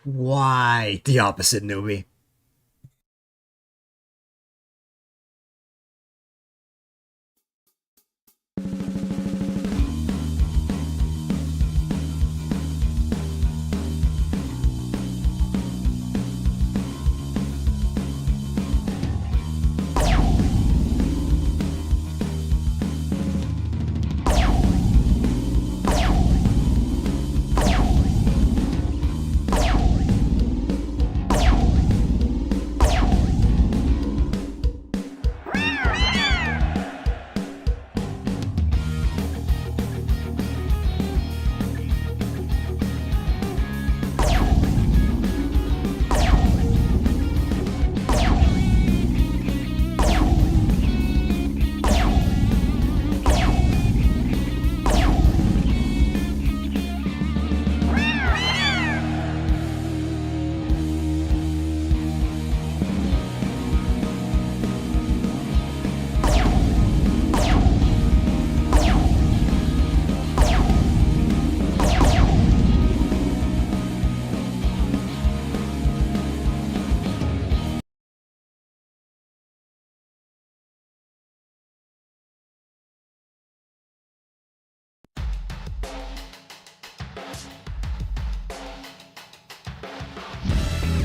Why? The opposite, newbie.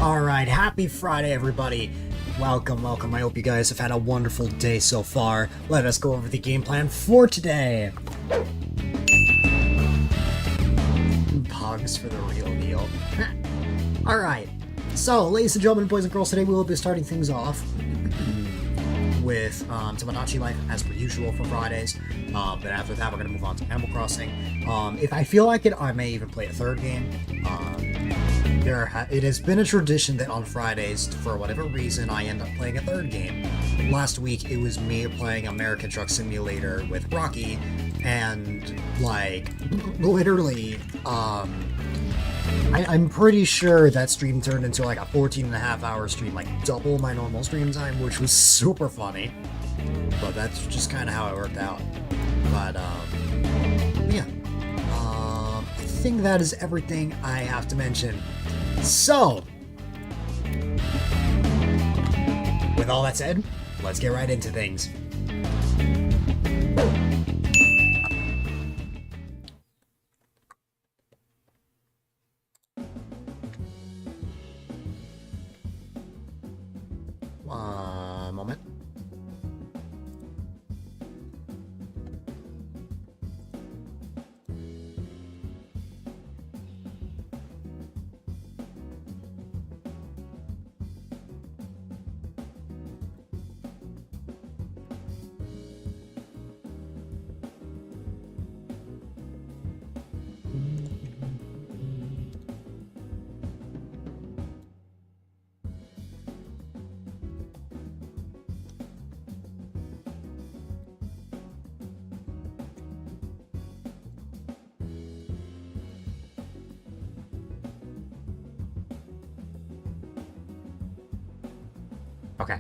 Alright, happy Friday, everybody. Welcome, welcome. I hope you guys have had a wonderful day so far. Let us go over the game plan for today. Pogs for the real deal. Alright, so, ladies and gentlemen, boys and girls, today we will be starting things off with some A-Dylite as per usual for Fridays. But after that, we're going to move on to Animal Crossing. If I feel like it, I may even play a third game. It has been a tradition that on Fridays, for whatever reason, I end up playing a third game. Last week, it was me playing American Truck Simulator with Rocky, and, like, literally, I'm pretty sure that stream turned into, like, a 14.5-hour stream, like, double my normal stream time, which was super funny. But that's just kind of how it worked out. But, yeah. I think that is everything I have to mention. So, with all that said, let's get right into things. Moment. Okay.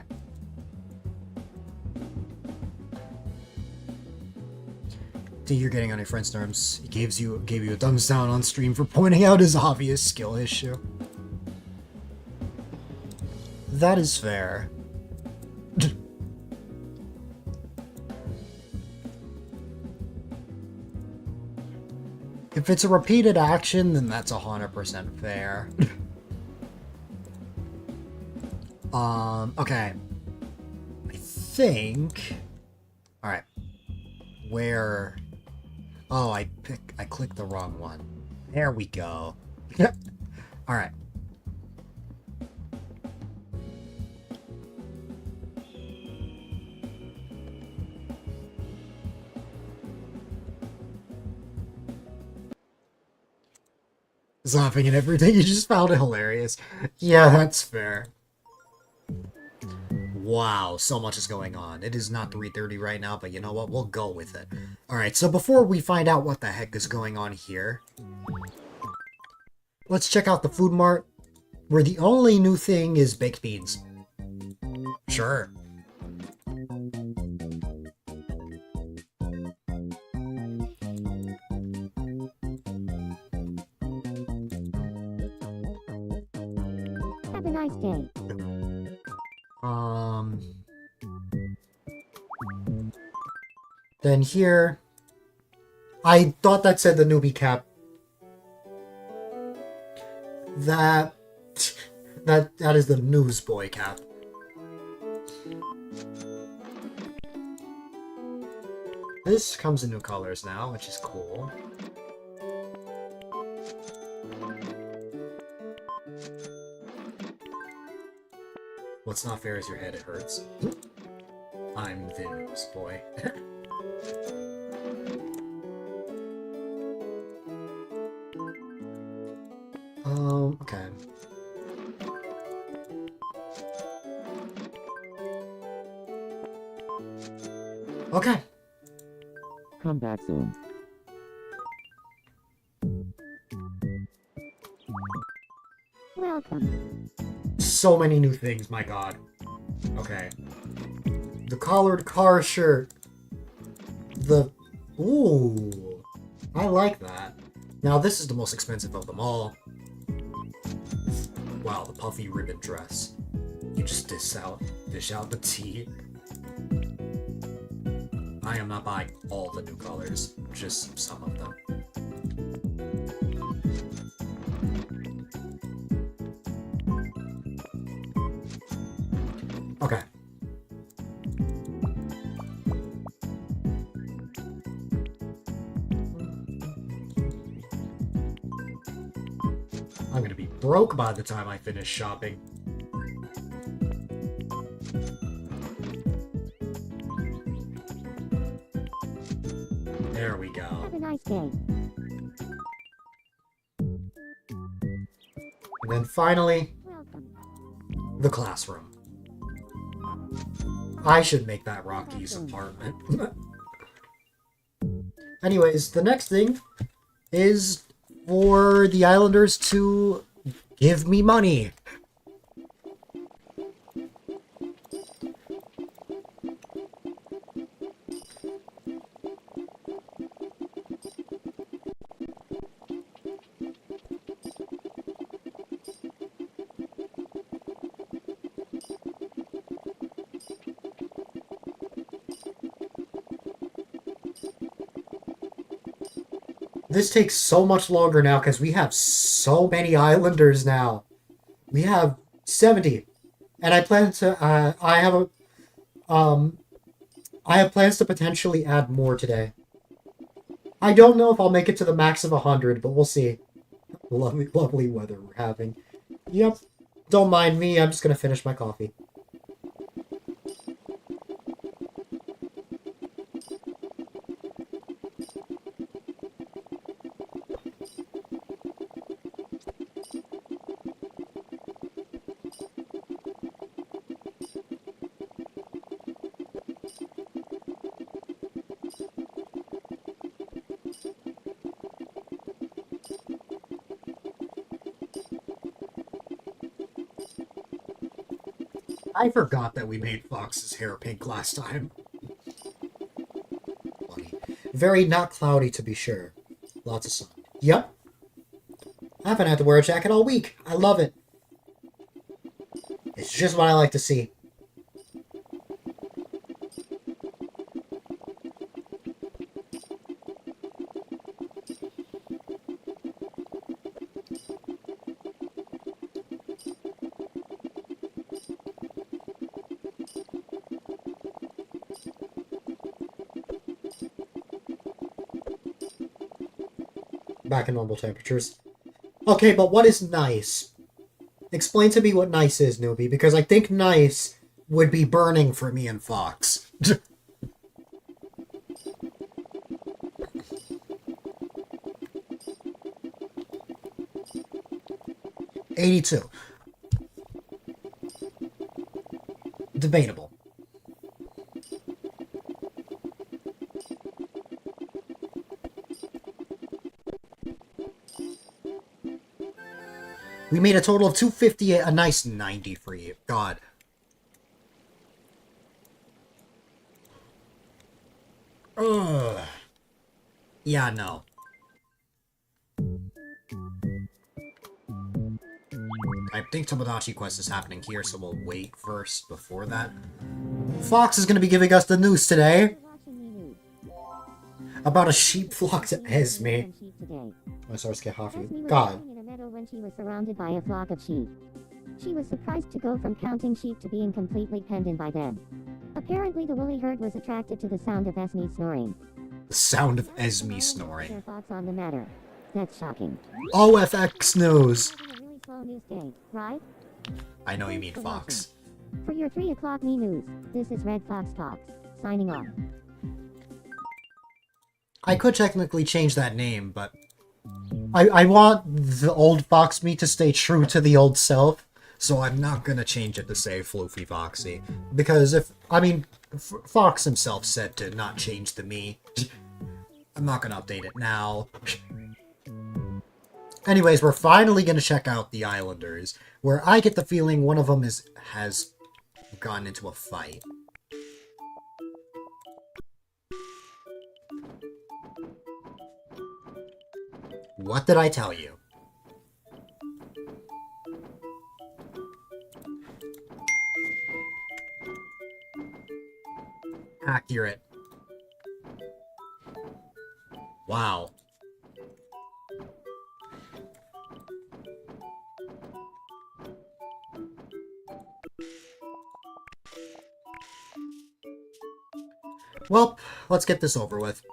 Think you're getting on your friend's nerves. He gave you a thumbs down on stream for pointing out his obvious skill issue. That is fair. If it's a repeated action, then that's 100% fair. Okay. I think... Alright. Where... Oh, I clicked the wrong one. There we go. Alright. Laughing at everything, you just found it hilarious. Yeah, that's fair. Wow, so much is going on. It is not 3:30 right now, but you know what? We'll go with it. Alright, so before we find out what the heck is going on here, let's check out the food mart, where the only new thing is baked beans. Sure. nice day. Then here, I thought that said the newbie cap. That is the newsboy cap. This comes in new colors now, which is cool. What's not fair is your head, it hurts. I'm the newsboy. Okay. Okay. Come back soon. Welcome. So many new things, my god. Okay. The collared car shirt. Ooh. I like that. Now, this is the most expensive of them all. Wow, the puffy ribbon dress. You just dish out the tea. I am not buying all the new colors, just some of them. Okay. I'm gonna be broke by the time I finish shopping. There we go. Have a nice day. And then finally, Welcome. the classroom. I should make that Rocky's apartment. Anyways, the next thing is for the Islanders to give me money. This takes so much longer now because we have so many Islanders now. We have 70, and I plan to. I have plans to potentially add more today. I don't know if I'll make it to the max of 100, but we'll see. Lovely, lovely weather we're having. Yep. Don't mind me. I'm just gonna finish my coffee. I forgot that we made Fox's hair pink last time. Funny. Very not cloudy, to be sure. Lots of sun. Yep. I haven't had to wear a jacket all week. I love it. It's just what I like to see. Back in normal temperatures. Okay, but what is nice? Explain to me what nice is, newbie, because I think nice would be burning for me and Fox. 82. Debatable. We made a total of 250, a nice 90 for you. God. Ugh. Yeah, no. I think Tomodachi Quest is happening here, so we'll wait first before that. Fox is going to be giving us the news today about a sheep flock to Esme. My stars get hot for you. God. In a meadow when she was surrounded by a flock of sheep. She was surprised to go from counting sheep to being completely penned in by them. Apparently the woolly herd was attracted to the sound of Esme snoring. The sound of Esme snoring. Their thoughts on the matter. That's shocking. OFX news. Having a really slow news day, right? I know you mean Fox. For your 3 o'clock me news, this is Red Fox Talks, signing off. I could technically change that name, but I want the old Fox me to stay true to the old self, so I'm not gonna change it to say Floofy Foxy. Because Fox himself said to not change the me. I'm not gonna update it now. Anyways, we're finally gonna check out the Islanders, where I get the feeling one of them has gotten into a fight. What did I tell you? Accurate. Wow. Well, let's get this over with.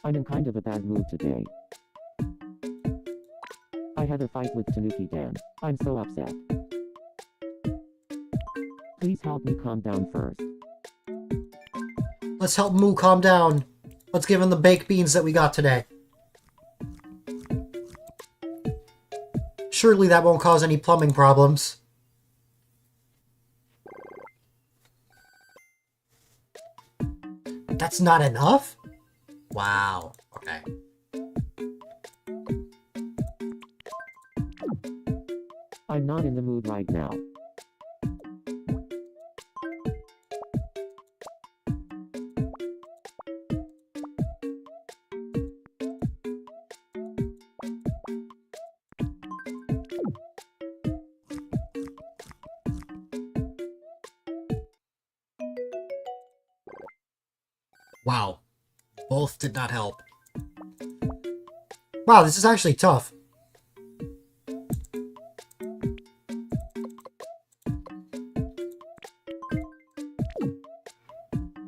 I'm in kind of a bad mood today. I had a fight with Tanuki Dan. I'm so upset. Please help me calm down first. Let's help Moo calm down. Let's give him the baked beans that we got today. Surely that won't cause any plumbing problems. That's not enough? Wow. Okay. I'm not in the mood right now. Wow. Both did not help. Wow, this is actually tough.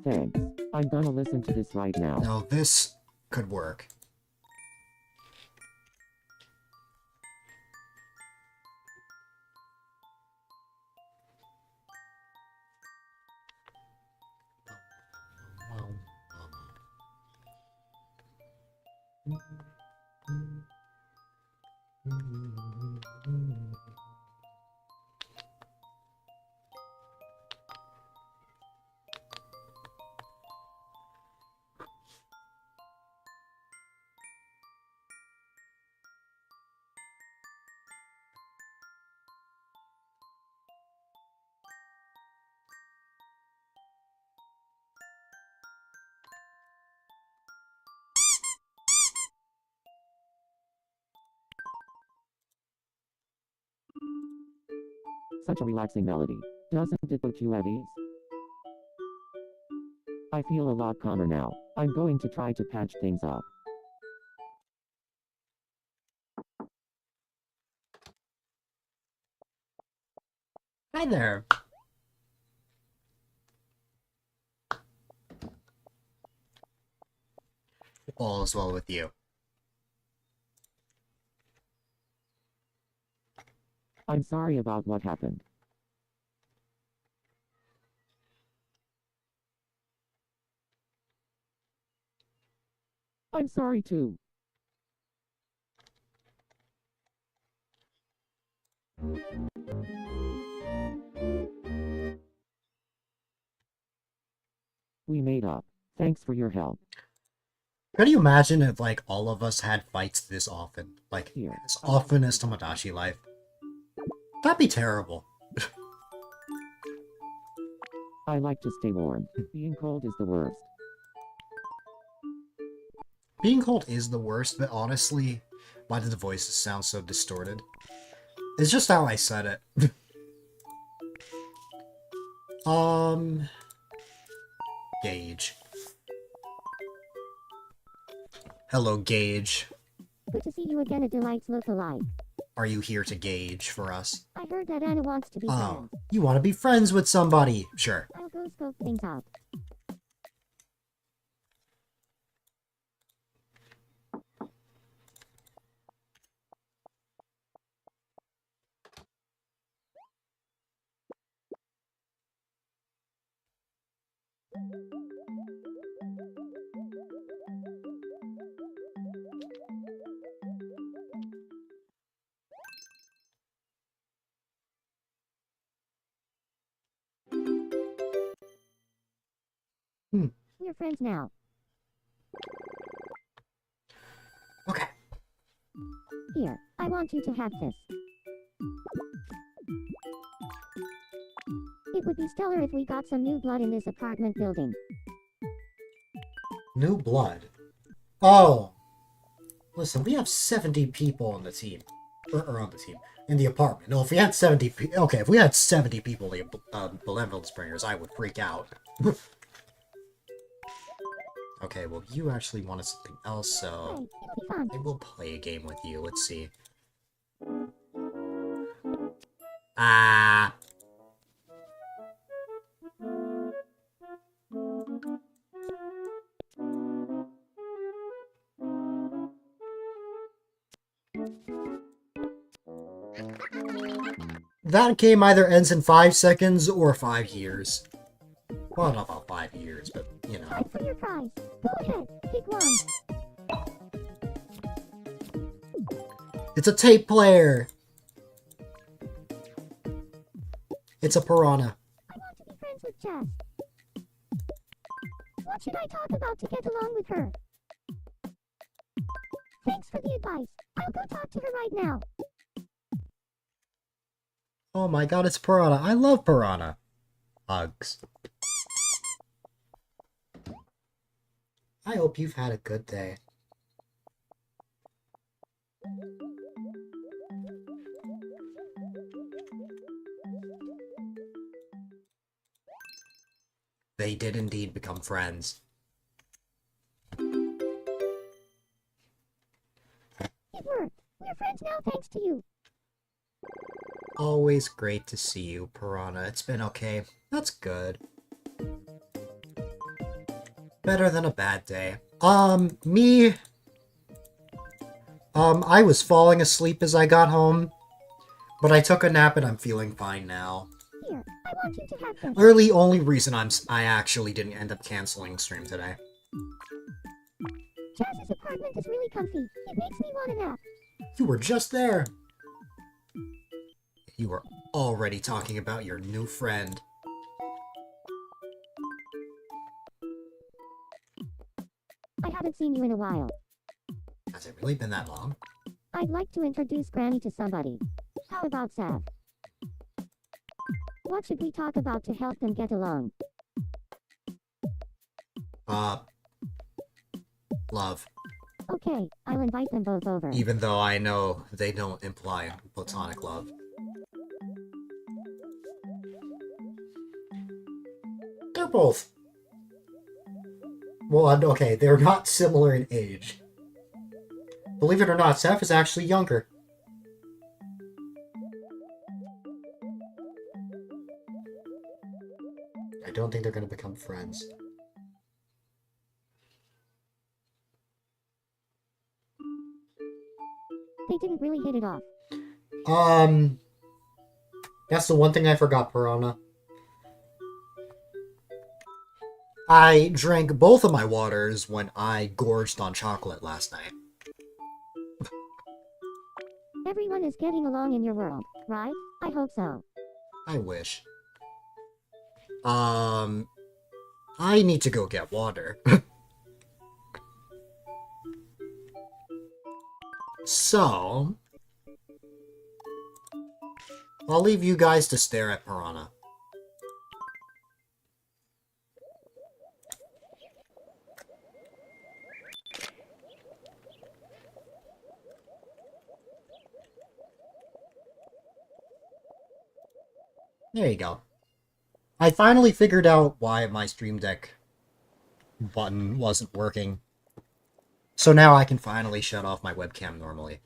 Thanks. I'm gonna listen to this right now. Now this could work. Such a relaxing melody. Doesn't it put you at ease? I feel a lot calmer now. I'm going to try to patch things up. Hi there. All is well with you. I'm sorry about what happened. I'm sorry too. We made up. Thanks for your help. Can you imagine if, like, all of us had fights this often? Like, Here. as often as Tomodachi Life? That'd be terrible. I like to stay warm. Being cold is the worst. Being cold is the worst, but honestly, why did the voices sound so distorted? It's just how I said it. Gage. Hello, Gage. Good to see you again, A-Dylite's look-alike. Are you here to gauge for us? I heard that Anna wants to be Oh, friends. you want to be friends with somebody? Sure. I'll go scope things out. We're friends now. Okay. Here, I want you to have this. It would be stellar if we got some new blood in this apartment building. New blood. Oh. Listen, we have 70 people on the team. Or on the team. In the apartment. No, if we had 70 okay, if we had 70 people in Benevolence Bringers, I would freak out. Okay, well, you actually wanted something else, so... Hey, it'll be fun. I will play a game with you. Let's see. Ah. That game either ends in 5 seconds or 5 years. Well, not about 5 years, but, you know. Time for your prize. Go ahead, pick one. It's a tape player! It's a piranha. I want to be friends with Jess. What should I talk about to get along with her? Thanks for the advice. I'll go talk to her right now. Oh my god, it's piranha. I love piranha. Hugs. I hope you've had a good day. They did indeed become friends. It worked. We're friends now thanks to you. Always great to see you, Piranha. It's been okay. That's good. Better than a bad day. Me... I was falling asleep as I got home, but I took a nap and I'm feeling fine now. Here, I want you to have this. Really, only reason I actually didn't end up canceling stream today. Jazz's apartment is really comfy. It makes me want a nap. You were just there. You were already talking about your new friend. I haven't seen you in a while. Has it really been that long? I'd like to introduce Granny to somebody. How about Sav? What should we talk about to help them get along? Love. Okay, I'll invite them both over. Even though I know they don't imply platonic love. They're both. Well, okay, they're not similar in age. Believe it or not, Seth is actually younger. I don't think they're going to become friends. They didn't really hit it off. That's the one thing I forgot, Piranha. I drank both of my waters when I gorged on chocolate last night. Everyone is getting along in your world, right? I hope so. I wish. I need to go get water. So... I'll leave you guys to stare at Piranha. There you go. I finally figured out why my Stream Deck button wasn't working. So now I can finally shut off my webcam normally.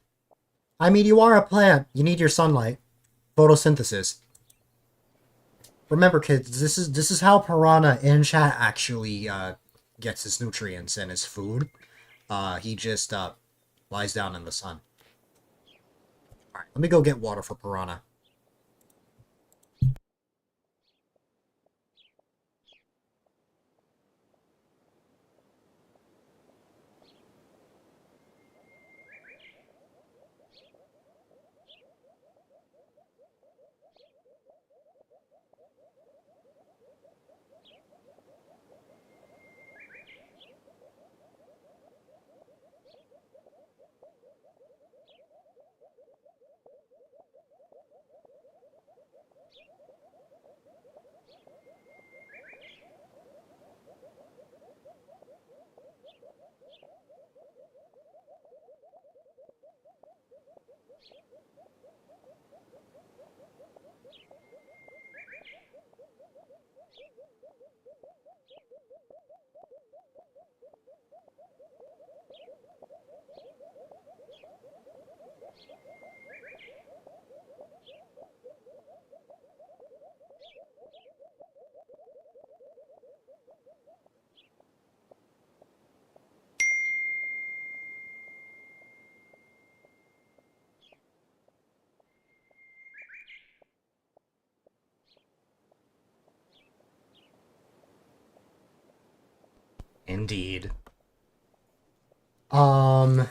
I mean, you are a plant. You need your sunlight. Photosynthesis. Remember, kids, this is how Piranha in chat actually gets his nutrients and his food. He just lies down in the sun. Alright, let me go get water for Piranha. Indeed. I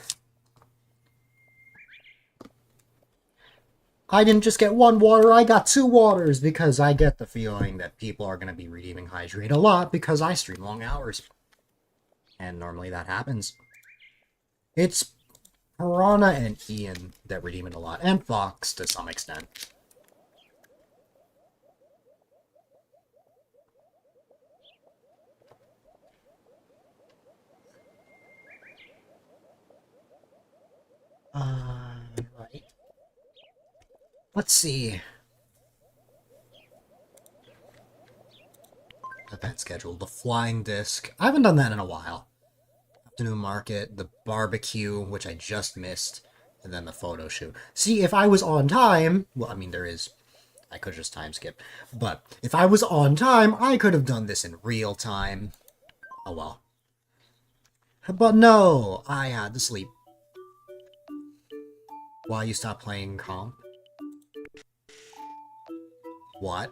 didn't just get one water, I got 2 waters, because I get the feeling that people are going to be redeeming Hydrate a lot because I stream long hours. And normally that happens. It's Piranha and Ian that redeem it a lot, and Fox to some extent. Right. Let's see. Event schedule. The flying disc. I haven't done that in a while. Afternoon market, the barbecue, which I just missed, and then the photo shoot. See, if I was on time, well, I mean, I could just time skip, but if I was on time, I could have done this in real time. Oh well. But no, I had to sleep. Why you stopped playing comp? What?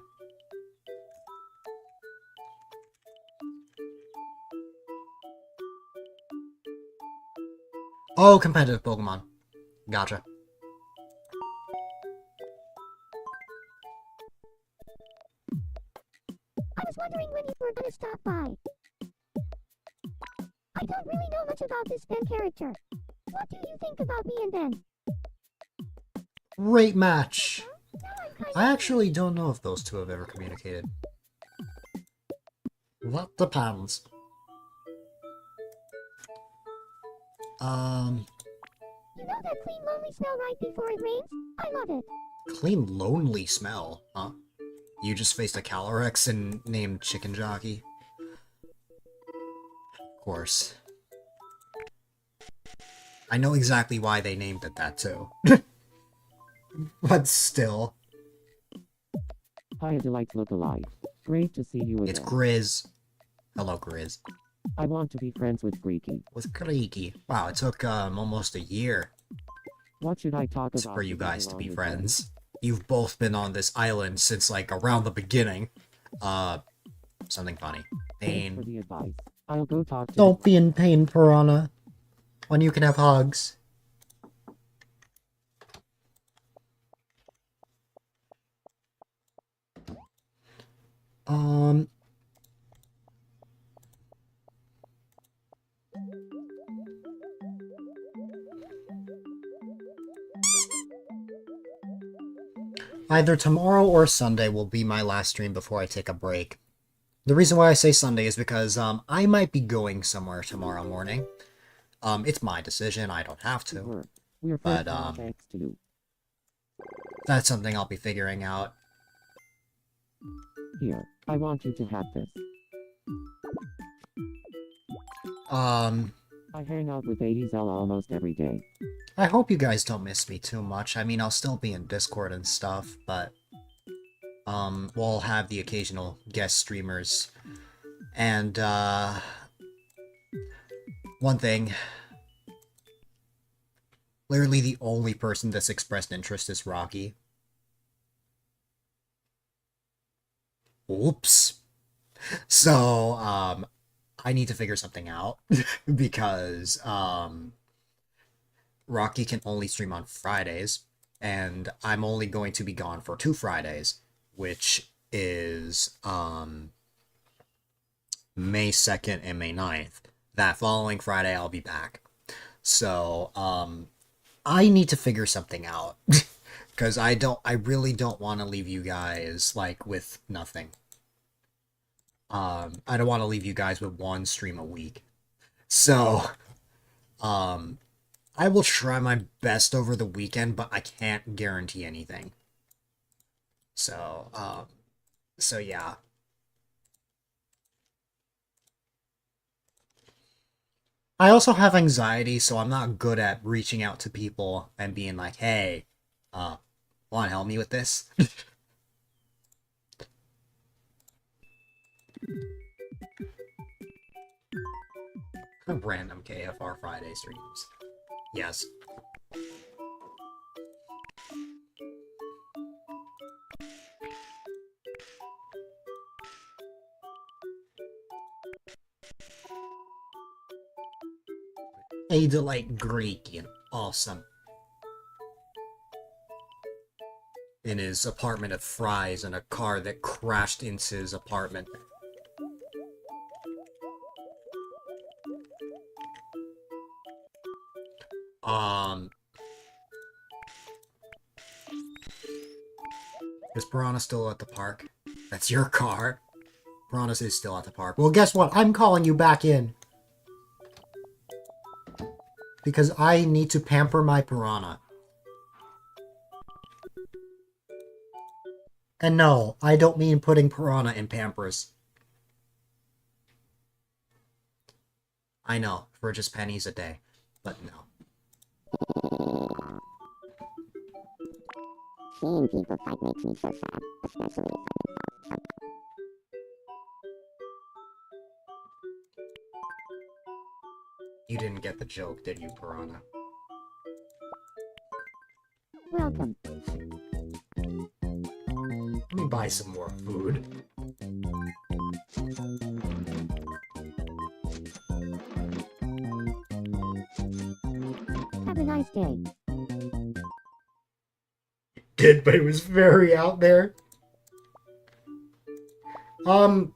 Oh, competitive Pokemon. Gotcha. I was wondering when you were gonna stop by. I don't really know much about this Ben character. What do you think about me and Ben? Great match. Now I'm kind I actually don't know if those two have ever communicated. That depends. You know that clean lonely smell right before it rains? I love it. Clean lonely smell, huh? You just faced a Calyrex and named Chicken Jockey? Of course. I know exactly why they named it that, too. But still. Hi, A-Dylite look-alike. Great to see you again. It's Grizz. Hello, Grizz. I want to be friends with Greeky. With Creaky. Wow, it took almost a year What should I talk about for you guys to be along with friends. You've both been on this island since, like, around the beginning. Something funny. Thanks for Pain. the advice. I'll go talk to Don't be in pain, Piranha. When you can have hugs. Um... Either tomorrow or Sunday will be my last stream before I take a break. The reason why I say Sunday is because I might be going somewhere tomorrow morning. It's my decision, I don't have to. work. We're But, friends now, thanks to you. That's something I'll be figuring out. Here, I want you to have this. I hang out with A-Dylite almost every day. I hope you guys don't miss me too much. I mean, I'll still be in Discord and stuff, but, we'll have the occasional guest streamers. And, one thing. Literally the only person that's expressed interest is Rocky. Oops. So, I need to figure something out, because, Rocky can only stream on Fridays, and I'm only going to be gone for 2 Fridays, which is, May 2nd and May 9th. That following Friday, I'll be back. So, I need to figure something out. Because I really don't want to leave you guys, like, with nothing. I don't want to leave you guys with 1 stream a week. So, I will try my best over the weekend, but I can't guarantee anything. So, yeah. I also have anxiety, so I'm not good at reaching out to people and being like, hey, wanna help me with this? Random KFR Friday streams. Yes. A-Dylite Greek and awesome. In his apartment of fries and a car that crashed into his apartment. Is Piranha still at the park? That's your car. Piranha is still at the park. Well, guess what? I'm calling you back in. Because I need to pamper my Piranha. And no, I don't mean putting Piranha in Pampers. I know, for just pennies a day. But no. Seeing people fight makes me so sad, especially if I'm involved. You didn't get the joke, did you, Piranha? Welcome. Let me buy some more food. Have a nice day. Did, but it was very out there. I'm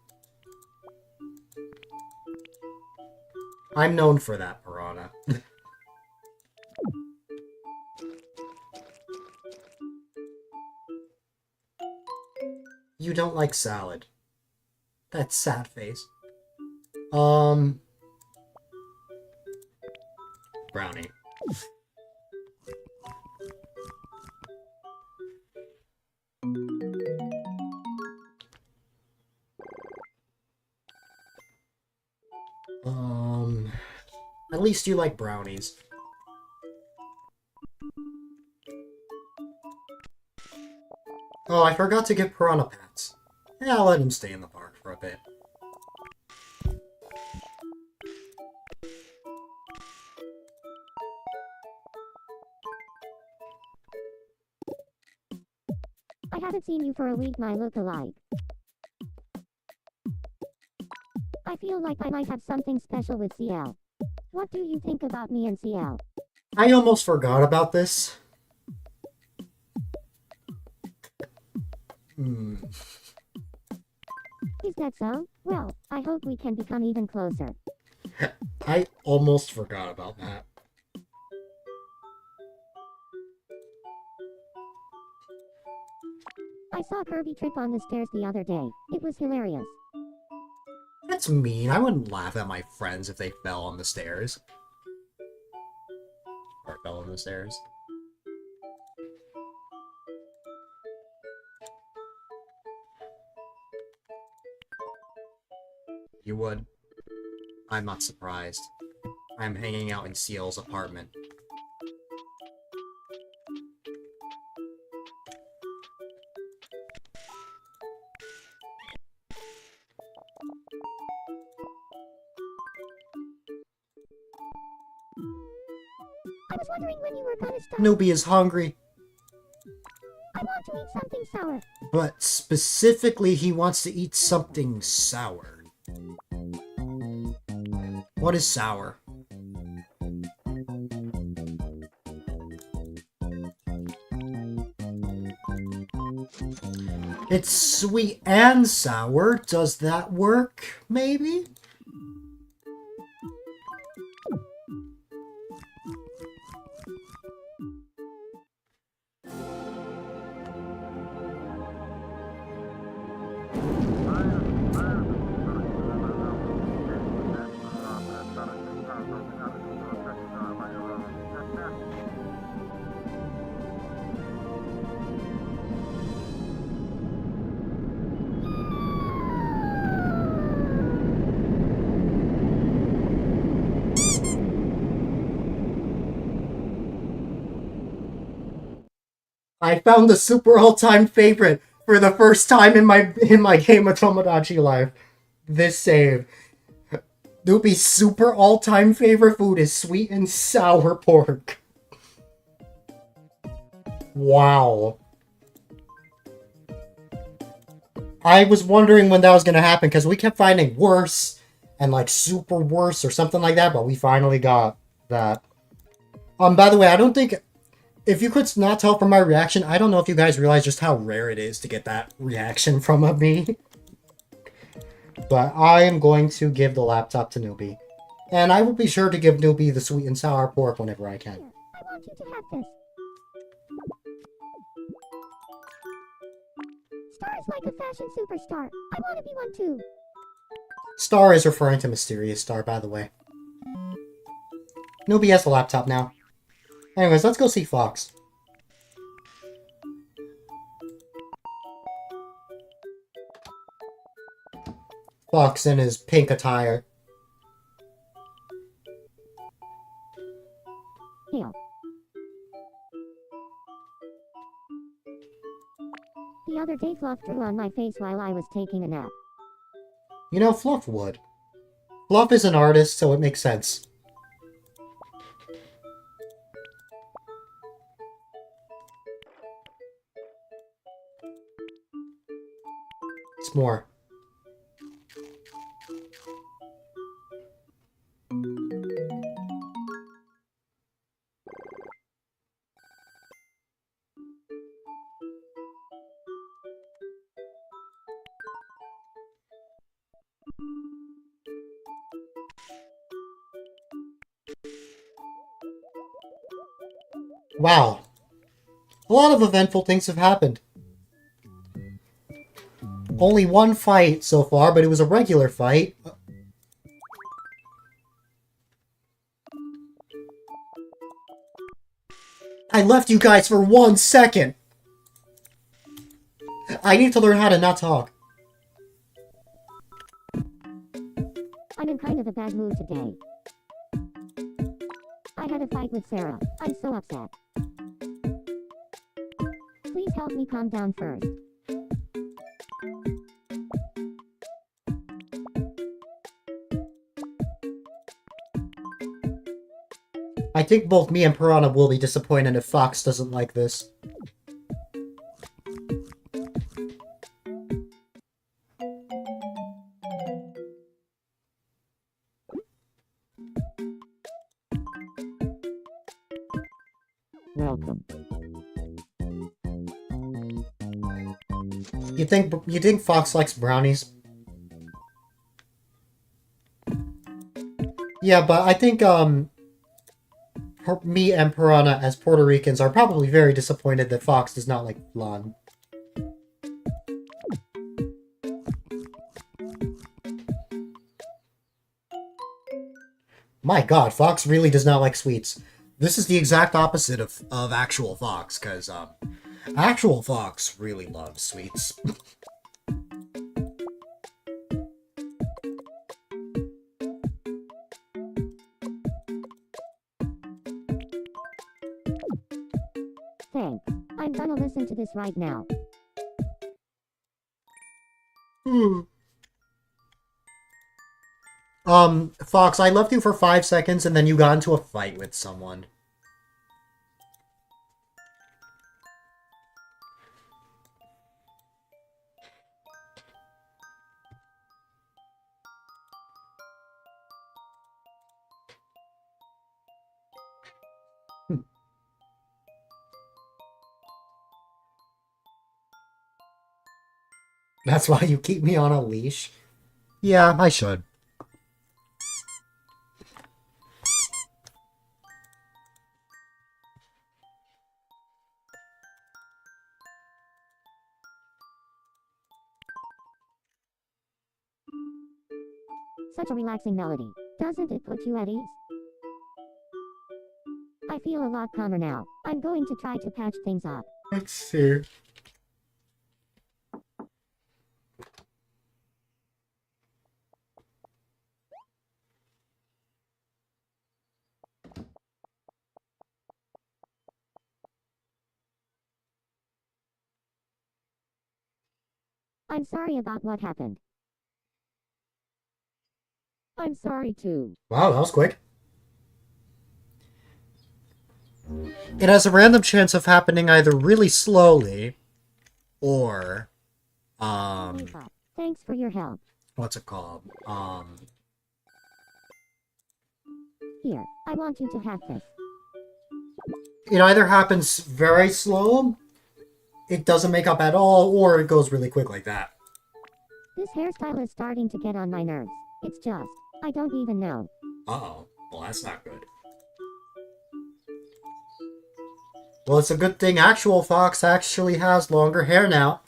known for that, Piranha. You don't like salad. That's sad face. Brownie. At least you like brownies. Oh, I forgot to get Piranha Pets. Yeah, I'll let him stay in the park for a bit. I haven't seen you for a week, my look-alike. I feel like I might have something special with CL. What do you think about me and CL? I almost forgot about this. Is that so? Well, I hope we can become even closer. I almost forgot about that. I saw Kirby trip on the stairs the other day. It was hilarious. That's mean. I wouldn't laugh at my friends if they fell on the stairs. Or fell on the stairs. You would? I'm not surprised. I'm hanging out in Ciel's apartment. I was wondering when you were gonna stop. Newbie is hungry, I want to eat something sour. but specifically he wants to eat something sour. What is sour? It's sweet and sour. Does that work? Maybe? I found the super all-time favorite for the first time in my game of Tomodachi Life. This save. Doopy's super all-time favorite food is sweet and sour pork. Wow. I was wondering when that was gonna happen because we kept finding worse and like super worse or something like that, but we finally got that. By the way, I don't think, if you could not tell from my reaction, I don't know if you guys realize just how rare it is to get that reaction from me. But I am going to give the laptop to Newbie. And I will be sure to give Newbie the sweet and sour pork whenever I can. Here, I want you to have this. Star is like a fashion superstar. I want to be one too. Star is referring to Mysterious Star, by the way. Newbie has the laptop now. Anyways, let's go see Fox. Fox in his pink attire. Here. The other day Fluff drew on my face while I was taking a nap. You know, Fluff would. Fluff is an artist, so it makes sense. It's more. Wow. A lot of eventful things have happened. Only one fight so far, but it was a regular fight. I left you guys for 1 second. I need to learn how to not talk. I'm in kind of a bad mood today. I had a fight with Sarah. I'm so upset. Please help me calm down first. I think both me and Piranha will be disappointed if Fox doesn't like this. Welcome. You think Fox likes brownies? Yeah, but I think me and Piranha as Puerto Ricans are probably very disappointed that Fox does not like flan. My god, Fox really does not like sweets. This is the exact opposite of actual Fox, because actual Fox really loves sweets. gonna listen to this right now. Fox, I left you for 5 seconds and then you got into a fight with someone. That's why you keep me on a leash? Yeah, I should. Such a relaxing melody. Doesn't it put you at ease? I feel a lot calmer now. I'm going to try to patch things up. Let's see. I'm sorry about what happened. I'm sorry too. Wow, that was quick. It has a random chance of happening either really slowly or Thanks for your help. what's it called? Here, I want you to have this. It either happens very slow, it doesn't make up at all, or it goes really quick like that. This hairstyle is starting to get on my nerves. It's just, I don't even know. Uh-oh. Well, that's not good. Well, it's a good thing actual Fox actually has longer hair now.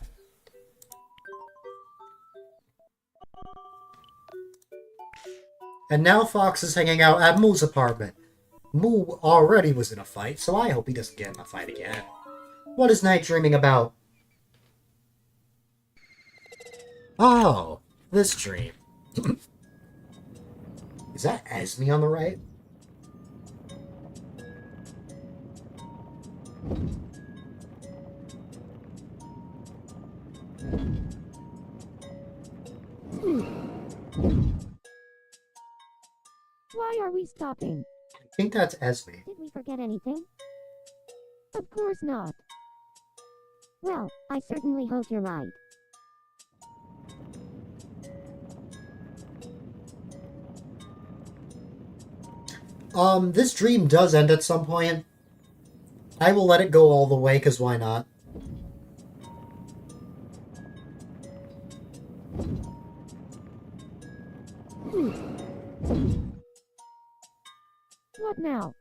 And now Fox is hanging out at Moo's apartment. Moo already was in a fight, so I hope he doesn't get in a fight again. What is Night dreaming about? Oh, this dream. Is that Esme on the right? Why are we stopping? I think that's Esme. Did we forget anything? Of course not. Well, I certainly hope you're right. This dream does end at some point. I will let it go all the way, because why not? What now?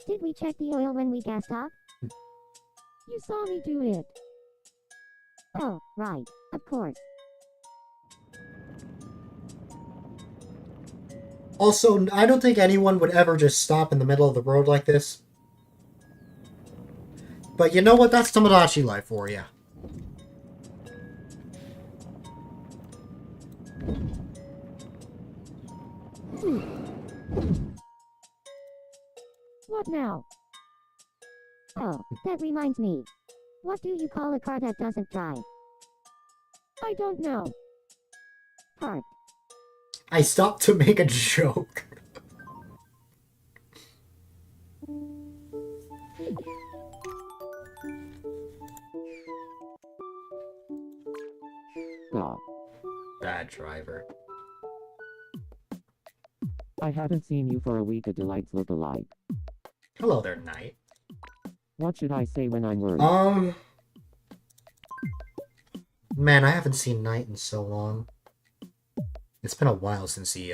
Did we check the oil when we gassed up? You saw me do it. Oh, right. Of course. Also, I don't think anyone would ever just stop in the middle of the road like this. But you know what? That's Tomodachi life for you. What now? Oh, that reminds me. What do you call a car that doesn't drive? I don't know. Park. I stopped to make a joke. Ah, Bad driver. I haven't seen you for a week. A-Dylite's look alike. Hello there, Knight. What should I say when I'm worried? Man, I haven't seen Knight in so long. It's been a while since he,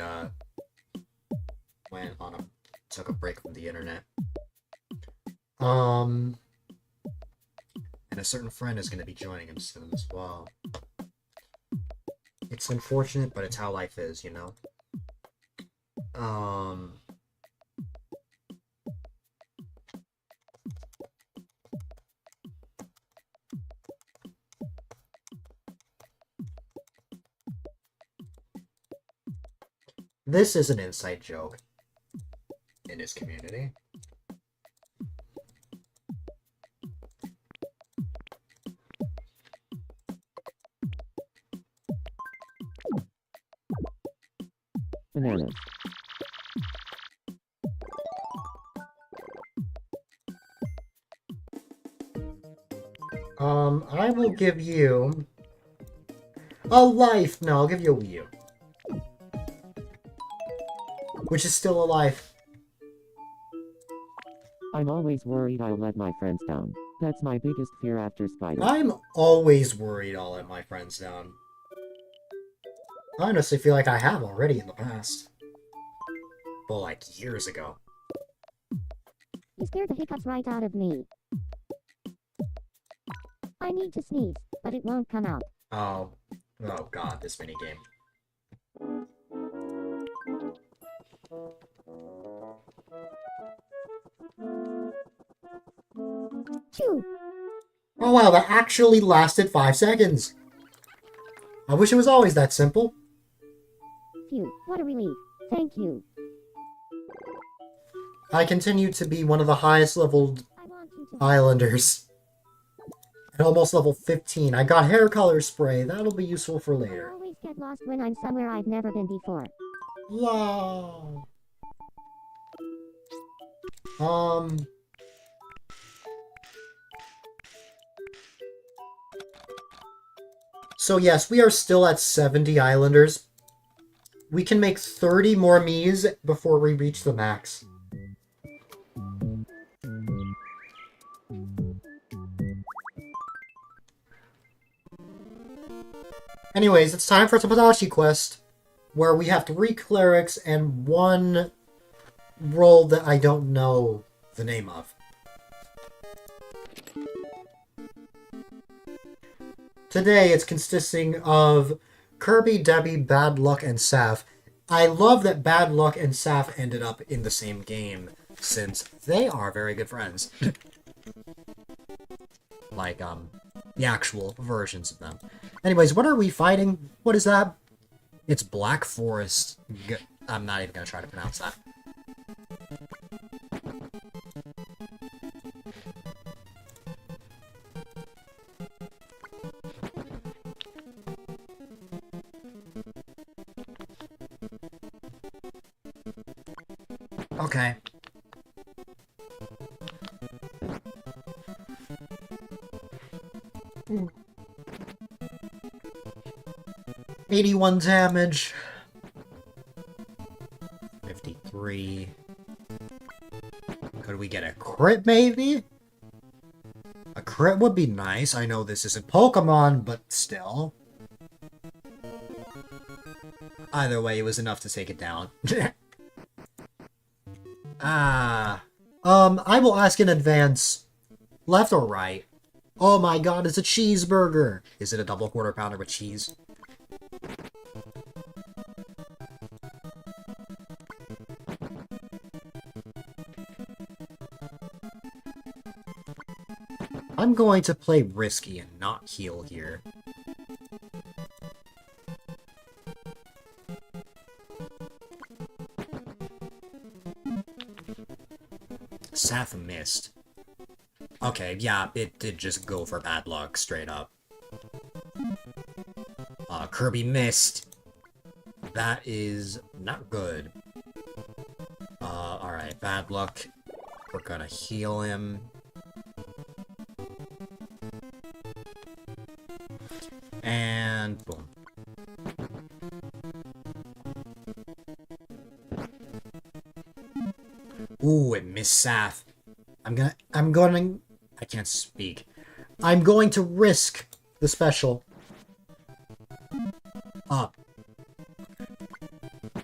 took a break from the internet. And a certain friend is going to be joining him soon as well. It's unfortunate, but it's how life is, you know? This is an inside joke in his community. Bananas. I will give you a life. No, I'll give you a Wii U. Which is still a life. I'm always worried I'll let my friends down. That's my biggest fear after Spider. I'm always worried I'll let my friends down. I honestly feel like I have already in the past. Well, like years ago. You scared the hiccups right out of me. I need to sneeze, but it won't come out. Oh. Oh god, this minigame. Phew! Oh wow, that actually lasted 5 seconds! I wish it was always that simple. Phew, what a relief. Thank you. I continue to be one of the highest leveled I want you to... Islanders. At almost level 15. I got hair color spray. That'll be useful for I later. always get lost when I'm somewhere I've never been before. Wow. So yes, we are still at 70 Islanders. We can make 30 more Miis before we reach the max. Anyways, it's time for Tomodachi Quest, where we have 3 clerics and 1 role that I don't know the name of. Today, it's consisting of Kirby, Debbie, Bad Luck, and Saf. I love that Bad Luck and Saf ended up in the same game, since they are very good friends. Like, the actual versions of them. Anyways, what are we fighting? What is that? It's Black Forest. I'm not even gonna try to pronounce that. Okay. Ooh. 81 damage. 53. Could we get a crit, maybe? A crit would be nice. I know this isn't Pokemon, but still. Either way, it was enough to take it down. I will ask in advance. Left or right? Oh my god, it's a cheeseburger! Is it a double quarter pounder with cheese? I'm going to play risky and not heal here. Saf missed. Okay, yeah, it did just go for bad luck, straight up. Kirby missed. That is not good. Alright, bad luck. We're gonna heal him. And boom. Ooh, it missed Saf. I can't speak. I'm going to risk the special.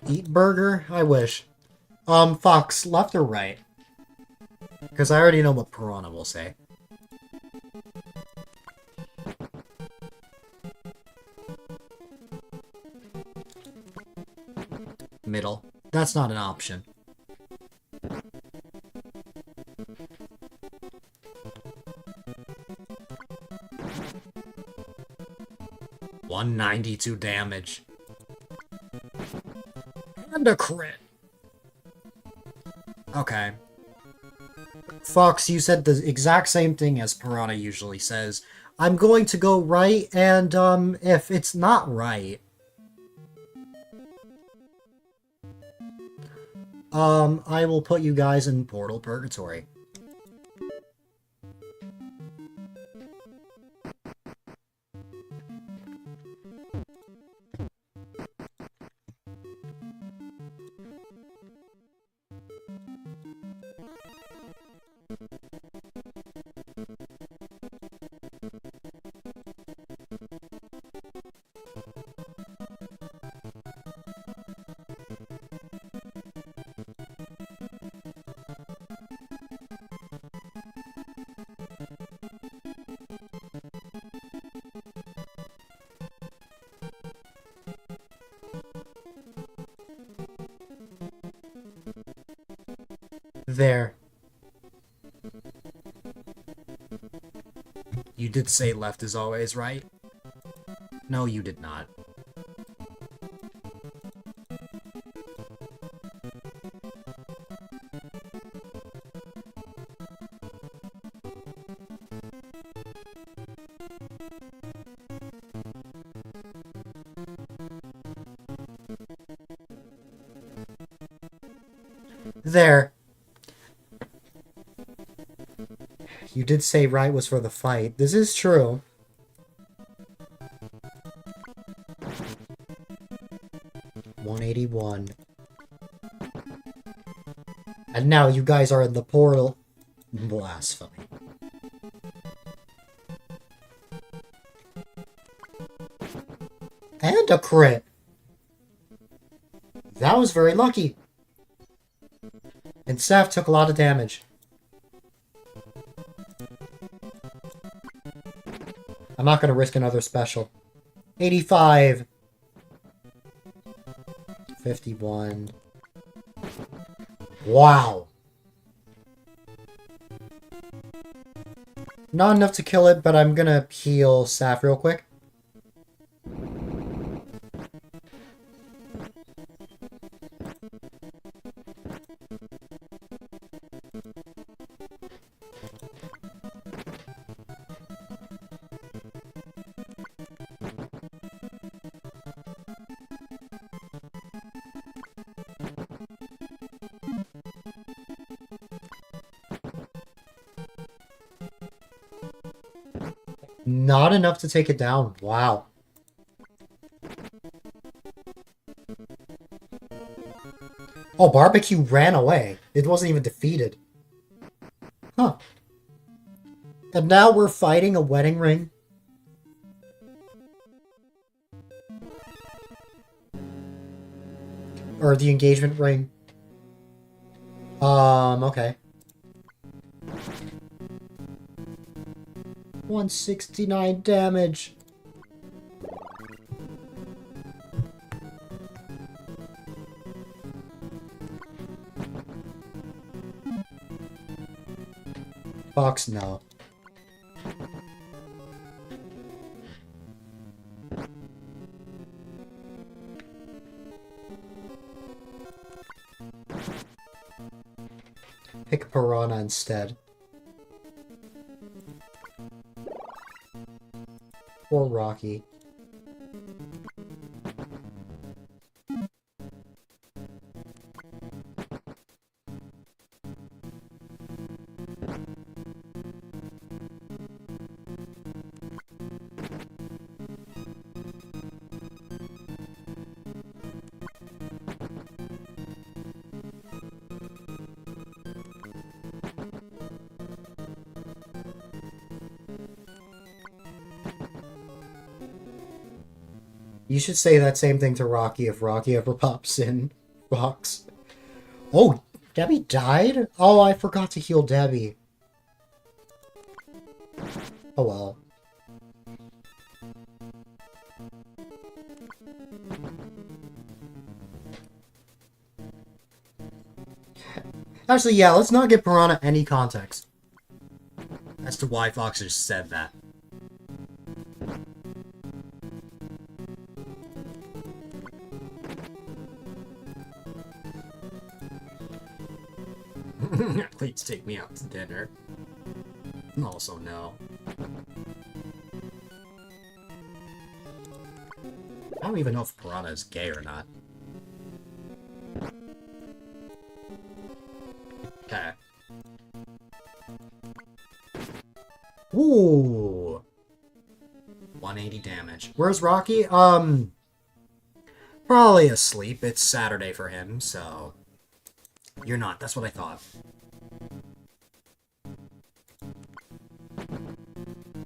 Eat burger? I wish. Fox, left or right? Because I already know what Piranha will say. Middle. That's not an option. $192 damage. And a crit. Okay. Fox, you said the exact same thing as Piranha usually says. I'm going to go right, and, if it's not right... I will put you guys in Portal Purgatory. There. You did say left is always right? No, you did not. There. You did say right was for the fight. This is true. $181. And now you guys are in the portal. Blasphemy. And a crit. That was very lucky. And Saf took a lot of damage. I'm not going to risk another special. 85. 51. Wow. Not enough to kill it, but I'm going to heal Saf real quick. Not enough to take it down. Wow. Oh, Barbecue ran away. It wasn't even defeated. Huh. And now we're fighting a wedding ring? Or the engagement ring? Okay. 169 damage. Fox, no. Pick a piranha instead. Or Rocky. You should say that same thing to Rocky if Rocky ever pops in. Fox. Oh, Debbie died? Oh, I forgot to heal Debbie. Oh well. Actually, yeah, let's not give Piranha any context as to why Fox just said that. Please take me out to dinner. Also, no. I don't even know if Piranha is gay or not. Ooh. 180 damage. Where's Rocky? Probably asleep. It's Saturday for him, so... You're not. That's what I thought.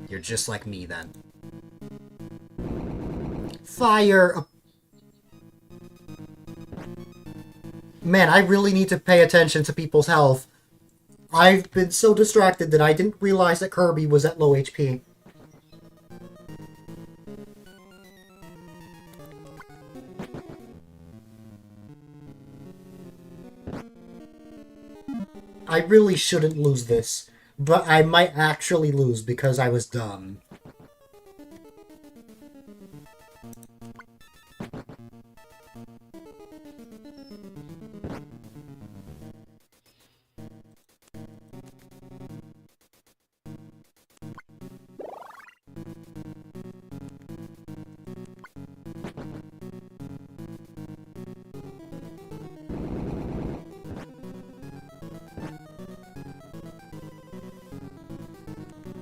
You're just like me, then. Fire! Man, I really need to pay attention to people's health. I've been so distracted that I didn't realize that Kirby was at low HP. I really shouldn't lose this, but I might actually lose because I was dumb.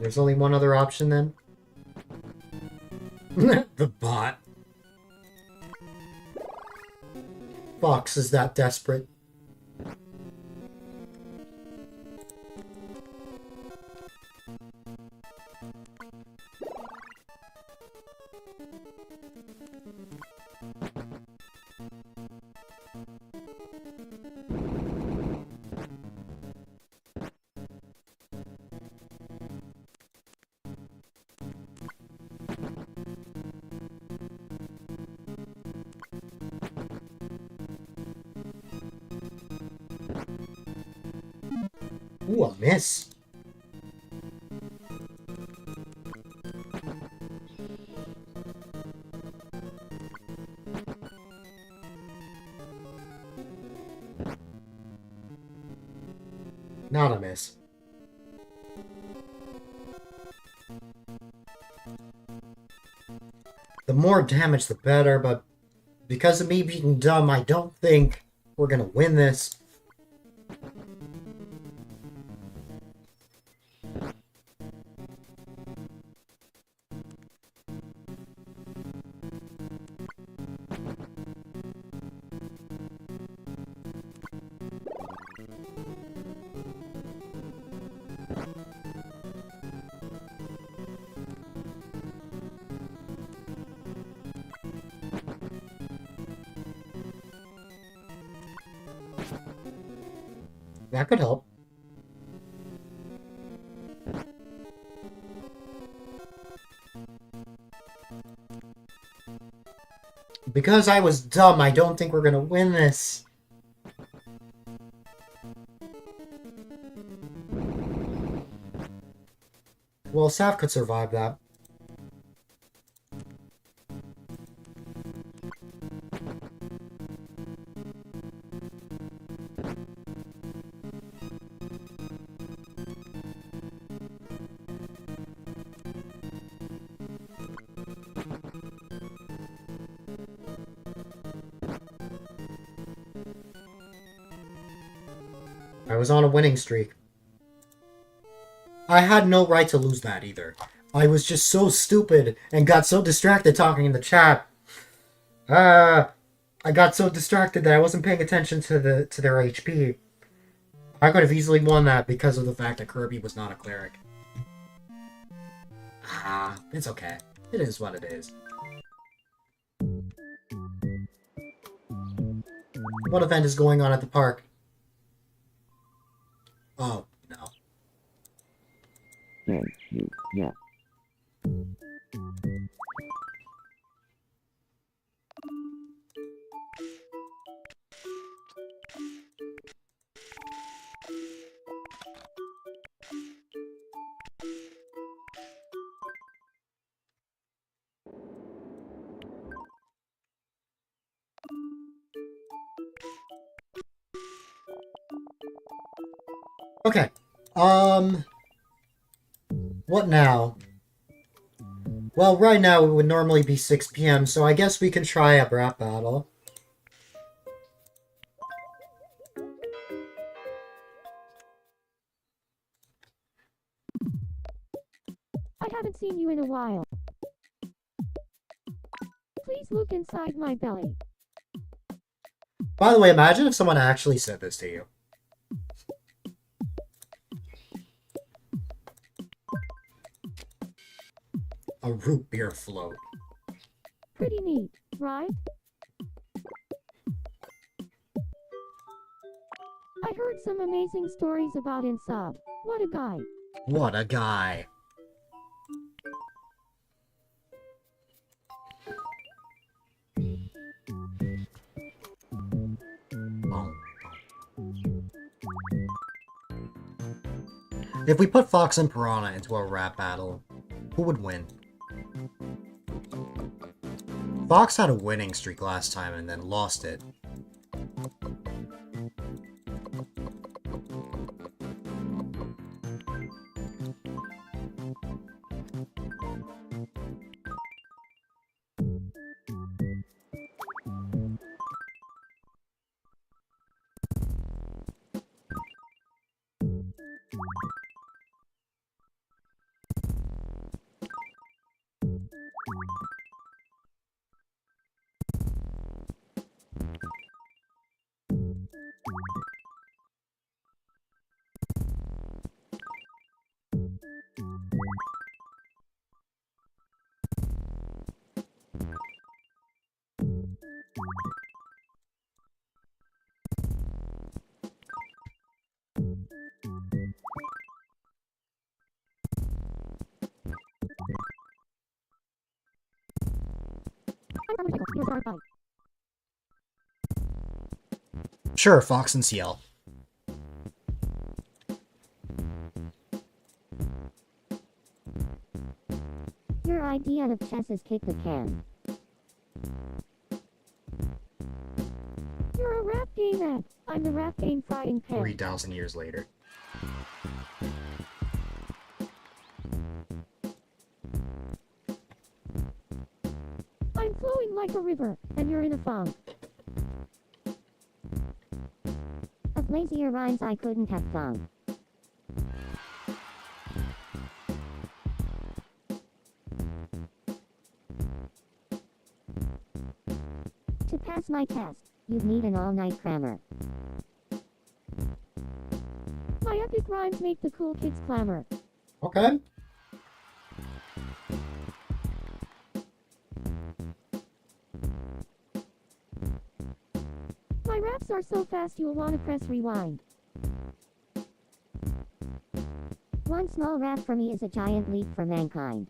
There's only one other option then. The bot. Fox is that desperate. Ooh, a miss. Not a miss. The more damage, the better, but because of me being dumb, I don't think we're gonna win this. That could help. Because I was dumb, I don't think we're gonna win this. Well, Saf could survive that. I was on a winning streak. I had no right to lose that either. I was just so stupid and got so distracted talking in the chat. I got so distracted that I wasn't paying attention to their HP. I could have easily won that because of the fact that Kirby was not a cleric. It's okay. It is what it is. What event is going on at the park? Oh, no. Yeah. Okay. What now? Well, right now it would normally be 6 p.m., so I guess we can try a rap battle. seen you in a while. Please look inside my belly. By the way, imagine if someone actually said this to you. A root beer float. Pretty neat, right? I heard some amazing stories about Insub. What a guy. What a guy. If we put Fox and Piranha into a rap battle, who would win? Fox had a winning streak last time and then lost it. Sure, Fox and CL. Your idea of chess is kick the can. You're a rap game ad. I'm the rap game frying pan. 3,000 years later. I'm flowing like a river, and you're in a funk. Of lazier rhymes I couldn't have thunk. To pass my test, you'd need an all-night crammer. My epic rhymes make the cool kids clamor. Okay. My raps are so fast you'll want to press rewind. One small rap for me is a giant leap for mankind.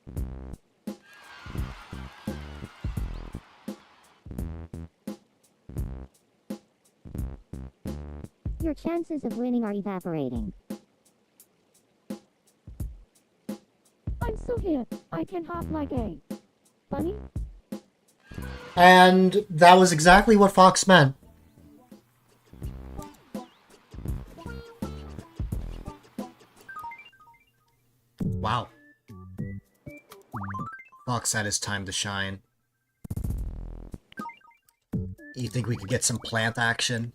Your chances of winning are evaporating. I'm so hip, I can hop like a bunny. And that was exactly what Fox meant. Wow. Fox had his time to shine. You think we could get some plant action?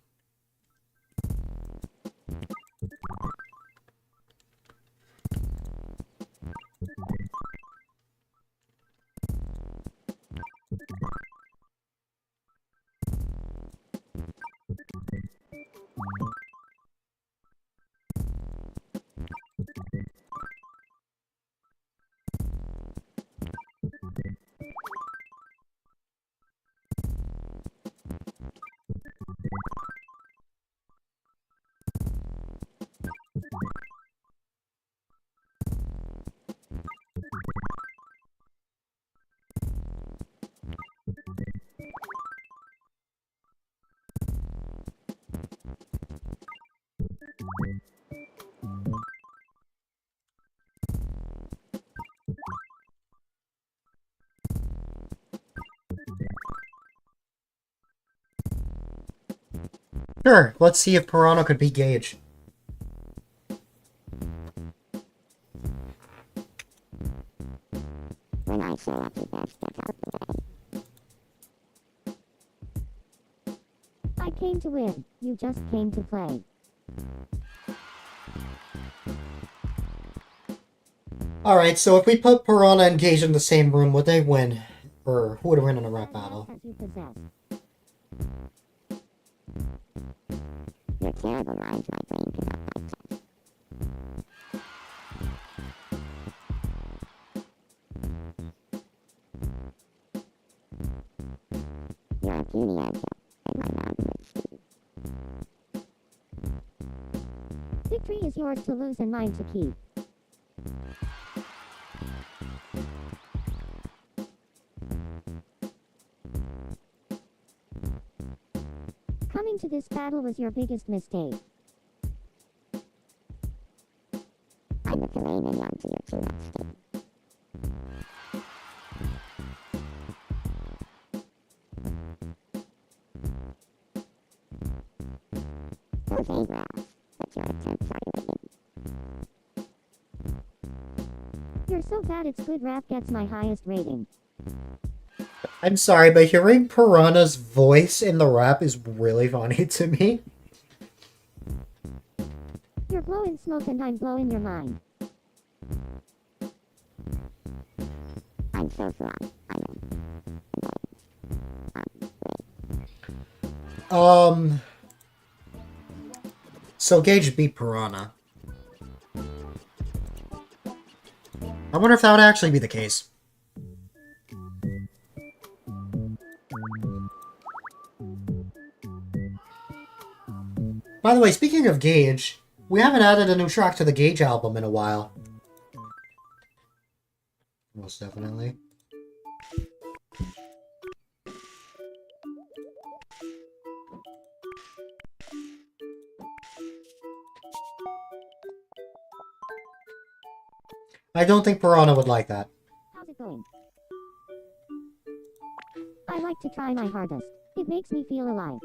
Sure, let's see if Piranha could beat Gage. When I show up, you best get out the way. I came to win, you just came to play. Alright, so if we put Piranha and Gage in the same room, would they win? Or who would win in a rap battle? As you possess. Your terrible minds, my brain cannot fight touch. You're a puny anthill, and my mouth makes you. Victory is yours to lose and mine to keep. Coming to this battle was your biggest mistake. I'm the filet mignon to your tune-up steak. Those ain't raps, but your attempts are limited. You're so bad it's good rap gets my highest rating. I'm sorry, but hearing Piranha's voice in the rap is really funny to me. You're blowing smoke and I'm blowing your mind. I'm so sorry. So Gage beat Piranha. I wonder if that would actually be the case. By the way, speaking of Gage, we haven't added a new track to the Gage album in a while. Most definitely. I don't think Piranha would like that. How's it going? I like to try my hardest. It makes me feel alive.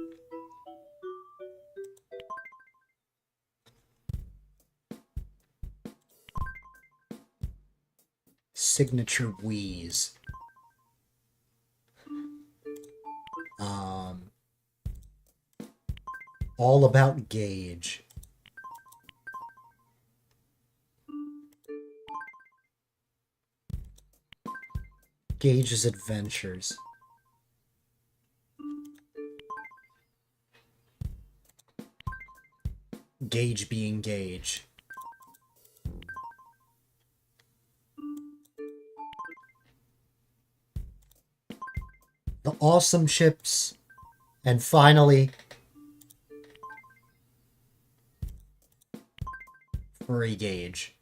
Signature wheeze. All about Gage. Gage's adventures. Gage being Gage. The awesome ships. And finally, Furry Gage.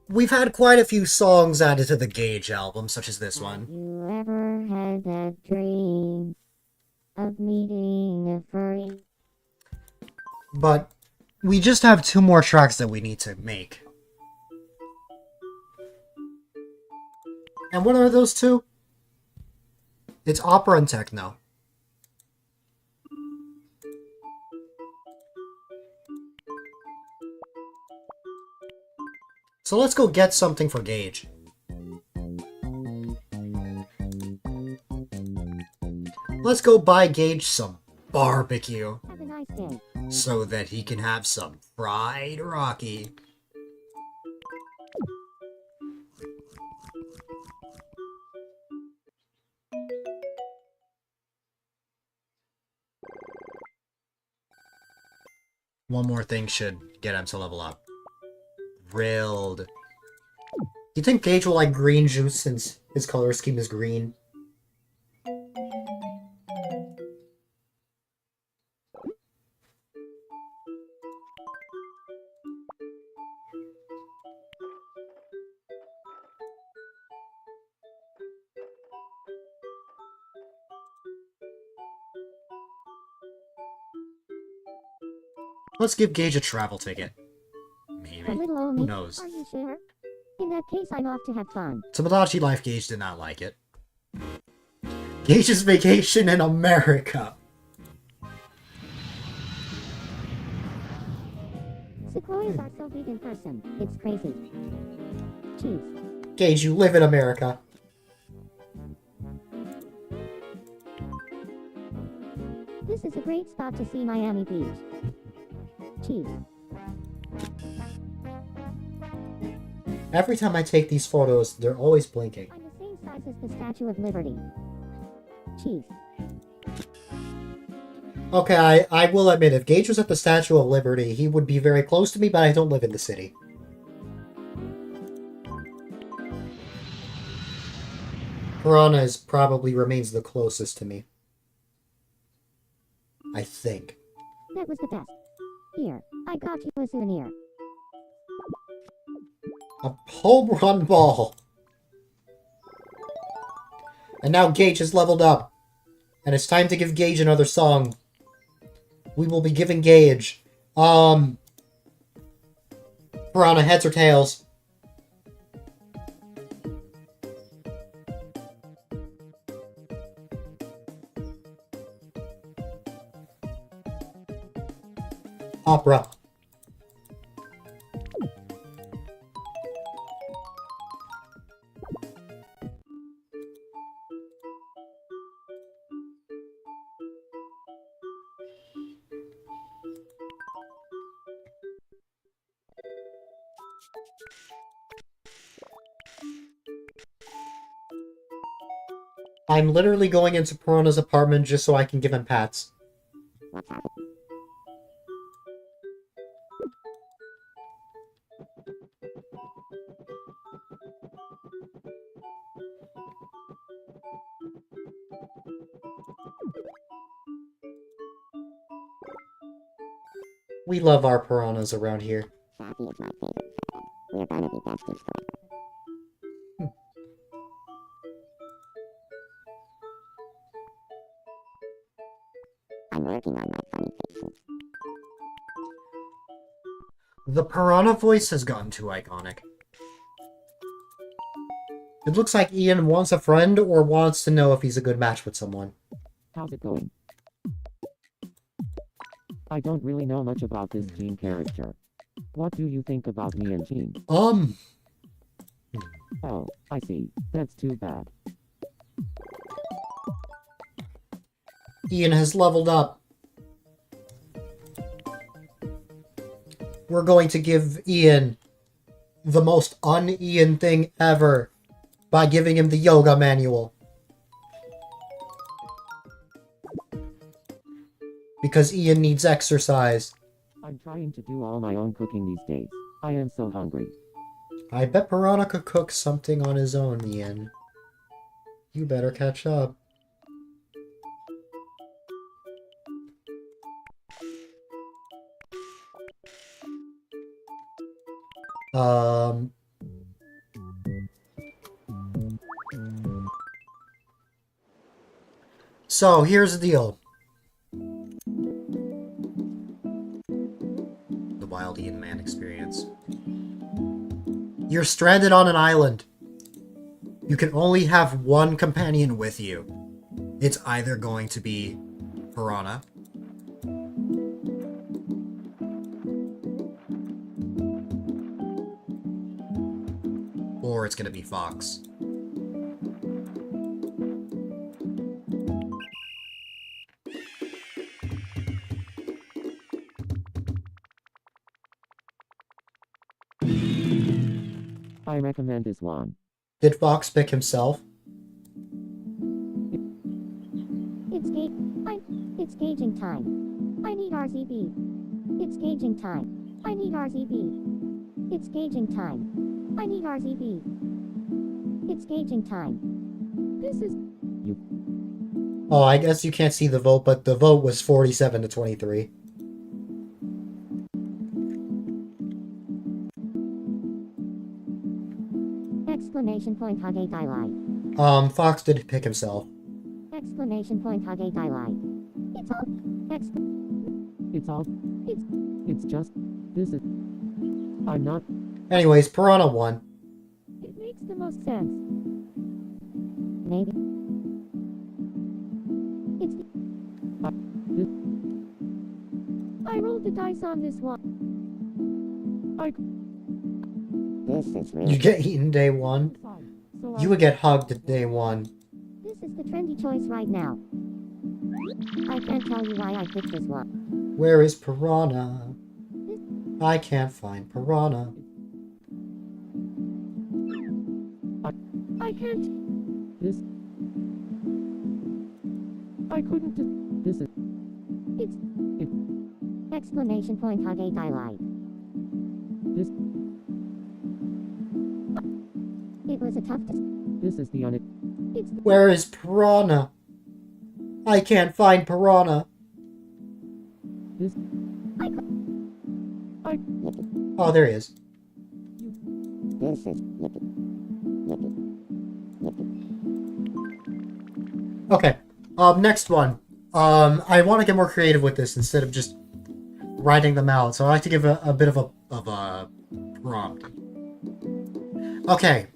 We've had quite a few songs added to the Gage album, such as this one. You ever had that dream of meeting a furry? But we just have 2 more tracks that we need to make. And what are those 2? It's opera and techno. So let's go get something for Gage. Let's go buy Gage some barbecue Have a nice day. so that he can have some fried Rocky. One more thing should get him to level up. Rilled. Do you think Gage will like green juice since his color scheme is green? Let's give Gage a travel ticket. Maybe. A little old Who me. knows? Are you sure? In that case, I'm off to have fun. Tomodachi Life Gage did not like it. Gage's vacation in America. Sequoias are so big in person. It's crazy. Cheese. Gage, you live in America. This is a great spot to see Miami Beach. Chief. Every time I take these photos, they're always blinking. I'm the same size as the Statue of Liberty. Chief. Okay, I will admit, if Gage was at the Statue of Liberty, he would be very close to me, but I don't live in the city. Piranha probably remains the closest to me. I think. That was the best. Here, I got you a souvenir. A home run ball! And now Gage has leveled up. And it's time to give Gage another song. We will be giving Gage, Piranha, heads or tails? Opera. I'm literally going into Piranha's apartment just so I can give him pats. What's happening? We love our piranhas around here. Sassy is my favorite friend. We're gonna be besties forever. I'm working on my funny faces. The piranha voice has gotten too iconic. It looks like Ian wants a friend or wants to know if he's a good match with someone. How's it going? I don't really know much about this Gene character. What do you think about me and Gene? Oh, I see. That's too bad. Ian has leveled up. We're going to give Ian the most un-Ian thing ever by giving him the yoga manual. Because Ian needs exercise. I'm trying to do all my own cooking these days. I am so hungry. I bet Piranha could cook something on his own, Ian. You better catch up. So, here's the deal. The Wild Ian Man experience. You're stranded on an island. You can only have one companion with you. It's either going to be Piranha, or it's going to be Fox. I recommend this one. Did Fox pick himself? It's gauging time. I need RZB. It's gauging time. I need RZB. It's gauging time. I need RZB. It's gauging time. This is Oh, I guess you can't see the vote, but the vote was 47 to 23. Exclamation point hug A-Dylite. Fox did pick himself. Exclamation point hug A-Dylite. It's all. It's all. It's just. This is. I'm not. Anyways, Piranha won. it makes the most sense. Maybe. It's I rolled the dice on this one. this is really. You get eaten day one. Fine. So You would get hugged day one. This is the trendy choice right now. I can't tell you why I picked this one. Where is Piranha? I can't find piranha. I can't. This. I couldn't. This is. It's. Exclamation point hug A-Dylite. This. It was a tough This is the It's. Where is piranha? I can't find piranha. This. Oh, there he is. This is Okay. Next one. I want to get more creative with this instead of just writing them out. So I like to give a bit of a prompt. Okay.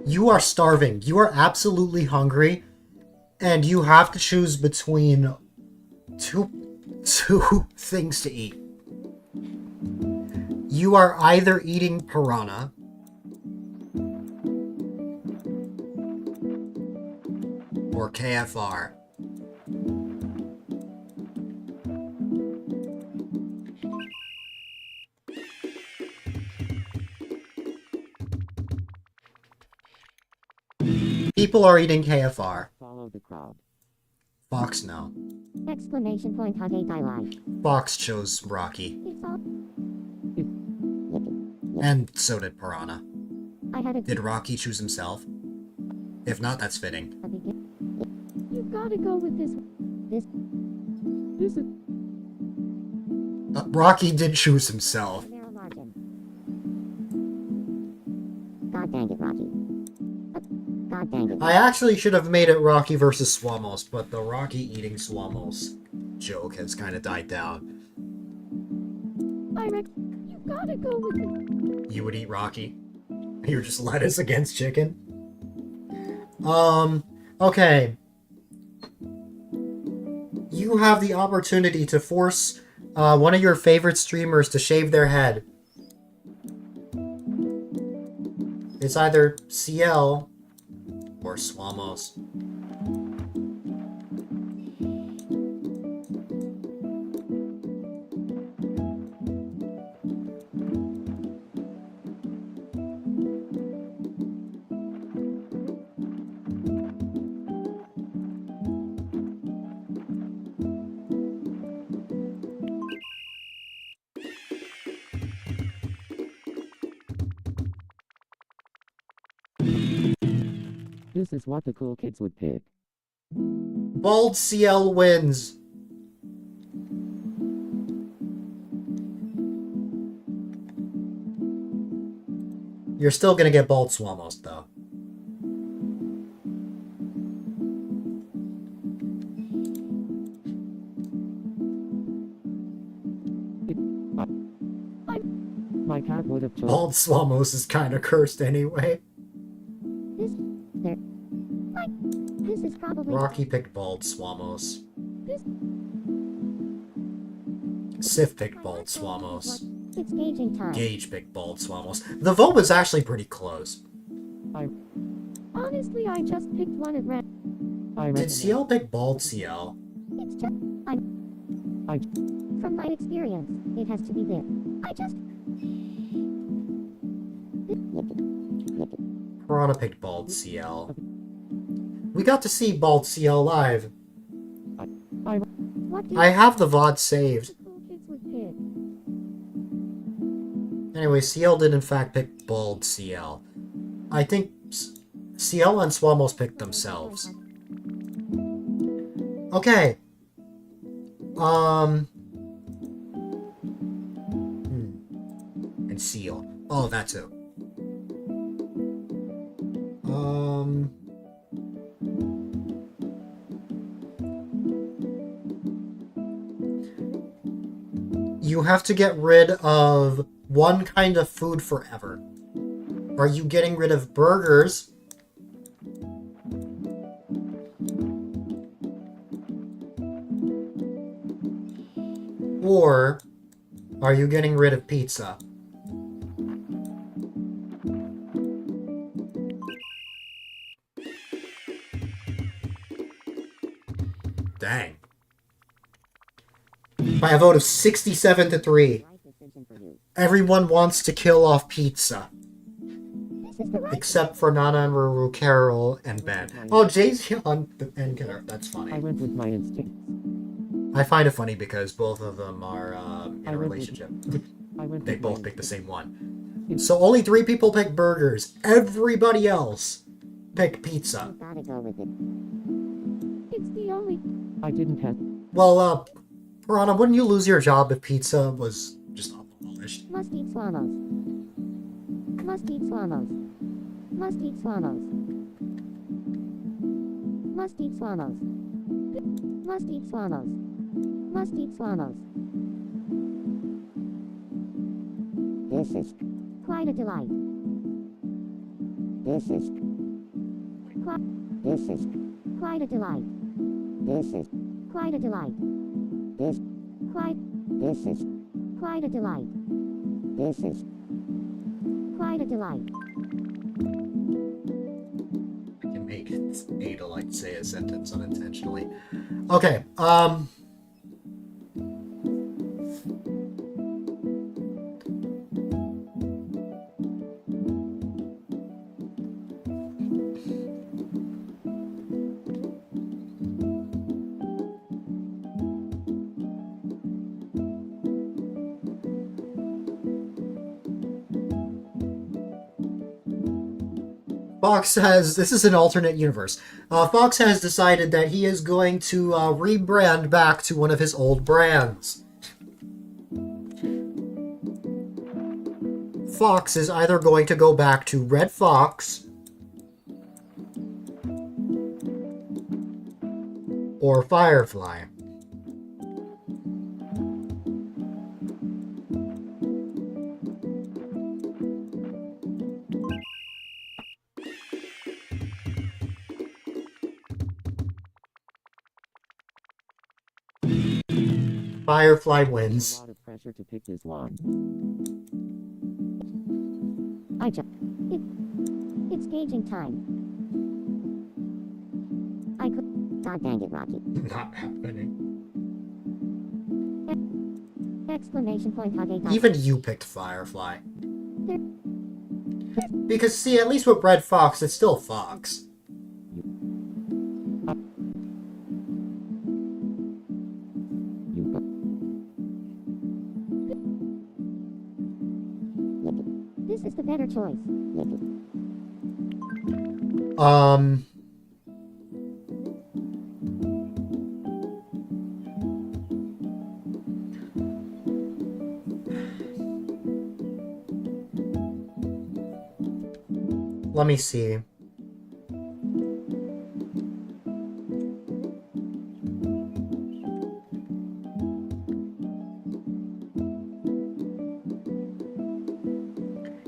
You are starving. You are absolutely hungry, and you have to choose between two things to eat. You are either eating piranha or KFR. People are eating KFR. follow the crowd. Fox, no. exclamation point hug A-Dylite. Fox chose Rocky. It's all. And so did Piranha. I had a Did Rocky choose himself? If not, that's fitting. begin. You gotta go with this. This This is. Rocky did choose himself. narrow margin. God dang it, Rocky. God dang it. I actually should have made it Rocky versus Swamos, but the Rocky eating Swamos joke has kind of died down. I reckon you gotta go with it. You would eat Rocky? You're just lettuce against chicken? Okay. You have the opportunity to force one of your favorite streamers to shave their head. It's either CL or Swamos. This is what the cool kids would pick. Bald CL wins. You're still gonna get Bald Swamos, though. My cat would have chosen. Bald Swamos is kind of cursed anyway. This is probably. Rocky picked Bald Swamos. This. Sif picked Bald Swamos. It's gauging time. Gage picked Bald Swamos. The vote was actually pretty close. Honestly, I just picked one at random. I Did reckon CL pick Bald CL? It's just. From my experience, it has to be this. I just. Piranha picked Bald CL. We got to see Bald CL live. What do I have the VOD saved. The cool kids would pick. Anyway, CL did in fact pick Bald CL. I think CL and Swamos picked themselves. Okay. And Seal. Oh, that too. You have to get rid of one kind of food forever. Are you getting rid of burgers? Or are you getting rid of pizza? Dang. By a vote of 67 to 3. Right decision for you. Everyone wants to kill off Pizza. This is the right. Except for Nana and Ruru, Carol, and Ben. Oh, Jay's on the end killer. That's I funny. went with my instincts. I find it funny because both of them are in I a went with- relationship. I went They with my both picked the instincts. same one. So only 3 people picked burgers. Everybody else picked pizza. Gotta go with it. It's the only. I didn't have. Well, Piranha, wouldn't you lose your job if pizza was just abolished? Must eat swallows. Must eat swallows. Must eat swallows. Must eat swallows. Must eat swallows. Must eat swallows. This is quite a delight. This is this is quite a delight. This is quite a delight. This is quite a delight. This is quite a delight. I can make A-Dylite say a sentence unintentionally. Okay, Fox has, this is an alternate universe. Fox has decided that he is going to rebrand back to one of his old brands. Fox is either going to go back to Red Fox or Firefly. Firefly A wins. lot of pressure to pick this one. It's gauging time. I could. God dang it, Rocky! Not happening. Exclamation point! Hug a Even you picked Firefly. Because, see, at least with Red Fox, it's still Fox. You. This is the better choice. Let me see.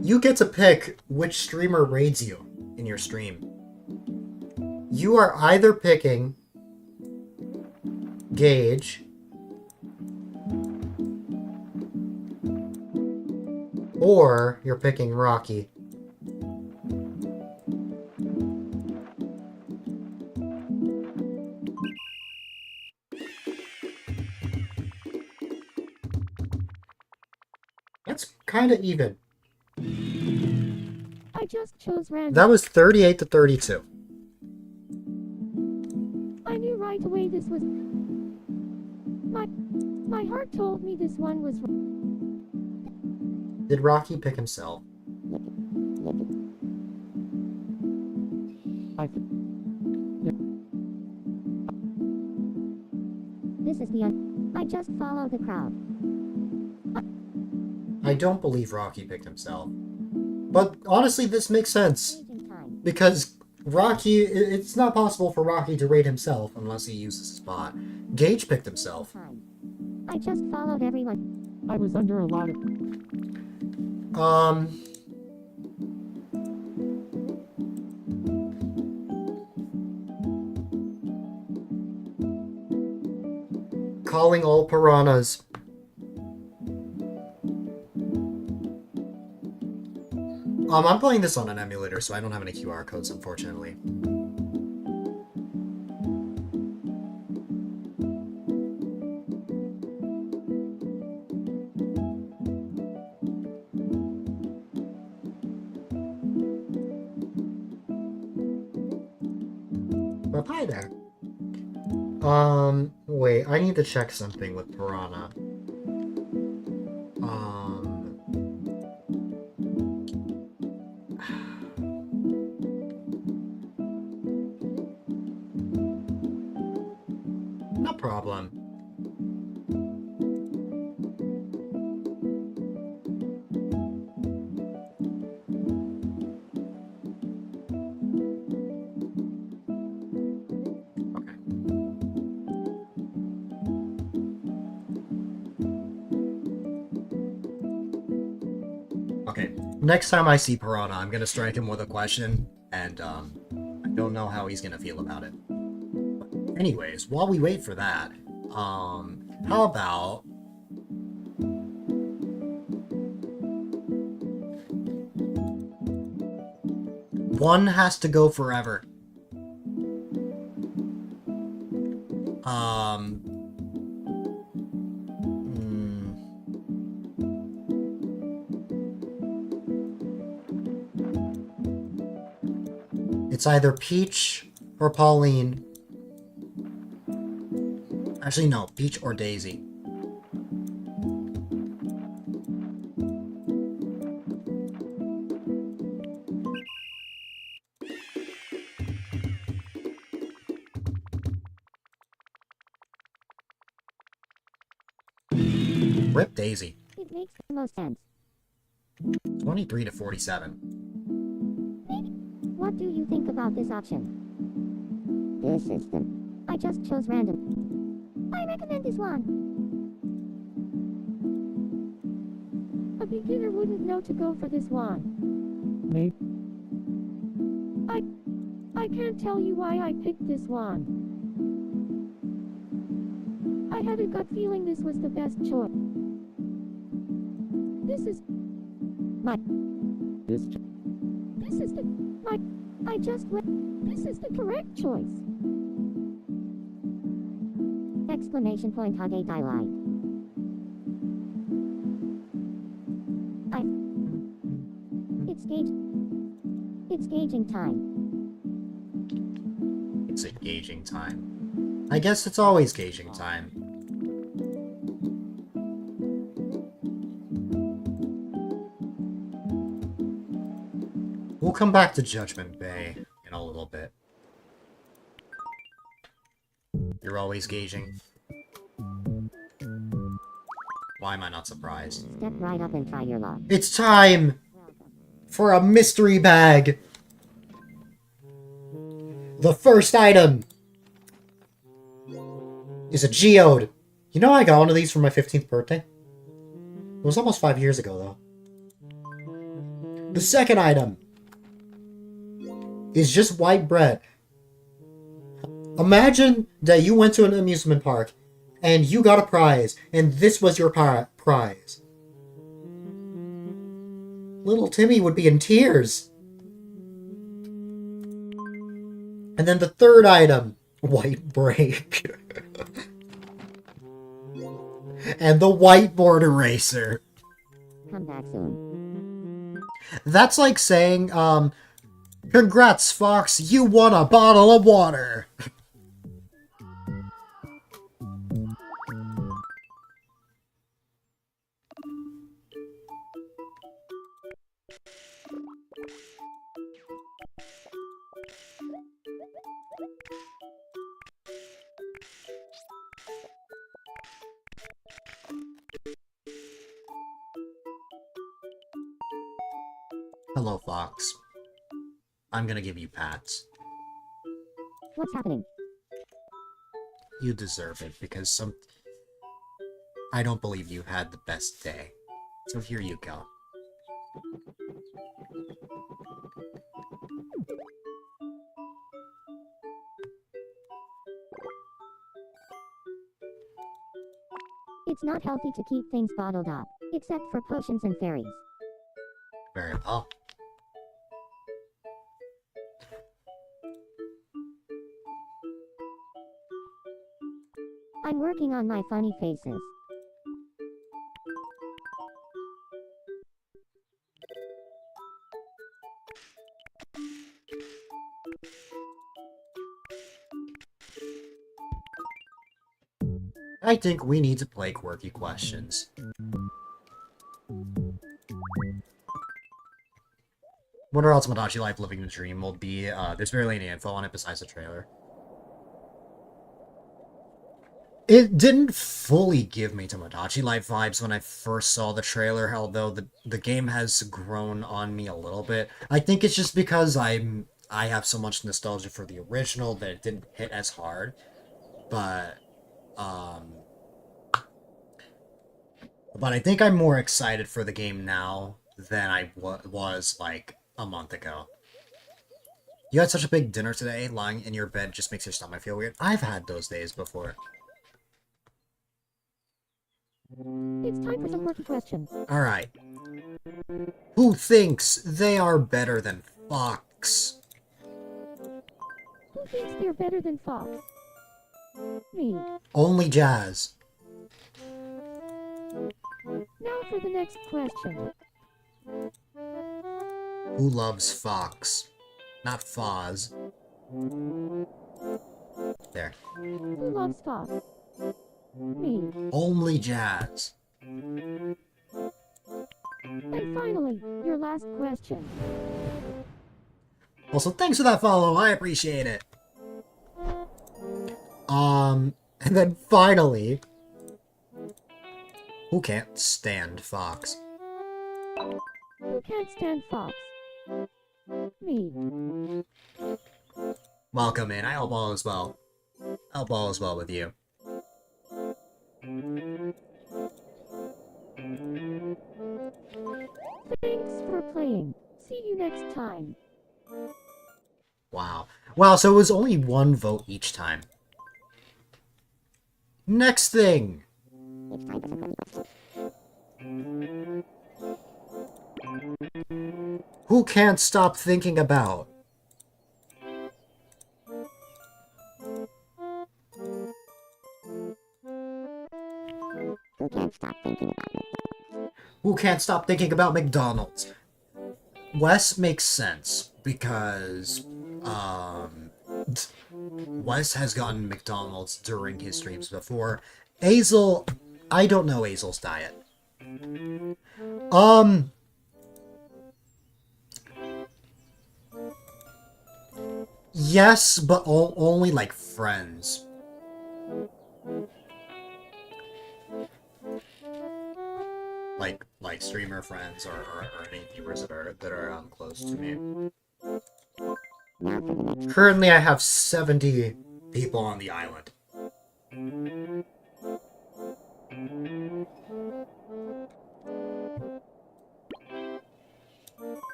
You get to pick which streamer raids you in your stream. You are either picking Gage or you're picking Rocky. That's kind of even. I just chose random. That was 38 to 32. I knew right away this was. My heart told me this one was. Did Rocky pick himself? I. This is the. I just follow the crowd. I don't believe Rocky picked himself. But honestly, this makes sense. Gauging time. Because Rocky, it's not possible for Rocky to raid himself unless he uses his bot. Gage picked himself. Time. I just followed everyone. I was under a lot of. Calling all piranhas. I'm playing this on an emulator, so I don't have any QR codes, unfortunately. But hi there. Wait, I need to check something with Piranha. No problem. Okay, next time I see Piranha, I'm gonna strike him with a question, and, I don't know how he's gonna feel about it. But anyways, while we wait for that, how about... One has to go forever. It's either Peach or Pauline. Actually, no, Peach or Daisy. Rip Daisy. It makes the most sense. 23 to 47. What do you think about this option? This system. I just chose random. I recommend this one. A beginner wouldn't know to go for this one. Maybe. I can't tell you why I picked this one. I had a gut feeling this was the best choice. This is This. I just read. This is the correct choice. Exclamation point hug A-Dylite. It's gauging time. It's a gauging time. I guess it's always gauging time. We'll come back to Judgment Bay in a little bit. You're always gauging. Why am I not surprised? Step right up and try your luck. It's time for a mystery bag! The first item is a geode. You know I got one of these for my 15th birthday? It was almost 5 years ago, though. The second item is just white bread. Imagine that you went to an amusement park and you got a prize, and this was your prize. Little Timmy would be in tears. And then the third item, white break. And the whiteboard eraser. Come back soon. That's like saying, congrats, Fox, you won a bottle of water. Hello, Fox. I'm gonna give you pats. What's happening? You deserve it, because I don't believe you had the best day. So here you go. It's not healthy to keep things bottled up, except for potions and fairies. Very well. I'm working on my funny faces. I think we need to play quirky questions. What else Madachi Life Living the Dream will be? There's barely any info on it besides the trailer. It didn't fully give me Tomodachi Life vibes when I first saw the trailer, although the game has grown on me a little bit. I think it's just because I have so much nostalgia for the original that it didn't hit as hard. But I think I'm more excited for the game now than I was like a month ago. You had such a big dinner today, lying in your bed just makes your stomach feel weird. I've had those days before. It's time for some quirky questions. Alright. Who thinks they are better than Fox? Who thinks they're better than Fox? Me. Only Jazz. Now for the next question. Who loves Fox? Not Foz. There. Who loves Fox? Me. Only Jazz. And finally, your last question. Also, thanks for that follow. I appreciate it. And then finally, who can't stand Fox? Who can't stand Fox? Me. Welcome in. I hope all is well. I hope all is well with you. Thanks for playing. See you next time. Wow. Wow, so it was only one vote each time. Next thing. Who can't stop thinking about? Who can't stop thinking about it? Who can't stop thinking about McDonald's? Wes makes sense because Wes has gotten McDonald's during his streams before. Azel, I don't know Azel's diet. Yes, but only like friends. Like streamer friends or any viewers that are close to me. Currently, I have 70 people on the island.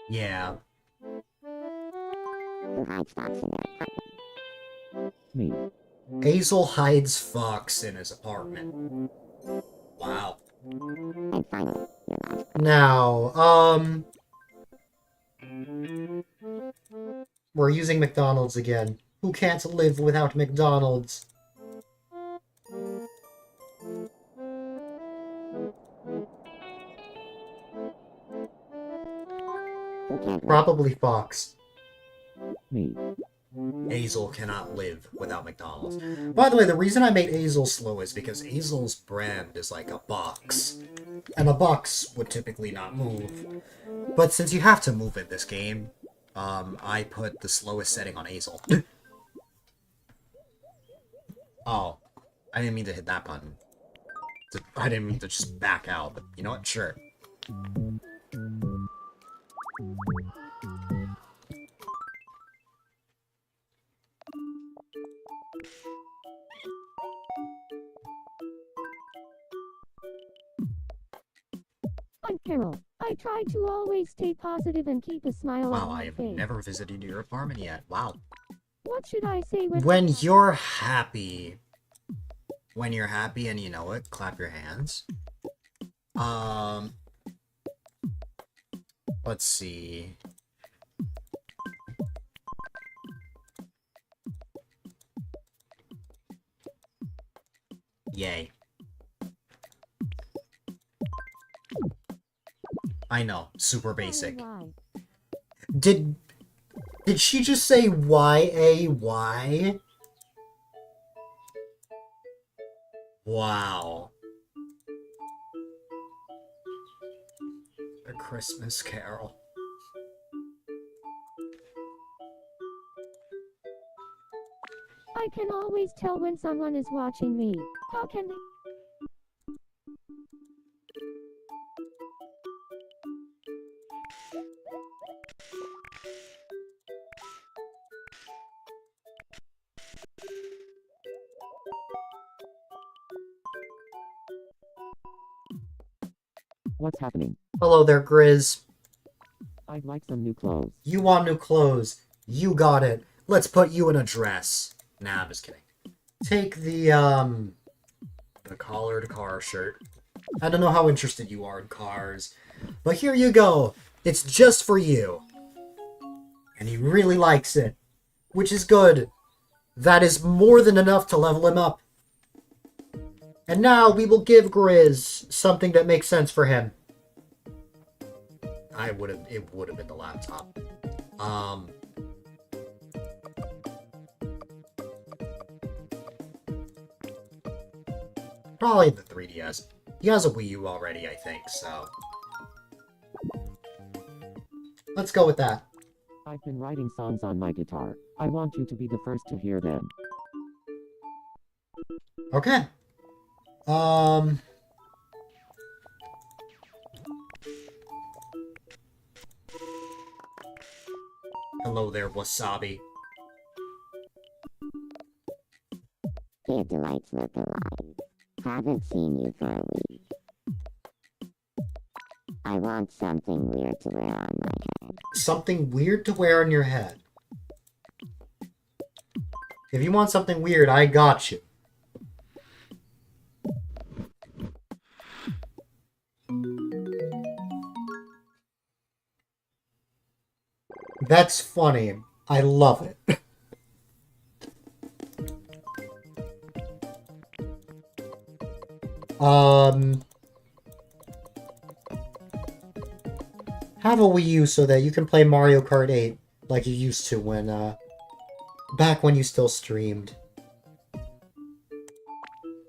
Yeah. Who hides Fox in their apartment? Me. Azel hides Fox in his apartment. Wow. And finally, your last Now, we're using McDonald's again. Who can't live without McDonald's? who can't live? Probably Fox. Me. Azel cannot live without McDonald's. By the way, the reason I made Azel slow is because Azel's brand is like a box. And a box would typically not move. But since you have to move in this game, I put the slowest setting on Azel. Oh, I didn't mean to hit that button. I didn't mean to just back out, but you know what? Sure. I'm Carol. I try to always stay positive and keep a smile Wow, on my I have face. never visited your apartment yet. Wow. What should I say When you're happy. When you're happy and you know it, clap your hands. Let's see. Yay. I know, super basic. Why? Did Did she just say Y-A-Y? Wow. A Christmas Carol. I can always tell when someone is watching me. How can they? What's happening? Hello there, Grizz. I'd like some new clothes. You want new clothes. You got it. Let's put you in a dress. Nah, I'm just kidding. Take the collared car shirt. I don't know how interested you are in cars, but here you go. It's just for you. And he really likes it, which is good. That is more than enough to level him up. And now we will give Grizz something that makes sense for him. It would have been the laptop. Probably the 3DS. He has a Wii U already, I think, so... Let's go with that. I've been writing songs on my guitar. I want you to be the first to hear them. Okay. Hello there, Wasabi. A-Dylite look alike. Haven't seen you for a week. I want something weird to wear on my head. Something weird to wear on your head. If you want something weird, I got you. That's funny. I love it. Have a Wii U so that you can play Mario Kart 8 like you used to when, back when you still streamed.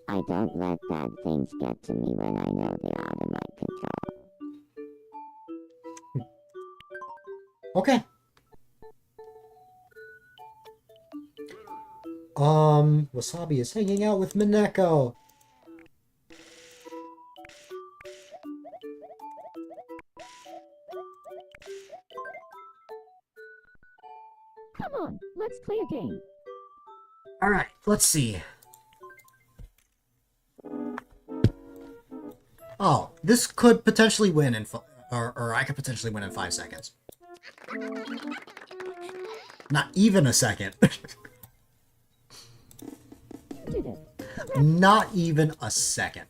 I don't let bad things get to me when I know they're out of my control. Okay. Wasabi is hanging out with Mineko. Come on, let's play a game. Alright, let's see. Oh, this could potentially win in or I could potentially win in 5 seconds. Not even a second. You did it. Not even a second.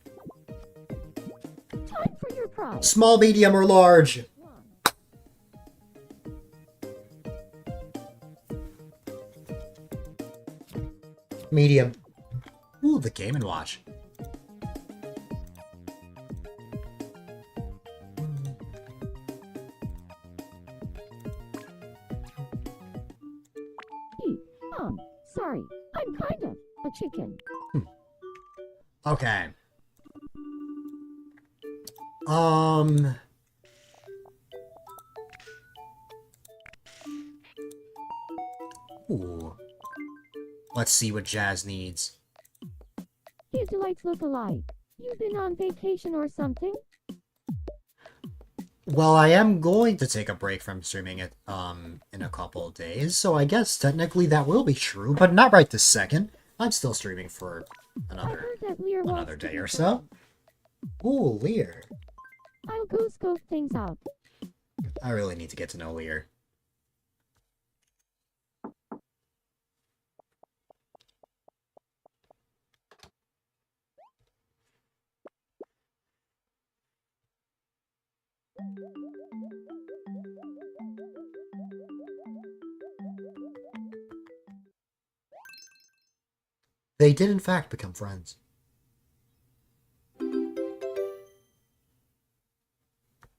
Time for your prize. Small, medium, or large? Medium. Ooh, the Game & Watch. Sorry, I'm kind of a chicken. Okay. Ooh. Let's see what Jazz needs. A-Dylite look alike. You've been on vacation or something? Well, I am going to take a break from streaming it, in a couple of days, so I guess technically that will be true, but not right this second. I'm still streaming for I heard that Lear another wants to day be or so. Ooh, Lear. I'll go scope things out. I really need to get to know Lear. They did in fact become friends.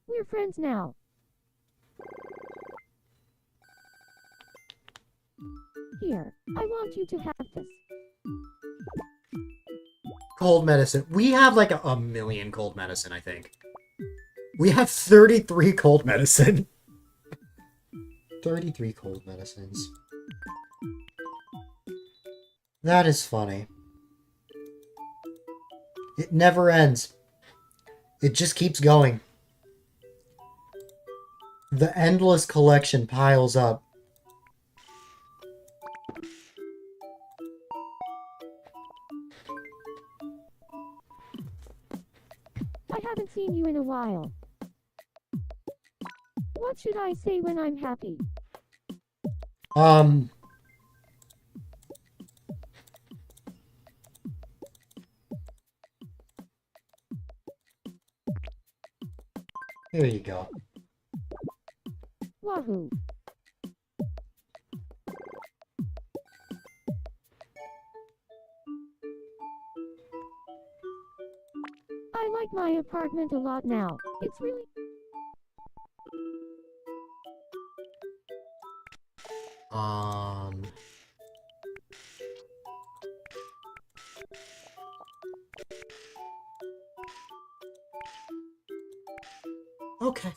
We're friends now. Here, I want you to have this. Cold medicine. We have like a million cold medicine, I think. We have 33 cold medicine. 33 cold medicines. That is funny. It never ends. It just keeps going. The endless collection piles up. I haven't seen you in a while. What should I say when I'm happy? Here you go. Wahoo. I like my apartment a lot now. It's really... Okay.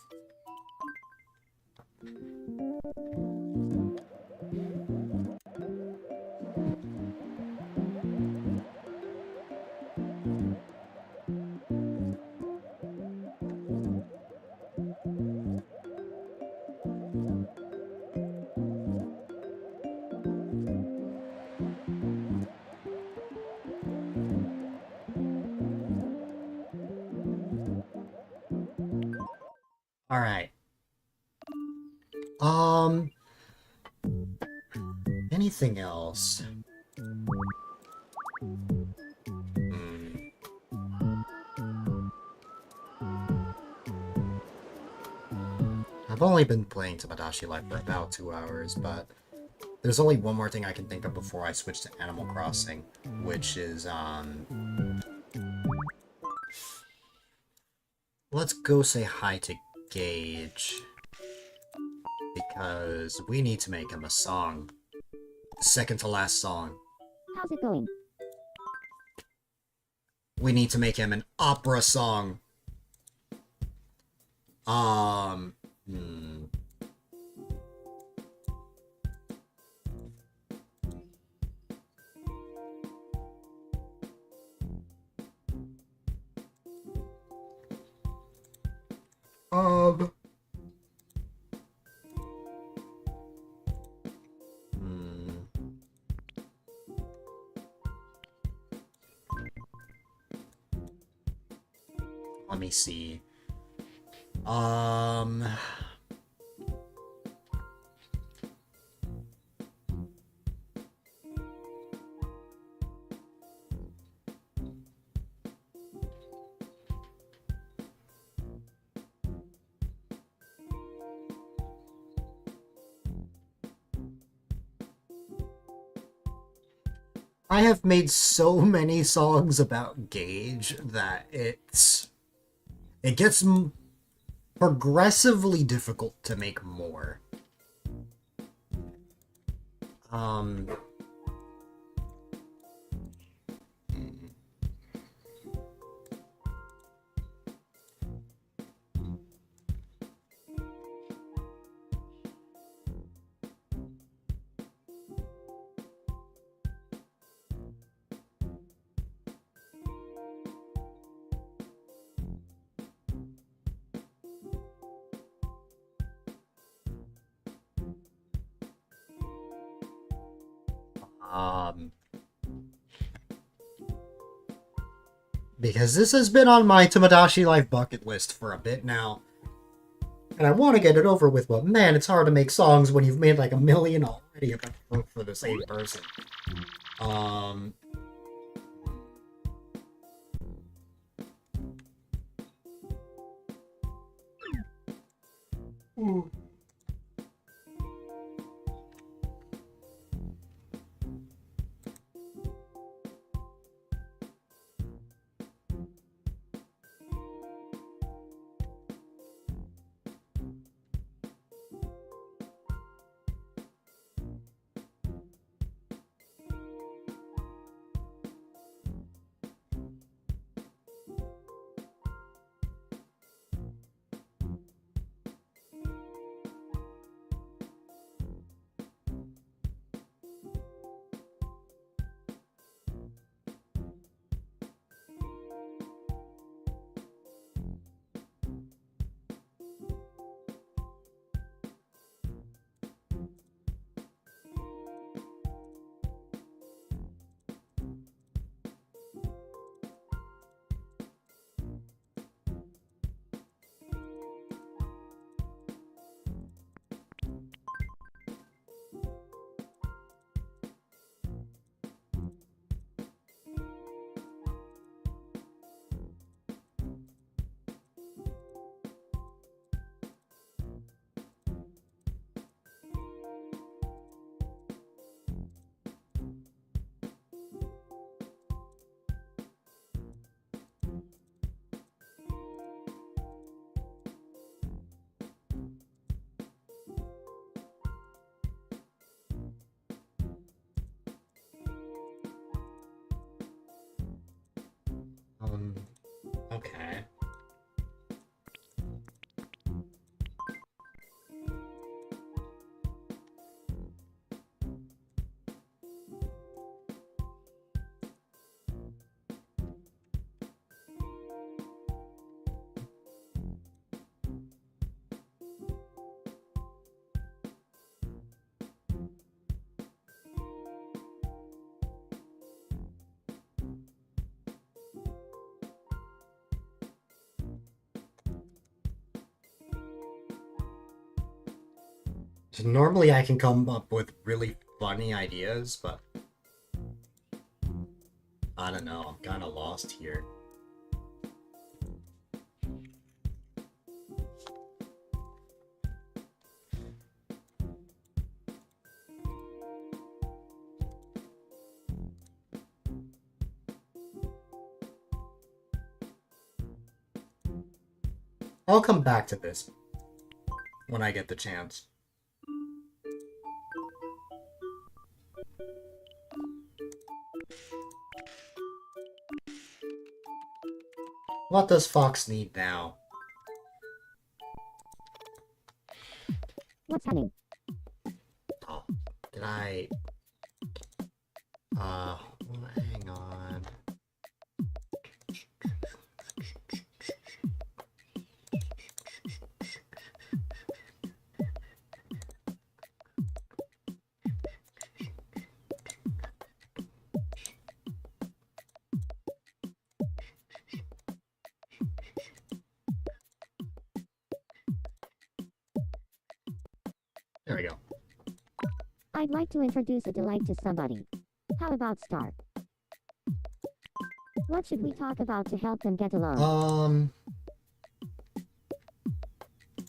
Alright. Anything else? I've only been playing Tamagotchi Life for about 2 hours, but there's only one more thing I can think of before I switch to Animal Crossing, which is, let's go say hi to Gage, because we need to make him a song. Second to last song. How's it going? We need to make him an opera song. Let me see. I have made so many songs about Gage that it gets progressively difficult to make more. Because this has been on my Tamagotchi Life bucket list for a bit now. And I want to get it over with, but man, it's hard to make songs when you've made like a million already about for the same person. Ooh. Okay. Normally I can come up with really funny ideas, but I don't know, I'm kind of lost here. I'll come back to this when I get the chance. What does Fox need now? What's happening? Oh, did I... hang on. There we go. I'd like to introduce A-Dylite to somebody. How about start? What should we talk about to help them get along?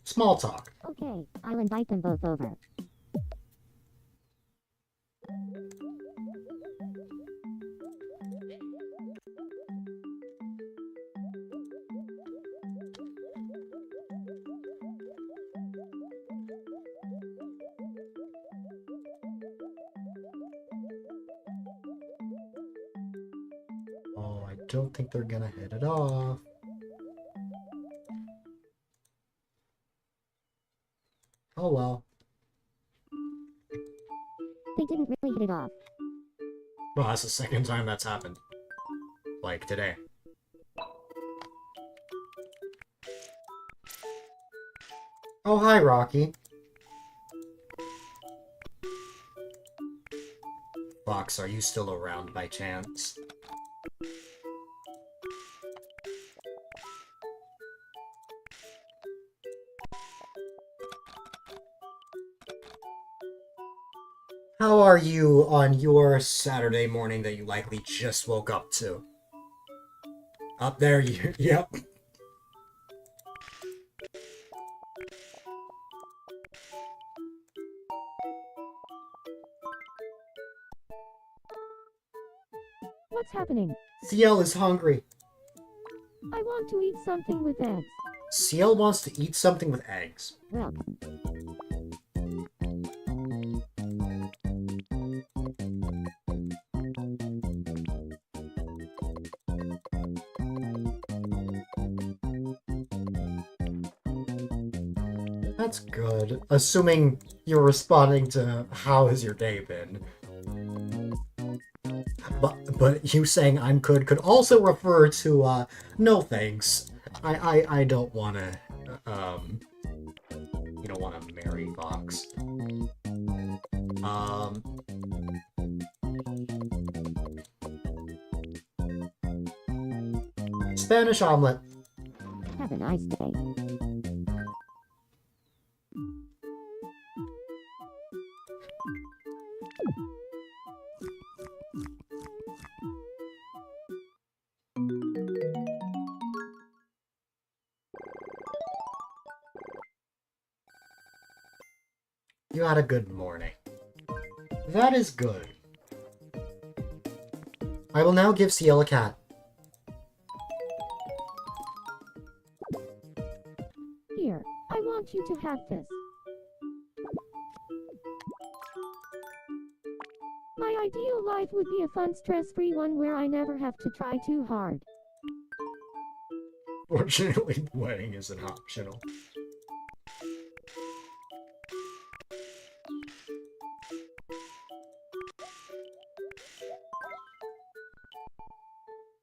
Small talk. Okay, I'll invite them both over. Oh, I don't think they're gonna hit it off. Oh well. They didn't really hit it off. Well, that's the second time that's happened. Like today. Oh, hi, Rocky. Fox, are you still around by chance? How are you on your Saturday morning that you likely just woke up to? Up there, you, yep. What's happening? CL is hungry. I want to eat something with eggs. CL wants to eat something with eggs. Well, That's good. Assuming you're responding to how has your day been. But you saying I'm good could also refer to no thanks. I don't wanna you don't wanna marry Fox. Spanish omelet. have a nice day. You had a good morning. That is good. I will now give CL a cat. Here, I want you to have this. My ideal life would be a fun, stress-free one where I never have to try too hard. Unfortunately, the wedding isn't optional.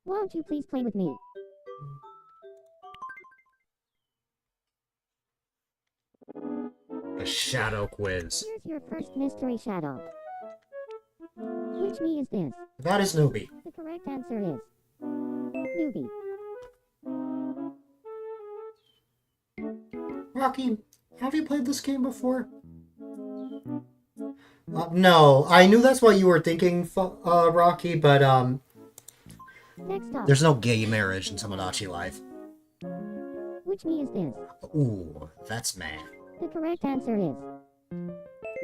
Won't you please play with me? The shadow quiz. Here's your first mystery shadow. Which me is this? That is Newbie. The correct answer is newbie. Rocky, have you played this game before? No, I knew that's what you were thinking, Rocky, but Next up, there's no gay marriage in Tomodachi Life. which me is this? Ooh, that's man. The correct answer is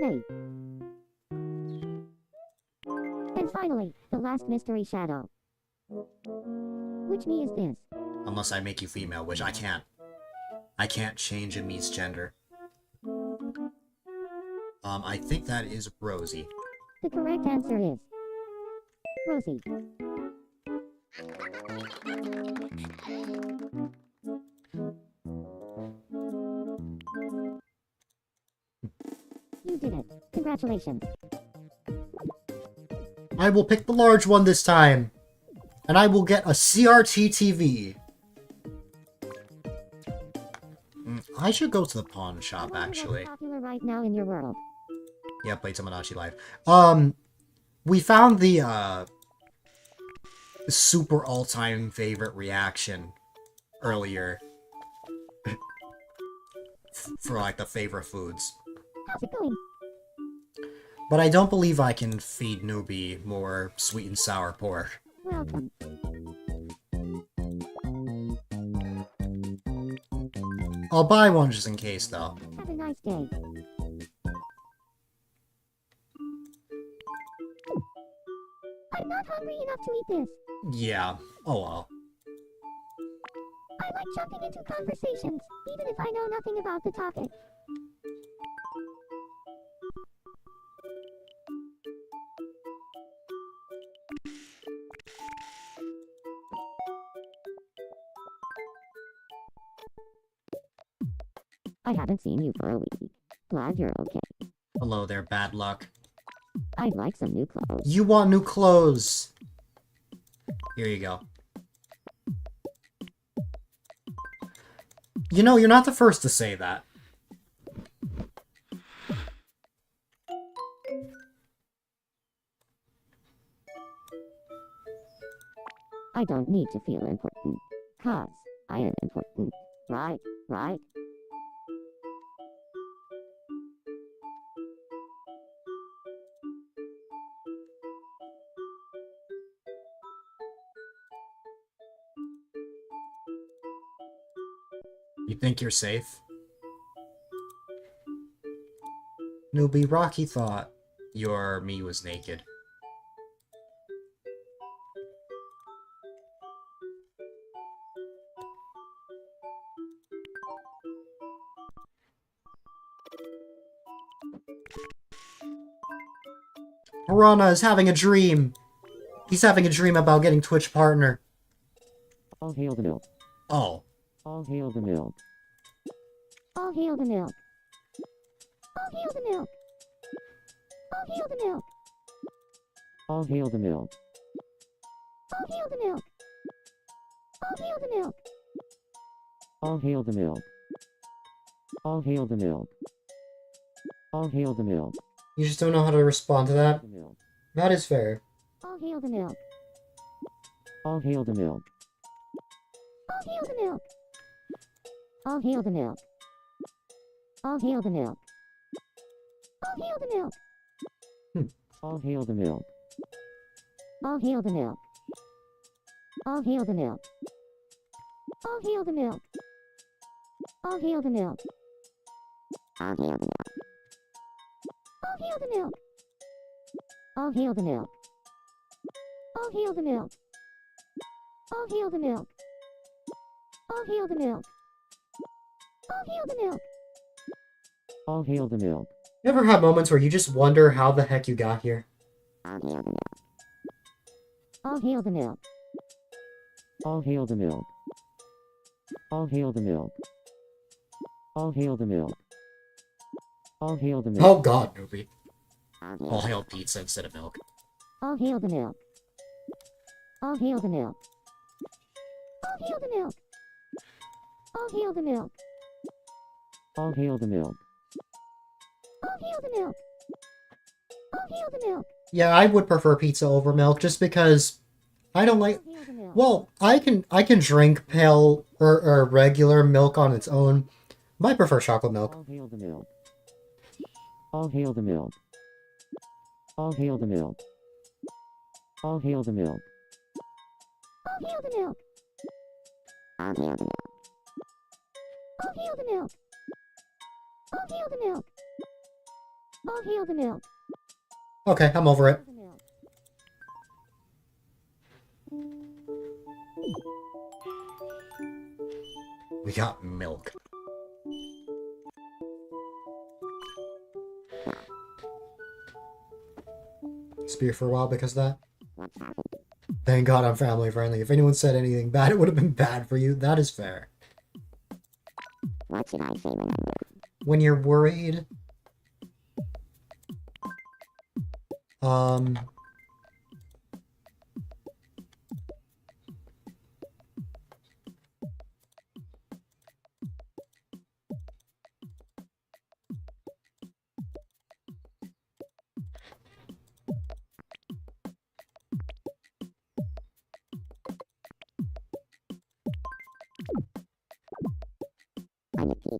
May. And finally, the last mystery shadow. Which me is this? Unless I make you female, which I can't. I can't change a me's gender. I think that is Rosie. The correct answer is Rosie. You did it. Congratulations. I will pick the large one this time. And I will get a CRT TV. I should go to the pawn shop, actually. What's popular right now in your world? Yeah, played Tomodachi Life. We found the, super all-time favorite reaction earlier. For, like, the favorite foods. How's it going? But I don't believe I can feed Newbie more sweet and sour pork. Welcome. I'll buy one just in case, though. Have a nice day. I'm not hungry enough to eat this. Yeah. Oh well. I like jumping into conversations, even if I know nothing about the topic. I haven't seen you for a week. Glad you're okay. Hello there, bad luck. I'd like some new clothes. You want new clothes. Here you go. You know, you're not the first to say that. I don't need to feel important. 'Cause I am important. Right? Right? You think you're safe? Newbie, Rocky thought your me was naked. Piranha is having a dream. He's having a dream about getting Twitch partner. All hail the milk. Oh. All hail the milk. All hail the milk. All hail the milk. All hail the milk. All hail the milk. All hail the milk. All hail the milk. All hail the milk. All hail the milk. All hail the milk. You just don't know how to respond to that? The milk. That is fair. All hail the milk. All hail the milk. All hail the milk. All hail the milk. All hail the milk. All hail the milk. All hail the milk. All hail the milk. All hail the milk. All hail the milk. All hail the milk. All hail the milk. All hail the milk. All hail the milk. All hail the milk. All hail the milk. All hail the milk. All hail the milk. All hail the milk. You ever have moments where you just wonder how the heck you got here? All hail the milk. All hail the milk. All hail the milk. All hail the milk. All hail the milk. All hail the milk. Oh god, Noopy. All hail pizza instead of milk. All hail the milk. All hail the milk. All hail the milk. All hail the milk. All hail the milk. All hail the milk. All hail the milk. Yeah, I would prefer pizza over milk just because I don't like. All hail the milk. Well, I can drink pale or regular milk on its own. But I prefer chocolate milk. All hail the milk. All hail the milk. All hail the milk. All hail the milk. All hail the milk. All hail the milk. All hail the milk. All hail the milk. All hail the milk. Okay, I'm over it. The milk. We got milk. Spear for a while because of that. Thank God I'm family friendly. If anyone said anything bad, it would have been bad for you. That is fair. What should I say when I'm worried? When you're worried, I'm a pig.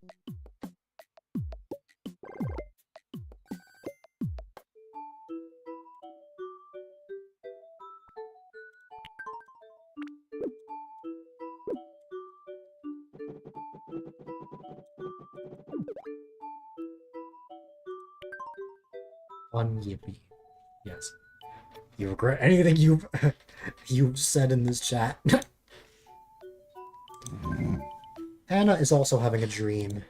on Yippee. Yes. You regret anything you've said in this chat. Anna is also having a dream.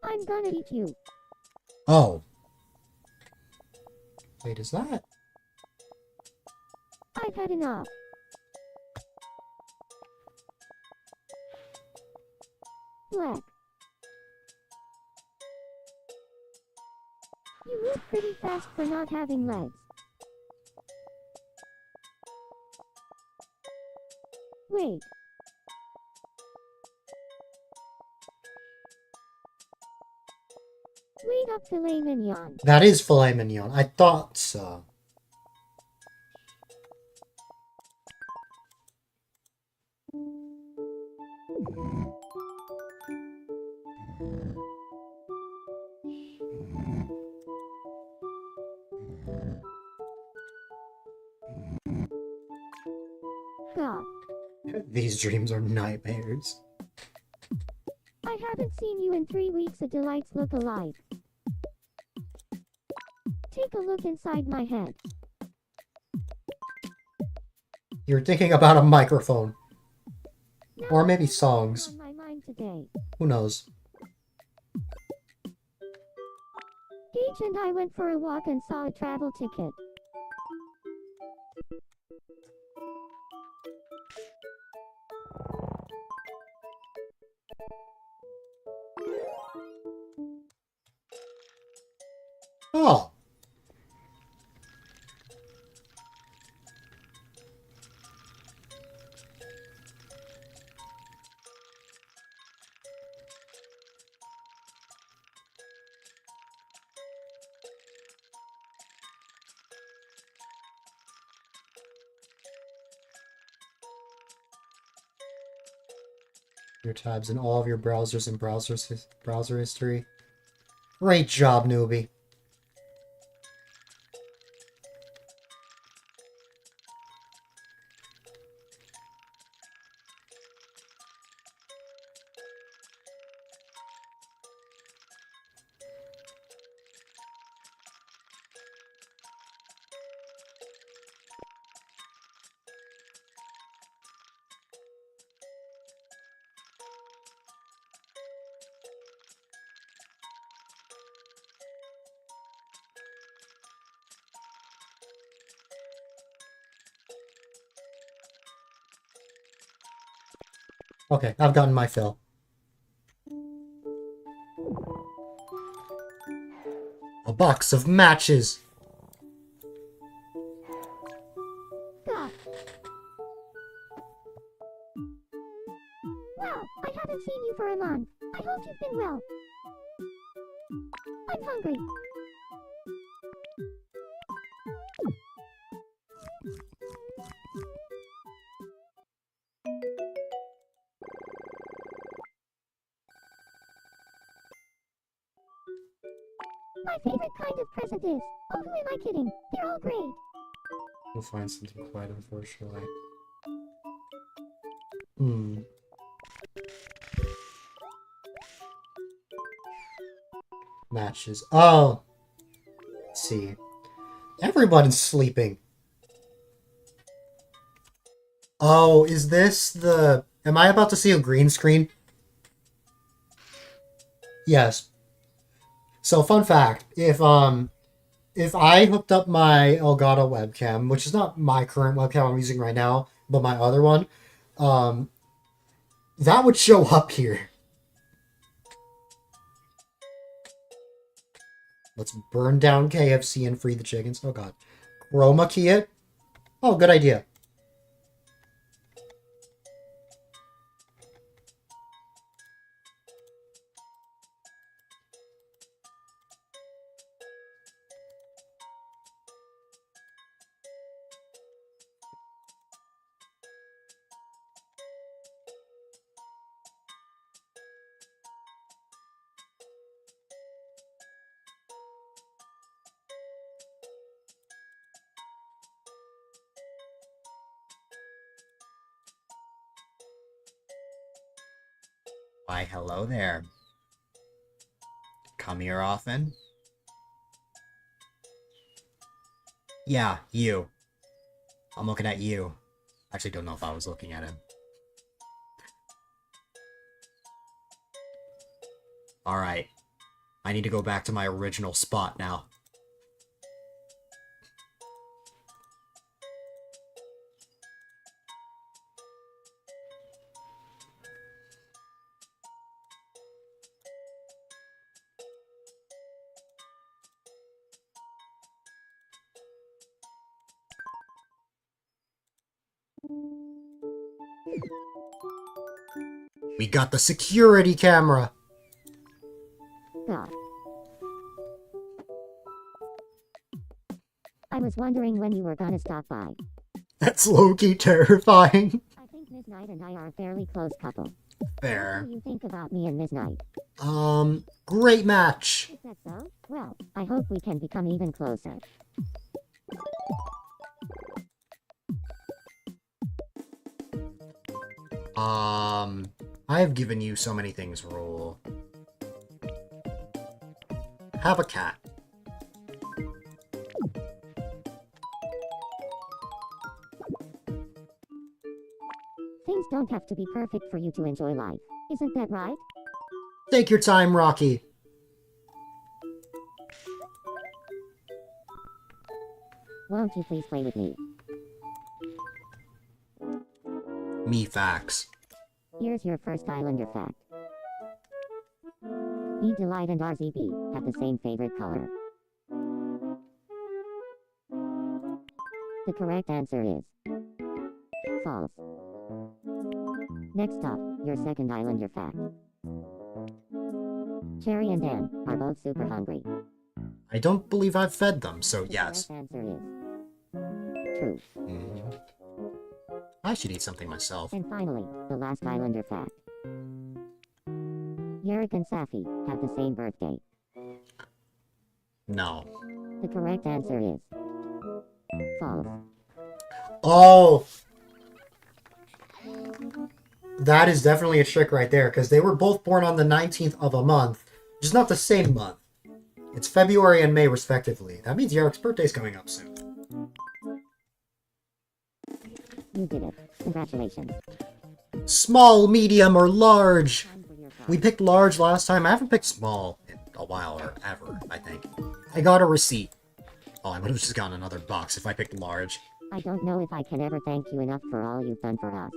I'm gonna eat you. Oh. Wait, is that? I've had enough. Black. You move pretty fast for not having legs. Wait. Wait up, filet mignon. That is filet mignon. I thought so. God. These dreams are nightmares. I haven't seen you in 3 weeks. A-Dylite's look alike. Take a look inside my head. You're thinking about a microphone. Now Or maybe what's songs. on my mind today. Who knows? Gage and I went for a walk and saw a travel ticket. Oh. Your tabs in all of your browsers and browser history. Great job, newbie. Okay, I've gotten my fill. A box of matches. God. Wow, I haven't seen you for a month. I hope you've been well. I'm hungry. My favorite kind of present is. Oh, who am I kidding? They're all great. We'll find something quite unfortunately. Hmm. Matches. Oh. Let's see. Everyone's sleeping. Oh, is this the... Am I about to see a green screen? Yes. So, fun fact. If I hooked up my Elgato webcam, which is not my current webcam I'm using right now, but my other one, that would show up here. Let's burn down KFC and free the chickens. Oh god. Chroma key it? Oh, good idea. Why, hello there. Come here often? Yeah, you. I'm looking at you. Actually, don't know if I was looking at him. Alright. I need to go back to my original spot now. We got the security camera! God. I was wondering when you were gonna stop by. That's low-key terrifying. I think Miss Knight and I are a fairly close couple. What Fair. do you think about me and Miss Knight? Great match. Is that so? Well, I hope we can become even closer. I have given you so many things, Roll. Have a cat. Things don't have to be perfect for you to enjoy life. Isn't that right? Take your time, Rocky. Won't you please play with me? Me facts. Here's your first Islander fact. A-Dylite and RZB have the same favorite color. The correct answer is false. Next up, your second Islander fact. Cherry and Dan are both super hungry. I don't believe I've fed them, so The yes. correct answer is true. Mhm. I should eat something myself. And finally, the last Islander fact. Yarrick and Safi have the same birthday. No. The correct answer is false. Oh! That is definitely a trick right there, because they were both born on the 19th of a month, just not the same month. It's February and May, respectively. That means Yarrick's birthday's coming up soon. You did it. Congratulations. Small, medium, or large? Time for your We picked large last time. I haven't picked small in a while, or ever, I think. I got a receipt. Oh, I would have just gotten another box if I picked large. I don't know if I can ever thank you enough for all you've done for us.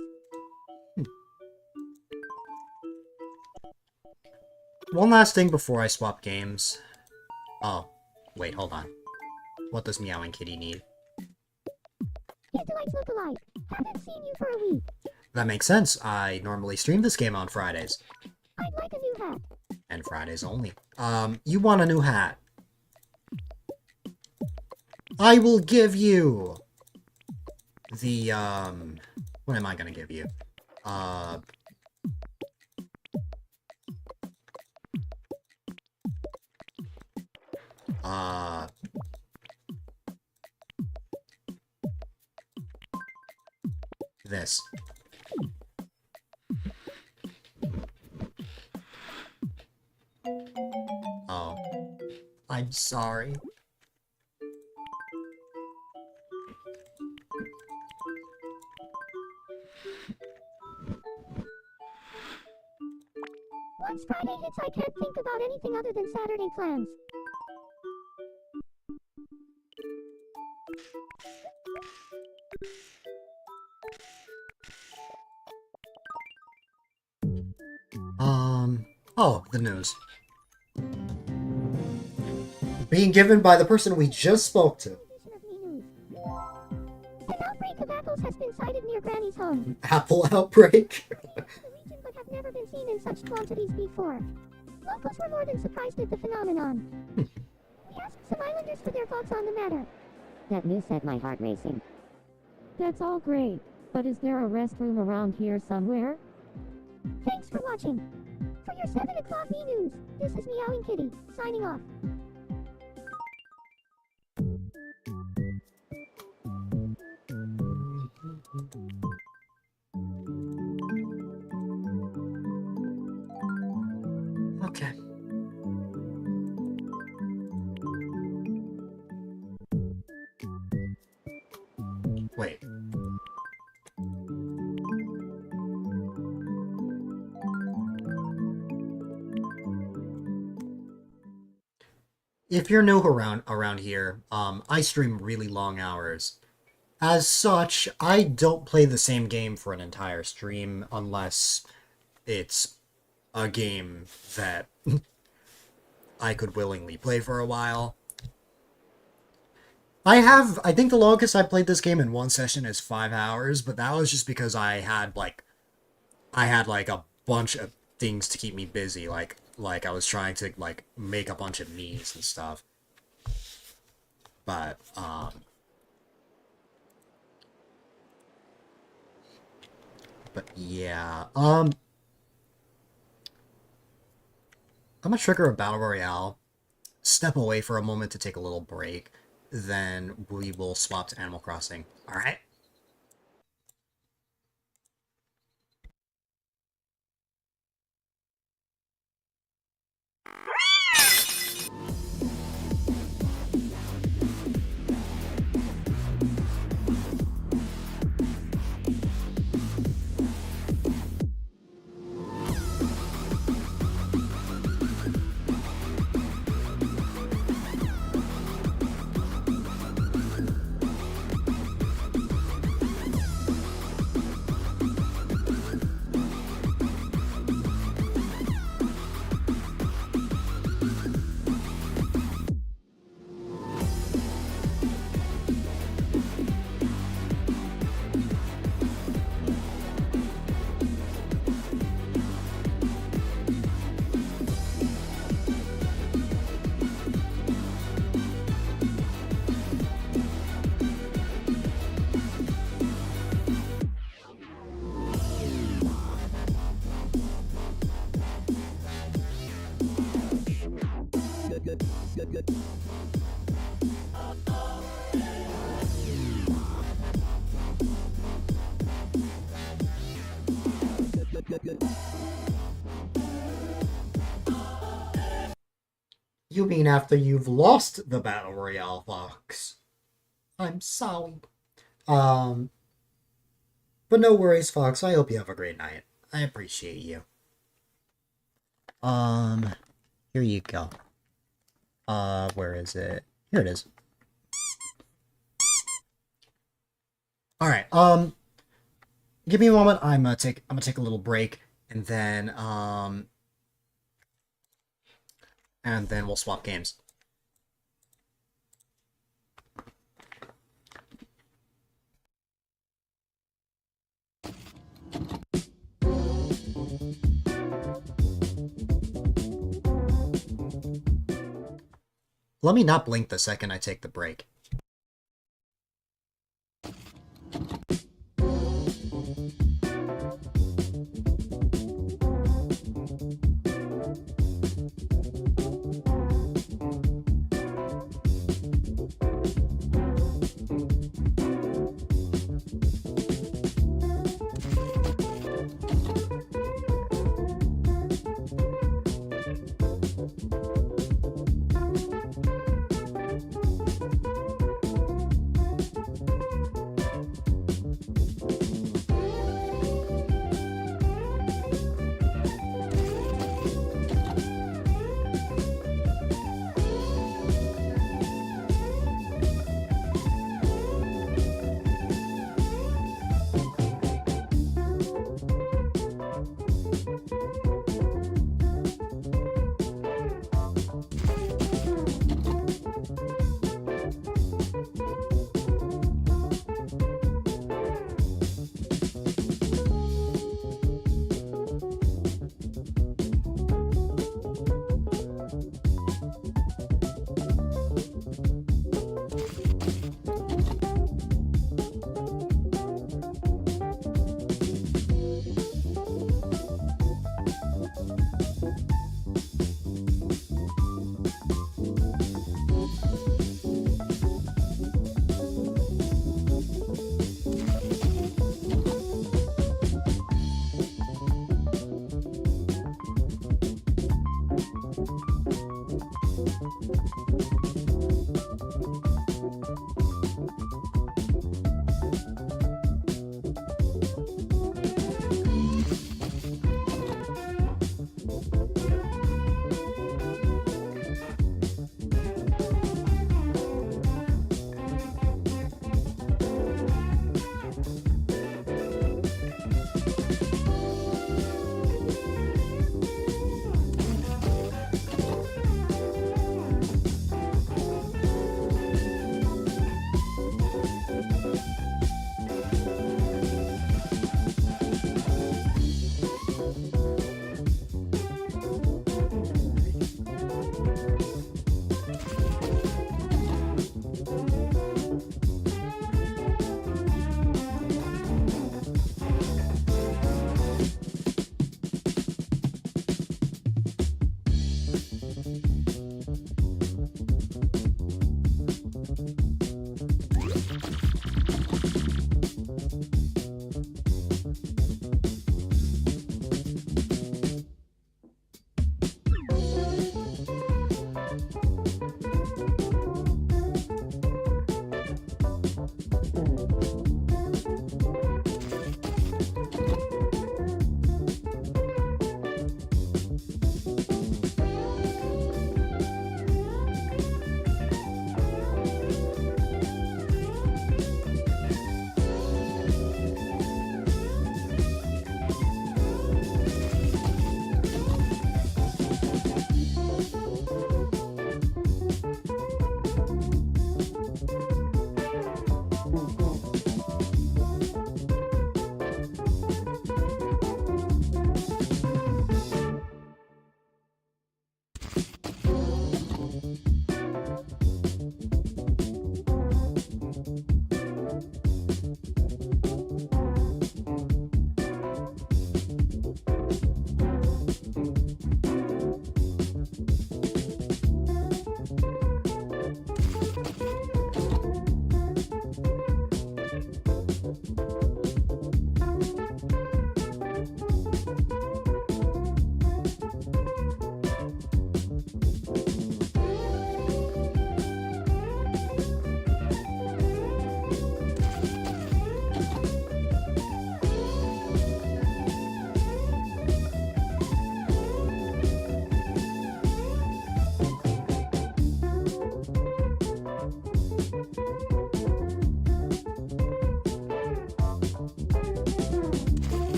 one last thing before I swap games. Oh, wait, hold on. What does Meowing Kitty need? A-Dylite look-alike. Haven't seen you for a week. That makes sense. I normally stream this game on Fridays. I'd like a new hat. And Fridays only. You want a new hat? I will give you the, what am I gonna give you? This. Oh. I'm sorry. Once Friday hits, I can't think about anything other than Saturday plans. Oh, the news. Being given by the person we just spoke to. An outbreak of apples has been sighted near Granny's home. Apple outbreak? The region but have never been seen in such quantities before. Locals were more than surprised at the phenomenon. We asked some islanders for their thoughts on the matter. That news set my heart racing. That's all great, but is there a restroom around here somewhere? Thanks for watching. For your 7 o'clock e-news, this is Meowing Kitty, signing off. Okay. Wait. If you're new around here, I stream really long hours. As such, I don't play the same game for an entire stream unless it's a game that I could willingly play for a while. I think the longest I played this game in one session is 5 hours, but that was just because I had a bunch of things to keep me busy, like I was trying to like make a bunch of Miis and stuff. But yeah. I'm gonna trigger a battle royale, step away for a moment to take a little break, then we will swap to Animal Crossing. Alright? You mean after you've lost the Battle Royale, Fox? I'm sorry. But no worries, Fox. I hope you have a great night. I appreciate you. Here you go. Where is it? Here it is. Alright, give me a moment. I'm gonna take a little break, and then, and then we'll swap games. Let me not blink the second I take the break.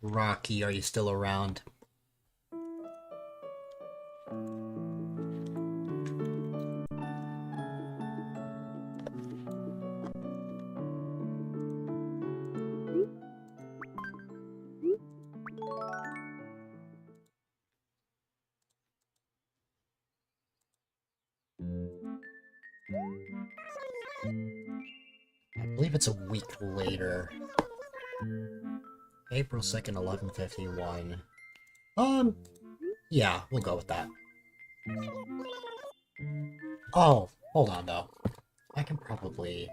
Rocky, are you still around? I believe it's a week later. April 2nd, 11:51. Yeah, we'll go with that. Oh, hold on though. I can probably...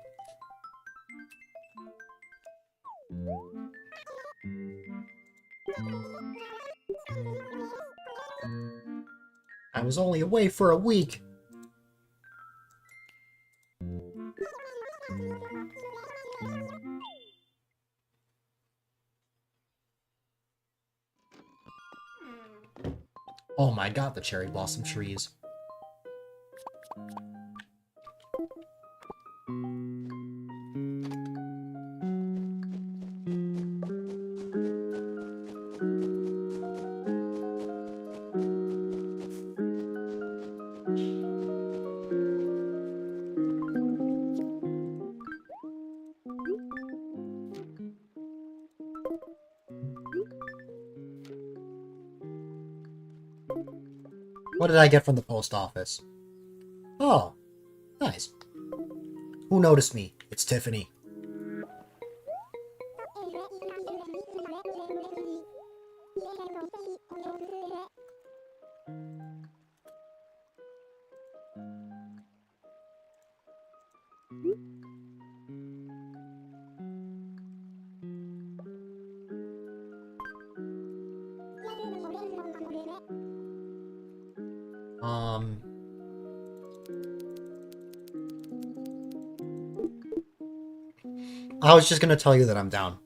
I was only away for a week! Oh my god, the cherry blossom trees. What did I get from the post office? Oh, nice. Who noticed me? It's Tiffany. I was just gonna tell you that I'm down.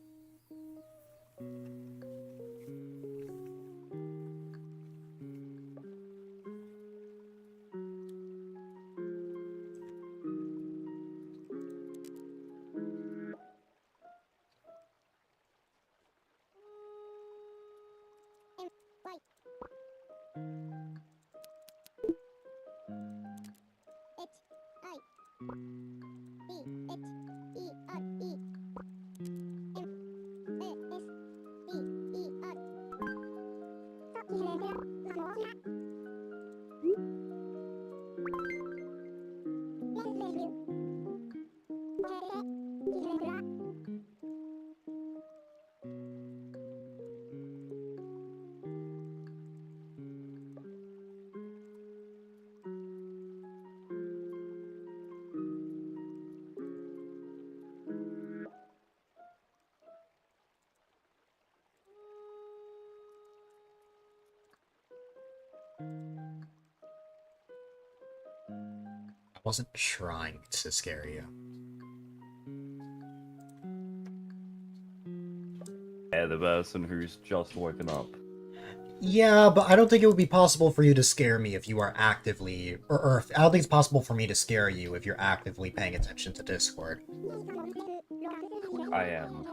I wasn't trying to scare you. Yeah, the person who's just woken up. Yeah, but I don't think it would be possible for you to scare me if you are actively... Or I don't think it's possible for me to scare you if you're actively paying attention to Discord. I am.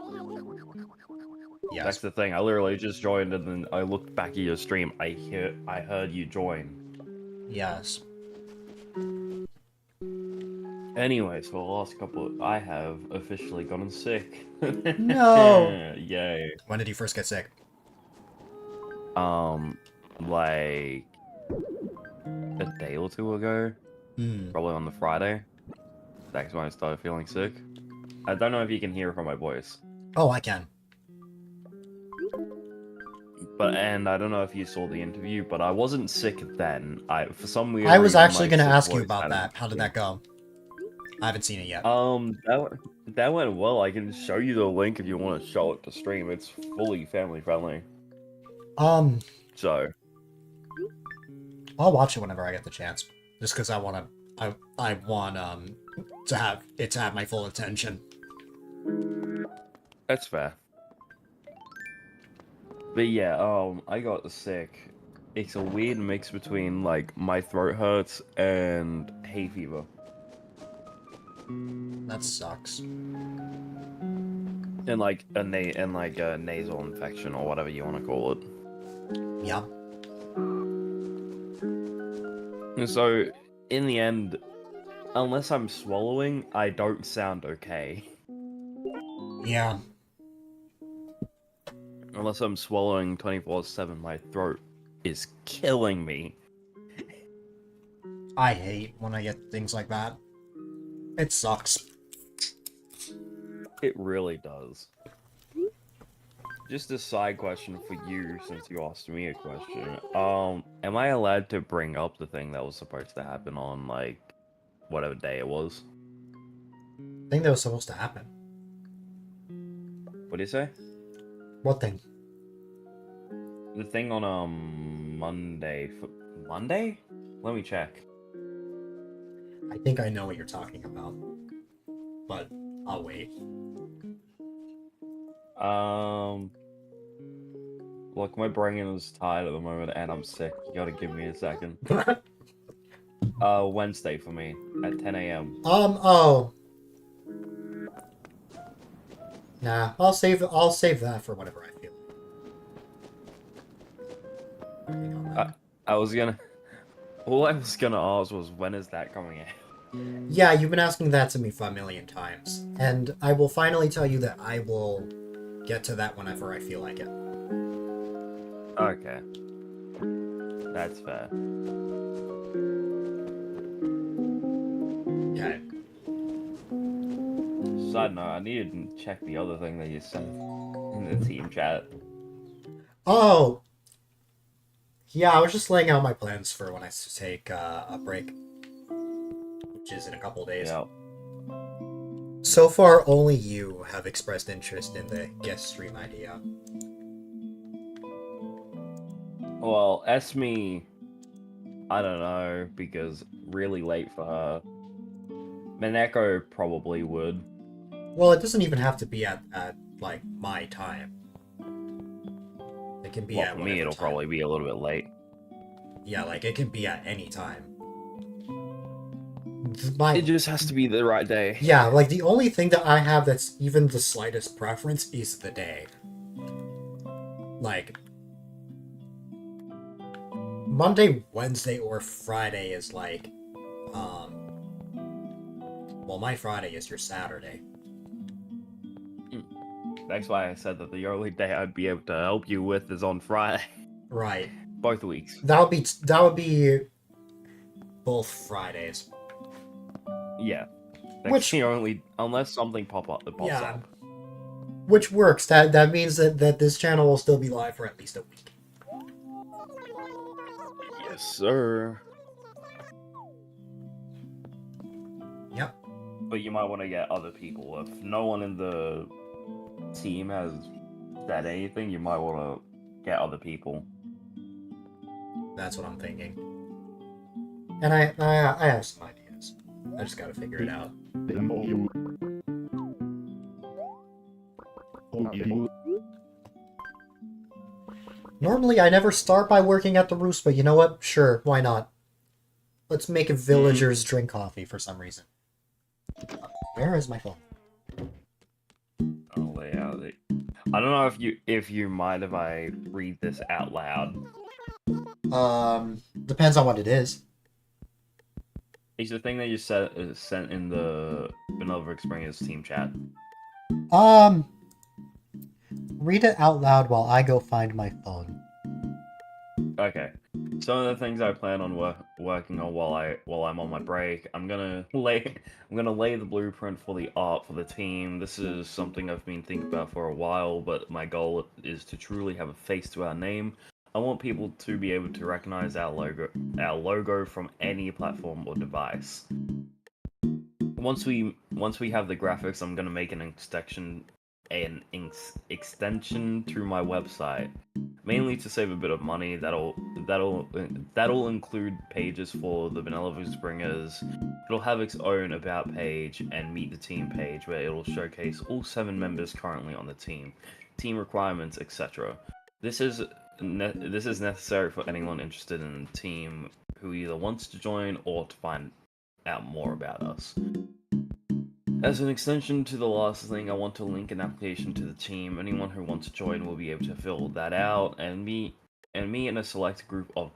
Yes. That's the thing. I literally just joined and then I looked back at your stream. I heard you join. Yes. Anyway, so the last couple, I have officially gotten sick. No! Yay. When did you first get sick? Like a day or two ago, probably on the Friday. That's when I started feeling sick. I don't know if you can hear from my voice. Oh, I can. And I don't know if you saw the interview, but I wasn't sick then. For some weird I was reason, actually my going to sick ask you voice about hadn't- that. How did that go? I haven't seen it yet. That went well. I can show you the link if you want to show it to stream. It's fully family friendly. So I'll watch it whenever I get the chance. Just because I want to have my full attention. that's fair. But yeah, I got sick. It's a weird mix between like my throat hurts and hay fever. That sucks. And like a nasal infection or whatever you want to call it. Yeah. And so in the end, unless I'm swallowing, I don't sound okay. Yeah. Unless I'm swallowing 24/7, my throat is killing me. I hate when I get things like that. It sucks. It really does. Just a side question for you, since you asked me a question. Am I allowed to bring up the thing that was supposed to happen on, like, whatever day it was? I think that was supposed to happen. What do you say? What thing? The thing on, Monday. Monday? Let me check. I think I know what you're talking about. But I'll wait. Look, my brain is tired at the moment and I'm sick. You gotta give me a second. Wednesday for me at 10 a.m. Oh. Nah, I'll save that for whenever I feel. Working on that. I was gonna. All I was gonna ask was, when is that coming out? Yeah, you've been asking that to me 5,000,000 times, and I will finally tell you that I will get to that whenever I feel like it. Okay. That's fair. Okay. Side note, I needed to check the other thing that you sent in the team chat. Oh! Yeah, I was just laying out my plans for when I take a break. Which is in a couple days. Yeah. So far, only you have expressed interest in the guest stream idea. Well, Esme, I don't know, because really late for her. Mineko probably would. Well, it doesn't even have to be at like, my time. It can be Well, at for me, whatever it'll time. probably be a little bit late. Yeah, like, it can be at any time. It just has to be the right day. Yeah, like, the only thing that I have that's even the slightest preference is the day. Like, Monday, Wednesday, or Friday is like, well, my Friday is your Saturday. That's why I said that the only day I'd be able to help you with is on Friday. Right. Both weeks. That would be both Fridays. Yeah. That's Which- the only, unless something pops up. Which works. That means that this channel will still be live for at least a week. Yes, sir. Yep. But you might want to get other people. If no one in the team has said anything, you might want to get other people. That's what I'm thinking. And I have some ideas. I just gotta figure it out. Normally, I never start by working at the roost, but you know what? Sure, why not? Let's make villagers drink coffee for some reason. Where is my phone? I'll lay out the... I don't know if you mind if I read this out loud. Depends on what it is. It's the thing that you said sent in the Vanilla Experience team chat. Read it out loud while I go find my phone. Okay. Some of the things I plan on working on while I'm on my break, I'm gonna lay the blueprint for the art for the team. This is something I've been thinking about for a while, but my goal is to truly have a face to our name. I want people to be able to recognize our logo from any platform or device. Once we have the graphics, I'm gonna make an extension to my website, mainly to save a bit of money. That'll include pages for the Vanilla Springers. It'll have its own about page and meet the team page, where it'll showcase all 7 members currently on the team requirements, etc. This is necessary for anyone interested in the team who either wants to join or to find out more about us. As an extension to the last thing, I want to link an application to the team. Anyone who wants to join will be able to fill that out, and me and a select group of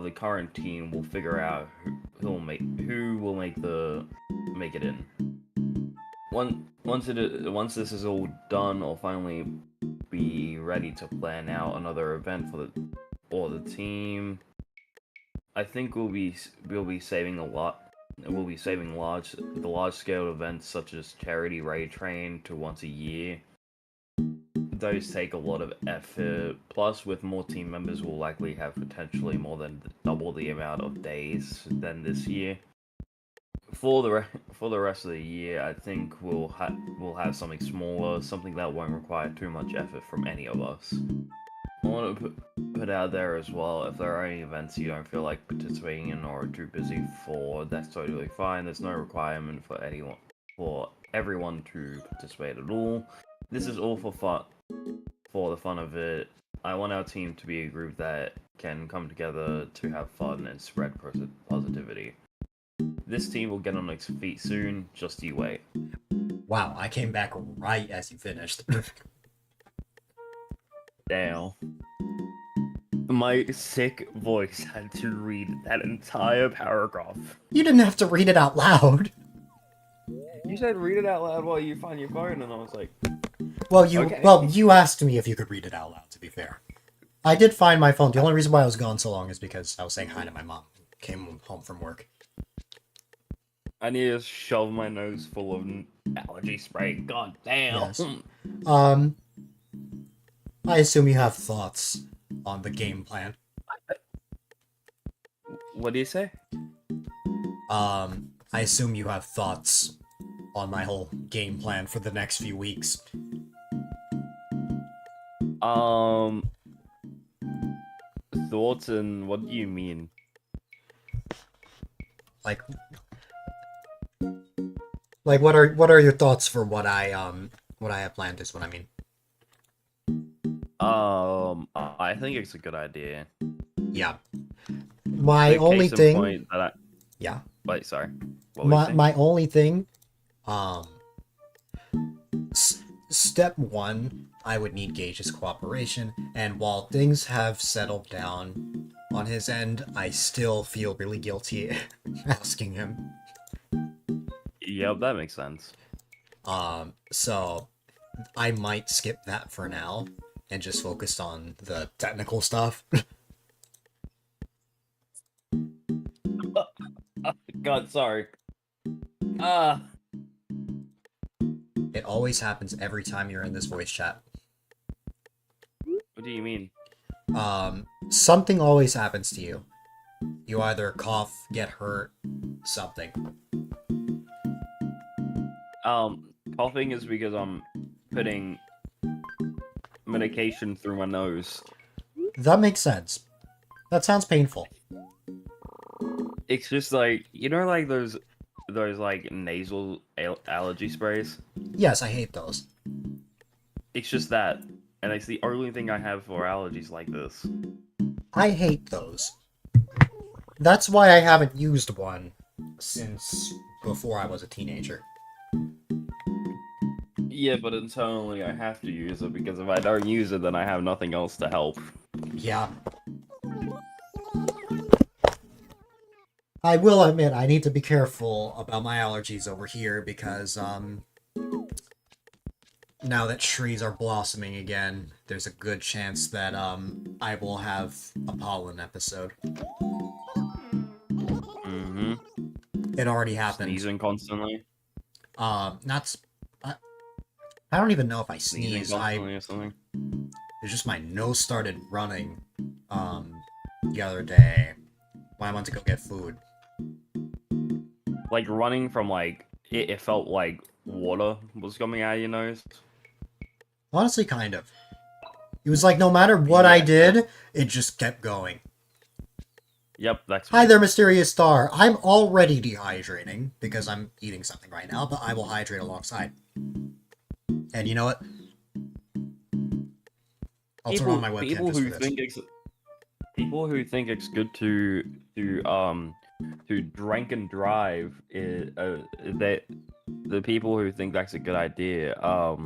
the current team will figure out who will make it in. Once this is all done, I'll finally be ready to plan out another event for the team. I think we'll be saving a lot. We'll be saving the large scale events such as charity raid train to once a year. Those take a lot of effort. Plus, with more team members, we'll likely have potentially more than double the amount of days than this year. For the rest of the year, I think we'll have something smaller, something that won't require too much effort from any of us. I want to put out there as well, if there are any events you don't feel like participating in or are too busy for, that's totally fine. There's no requirement for everyone to participate at all. This is all for the fun of it. I want our team to be a group that can come together to have fun and spread positivity. This team will get on its feet soon, just you wait. Wow, I came back right as you finished. Damn. My sick voice had to read that entire paragraph. You didn't have to read it out loud. You said read it out loud while you find your phone, and I was like... Well, Okay. you asked me if you could read it out loud, to be fair. I did find my phone. The only reason why I was gone so long is because I was saying hi to my mom. Came home from work. I need to shove my nose full of allergy spray. God damn. Yes. I assume you have thoughts on the game plan. What do you say? I assume you have thoughts on my whole game plan for the next few weeks. Thoughts, and what do you mean? Like what are your thoughts for what I have planned is what I mean. I think it's a good idea. Yeah. My The only case in thing. point that Yeah. Wait, sorry. What were you saying? My only thing. Step one, I would need Gage's cooperation, and while things have settled down on his end, I still feel really guilty asking him. Yep, that makes sense. So I might skip that for now and just focus on the technical stuff. God, sorry. It always happens every time you're in this voice chat. What do you mean? Something always happens to you. You either cough, get hurt, something. Coughing is because I'm putting medication through my nose. That makes sense. That sounds painful. It's just like, you know, like those like nasal allergy sprays? Yes, I hate those. It's just that. And it's the only thing I have for allergies like this. I hate those. That's why I haven't used one since before I was a teenager. Yeah, but internally I have to use it because if I don't use it, then I have nothing else to help. Yeah. I will admit, I need to be careful about my allergies over here because, now that trees are blossoming again, there's a good chance that, I will have a pollen episode. Mm-hmm. It already happened. Sneezing constantly? I don't even know if I Sneezing sneeze. constantly or something? It's just my nose started running, the other day when I went to go get food. Like running from like, it felt like water was coming out of your nose? Honestly, kind of. It was like no matter what I did, it just kept going. Yep, that's Hi me. there, mysterious star. I'm already dehydrating because I'm eating something right now, but I will hydrate alongside. And you know what? I'll turn on my webcam people just who for this. people who think it's good to drink and drive is that the people who think that's a good idea. How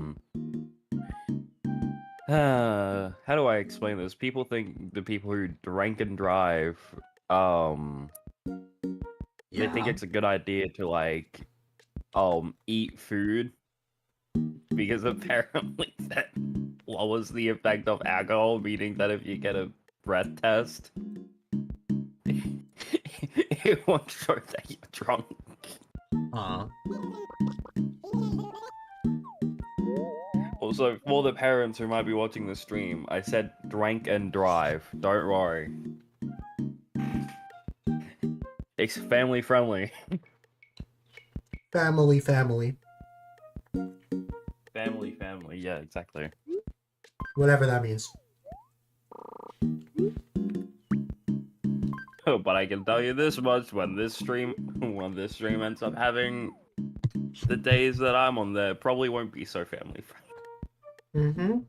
do I explain this? People think the people who drink and drive, they think Yeah. it's a good idea to like, eat food because apparently that lowers the effect of alcohol, meaning that if you get a breath test, it won't show that you're drunk. Also, for the parents who might be watching the stream, I said drink and drive. Don't worry. It's family friendly. Family. Family, yeah, exactly. Whatever that means. Oh, but I can tell you this much: when this stream ends up having the days that I'm on there, probably won't be so family friendly.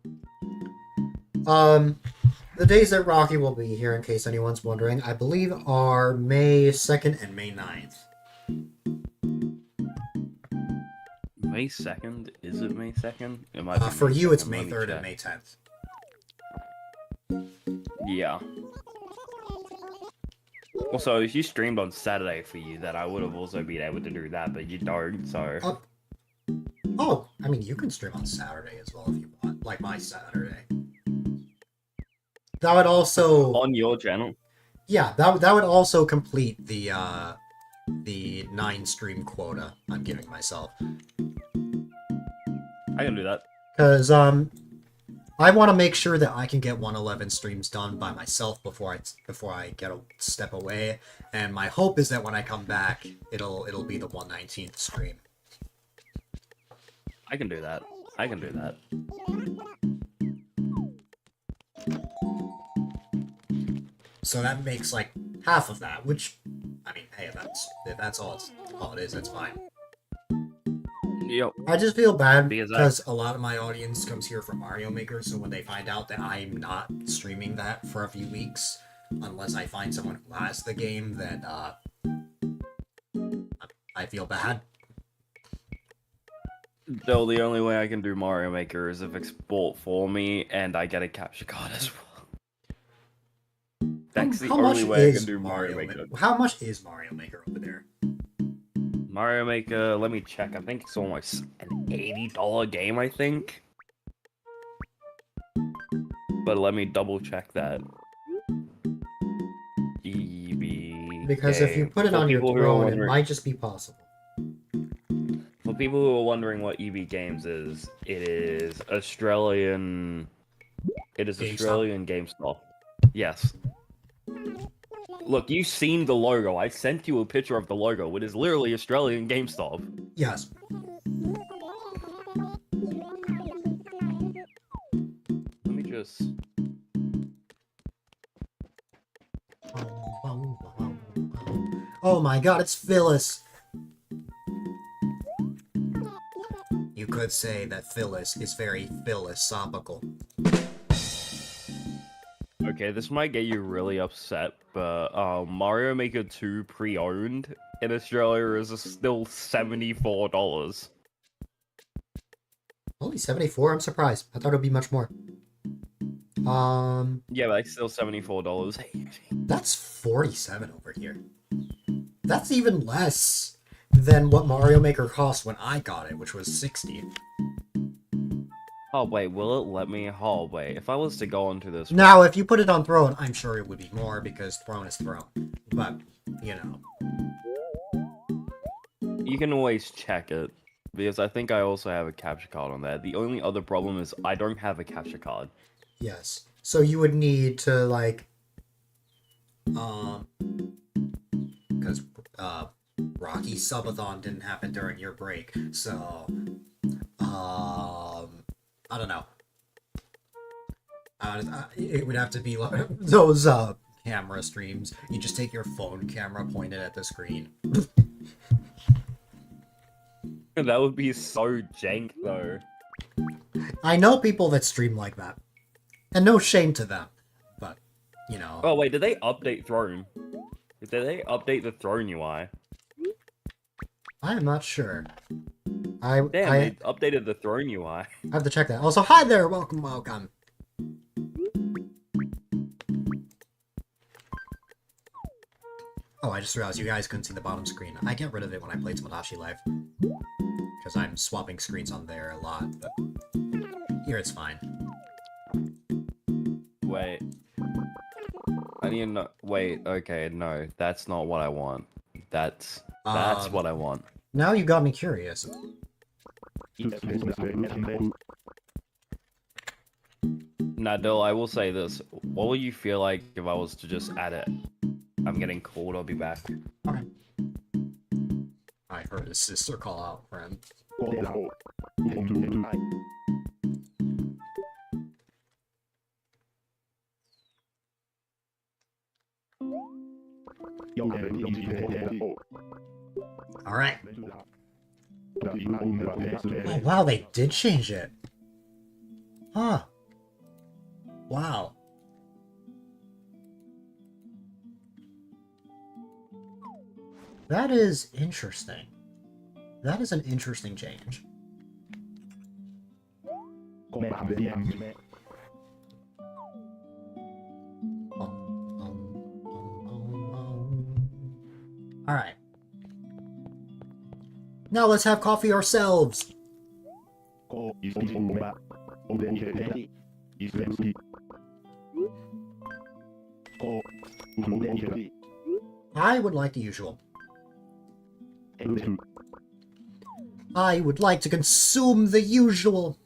The days that Rocky will be here, in case anyone's wondering, I believe are May 2nd and May 9th. May 2nd? Is it May 2nd? It might be For May you, it's 2nd, May let me 3rd check. and May 10th. Yeah. Also, if you streamed on Saturday for you, then I would have also been able to do that, but you don't, so... Oh, I mean, you can stream on Saturday as well if you want, like my Saturday. That would also... On your channel? Yeah, that would also complete the 9 stream quota I'm giving myself. I can do that. Because, I want to make sure that I can get 111 streams done by myself before I get a step away, and my hope is that when I come back, it'll be the 119th stream. I can do that. I can do that. So that makes like half of that, which, I mean, hey, if that's all it is, that's fine. Yep. I just feel bad Because because a lot of my audience comes here from Mario Maker, so when they find out that I'm not streaming that for a few weeks, unless I find someone who has the game, then I feel bad. Though the only way I can do Mario Maker is if it's bought for me and I get a capture card as well. That's the only way I can do Mario Maker. How much is Mario Maker over there? Mario Maker, let me check. I think it's almost an $80 game, I think. But let me double check that. EB. Because if you put it on your throne, it might just be possible. For people who are wondering what EB Games is, it is Australian. It is GameStop. Australian GameStop. Yes. Look, you've seen the logo. I sent you a picture of the logo. It is literally Australian GameStop. Yes. Let me just... Oh my god, it's Phyllis! You could say that Phyllis is very philosophical. Okay, this might get you really upset, but Mario Maker 2 pre-owned in Australia is still $74. Only 74? I'm surprised. I thought it would be much more. Yeah, but it's still $74. That's 47 over here. That's even less than what Mario Maker cost when I got it, which was 60. Oh, wait, will it let me? Oh, wait, if I was to go onto this... Now, if you put it on Throne, I'm sure it would be more, because Throne is Throne. But, you know. You can always check it, because I think I also have a capture card on there. The only other problem is I don't have a capture card. Yes. So you would need to, like... Because, Rocky Subathon didn't happen during your break, so... I don't know. It would have to be like those camera streams. You just take your phone camera pointed at the screen. That would be so jank, though. I know people that stream like that. And no shame to them. But, you know. Oh wait, did they update Throne? Did they update the Throne UI? I am not sure. I Damn, they updated the Throne UI. have to check that. Also, hi there! Welcome, welcome. Oh, I just realized you guys couldn't see the bottom screen. I get rid of it when I play Tomodachi Life. Because I'm swapping screens on there a lot, but here it's fine. Wait. I need to know. Wait, okay, no, that's not what I want. That's what I want. Now you got me curious. Now, Dill, I will say this. What will you feel like if I was to just add it? I'm getting cold, I'll be back. Okay. I heard his sister call out, friend. Alright. Oh, wow, they did change it. Huh. Wow. That is interesting. That is an interesting change. Alright. Now let's have coffee ourselves! I would like the usual. I would like to consume the usual.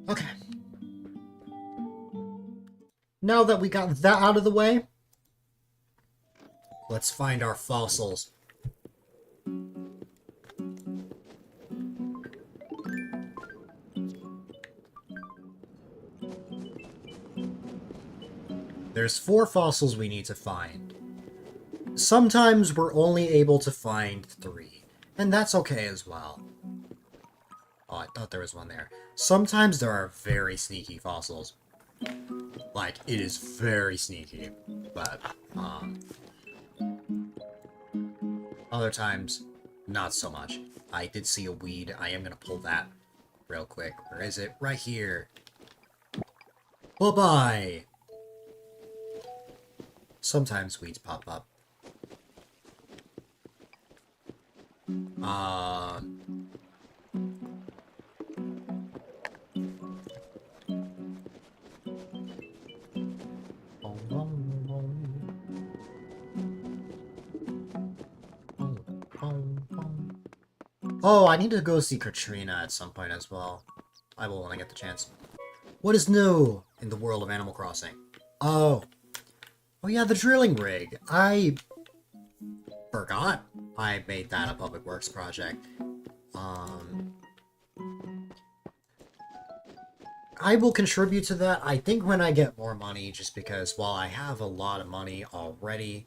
Okay. Now that we got that out of the way, let's find our fossils. There's 4 fossils we need to find. Sometimes we're only able to find 3, and that's okay as well. Oh, I thought there was one there. Sometimes there are very sneaky fossils. Like, it is very sneaky, but, other times, not so much. I did see a weed. I am gonna pull that real quick. Where is it? Right here. Bye-bye! Sometimes weeds pop up. Oh, I need to go see Katrina at some point as well. I will when I get the chance. What is new in the world of Animal Crossing? Oh yeah, the drilling rig. I forgot I made that a public works project. I will contribute to that, I think, when I get more money, just because while I have a lot of money already,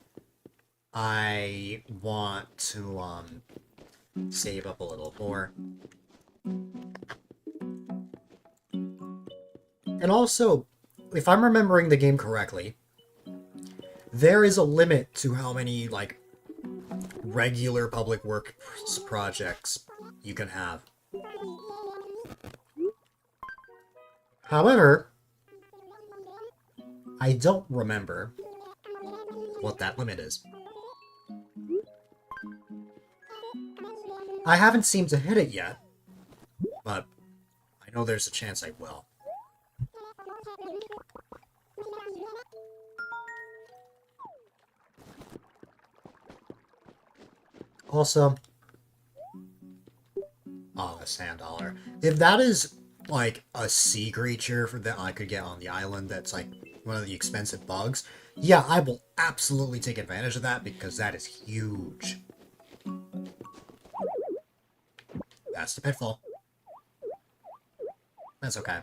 I want to, save up a little more. And also, if I'm remembering the game correctly, there is a limit to how many, like, regular public works projects you can have. However, I don't remember what that limit is. I haven't seemed to hit it yet, but I know there's a chance I will. Also, oh, a sand dollar. If that is like a sea creature that I could get on the island that's like one of the expensive bugs, yeah, I will absolutely take advantage of that because that is huge. That's the pitfall. That's okay.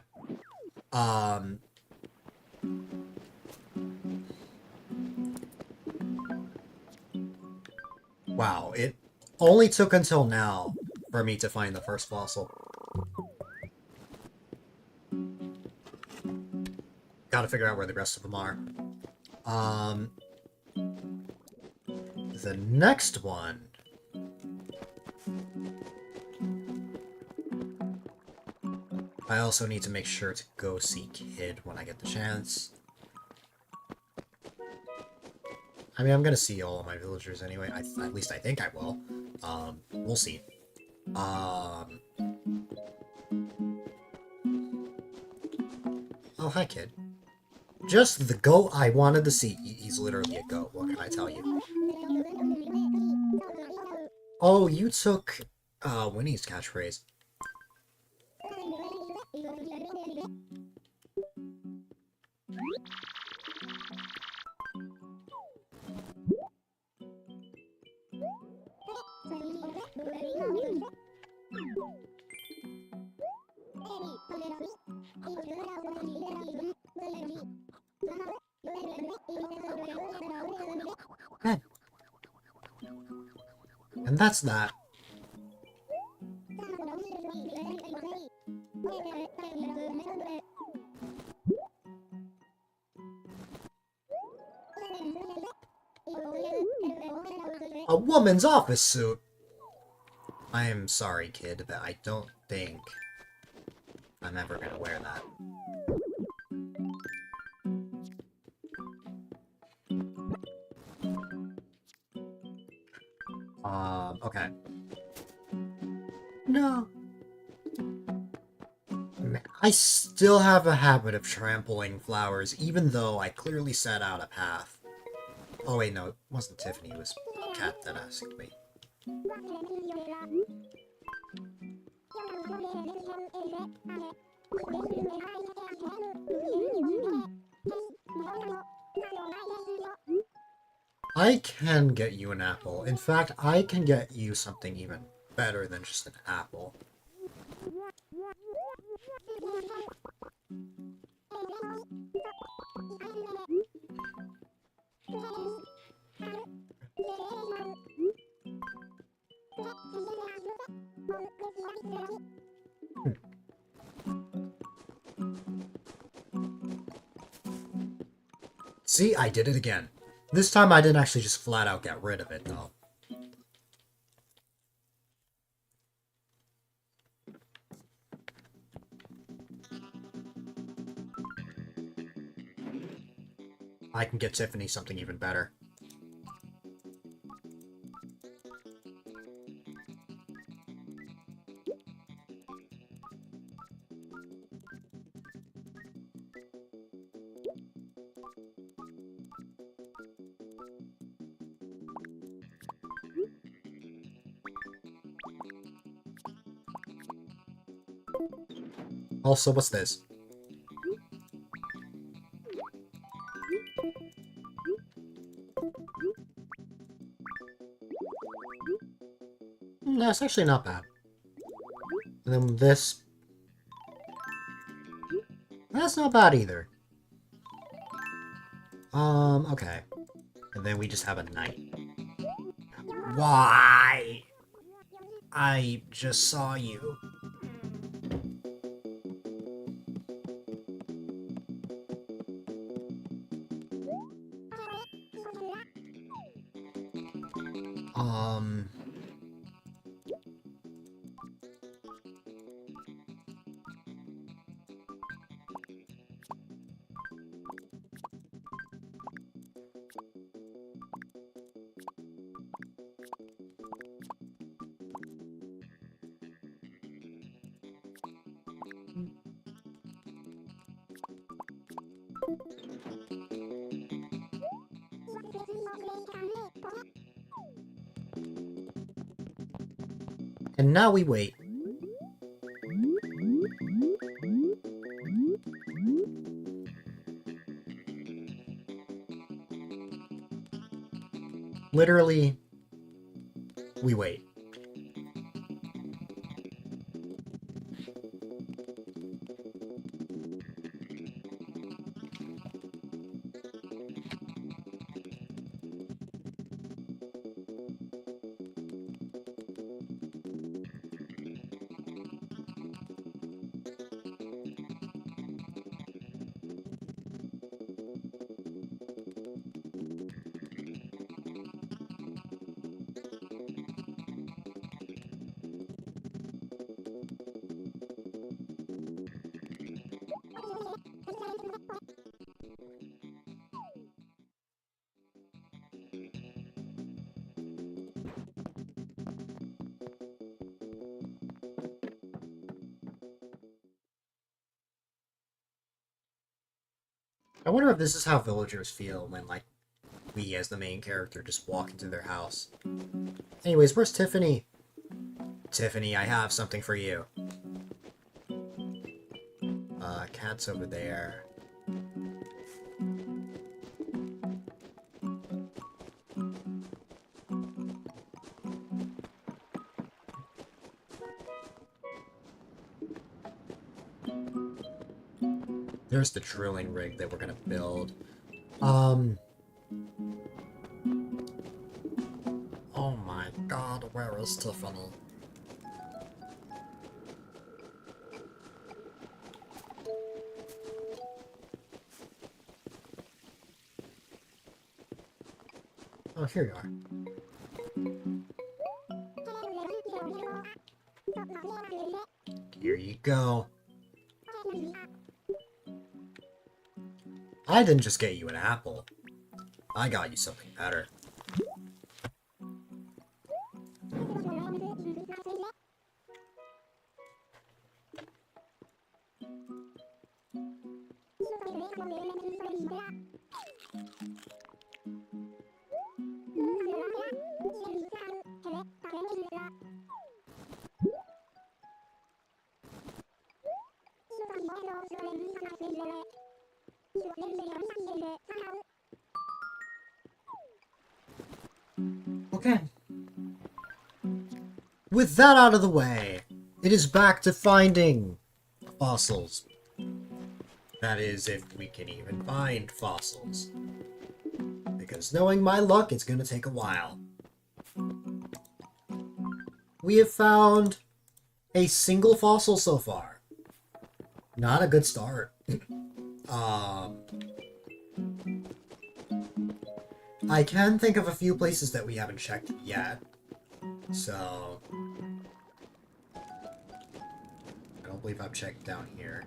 Um, wow, it only took until now for me to find the first fossil. Gotta figure out where the rest of them are. Um, the next one. I also need to make sure to go see Kid when I get the chance. I mean, I'm gonna see all of my villagers anyway. At least I think I will. We'll see. Oh, hi, Kid. Just the goat I wanted to see. He's literally a goat. What can I tell you? Oh, you took Winnie's catchphrase. Good. And that's that. A woman's office suit. I am sorry, Kid, but I don't think I'm ever gonna wear that. Okay. No. I still have a habit of trampling flowers, even though I clearly set out a path. Oh wait, no, it wasn't Tiffany, it was Kat that asked me. I can get you an apple. In fact, I can get you something even better than just an apple. See, I did it again. This time I didn't actually just flat out get rid of it, though. I can get Tiffany something even better. Also, what's this? That's actually not bad. And then this. That's not bad either. Okay. And then we just have a knight. Why? I just saw you. Um... And now we wait. Literally, we wait. I wonder if this is how villagers feel when, like, we as the main character just walk into their house. Anyways, where's Tiffany? Tiffany, I have something for you. Cat's over there. There's the drilling rig that we're gonna build. Oh my god, where is Tiffany? Oh, here you are. Here you go. I didn't just get you an apple. I got you something better. Okay. With that out of the way, it is back to finding fossils. That is, if we can even find fossils. Because knowing my luck, it's going to take a while. We have found a single fossil so far. Not a good start. I can think of a few places that we haven't checked yet. So... I don't believe I've checked down here.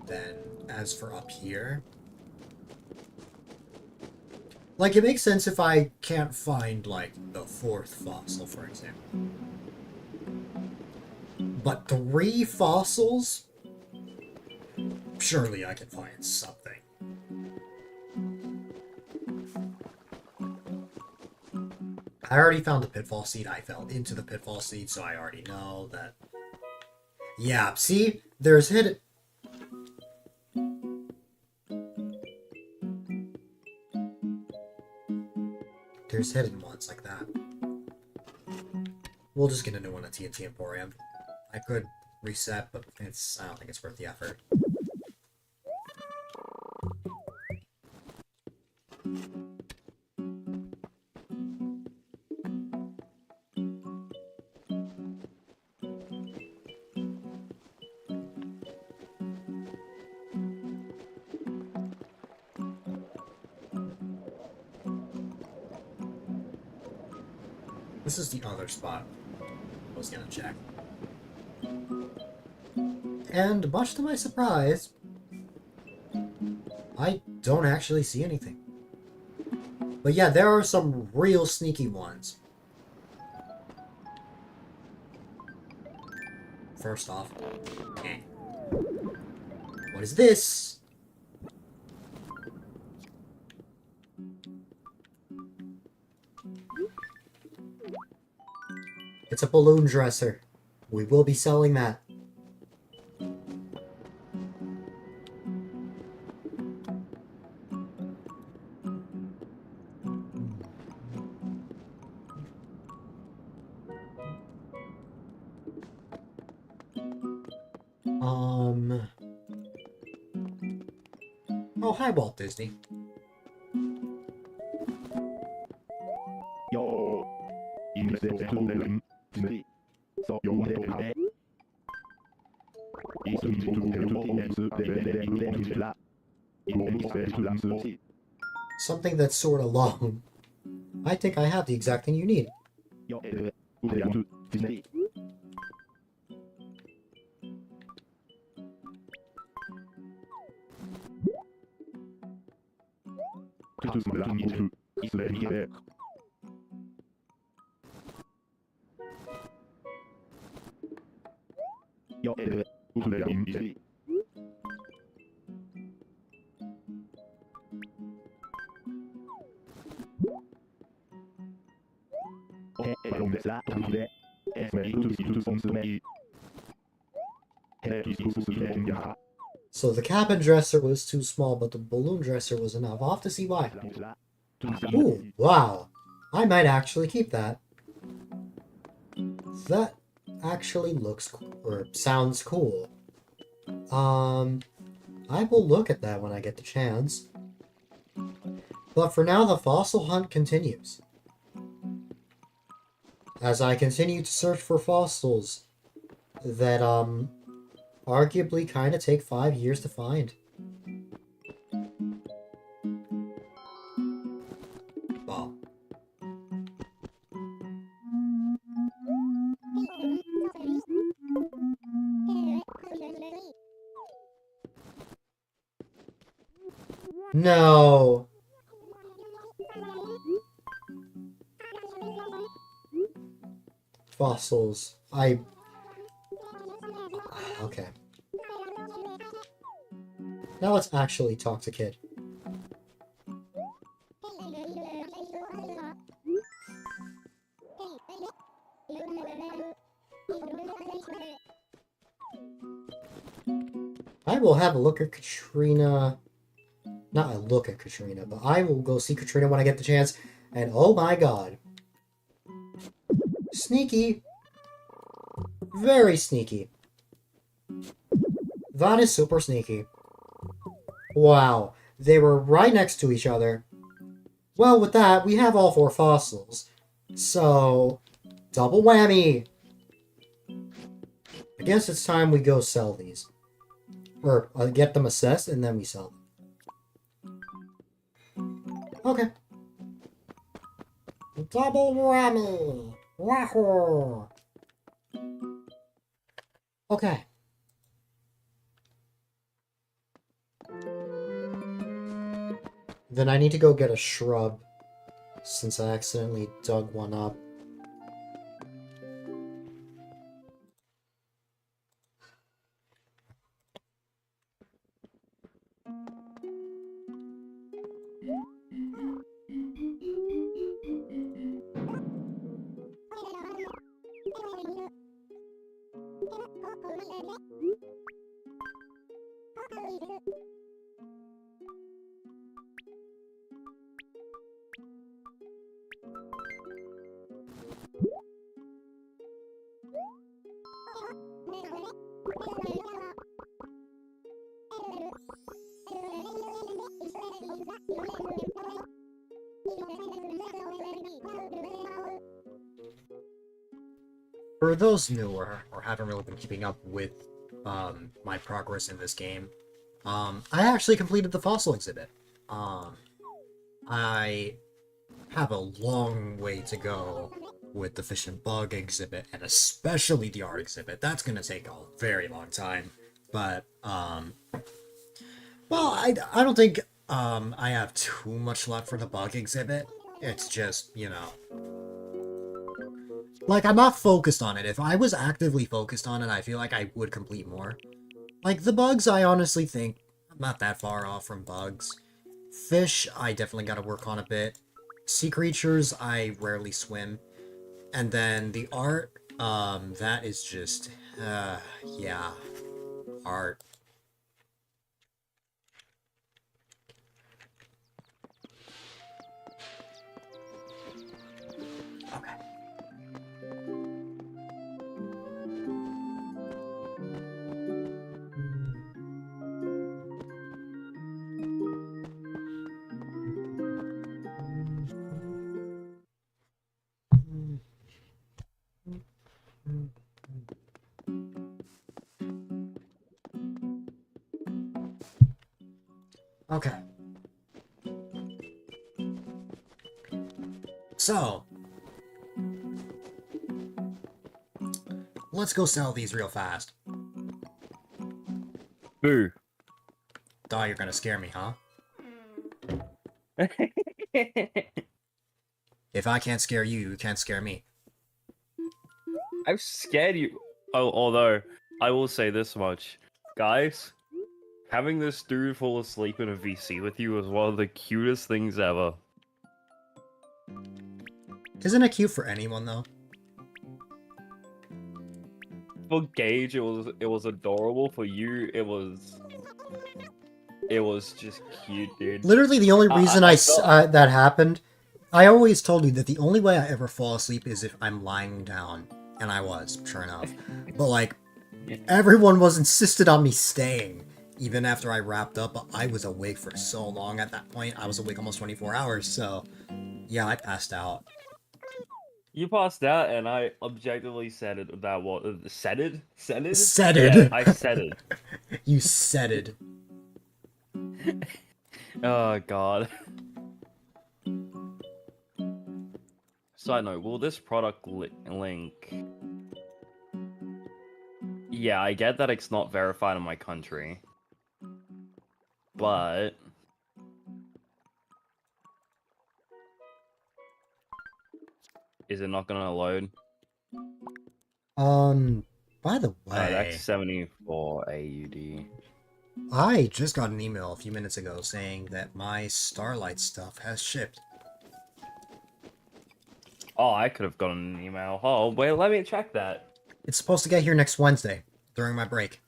Then, as for up here... Like, it makes sense if I can't find, like, the fourth fossil, for example. But 3 fossils? Surely I can find something. I already found the pitfall seed. I fell into the pitfall seed, so I already know that... Yeah, see? There's hidden... There's hidden ones like that. We'll just get a new one at TNT Emporium. I could reset, but I don't think it's worth the effort. This is the other spot I was gonna check. And much to my surprise, I don't actually see anything. But yeah, there are some real sneaky ones. First off, what is this? It's a balloon dresser. We will be selling that. Oh, hi, Walt Disney. Yo, Something that's sort of long. I think I have the exact thing you need. So the cabin dresser was too small, but the balloon dresser was enough. I'll have to see why. Ooh, wow. I might actually keep that. That actually looks or sounds cool. I will look at that when I get the chance. But for now, the fossil hunt continues. As I continue to search for fossils that, arguably kind of take 5 years to find. Wow. No. Fossils. Okay. Now let's actually talk to Kid. I will have a look at Katrina. Not a look at Katrina, but I will go see Katrina when I get the chance. And oh my god. Sneaky. Very sneaky. That is super sneaky. Wow. They were right next to each other. Well, with that, we have all 4 fossils. So, double whammy. I guess it's time we go sell these. Or get them assessed and then we sell them. Okay. Double whammy. Wahoo. Okay. Then I need to go get a shrub, since I accidentally dug one up. For those new or haven't really been keeping up with my progress in this game, I actually completed the fossil exhibit. I have a long way to go with the fish and bug exhibit, and especially the art exhibit. That's gonna take a very long time. But, well, I don't think I have too much left for the bug exhibit. It's just, you know... Like, I'm not focused on it. If I was actively focused on it, I feel like I would complete more. Like, the bugs, I honestly think I'm not that far off from bugs. Fish, I definitely gotta work on a bit. Sea creatures, I rarely swim. And then the art, That is just, yeah, art. Okay. Okay. So, let's go sell these real fast. Boo. Thought you're gonna scare me, huh? If I can't scare you, you can't scare me. I've scared you. Oh, although I will say this much, guys, having this dude fall asleep in a VC with you was one of the cutest things ever. Isn't it cute for anyone, though? For Gage, it was adorable. For you, it was just cute, dude. Literally, the only reason I felt- that happened, I always told you that the only way I ever fall asleep is if I'm lying down. And I was, sure enough. But, like, everyone was insisted on me staying. Even after I wrapped up, but I was awake for so long at that point. I was awake almost 24 hours, so... Yeah, I passed out. You passed out, and I objectively said it. That was said it. Said it. Said Yeah, it. I said it. You said it. Oh god. Side note: will this product link? Yeah, I get that it's not verified in my country, but is it not gonna load? By the That's way, 74 AUD. I just got an email a few minutes ago saying that my Starlight stuff has shipped. Oh, I could have gotten an email. Oh, wait, let me check that. It's supposed to get here next Wednesday, during my break.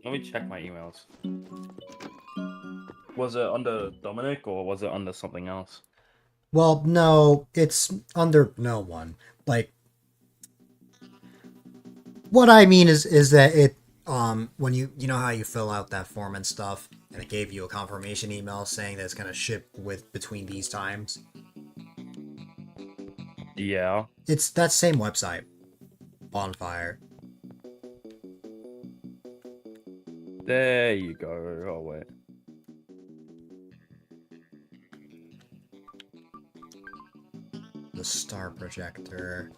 Let me check my emails. Was it under Dominic or was it under something else? Well, no, it's under no one. Like, what I mean is that it, when you know how you fill out that form and stuff, and it gave you a confirmation email saying that it's gonna ship with between these times? Yeah. It's that same website. Bonfire. There you go. Oh, wait. The star projector.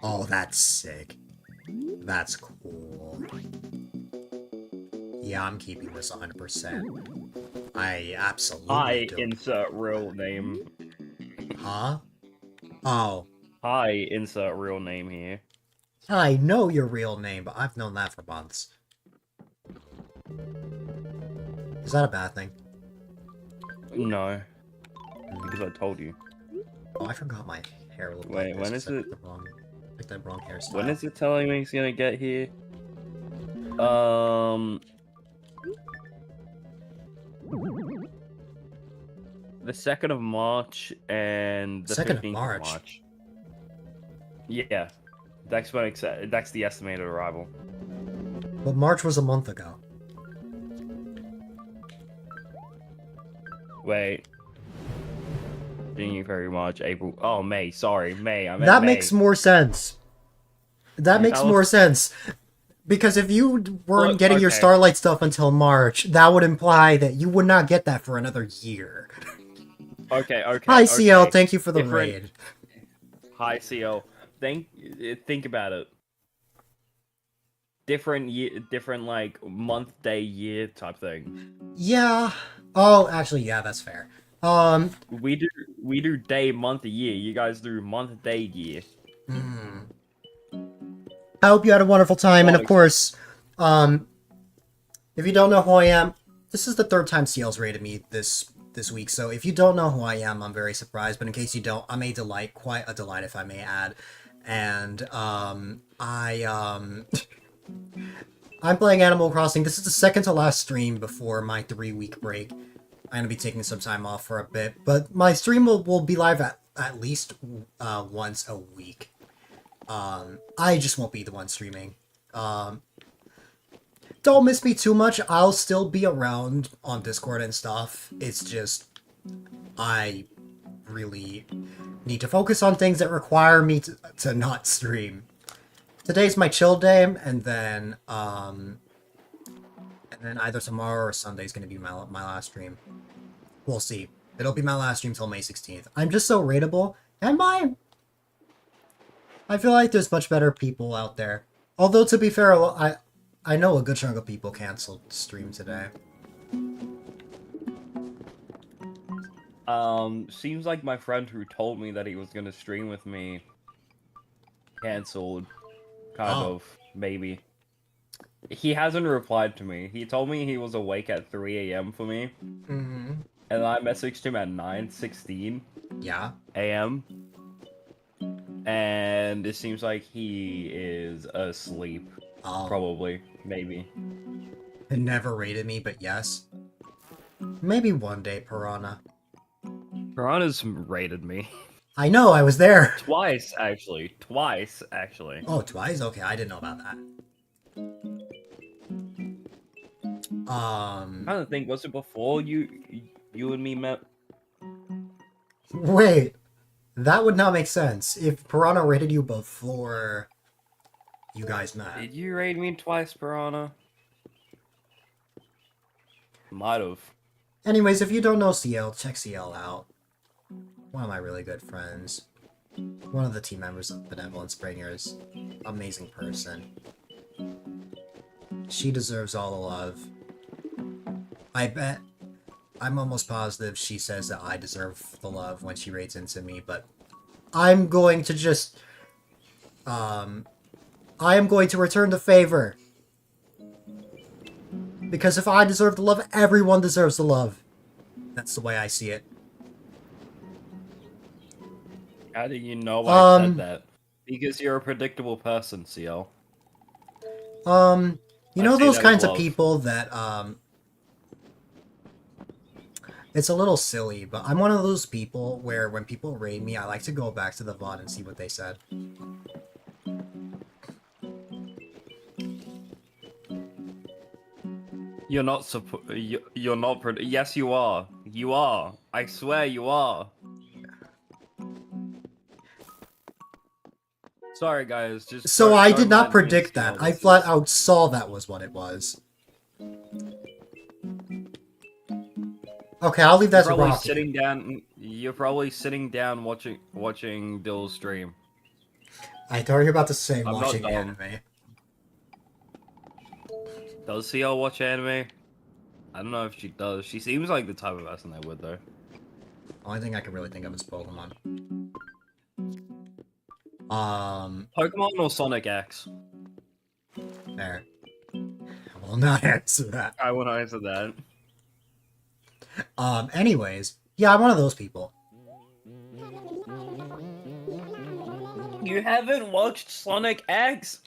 Oh, that's sick. That's cool. Yeah, I'm keeping this 100%. I absolutely Hi, do. insert real name. Huh? Oh. Hi, insert real name here. I know your real name, but I've known that for months. Is that a bad thing? No. Because I told you. Oh, I forgot my hair looked Wait, like this when 'cause is I it? picked the wrong hairstyle. When is it telling me it's gonna get here? The 2nd of March and the 2nd of 15th March? of March. Yeah. That's when that's the estimated arrival. But March was a month ago. Wait. January, February, March, April. Oh, May. Sorry, May. I meant That May. makes more sense. That makes That more was- sense. Because if you weren't Look, getting your okay. Starlight stuff until March, that would imply that you would not get that for another year. Okay. Hi, CL. okay. Thank you for the Different- raid. Hi, CO. Think about it. Different year, different like month, day, year type thing. Yeah. Oh, actually, yeah, that's fair. We do day, month, year. You guys do month, day, year. I hope you had a wonderful time, and of Well, course, if you don't know who I am, This is the third time CL's rated me this week, so if you don't know who I am, I'm very surprised. But in case you don't, I'm A-Dylite, quite a delight if I may add. And I'm playing Animal Crossing. This is the second to last stream before my 3-week break. I'm gonna be taking some time off for a bit, but my stream will be live at least once a week. I just won't be the one streaming. Don't miss me too much. I'll still be around on Discord and stuff. It's just I really need to focus on things that require me to not stream. Today's my chill day, and then either tomorrow or Sunday is gonna be my last stream. We'll see. It'll be my last stream till May 16th. I'm just so rateable. Am I? I feel like there's much better people out there. Although, to be fair, I know a good chunk of people canceled the stream today. Seems like my friend who told me that he was gonna stream with me canceled. Kind of, maybe. He hasn't replied to me. He told me he was awake at 3 a.m. for me. Mm-hmm. And I messaged him at 9:16 Yeah. a.m. And it seems like he is asleep. Oh. Probably. Maybe. It never rated me, but yes. Maybe one day, Piranha. Piranha's rated me. I know, I was there! Twice, actually. Oh, twice? Okay, I didn't know about that. I'm trying to think, was it before you and me met? Wait. That would not make sense. If Piranha rated you before you guys met. Did you rate me twice, Piranha? Might have. Anyways, if you don't know CL, check CL out. One of my really good friends. One of the team members of Benevolent Springers. Amazing person. She deserves all the love. I bet... I'm almost positive she says that I deserve the love when she rates into me, but... I'm going to just... I am going to return the favor. Because if I deserve the love, everyone deserves the love. That's the way I see it. How do you know I said that? Because you're a predictable person, CL. You know those kinds of love. people that, it's a little silly, but I'm one of those people where when people raid me, I like to go back to the VOD and see what they said. You're not you're not yes, you are. You are. I swear you are. Sorry, guys. Just So I don't did not mind me predict and that. CL. I flat out saw that was what it was. Okay, I'll leave that to Probably Rocky. sitting down. You're probably sitting down watching Dill's stream. I thought you were about to say I'm not watching dumb. anime. Does CL watch anime? I don't know if she does. She seems like the type of person that would, though. Only thing I can really think of is Pokemon. Pokemon or Sonic X? There. I will not answer that. I want to answer that. Anyways, yeah, I'm one of those people. You haven't watched Sonic X?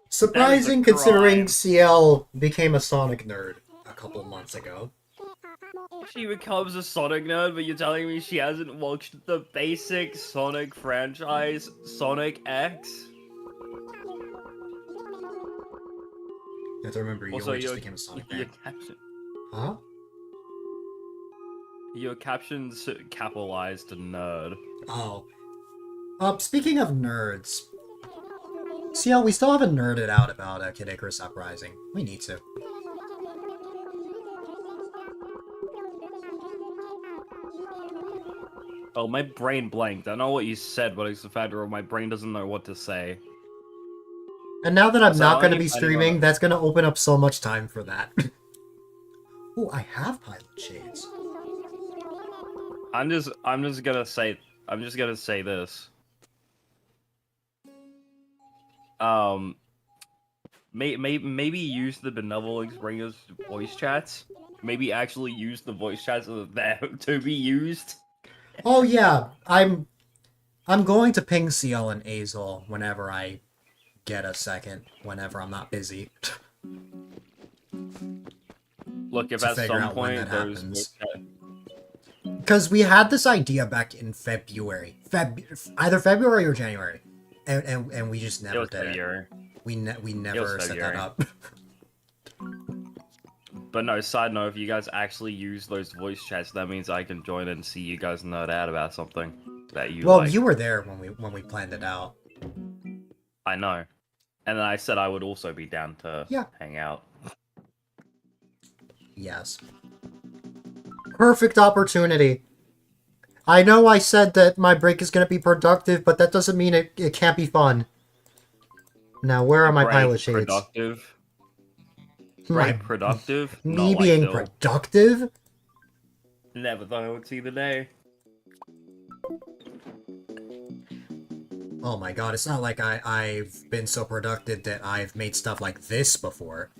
Surprising That is a considering crime. CL became a Sonic nerd a couple months ago. She becomes a Sonic nerd, but you're telling me she hasn't watched the basic Sonic franchise, Sonic X? You have to remember, you Also, just became a Sonic your fan. caption, Huh? your captions capitalized nerd. Oh. Speaking of nerds... CL, we still haven't nerded out about Kid Icarus Uprising. We need to. Oh, my brain blanked. I know what you said, but it's the fact that my brain doesn't know what to say. And now that I'm So not I going to need- be I need streaming, to- that's going to open up so much time for that. Oh, I have pilot shades. I'm just gonna say this. maybe use the benevolent bringers voice chats. Maybe actually use the voice chats that are there to be used. Oh yeah, I'm going to ping CL and Azel whenever I get a second, whenever I'm not busy. Look, if To at figure some out when that point those happens. voice chat- Because we had this idea back in February, either February or January, and we just it never was did it. February. We never set that February. up. But no, side note, if you guys actually use those voice chats, that means I can join and see you guys nerd out about something that you Well, like. you were there when we planned it out. I know. And then I said I would also be down to Yeah. hang out. Yes. Perfect opportunity. I know I said that my break is going to be productive, but that doesn't mean it can't be fun. Now, where are my Break pilot shades? productive. My- Break productive. Me not being like Dill. productive? Never thought I would see the day. Oh my god, it's not like I've been so productive that I've made stuff like this before.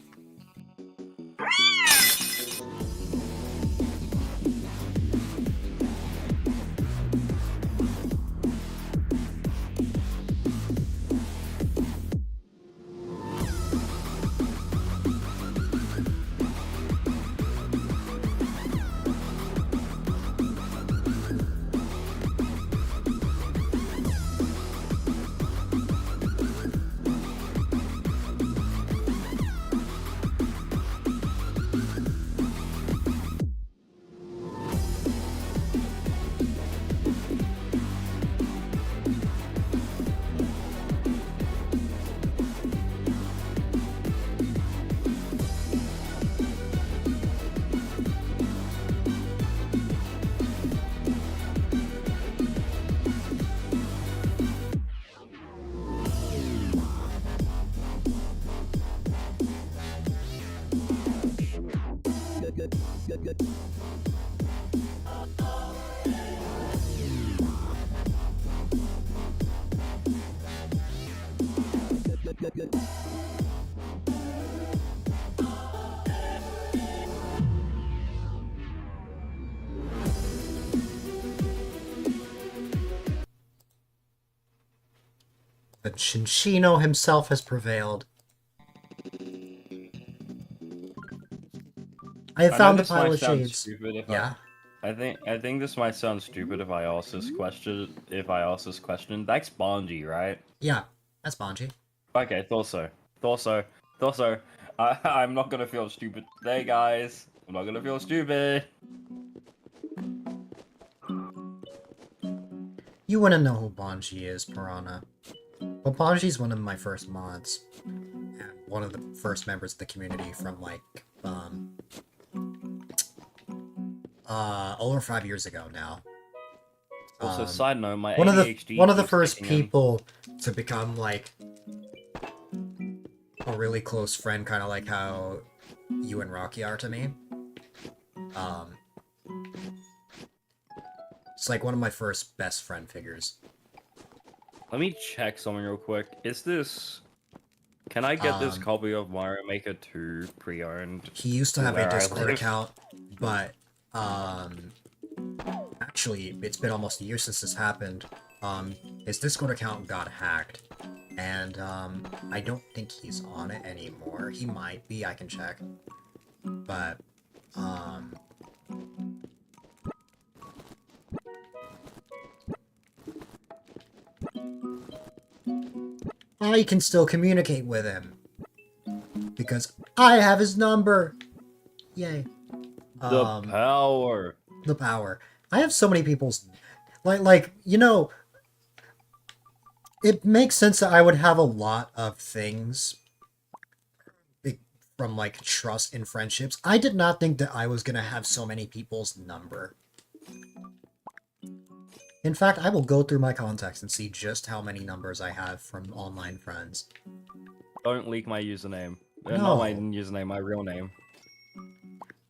The Chinchino himself has prevailed. I have I found know the this might pilot sound shades. stupid if Yeah. I think this might sound stupid if I ask this question. That's Bonji, right? Yeah, that's Bonji. Okay, thought so. I'm not gonna feel stupid today, guys. I'm not gonna feel stupid. You wouldn't know who Bonji is, Piranha. But Bonji's one of my first mods. And one of the first members of the community from, like, over 5 years ago now. Also, side note, my one of ADHD the keeps first kicking in. people to become, like, a really close friend, kind of like how you and Rocky are to me. It's like one of my first best friend figures. Let me check something real quick. Can I get this Um, copy of Mario Maker 2 pre-owned? He used to have a Where I Discord live. account, but actually, it's been almost a year since this happened. His Discord account got hacked, and I don't think he's on it anymore. He might be, I can check. But I can still communicate with him because I have his number. Yay. The power. The power. I have so many people's like you know, it makes sense that I would have a lot of things from like trust and friendships. I did not think that I was gonna have so many people's number. In fact, I will go through my contacts and see just how many numbers I have from online friends. Don't leak my username. No. Not my username, my real name.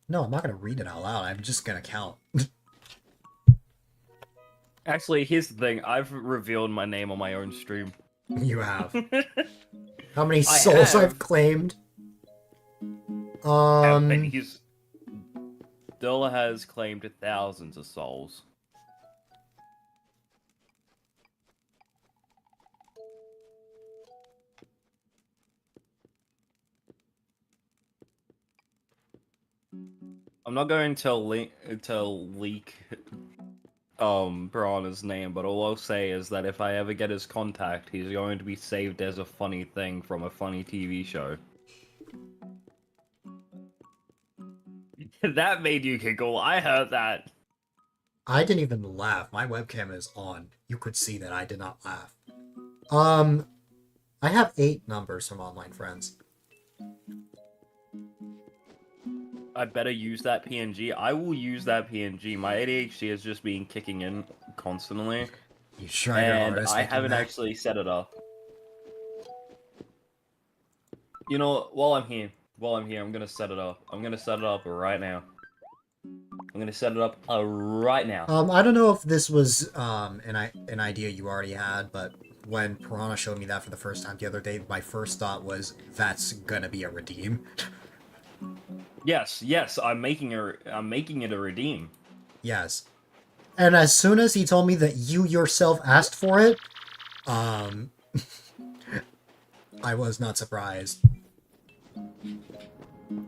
No, I'm not gonna read it out loud. I'm just gonna count. Actually, here's the thing. I've revealed my name on my own stream. You have. How many I souls have. I've claimed? And he's still has claimed thousands of souls. I'm not going to leak Piranha's name, but all I'll say is that if I ever get his contact, he's going to be saved as a funny thing from a funny TV show. That made you giggle. I heard that. I didn't even laugh. My webcam is on. You could see that I did not laugh. I have 8 numbers from online friends. I better use that PNG. I will use that PNG. My ADHD has just been kicking in constantly. You try your And hardest. I haven't that. actually set it up. You know, while I'm here, I'm gonna set it up. I'm gonna set it up right now. I'm gonna set it up right now. I don't know if this was an idea you already had, but when Piranha showed me that for the first time the other day, my first thought was that's gonna be a redeem. Yes, I'm making it a redeem. Yes. And as soon as he told me that you yourself asked for it, I was not surprised.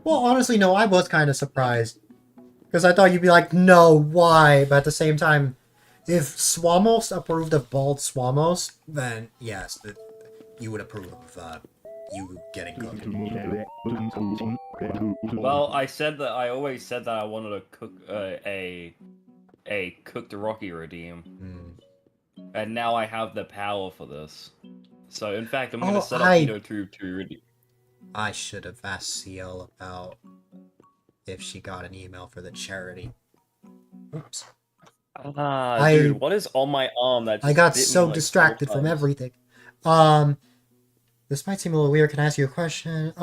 Well, honestly, no, I was kind of surprised. Because I thought you'd be like, no, why? But at the same time, if Swamos approved of Bald Swamos, then yes, you would approve of you getting cooked. Well, I always said that I wanted to cook a cooked Rocky redeem. And now I have the power for this. So in fact, I'm gonna set up PetoTube to redeem. I should have asked CL about if she got an email for the charity. Oops. Dude, what is on my arm that just I got bit me, so like, distracted 4 from times? everything. This might seem a little weird. Can I ask you a question?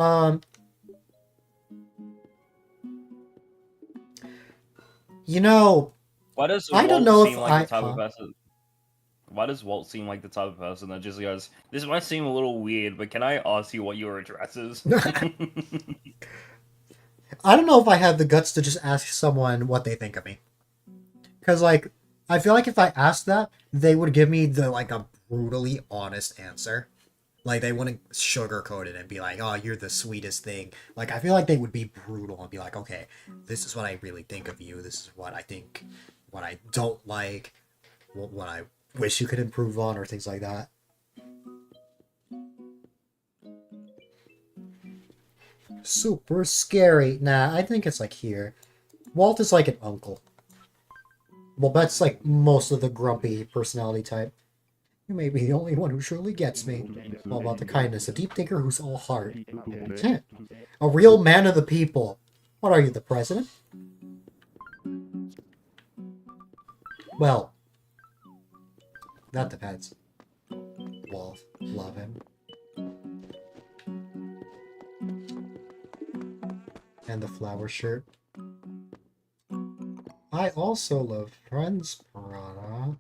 You know, Why does I don't Walt know seem if like the type of person? Why does Walt seem like the type of person that just goes, "This might seem a little weird, but can I ask you what your address is?" I don't know if I have the guts to just ask someone what they think of me. Because, like, I feel like if I asked that, they would give me a brutally honest answer. Like, they wouldn't sugarcoat it and be like, oh, you're the sweetest thing. Like, I feel like they would be brutal and be like, okay, this is what I really think of you. This is what I think, what I don't like, what I wish you could improve on, or things like that. Super scary. Nah, I think it's like here. Walt is like an uncle. Well, that's like most of the grumpy personality type. You may be the only one who truly gets me. All about the kindness, a deep thinker who's all heart. A real man of the people. What are you, the president? Well, that depends. Wolf, love him. And the flower shirt. I also love Friends Piranha.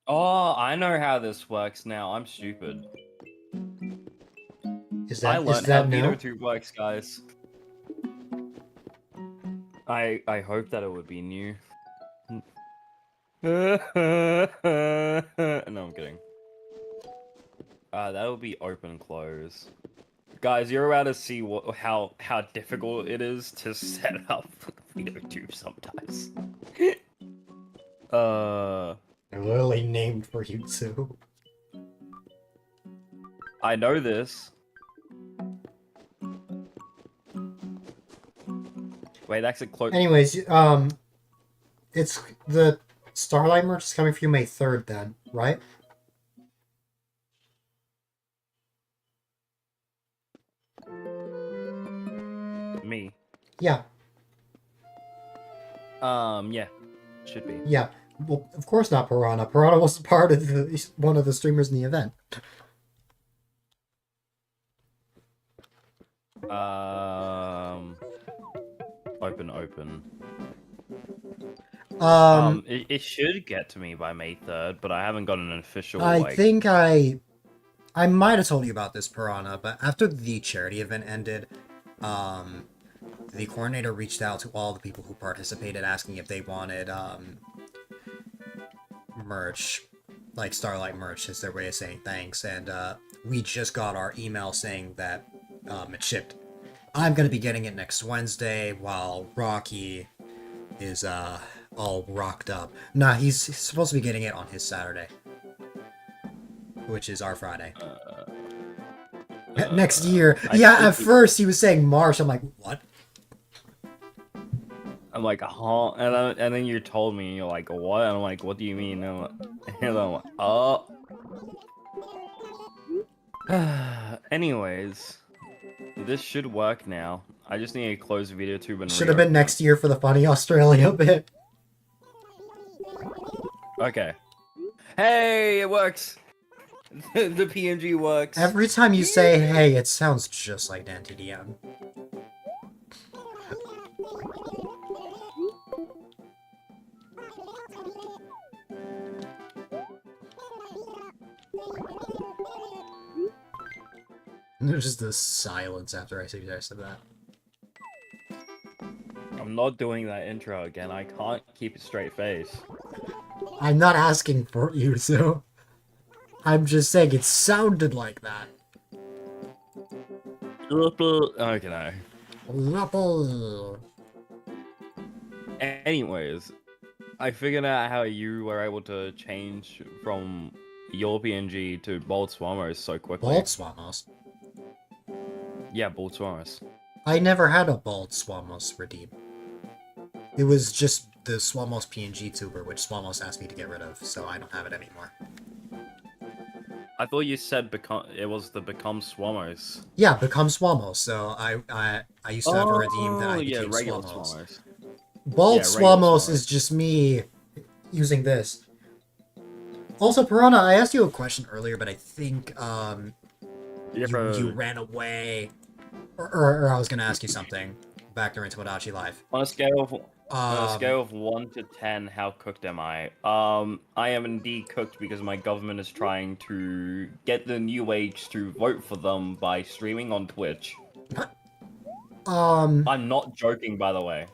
Oh, I know how this works now. I'm stupid. I learned how PetoTube works, guys. I hope that it would be new. No, I'm kidding. That would be open close. Guys, you're about to see how difficult it is to set up PetoTube sometimes. They're literally named for you too. I know this. Wait, that's a close. Anyways, it's the Starlight merch is coming for you May 3rd then, right? Me. Yeah. Yeah. Should be. Yeah. Well, of course not Piranha. Piranha wasn't part of one of the streamers in the event. Open. It should get to me by May 3rd, but I haven't got an official. I think I I might have told you about this, Piranha, but after the charity event ended, the coordinator reached out to all the people who participated, asking if they wanted merch, like Starlight merch, is their way of saying thanks. And we just got our email saying that it shipped. I'm gonna be getting it next Wednesday, while Rocky is all rocked up. Nah, he's supposed to be getting it on his Saturday, which is our Friday. Next year. Yeah, at first he was saying March. I'm like, what? I'm like, huh? And then you told me, you're like, what? And I'm like, what do you mean? And I'm like, oh. Anyways, this should work now. I just need to close video tube and Should have been next year for the funny Australia bit. Okay. Hey, it works. The PNG works. Every time you say hey, it sounds just like DanTDM. There's just this silence after I suggested that. I'm not doing that intro again. I can't keep a straight face. I'm not asking for you to. I'm just saying it sounded like that. Okay, no. Rupple. Anyways, I figured out how you were able to change from your PNG to Bolt Swammers so quickly. Bald Swamos? Yeah, Bolt Swammers. I never had a Bald Swamos redeem. It was just the Swamos PNG tuber, which Swamos asked me to get rid of, so I don't have it anymore. I thought you said it was the Become Swammers. Yeah, become Swamos, so I used to have a redeem that I became regular Swamos. Swammers. Bald Yeah, regular Swamos Swamos. is just me using this. Also, Piranha, I asked you a question earlier, but I think you ran away. Or I was gonna ask you something back during Tomodachi Life. On a scale of 1 to 10, how cooked am I? I am indeed cooked because my government is trying to get the new age to vote for them by streaming on Twitch. I'm not joking, by the way.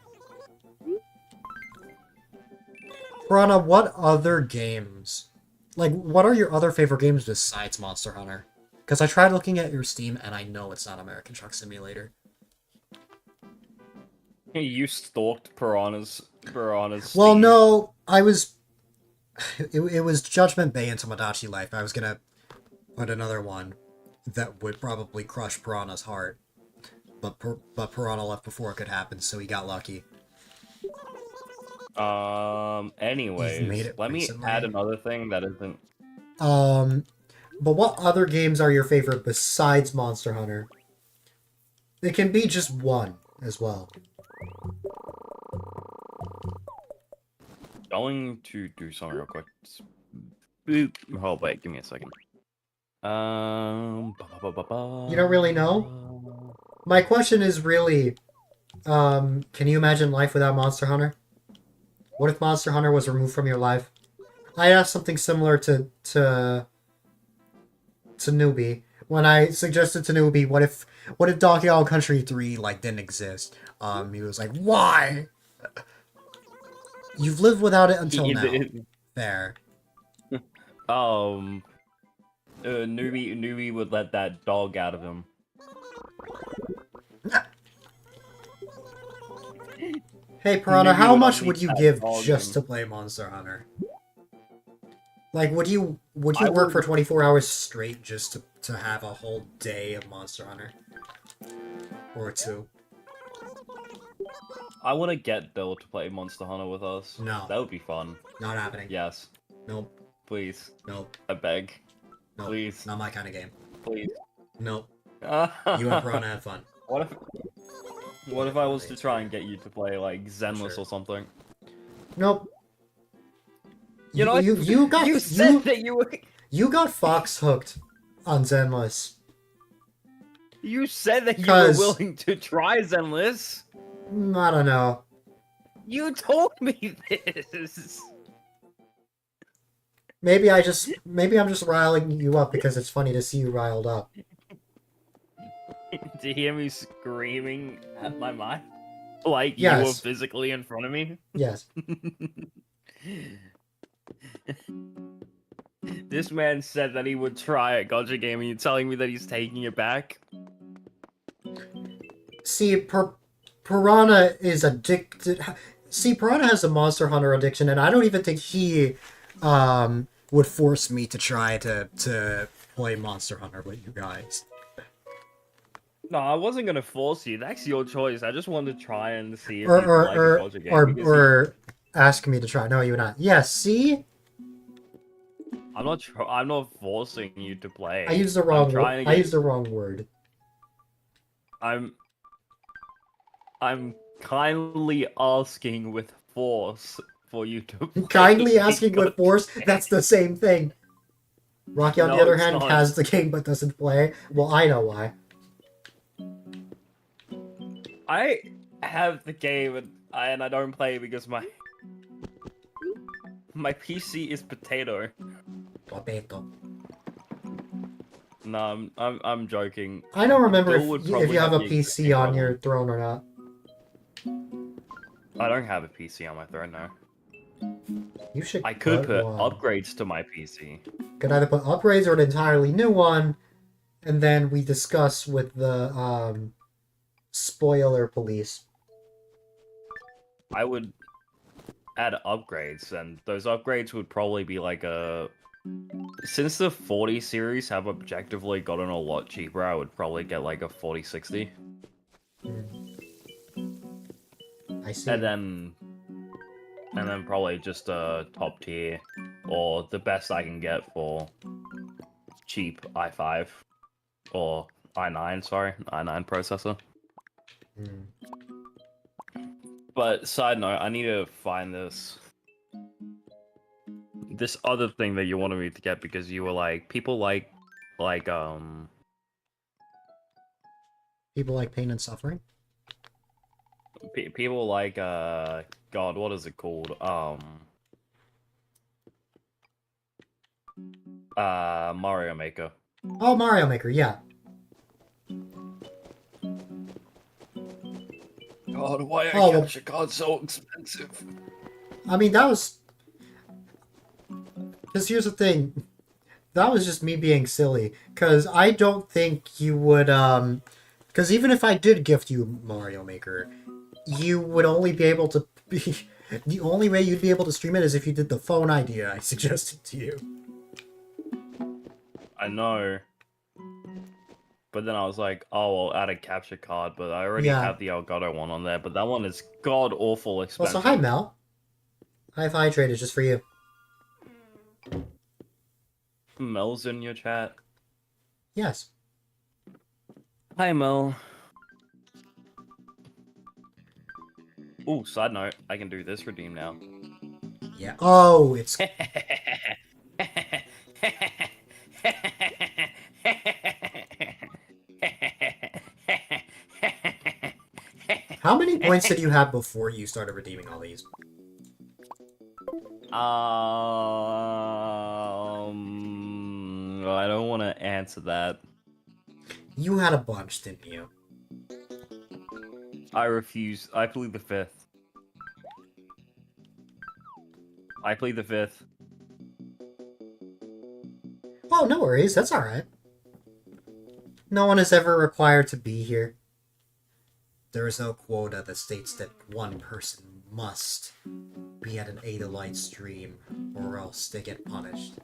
Piranha, what other games? Like, what are your other favorite games besides Monster Hunter? Because I tried looking at your Steam, and I know it's not American Truck Simulator. You stalked Piranha's Well, Steam. no, I was... It was Judgment Bay and Tomodachi Life. I was gonna put another one that would probably crush Piranha's heart. But Piranha left before it could happen, so he got lucky. Anyways, You've made it let me recently. add another thing that isn't... But what other games are your favorite besides Monster Hunter? It can be just one as well. Going to do something real quick. Boop. Oh, wait, give me a second. You don't really know? My question is really, can you imagine life without Monster Hunter? What if Monster Hunter was removed from your life? I asked something similar to Newbie. When I suggested to Newbie, what if Donkey Kong Country 3 like didn't exist? He was like, why? You've lived without it until now. Fair. Newbie would let that dog out of him. Hey Piranha, Newbie how would much unleash would you that give dog just in. to play Monster Hunter? Like, would you I work would- for 24 hours straight just to have a whole day of Monster Hunter? Or two? I want to get Bill to play Monster Hunter with us. No. That would be fun. Not happening. Yes. Nope. Please. Nope. I beg. Nope. Please. Not my kind of game. Please. Nope. You and Piranha have fun. What if I was to try and get you to play like Zenless Sure. or something? Nope. You know what? You got You said that you were. you got fox hooked on Zenless. You said that you were 'Cause- willing to try Zenless. I don't know. You told me this. maybe I'm just riling you up because it's funny to see you riled up. Do you hear me screaming at my mic? Like you were Yes. physically in front of me? Yes. This man said that he would try a gotcha game, and you're telling me that he's taking it back? See, Piranha is addicted. See, Piranha has a Monster Hunter addiction, and I don't even think he would force me to try to play Monster Hunter with you guys. No, I wasn't gonna force you. That's your choice. I just wanted to try and see if Or you like a gotcha game. or ask me to try. No, you're not. Yes, see? I'm not forcing you to play. I used the wrong word. I used the wrong word. I'm kindly asking with force for you to play. Kindly asking with force? That's the same thing. Rocky, on the other hand, not. has the game but doesn't play. Well, I know why. I have the game and I don't play because my PC is potato. Potato. No, I'm joking. I don't remember Bill would if probably you have a the exact PC same on problem. your throne or not. I don't have a PC on my throne now. You should. I could put one. upgrades to my PC. Could either put upgrades or an entirely new one, and then we discuss with the spoiler police. I would add upgrades, and those upgrades would probably be like a. Since the 40 series have objectively gotten a lot cheaper, I would probably get like a 4060. I see. And then probably just a top tier, or the best I can get for cheap i5, or i9, sorry, i9 processor. But side note, I need to find this other thing that you wanted me to get, because you were like, people like People like pain and suffering. people like God, what is it called? Mario Maker. Oh, Mario Maker, yeah. God, why Oh, are capture cards so expensive? I mean, that was. Because here's the thing. That was just me being silly. Because I don't think you would, Because even if I did gift you Mario Maker, you would only be able to be. The only way you'd be able to stream it is if you did the phone idea I suggested to you. I know. But then I was like, oh, I'll add a capture card, but I already have the Elgato one on there, but that one is god-awful expensive. Also, hi, Mel. Hi-Fi Trade is just for you. Mel's in your chat. Yes. Hi, Mel. Ooh, side note, I can do this redeem now. Yeah. Oh, it's... How many points did you have before you started redeeming all these? I don't want to answer that. You had a bunch, didn't you? I refuse. I plead the fifth. I plead the fifth. Oh, no worries. That's alright. No one is ever required to be here. There is no quota that states that one person must be at an A-Dylite stream, or else they get punished.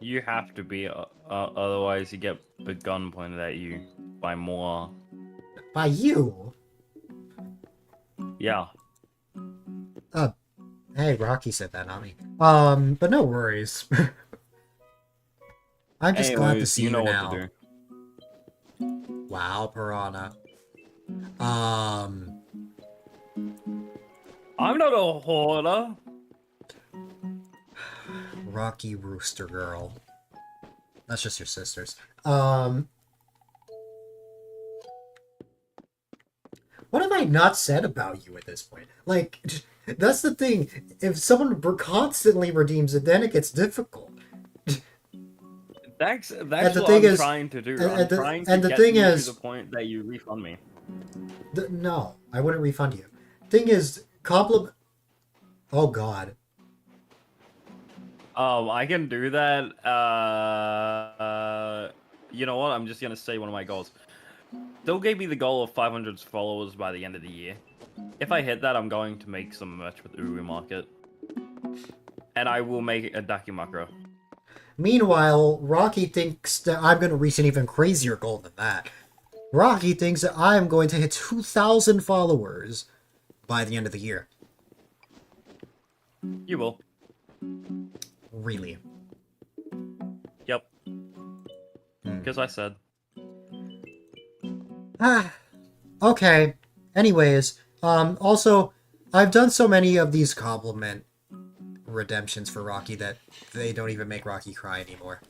You have to be, otherwise you get the gun pointed at you by more. By you? Yeah. Hey, Rocky said that, not me. But no worries. I'm just glad to see you now. What to do. Wow, Piranha. I'm not a hoarder. Rocky Rooster Girl. That's just your sisters. What have I not said about you at this point? Like, that's the thing. If someone constantly redeems it, then it gets difficult. That's And what the thing I'm is, trying to do. and, I'm and the trying to and the get thing you to is, the point that you refund me. no, I wouldn't refund you. Thing is, compliment. Oh God. I can do that. You know what? I'm just gonna say one of my goals. Still gave me the goal of 500 followers by the end of the year. If I hit that, I'm going to make some merch with Uru Market. And I will make a Dakimakura. Meanwhile, Rocky thinks that I'm going to reach an even crazier goal than that. Rocky thinks that I'm going to hit 2,000 followers by the end of the year. You will. Really? Yep. Because I said. Ah, okay. Anyways, also, I've done so many of these compliment redemptions for Rocky that they don't even make Rocky cry anymore.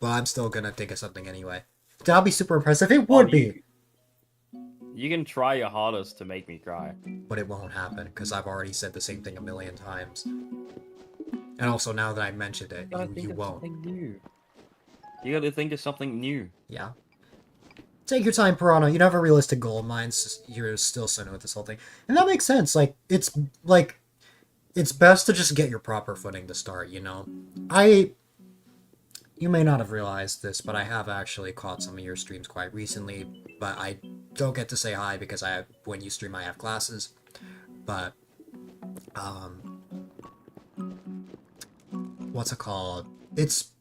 But I'm still gonna think of something anyway. That'll be super impressive. It would be. You can try your hardest to make me cry. But it won't happen, because I've already said the same thing a million times. And also, now that I mentioned it, you won't. New. You gotta think of something new. Yeah. Take your time, Piranha. You don't have a realistic goal in mind. You're still sitting with this whole thing. And that makes sense. It's best to just get your proper footing to start, you know? You may not have realized this, but I have actually caught some of your streams quite recently, but I don't get to say hi because when you stream I have classes. But, what's it called? It's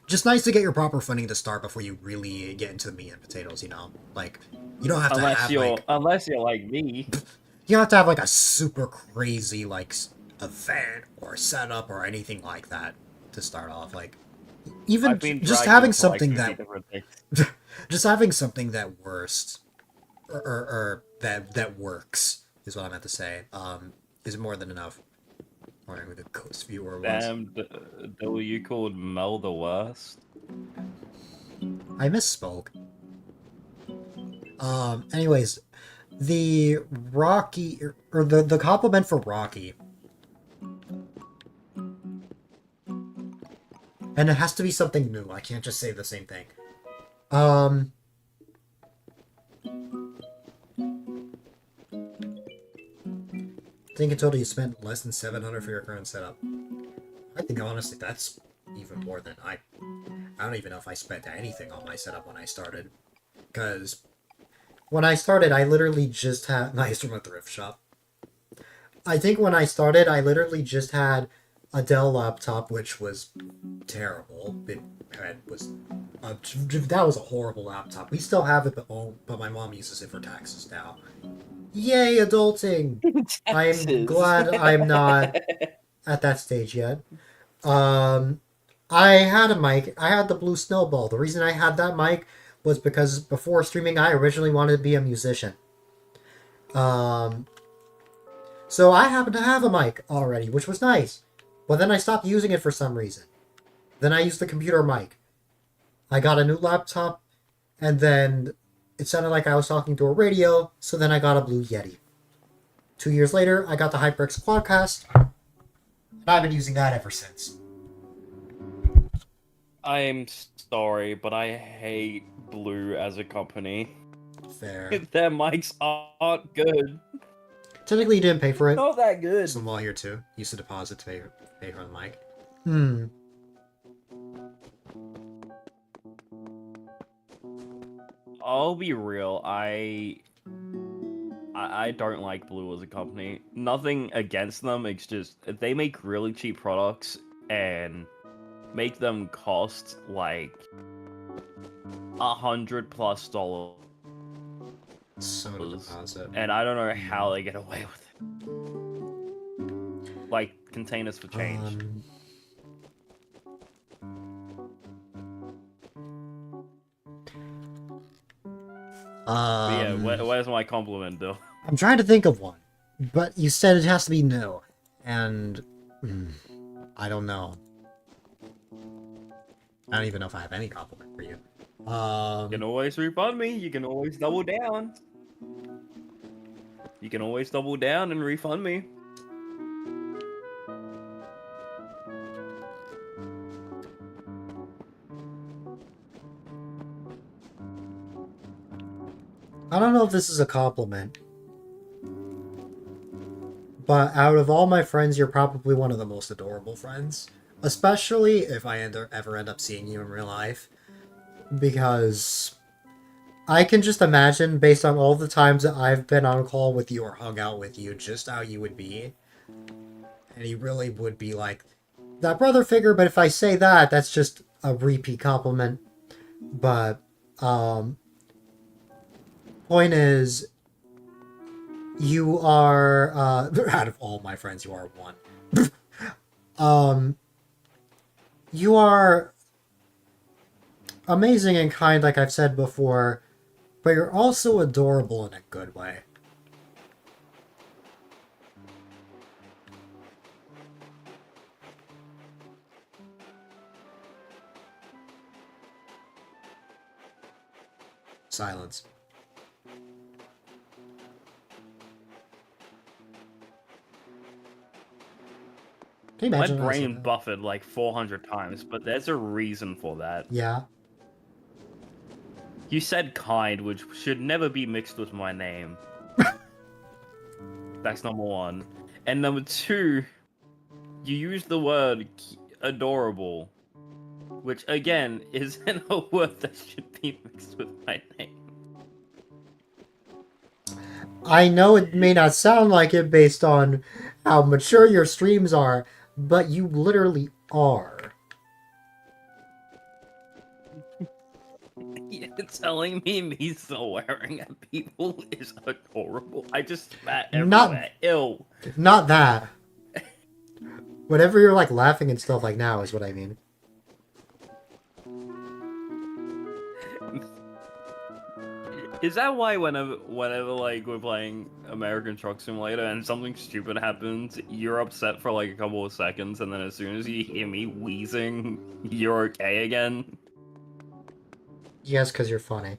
just nice to get your proper footing to start before you really get into the meat and potatoes, you know? Like, you don't have to have, unless you're like me. You don't have to have, like, a super crazy, like, event or setup or anything like that to start off. Like, even just having something that... just having something that works, or that works, is what I meant to say, is more than enough. Or who the ghost viewer was. You called Mel the worst? I misspoke. Anyways, the Rocky, or the compliment for Rocky. And it has to be something new. I can't just say the same thing. I think in total you spent less than 700 for your current setup. I think honestly that's even more than I don't even know if I spent anything on my setup when I started. Because when I started, I literally just had... Nice from a thrift shop. I think when I started, I literally just had a Dell laptop, which was terrible. That was a horrible laptop. We still have it, but my mom uses it for taxes now. Yay, adulting! I'm glad I'm not at that stage yet. I had a mic. I had the Blue Snowball. The reason I had that mic was because before streaming, I originally wanted to be a musician. So I happened to have a mic already, which was nice. But then I stopped using it for some reason. Then I used the computer mic. I got a new laptop, and then it sounded like I was talking to a radio, so then I got a Blue Yeti. 2 years later, I got the HyperX Quadcast, and I've been using that ever since. I'm sorry, but I hate Blue as a company. Fair. Their mics aren't good. Technically, you didn't pay for it. Not that good. Some while here too. Used a deposit to pay for the mic. I'll be real. I don't like Blue as a company. Nothing against them. It's just they make really cheap products and make them cost like $100+ So to deposit. and I don't know how they get away with it. Like containers for change. But yeah, where's my compliment, Bill? I'm trying to think of one, but you said it has to be new, and I don't know. I don't even know if I have any compliment for you. You can always refund me. You can always double down. You can always double down and refund me. I don't know if this is a compliment, but out of all my friends, you're probably one of the most adorable friends. Especially if I ever end up seeing you in real life. Because I can just imagine, based on all the times that I've been on call with you or hung out with you, just how you would be. And he really would be like that brother figure, but if I say that, that's just a repeat compliment. But, point is, you are, out of all my friends, you are one. You are amazing and kind, like I've said before, but you're also adorable in a good way. Silence. Can you My imagine when I said brain that? buffered like 400 times, but there's a reason for that. Yeah. You said kind, which should never be mixed with my name. That's number one. And number two, you used the word adorable, which again isn't a word that should be mixed with my name. I know it may not sound like it based on how mature your streams are, but you literally are. You're telling me swearing at people is adorable? I just spat everywhere. Ew. Not that. Whenever you're like laughing and stuff like now is what I mean. Is that why whenever like we're playing American Truck Simulator and something stupid happens, you're upset for like a couple of seconds, and then as soon as you hear me wheezing, you're okay again? Yes, because you're funny.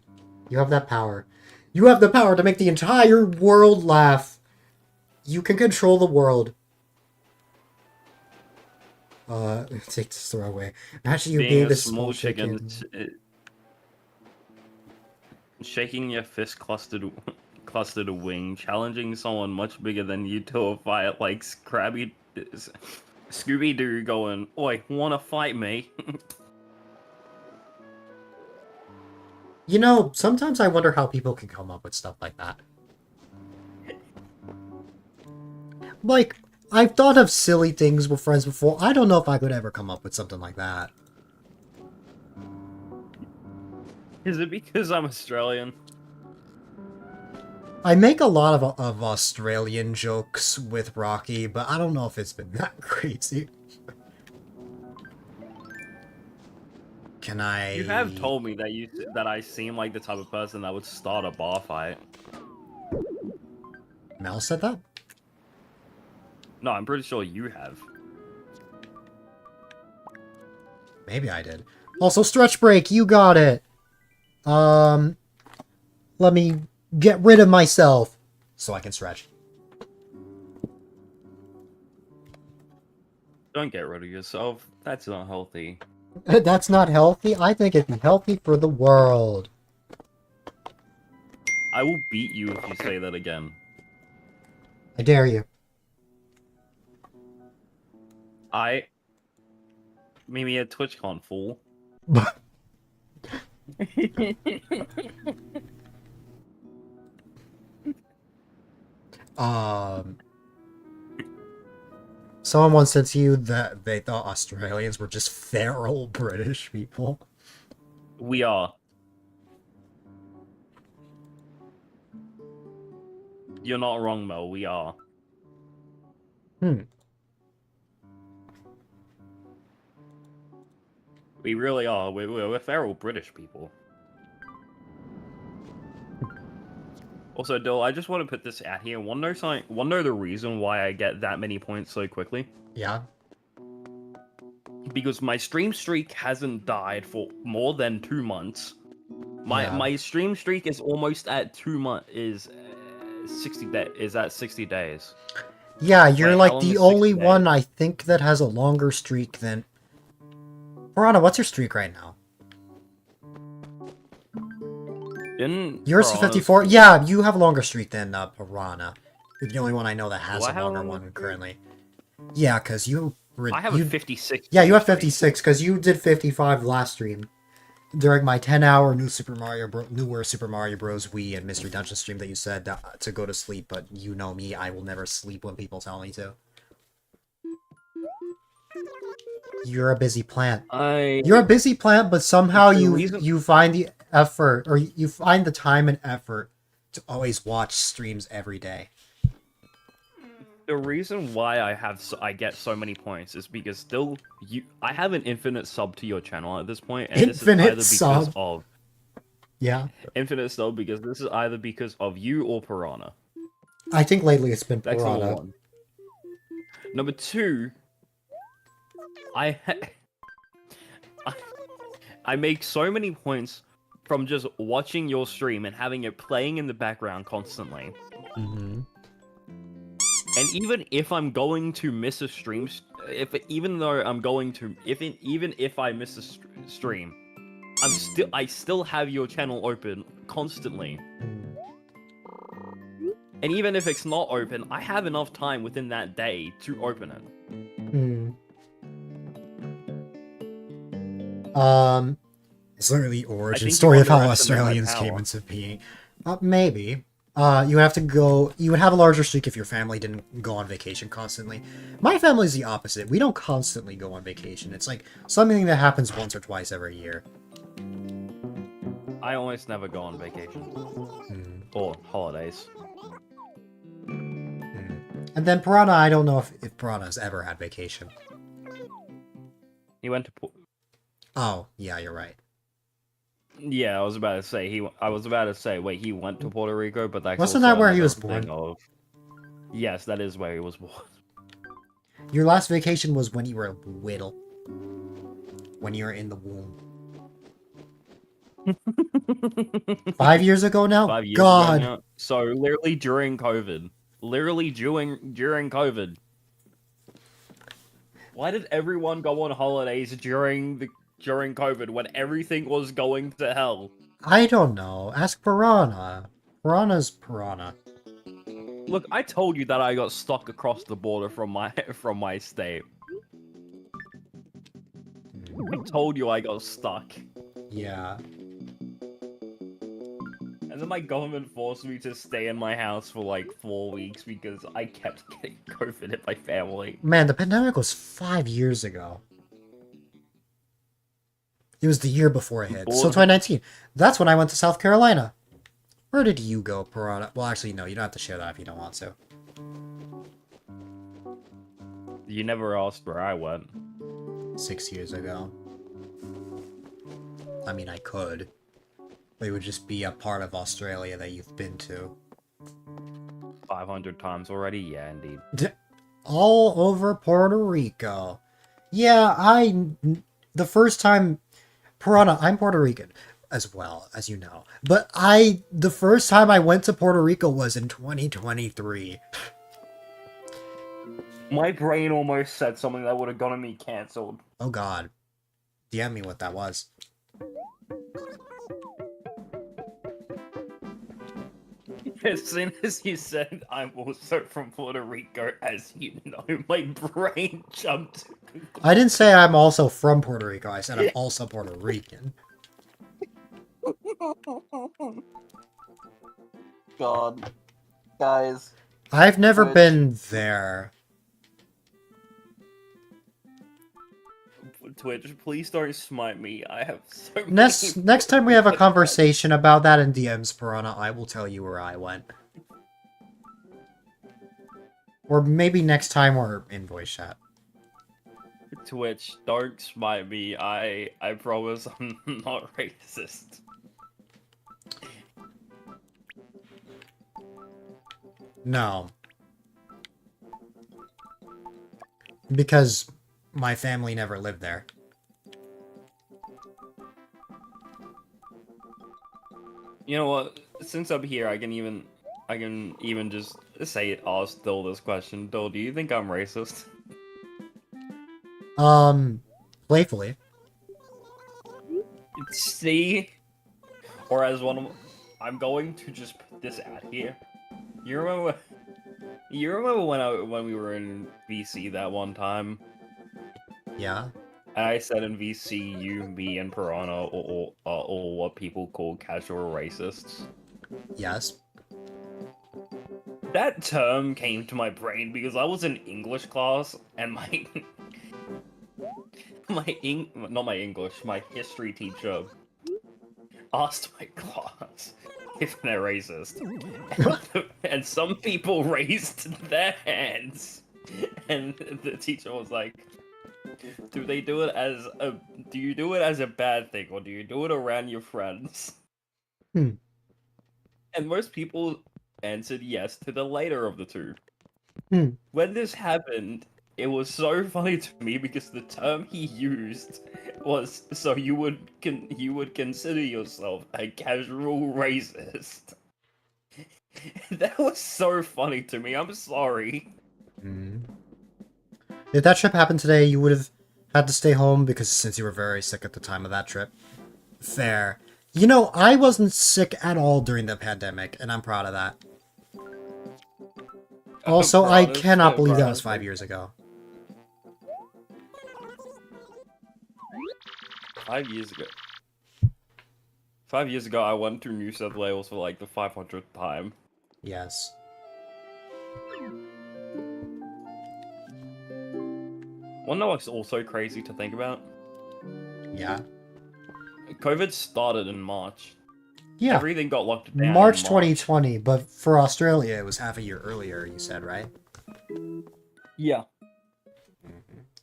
You have that power. You have the power to make the entire world laugh. You can control the world. Take this throwaway. Imagine you being this small chicken. Shaking your fist clustered a wing, challenging someone much bigger than you to a fight like Scooby-Doo going, "Oi, wanna fight me?" You know, sometimes I wonder how people can come up with stuff like that. Like, I've thought of silly things with friends before. I don't know if I could ever come up with something like that. Is it because I'm Australian? I make a lot of Australian jokes with Rocky, but I don't know if it's been that crazy. Can I... You have told me that I seem like the type of person that would start a bar fight. Mel said that? No, I'm pretty sure you have. Maybe I did. Also, stretch break, you got it! Let me get rid of myself so I can stretch. Don't get rid of yourself. That's not healthy. That's not healthy? I think it'd be healthy for the world. I will beat you if you say that again. I dare you. Meet me at TwitchCon, fool. Someone once said to you that they thought Australians were just feral British people. We are. You're not wrong, Mel. We are. We really are. We're feral British people. Also, Dill, I just want to put this out here. Wanna know the reason why I get that many points so quickly? Yeah. Because my stream streak hasn't died for more than 2 months. My stream streak is almost at 2 months. Is 60 day. Is that 60 days? Yeah, you're Wait, how like long the is 60 only days? one I think that has a longer streak than... Piranha, what's your streak right now? Didn't Yours is Piranha's 54? 40? Yeah, you have a longer streak than Piranha. You're the only one I know that has Do I a have a longer longer one streak? currently. Yeah, because you... I have a 56. Yeah, you have streak. 56, because you did 55 last stream. During my 10-hour newer Super Mario Bros. Wii and Mystery Dungeon stream that you said to go to sleep, but you know me, I will never sleep when people tell me to. You're a busy plant. You're a busy plant, but somehow The you reason- you find the effort, or you find the time and effort to always watch streams every day. The reason why I get so many points is because I have an infinite sub to your channel at this point, and Infinite this is either because sub? of Yeah. infinite sub because this is either because of you or Piranha. I think lately it's been That's number Piranha. one. Number two, I make so many points from just watching your stream and having it playing in the background constantly. Mm-hmm. And even if I'm going to miss a stream, even if I miss a stream, I still have your channel open constantly. And even if it's not open, I have enough time within that day to open it. It's literally the origin think you story of how underestimate my Australians power. came into being. Maybe. You would have a larger streak if your family didn't go on vacation constantly. My family's the opposite. We don't constantly go on vacation. It's like something that happens once or twice every year. I almost never go on vacation. Or holidays. And then Piranha, I don't know if Piranha's ever had vacation. He went to... Oh, yeah, you're right. Yeah, I was about to say, wait, he went to Puerto Rico, but that's Wasn't also that where he another was thing born? of- Yes, that is where he was born. Your last vacation was when you were little. When you were in the womb. 5 years ago now? 5 years God! ago now. So, literally during COVID. Literally during COVID. Why did everyone go on holidays during COVID when everything was going to hell? I don't know. Ask Piranha. Piranha's Piranha. Look, I told you that I got stuck across the border from my state. I told you I got stuck. Yeah. And then my government forced me to stay in my house for like 4 weeks because I kept getting COVID at my family. Man, the pandemic was 5 years ago. It was the year before it hit. So 2019. That's when I went to South Carolina. Where did you go, Piranha? Well, actually, no. You don't have to share that if you don't want to. You never asked where I went. 6 years ago. I mean, I could. But it would just be a part of Australia that you've been to. 500 times already? Yeah, indeed. All over Puerto Rico. Yeah, the first time... Piranha, I'm Puerto Rican as well, as you know. But the first time I went to Puerto Rico was in 2023. My brain almost said something that would have gotten me cancelled. Oh god. DM me what that was. As soon as you said I'm also from Puerto Rico, as you know, my brain jumped. I didn't say I'm also from Puerto Rico, I said I'm also Puerto Rican. God. Guys. I've never Which- been there. Twitch, please don't smite me. I have so many... Next time we have a conversation about that in DMs, Piranha, I will tell you where I went. Or maybe next time we're in voice chat. Twitch, don't smite me. I promise I'm not racist. No. Because my family never lived there. You know what? Since I'm here, I can I can even just say it. Ask Dill this question. Dill, do you think I'm racist? Playfully. See, or as one of, I'm going to just put this out here. You remember? You remember when we were in VC that one time? Yeah. And I said in VC, you, me, and Piranha are all what people call casual racists. Yes. That term came to my brain because I was in English class and my not my English, my history teacher asked my class if they're racist, and some people raised their hands, and the teacher was like, do you do it as a bad thing, or do you do it around your friends? Hmm. And most people answered yes to the later of the two. Hmm. When this happened, it was so funny to me because the term he used was so you would consider yourself a casual racist. That was so funny to me. I'm sorry. Hmm. If that trip happened today, you would have had to stay home because since you were very sick at the time of that trip. Fair. You know, I wasn't sick at all during the pandemic, and I'm proud of that. Also, I cannot believe that was 5 years ago. 5 years ago. 5 years ago, I went to New South Wales for like the 500th time. Yes. Wanna know what's also crazy to think about? Yeah. COVID started in March. Yeah. Everything got locked down. March in 2020, but for Australia, it was half a year earlier, you said, right? Yeah.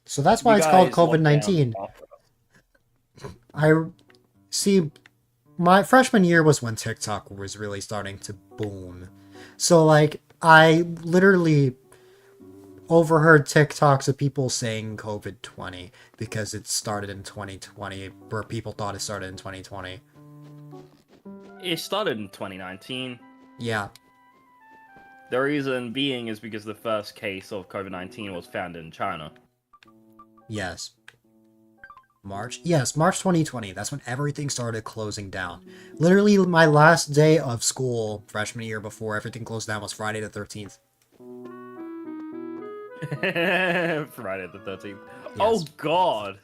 So that's why You it's called guys locked down COVID-19. after us. I see, my freshman year was when TikTok was really starting to boom. So, like, I literally overheard TikToks of people saying COVID-20 because it started in 2020, where people thought it started in 2020. It started in 2019. Yeah. The reason being is because the first case of COVID-19 was found in China. Yes. March? Yes, March 2020. That's when everything started closing down. Literally, my last day of school, freshman year before everything closed down, was Friday the 13th. Friday the 13th. Yes. Oh god!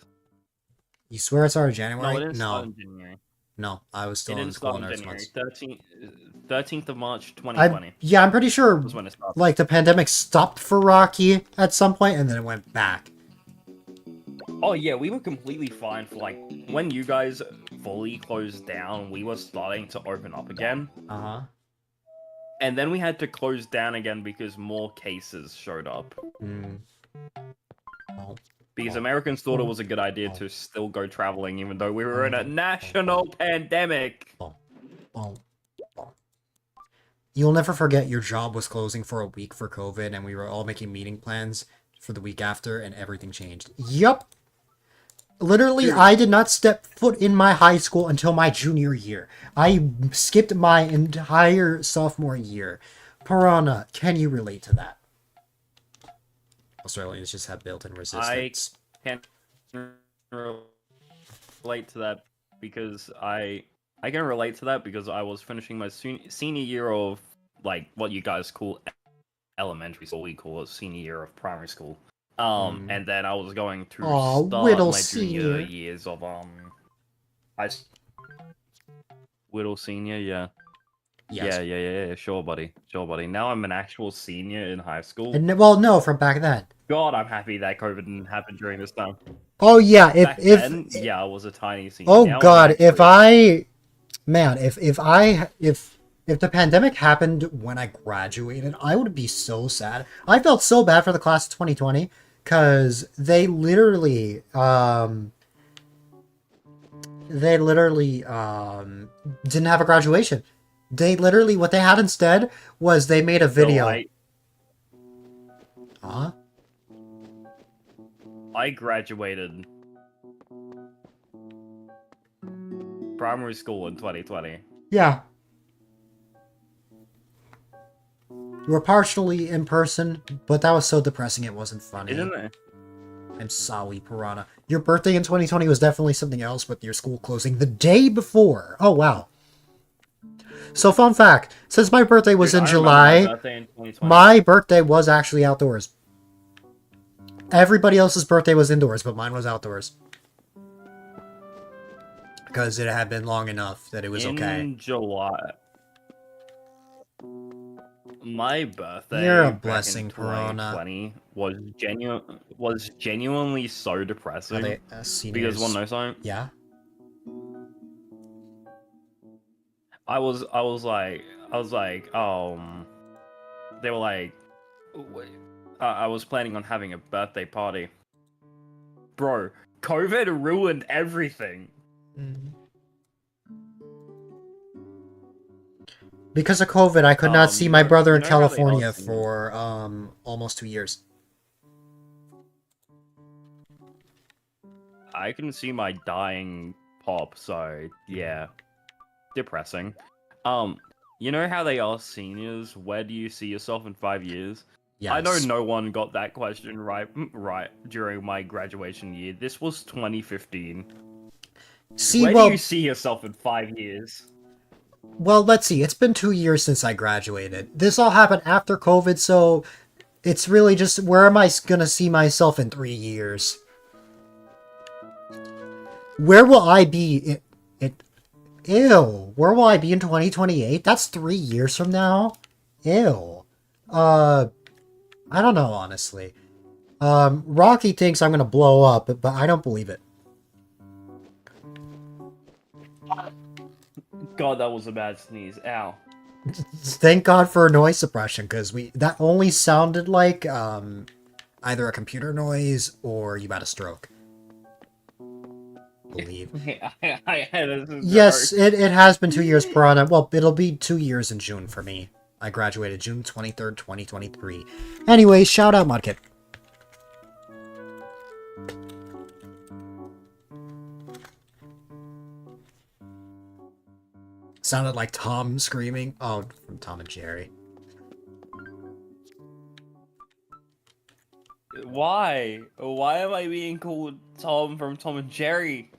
You swear it started No, January? it didn't start in January. No, I was It still in didn't school start in in nurse January. months. 13th of March 2020 Yeah, I'm pretty sure, was when it started. like, the pandemic stopped for Rocky at some point, and then it went back. Oh yeah, we were completely fine for like when you guys fully closed down, we were starting to open up again. Uh-huh. And then we had to close down again because more cases showed up. Hmm. Oh. Because Oh. Americans thought it was a good idea to still go traveling even though we were in a national pandemic. Oh. Oh. You'll never forget your job was closing for a week for COVID, and we were all making meeting plans for the week after, and everything changed. Yup! Literally, Dude. I did not step foot in my high school until my junior year. I skipped my entire sophomore year. Piranha, can you relate to that? Australians just have built-in resistance. I can relate to that because I can relate to that because I was finishing my senior year of like what you guys call elementary school. We call it senior year of primary school. And then I was going to start Whittle my junior Senior. years of Whittle Senior, yeah. Yes. Yeah, sure, buddy. Now I'm an actual senior in high school. And, well, no, from back then. God, I'm happy that COVID didn't happen during this time. Oh yeah, Back then, yeah, I was a tiny senior. Oh Now I'm god, actually- if the pandemic happened when I graduated, I would be so sad. I felt so bad for the class of 2020 because they literally didn't have a graduation. They literally, what they had instead was they made a video. So I graduated primary school in 2020. Yeah. We were partially in person, but that was so depressing it wasn't funny. Isn't it? I'm sorry, Piranha. Your birthday in 2020 was definitely something else with your school closing the day before. Oh, wow. So, fun fact. Since my birthday was Dude, in I remember July, my birthday in 2020. my birthday was actually outdoors. Everybody else's birthday was indoors, but mine was outdoors. Because it had been long enough that it was okay. In July. My birthday You're a back blessing, in Corona. 2020 was genuinely so depressing. Are they Because seniors? one know something? Yeah? I was like, they were like, I was planning on having a birthday party. Bro, COVID ruined everything. Because of COVID, I could not see my brother in you know how they California ask me- for almost 2 years. I can see my dying pop, so yeah. Depressing. You know how they ask seniors, where do you see yourself in 5 years? Yes. I know no one got that question right during my graduation year. This was 2015. See, Where well, do you see yourself in 5 years? well, let's see. It's been 2 years since I graduated. This all happened after COVID, so it's really just where am I gonna see myself in 3 years? Where will I be? Ew. Where will I be in 2028? That's 3 years from now. Ew. I don't know, honestly. Rocky thinks I'm gonna blow up, but I don't believe it. God, that was a bad sneeze. Ow. Thank God for noise suppression, because that only sounded like either a computer noise or you had a stroke. Believe. I had a Yes, it has been 2 years, Piranha. Well, it'll be 2 years in June for me. I graduated June 23rd, 2023. Anyways, shout out Mudkip. Sounded like Tom screaming. Oh, from Tom and Jerry. Why? Why am I being called Tom from Tom and Jerry?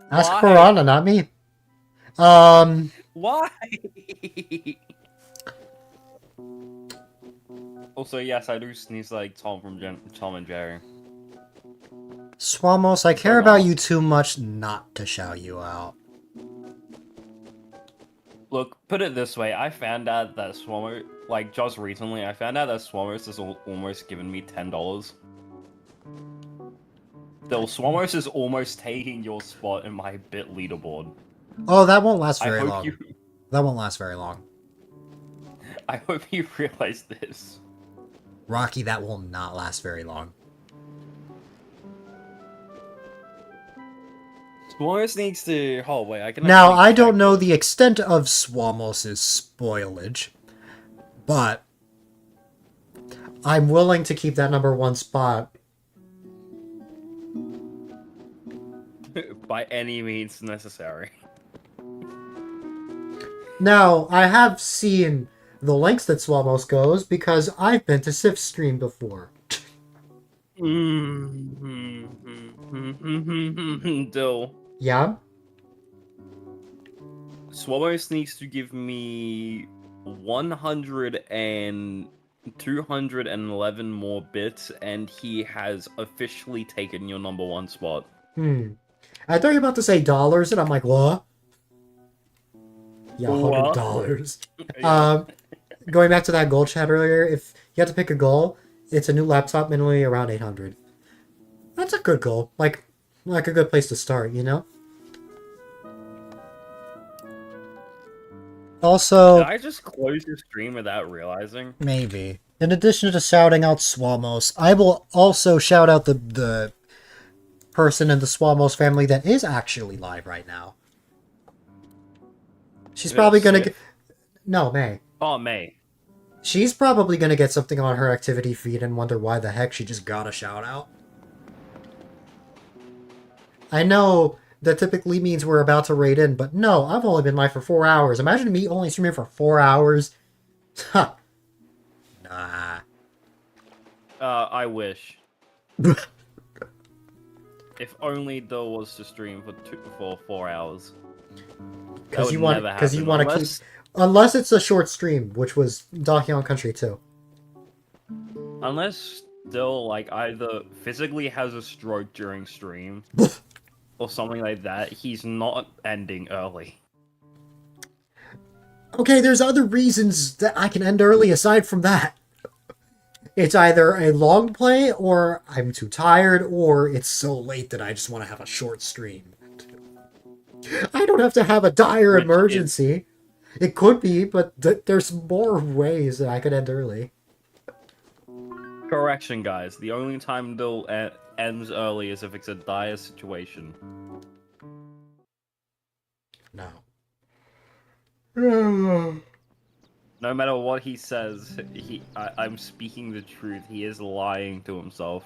Ask Why? Piranha, not me. Why? Also, yes, I do sneeze like Tom from Tom and Jerry. Swamos, I care Why about not? you too much not to shout you out. Look, put it this way, I found out that Swamo, like, just recently, I found out that Swamos has almost given me $10. Though Swamos is almost taking your spot in my bit leaderboard. Oh, that won't last I very hope long. you That won't last very long. I hope you realize this. Rocky, that will not last very long. Swamos needs to... Oh, wait, I can... Now, actually I don't check know this. the extent of Swamos' spoilage, but I'm willing to keep that #1 spot. By any means necessary. Now, I have seen the lengths that Swamos goes because I've been to Sif's stream before. Dill. Yeah? Swamos needs to give me 100 and 211 more bits, and he has officially taken your #1 spot. I thought you were about to say dollars, and I'm like, what? Yeah, What? $100. Yeah. Going back to that goal chat earlier, if you have to pick a goal, it's a new laptop, minimally around 800. That's a good goal. Like a good place to start, you know? Also, Did I just close your stream without realizing? maybe. In addition to shouting out Swamos, I will also shout out the person in the Swamos family that is actually live right now. She's Is it probably gonna Sif? get... No, May. Oh, May. She's probably gonna get something on her activity feed and wonder why the heck she just got a shout out. I know that typically means we're about to raid in, but no, I've only been live for 4 hours. Imagine me only streaming for 4 hours. Ha! Nah. I wish. If only Dill was to stream for 4 hours. Because you would want, never because you happen want to keep, unless- unless it's a short stream, which was Donkey Kong Country 2. Unless Dill, like, either physically has a stroke during stream, or something like that, he's not ending early. Okay, there's other reasons that I can end early aside from that. It's either a long play, or I'm too tired, or it's so late that I just want to have a short stream. I don't have to have a dire Which is- emergency. It could be, but there's more ways that I could end early. Correction, guys. The only time Dill ends early is if it's a dire situation. No. No matter what he says, I'm speaking the truth. He is lying to himself.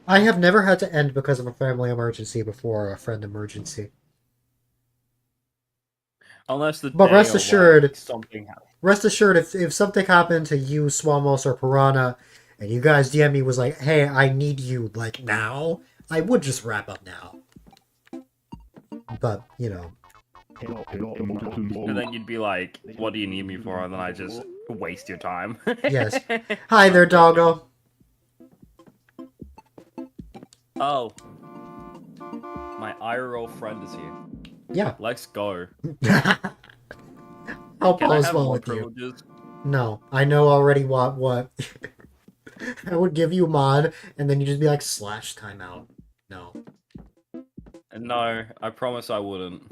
I have never had to end because of a family emergency before, or a friend emergency. Unless the But day rest or, assured- like, something happens. Rest assured, if something happened to you, Swamos, or Piranha, and you guys DM me was like, hey, I need you, like, now, I would just wrap up now. But, you know. And then you'd be like, what do you need me for? And then I just waste your time. Yes. Hi there, doggo. Oh. My IRL friend is here. Yeah. Let's go. I'll Can I pause have well more with you. privileges? No, I know already what. I would give you mod, and then you just be like, slash timeout. No. No, I promise I wouldn't.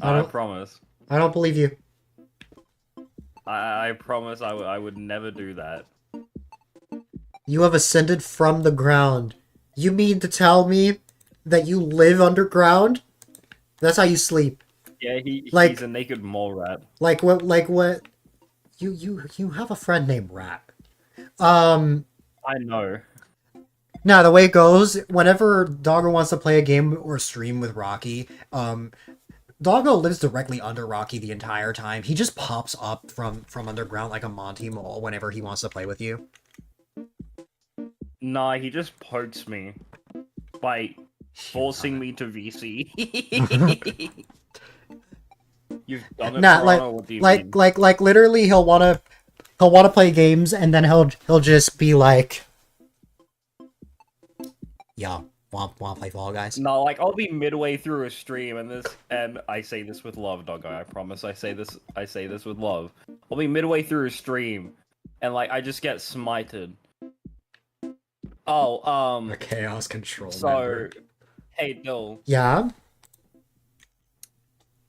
I I don't- promise. I don't believe you. I promise I would never do that. You have ascended from the ground. You mean to tell me that you live underground? That's how you sleep. Yeah, Like- he's a naked mole rat. Like what? You have a friend named Rat. I know. Now the way it goes, whenever Doggo wants to play a game or stream with Rocky, Doggo lives directly under Rocky the entire time. He just pops up from underground like a Monty Mole whenever he wants to play with you. Nah, he just pokes me by forcing me to VC. You've done it, Nah, Toronto, what do you mean? like literally he'll wanna play games and then he'll just be like, "Yeah, want play Fall Guys?" No, like I'll be midway through a stream and I say this with love, Doggo. I promise I say this with love. I'll be midway through a stream and like I just get smited. Oh, A Chaos Control so member. hey Dill, Yeah.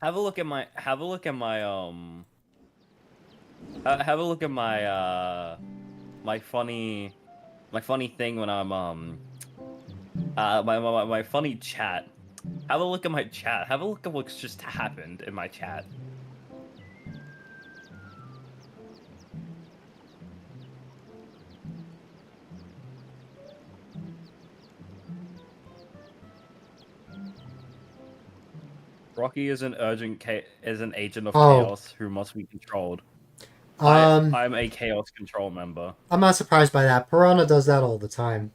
have a look at my have a look at my my funny thing when I'm my funny chat. Have a look at my chat. Have a look at what's just happened in my chat. Rocky is an agent of Oh. chaos who must be controlled. I'm I'm a chaos control member. not surprised by that. Piranha does that all the time.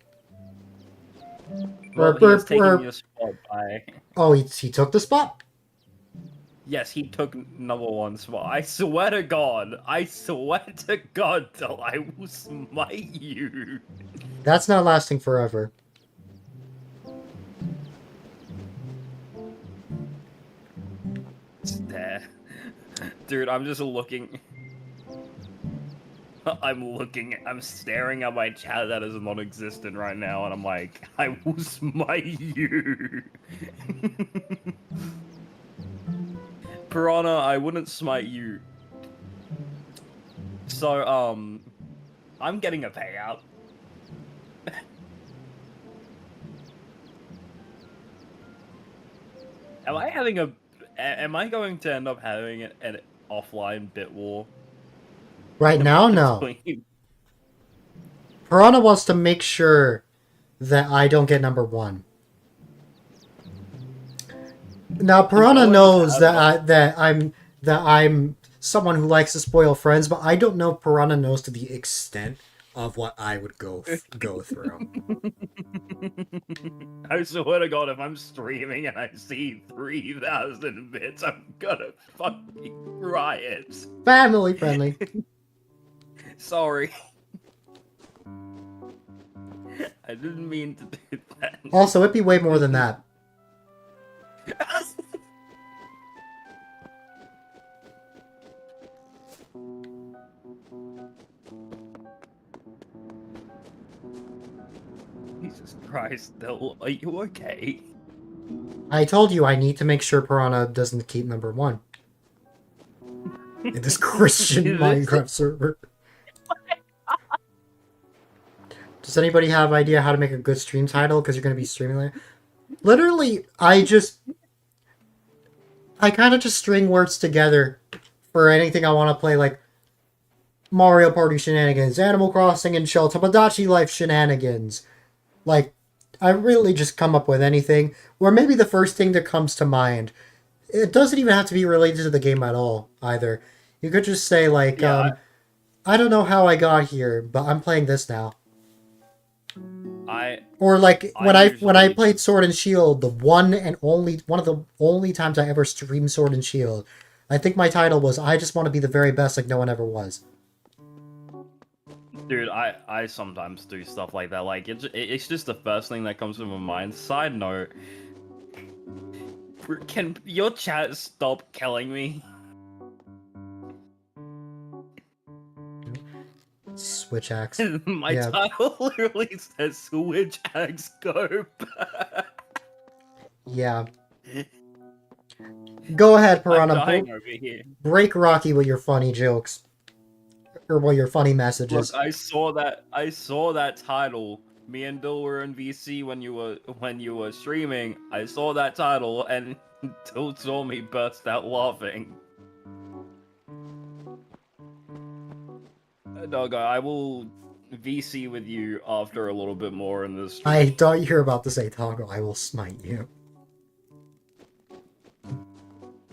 Well, he is taking your spot by. Oh, he took the spot? Yes, he took #1 spot. I swear to God, Dill, I will smite you. That's not lasting forever. Stare. Dude, I'm just looking. I'm staring at my chat that is non-existent right now, and I'm like, I will smite you. Piranha, I wouldn't smite you. So, I'm getting a payout. Am I going to end up having an offline bit war? Right now, no. Between- Piranha wants to make sure that I don't get #1. Now Piranha always knows have that I'm someone who likes to spoil friends, but I don't know if Piranha knows to the extent of what I would go through. I swear to God, if I'm streaming and I see 3,000 bits, I'm gonna fucking riot. Family friendly. Sorry. I didn't mean to do that. Also, it'd be way more than that. Jesus Christ, Dill, are you okay? I told you I need to make sure Piranha doesn't keep number 1. In this Christian This- Minecraft server. Does anybody have idea how to make a good stream title? Because you're going to be streaming later. Literally, I kind of just string words together for anything I want to play, like Mario Party shenanigans, Animal Crossing and Shell Tomodachi Life shenanigans. Like, I really just come up with anything, or maybe the first thing that comes to mind. It doesn't even have to be related to the game at all, either. You could just say, like, Yeah, I don't know how I got here, but I'm playing this now. I Or like when I usually- played Sword and Shield, one of the only times I ever streamed Sword and Shield, I think my title was I just want to be the very best like no one ever was. Dude, I sometimes do stuff like that. Like, it's just the first thing that comes to my mind. Side note, can your chat stop killing me? Switch axe. My Yeah. title literally says Switch Axe Scope. Yeah. Go ahead, I'm Piranha. dying over here. Break Rocky with your funny jokes. Or with your funny messages. Look, I saw that title. Me and Dill were in VC when you were streaming. I saw that title and Dill saw me burst out laughing. Doggo, I will VC with you after a little bit more in this stream. I thought you were about to say, Toggle, I will smite you.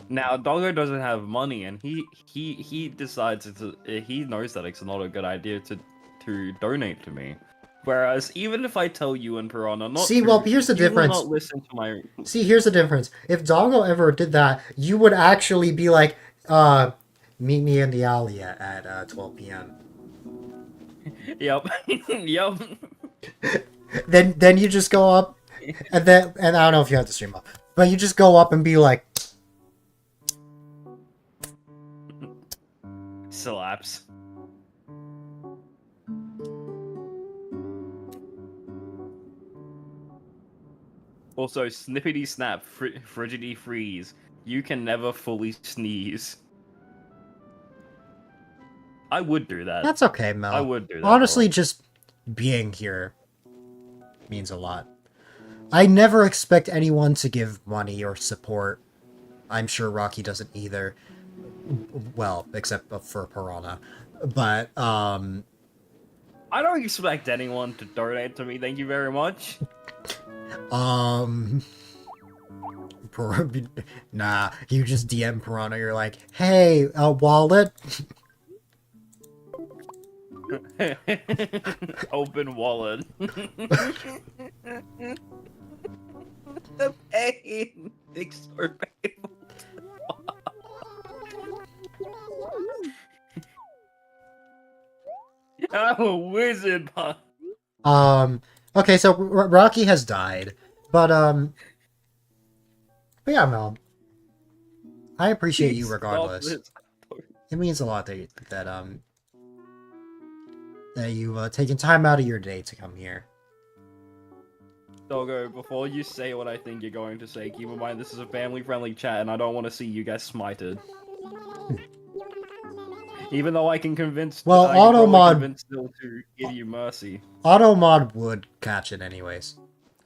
Now, Doggo doesn't have money, and he decides he knows that it's not a good idea to donate to me. Whereas, even if I tell you and Piranha not See, to, well, here's the you will difference. not listen to my. See, here's the difference. If Doggo ever did that, you would actually be like, meet me in the alley at 12 p.m. Yep, yep. Then you just go up, and I don't know if you have to stream up, but you just go up and be like, Slaps. Also, snippety snap, frigidity freeze. You can never fully sneeze. I would do that. that's okay, Mel. I would do that. Honestly, just being here means a lot. I never expect anyone to give money or support. I'm sure Rocky doesn't either. Well, except for Piranha. But, I don't expect anyone to donate to me, thank you very much. nah, you just DM Piranha, you're like, hey, wallet? Open wallet. The pain. It's so painful. I'm a wizard, but Okay, so Rocky has died, but yeah, Mel, I appreciate you regardless. It means a lot that you taking time out of your day to come here. Doggo, before you say what I think you're going to say, keep in mind this is a family-friendly chat, and I don't want to see you guys smited. Even though I can convince, Well, I can probably Automod- convince Still to give you mercy. Automod would catch it anyways.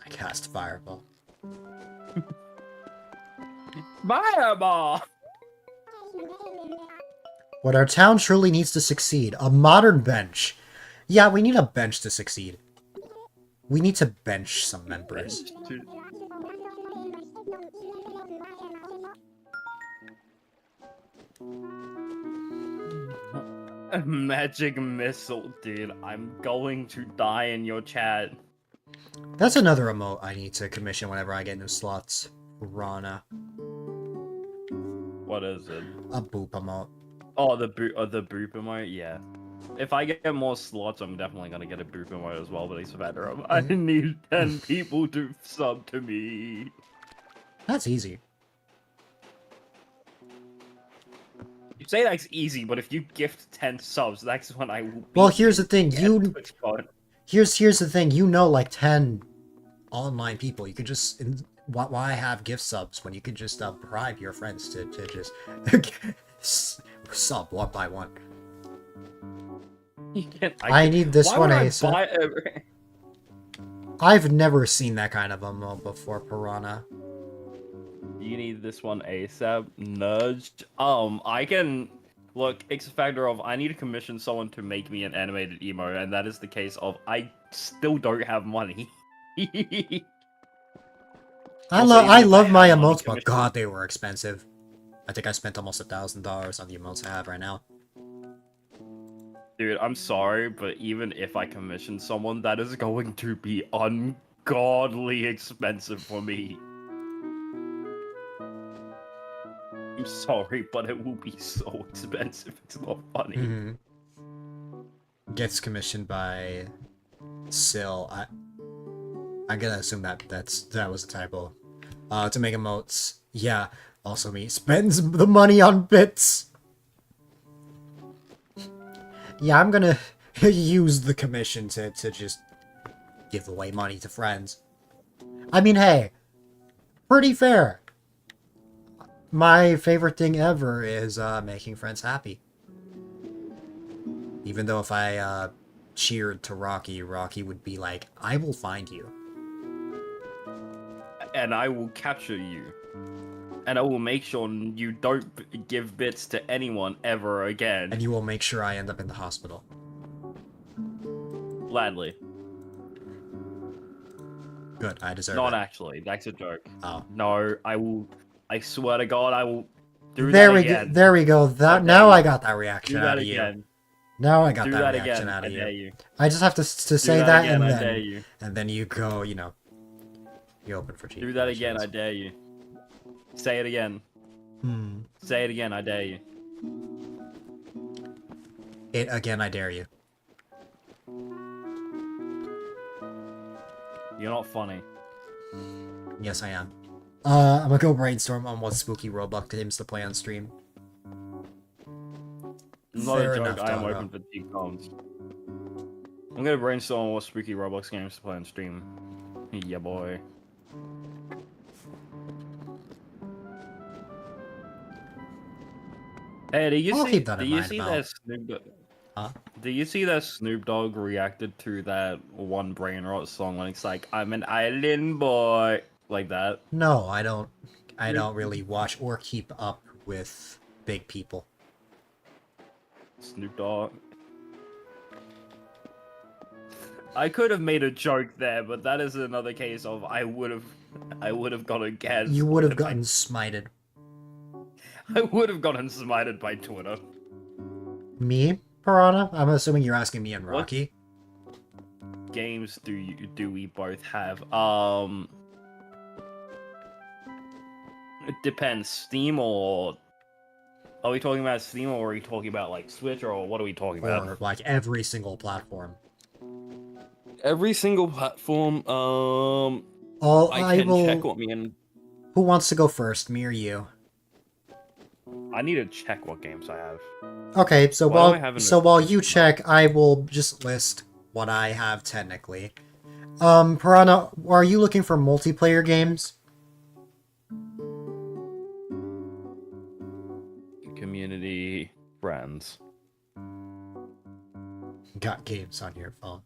I cast Fireball. Fireball! What our town truly needs to succeed, a modern bench. Yeah, we need a bench to succeed. We need to bench some members. A magic missile, dude. I'm going to die in your chat. That's another emote I need to commission whenever I get new slots. Rana. What is it? A boop emote. Oh, the boop emote. Yeah. If I get more slots, I'm definitely gonna get a boop emote as well. But it's a matter of I need 10 people to sub to me. That's easy. You say that's easy, but if you gift 10 subs, that's when I will. Well, here's the thing. Here's the thing. You know, like 10 online people. You could just why have gift subs when you could just bribe your friends to just sub one by one. I need this one ASAP. I've never seen that kind of emote before, Piranha. You need this one ASAP. Nudged. I can look. It's a factor of I need to commission someone to make me an animated emo, and that is the case of I still don't have money. I love my emotes, but god, they were expensive. I think I spent almost $1,000 on the emotes I have right now. Dude, I'm sorry, but even if I commission someone, that is going to be ungodly expensive for me. I'm sorry, but it will be so expensive. It's not funny. Mm-hmm. Gets commissioned by Sil. I'm gonna assume that was a typo. To make emotes. Yeah, also me. Spends the money on bits. Yeah, I'm gonna use the commission to just give away money to friends. I mean, hey, pretty fair. My favorite thing ever is making friends happy. Even though if I cheered to Rocky, Rocky would be like, I will find you. And I will capture you. And I will make sure you don't give bits to anyone ever again. And you will make sure I end up in the hospital. Gladly. Good, I deserve it. Not actually, that's a joke. Oh. No, I will... I swear to God, I will do there that we again. Go, there we go. Now I got that reaction out of you. Now I got that reaction out of you. I just have to say that again, and then you go, you know, you open for cheap. Do that again, I dare you. Say it again. Say it again, I dare you. It again, I dare you. You're not funny. Yes, I am. I'm gonna go brainstorm on what spooky Roblox games to play on stream. Not a joke, I am open for deep comments. I'm gonna brainstorm on what spooky Roblox games to play on stream. Yeah, boy. Hey, did you see that Snoop Dogg? Huh? Do you see that Snoop Dogg reacted to that one brain rot song when it's like, I'm an island boy, like that? No, I don't really watch or keep up with big people. Snoop Dogg. I could have made a joke there, but that is another case of I would have got a guess. You would have gotten smited. I would have gotten smited by Twitter. Me, Piranha? I'm assuming you're asking me and Rocky. What games do we both have? It depends. Steam or... Are we talking about Steam or are we talking about like Switch or what are we talking about? Or like every single platform. Every single platform. I will check what me and. Who wants to go first, me or you? I need to check what games I have. Okay, so while you check, I will just list what I have technically. Piranha, are you looking for multiplayer games? Community friends. Got games on your phone.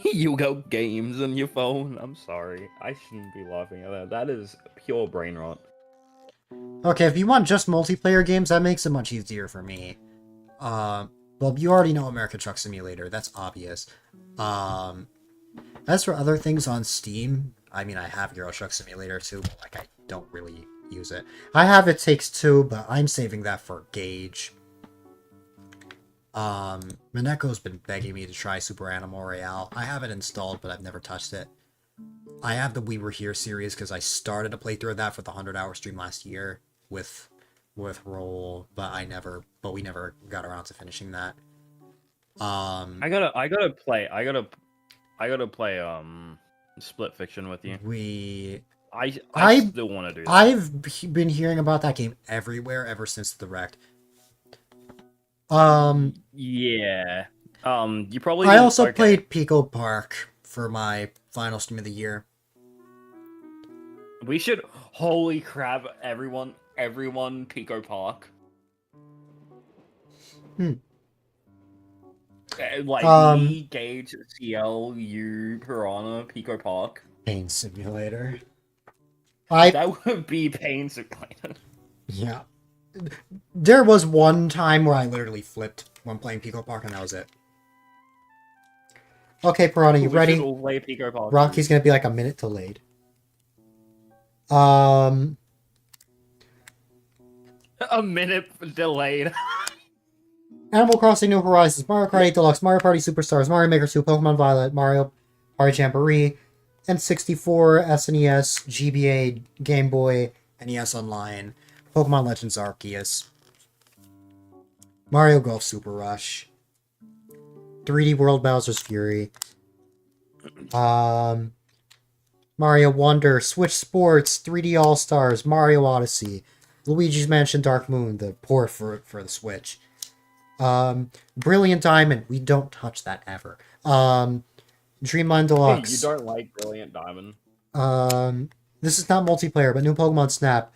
You got games on your phone? I'm sorry. I shouldn't be laughing at that. That is pure brain rot. Okay, if you want just multiplayer games, that makes it much easier for me. Well, you already know American Truck Simulator. That's obvious. As for other things on Steam, I mean, I have Euro Truck Simulator too, but like I don't really use it. I have It Takes Two, but I'm saving that for Gauge. Mineko's been begging me to try Super Animal Royale. I have it installed, but I've never touched it. I have the We Were Here series because I started a playthrough of that for the 100-hour stream last year with Roll, but we never got around to finishing that. I gotta play Split Fiction with you. I still want to do that. I've been hearing about that game everywhere ever since the Direct. Yeah. You probably. I also okay. played Pico Park for my final stream of the year. We should. Holy crap! Everyone, Pico Park. Like me, Gage, CL, you, Piranha, Pico Park. Pain Simulator. That would be Pain Simulator. Yeah. There was one time where I literally flipped when playing Pico Park, and that was it. Okay, Piranha, you ready? Play Pico Park. Rocky's gonna be like a minute delayed. A minute delayed. Animal Crossing New Horizons, Mario Kart 8 Deluxe, Mario Party Superstars, Mario Maker 2, Pokemon Violet, Mario Party Jamboree, N64, SNES, GBA, Game Boy, NES Online, Pokemon Legends Arceus, Mario Golf Super Rush, 3D World Bowser's Fury, Mario Wonder, Switch Sports, 3D All-Stars, Mario Odyssey, Luigi's Mansion Dark Moon, the port for the Switch, Brilliant Diamond, we don't touch that ever, Dreamland Deluxe. You don't like Brilliant Diamond. This is not multiplayer, but new Pokemon Snap.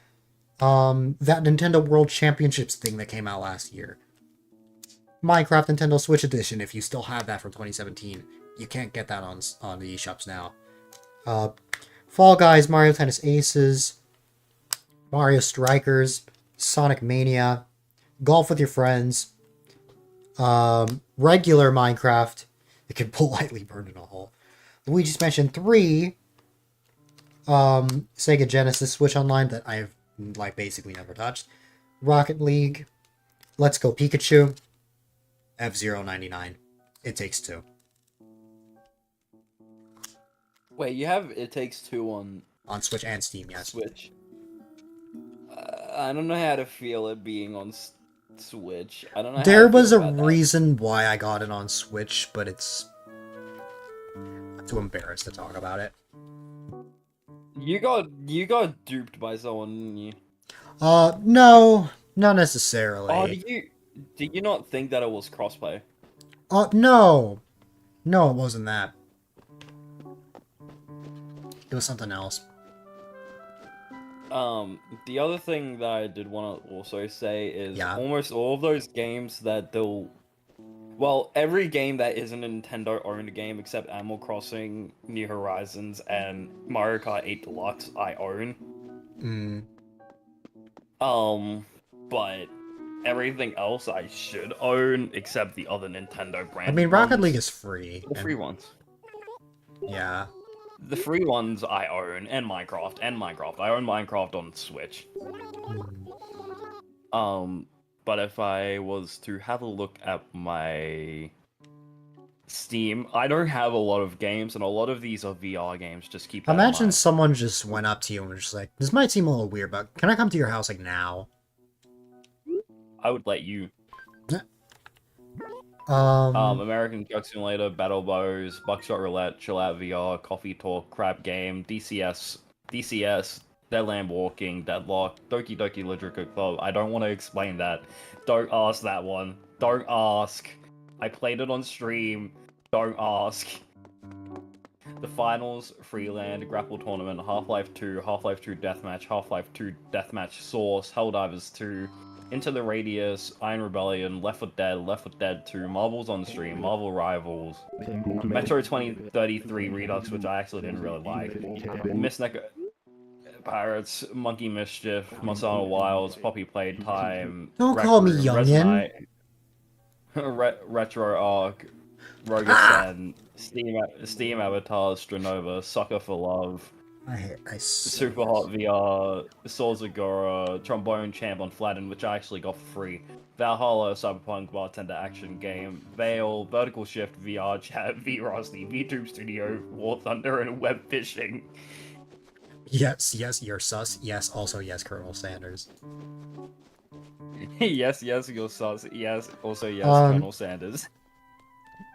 That Nintendo World Championships thing that came out last year. Minecraft Nintendo Switch Edition, if you still have that from 2017. You can't get that on the eShops now. Fall Guys, Mario Tennis Aces, Mario Strikers, Sonic Mania, Golf with Your Friends, regular Minecraft, it can politely burn in a hole. Luigi's Mansion 3, Sega Genesis Switch Online that I've basically never touched, Rocket League, Let's Go Pikachu, F-Zero 99. It Takes Two. Wait, you have It Takes Two on Switch and Steam, yes. Switch. I don't know how to feel it being on Switch. I don't know. There how to was feel a about that. reason why I got it on Switch, but I'm too embarrassed to talk about it. You got duped by someone, didn't you? No, not necessarily. Oh, did you not think that it was crossplay? No, it wasn't that. It was something else. The other thing that I did want to also say is Yeah. almost all of those games that well, every game that isn't a Nintendo-owned game except Animal Crossing, New Horizons, and Mario Kart 8 Deluxe, I own. But everything else I should own except the other Nintendo brand. I mean, Rocket League is free. The free ones. Yeah. The free ones I own, and Minecraft. I own Minecraft on Switch. But if I was to have a look at my Steam, I don't have a lot of games, and a lot of these are VR games. Just keep that in Imagine mind. someone just went up to you and was just like, this might seem a little weird, but can I come to your house, like, now? I would let you. American Truck Simulator, Battle Bows, Buckshot Roulette, Chill Out VR, Coffee Talk, Crab Game, DCS, Deadland Walking, Deadlock, Doki Doki Literature Club. I don't want to explain that. Don't ask that one. Don't ask. I played it on stream. Don't ask. The Finals, Freeland, Grapple Tournament, Half-Life 2, Half-Life 2 Deathmatch, Half-Life 2 Deathmatch Source, Helldivers 2, Into the Radius, Iron Rebellion, Left 4 Dead 2, Marvel's on Stream, Marvel Rivals, Metro 2033 Redux, which I actually didn't really like, Miss Pirates, Monkey Mischief, Monsanto Wilds, Poppy Playtime, Don't call me youngin'. Retro Arc, Rogue Ascend, Steam Avatars, Stranova, Sucker for Love, Super Hot VR, Swords of Gora, Trombone Champ on Flatten, which I actually got for free, Valhalla, Cyberpunk, Bartender Action Game, Veil, Vertical Shift, VR Chat, VRosty, VTube Studio, War Thunder, and Web Fishing. Yes, yes, you're sus. Yes, also yes, Colonel Sanders. Yes, you're sus. Yes, also yes, Um, Colonel Sanders.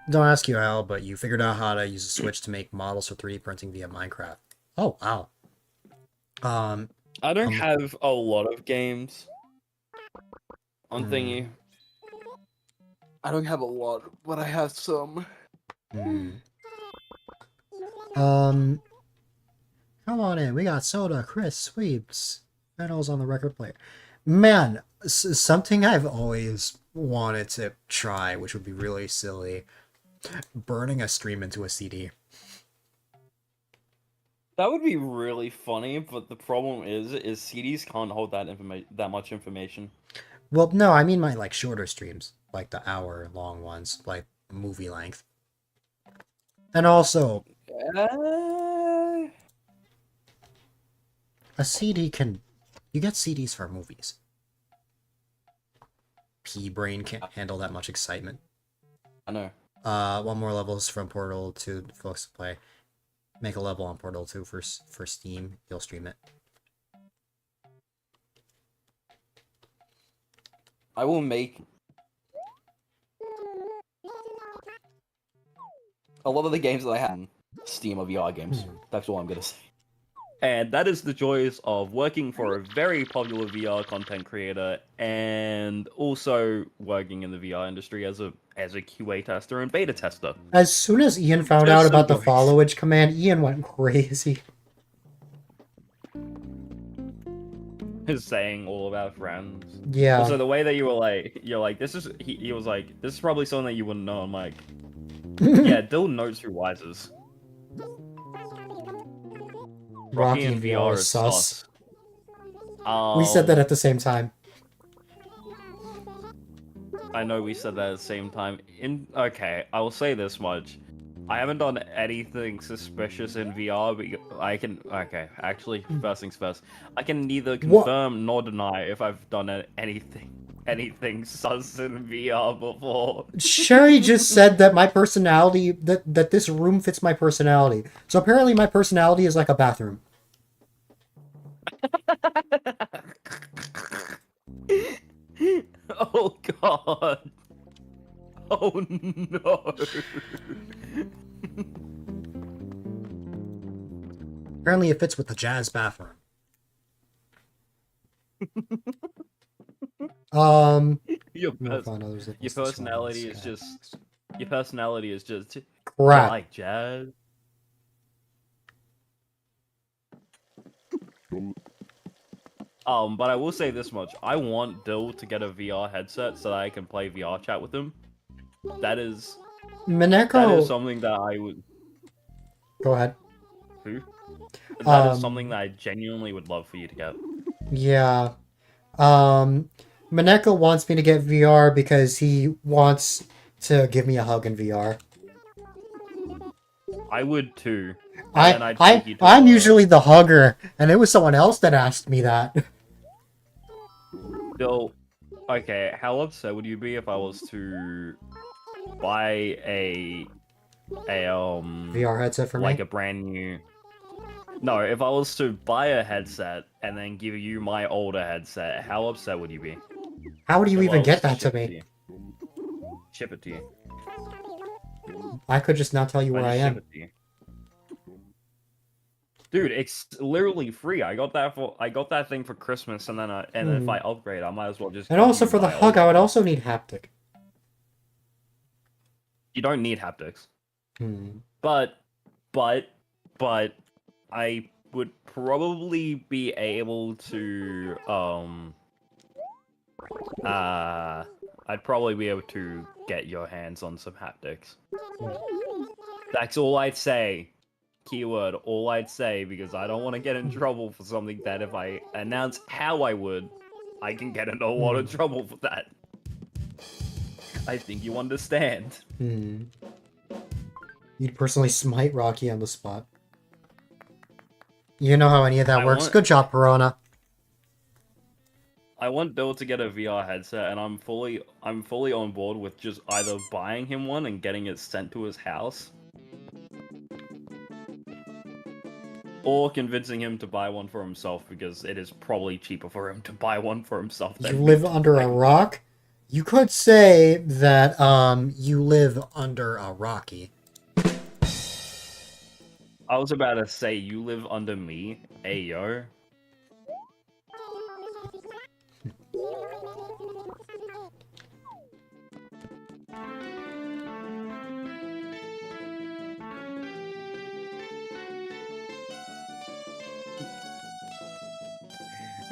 Don't ask you how, but you figured out how to use a Switch to make models for 3D printing via Minecraft. Oh, wow. I don't Um, have a lot of games on thingy. I don't have a lot, but I have some. Come on in. We got soda, Chris, sweeps, pedals on the record player. Man, something I've always wanted to try, which would be really silly, burning a stream into a CD. That would be really funny, but the problem is CDs can't hold that much information. Well, no, I mean my like shorter streams, like the hour-long ones, like movie length. And also, a CD can... You get CDs for movies. P-Brain can't handle that much excitement. I know. One more levels from Portal 2 for folks to play. Make a level on Portal 2 for Steam. You'll stream it. I will make a lot of the games that I had Steam or VR games. That's all I'm gonna say. And that is the joys of working for a very popular VR content creator and also working in the VR industry as a QA tester and beta tester. As soon as Ian found out about the followage command, Ian went crazy. Is saying all of our friends. Yeah. Also, the way that you were like, you're like, this is, he was like, this is probably something that you wouldn't know. I'm like, yeah, Dill knows who Wises. Rocky and VR is sus. We said Um, that at the same time. I know we said that at the same time. Okay, I will say this much. I haven't done anything suspicious in VR, but I can... Okay, actually, first things first. I can neither confirm nor deny if I've done anything sus in VR before. Sherry just said that my personality, that this room fits my personality. So apparently my personality is like a bathroom. Oh god. Oh no. Apparently it fits with the jazz bathroom. Your we'll find others that your listen to personality is songs. just your personality is just Crap. like jazz. But I will say this much. I want Dill to get a VR headset so that I can play VR chat with him. That is Mineko. something that I would... Go ahead. Who? That is something that I genuinely would love for you to get. Yeah. Mineko wants me to get VR because he wants to give me a hug in VR. I would too. I'm usually the hugger, and it was someone else that asked me that. Dill, okay, how upset would you be if I was to buy a VR headset for like me? a brand new... No, if I was to buy a headset and then give you my older headset, how upset would you be? How would you If I even was get to that to ship it me? Ship it to you. I could just not tell you where I just ship am. it to you. Dude, it's literally free. I got that thing for Christmas, and then if I upgrade, I might as well just. And also for the hug, I would also need haptic. You don't need haptics. Hmm. But I would probably be able to I'd probably be able to get your hands on some haptics. That's all I'd say. Keyword, all I'd say, because I don't want to get in trouble for something that if I announce how I would, I can get into a lot of trouble for that. I think you understand. You'd personally smite Rocky on the spot. You know how any of that works. Good job, Piranha. I want Bill to get a VR headset, and I'm fully on board with just either buying him one and getting it sent to his house, or convincing him to buy one for himself because it is probably cheaper for him to buy one for himself. You Than live me to under buy a one. rock? You could say that you live under a Rocky. I was about to say you live under me, ayo.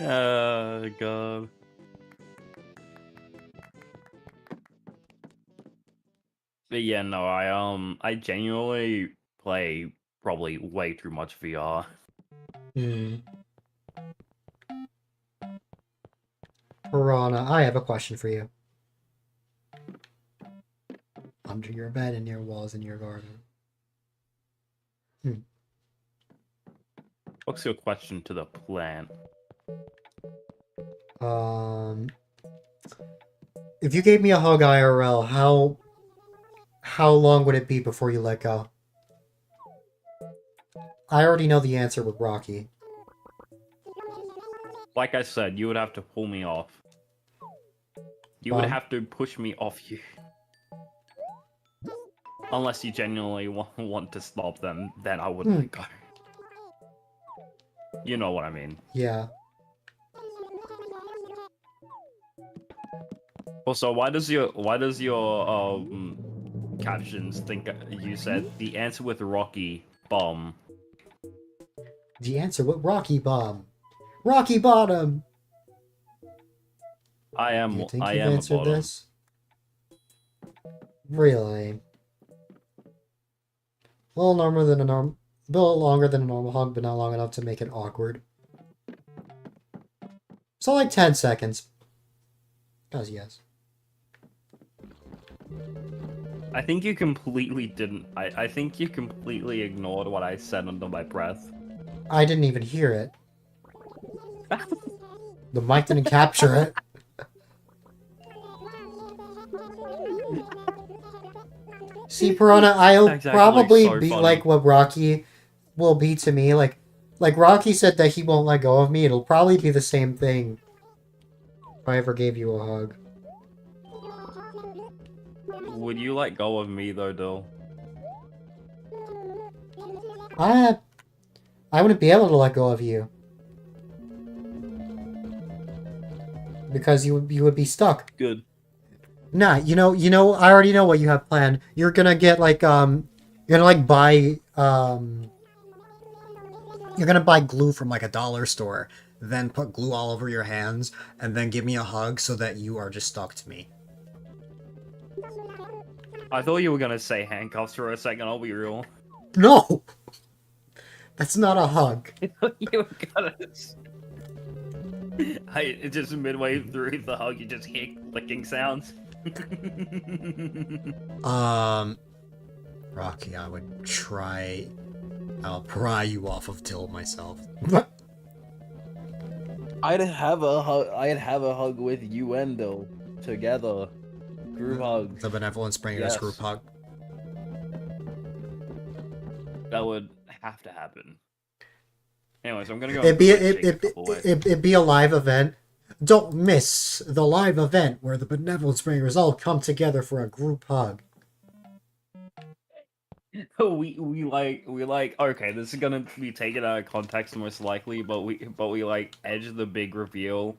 Oh god. But yeah, no, I genuinely play probably way too much VR. Hmm. Piranha, I have a question for you. Under your bed and near walls in your garden. What's your question to the plant? If you gave me a hug IRL, how long would it be before you let go? I already know the answer with Rocky. Like I said, you would have to pull me off. You would have to push me off you. Unless you genuinely want to stop them, then I would let go. You know what I mean. Yeah. Also, why does your captions think you said the answer with Rocky bomb? The answer with Rocky Bomb. Rocky Bottom! I am You think I you've am a answered bottom. this? Really? A little longer than a normal hug, but not long enough to make it awkward. So like 10 seconds. Cause yes. I think you completely didn't. I think you completely ignored what I said under my breath. I didn't even hear it. The mic didn't capture it. See, Piranha, I'll That's actually probably so be funny. like what Rocky will be to me. Like Rocky said that he won't let go of me. It'll probably be the same thing if I ever gave you a hug. Would you let go of me though, Dill? I wouldn't be able to let go of you. Because you would be stuck. Good. Nah, you know, I already know what you have planned. You're gonna get like, you're gonna like buy, you're gonna buy glue from like a dollar store, then put glue all over your hands, and then give me a hug so that you are just stuck to me. I thought you were gonna say handcuffs for a second. I'll be real. No! That's not a hug. You were gonna. Just midway through the hug, you just hear clicking sounds. Rocky, I would try. I'll pry you off of Till myself. I'd have a hug with you and Dill together. Group hug. The Benevolent Springer's Yes. group hug. That would have to happen. Anyways, I'm gonna go. It'd be a live event. Don't miss the live event where the Benevolent Springers all come together for a group hug. we like okay, this is gonna be taken out of context most likely, but we like edge the big reveal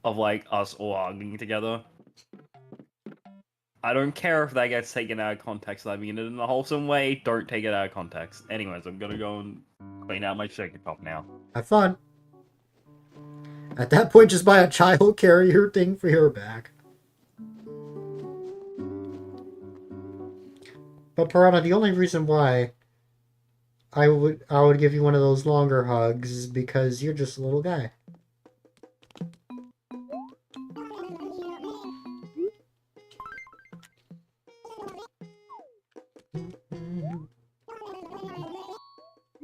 of like us all hugging together. I don't care if that gets taken out of context. I mean it in a wholesome way. Don't take it out of context. Anyways, I'm gonna go and clean out my shaker cup now. Have fun. At that point, just buy a child carrier thing for your back. But Piranha, the only reason why I would give you one of those longer hugs is because you're just a little guy.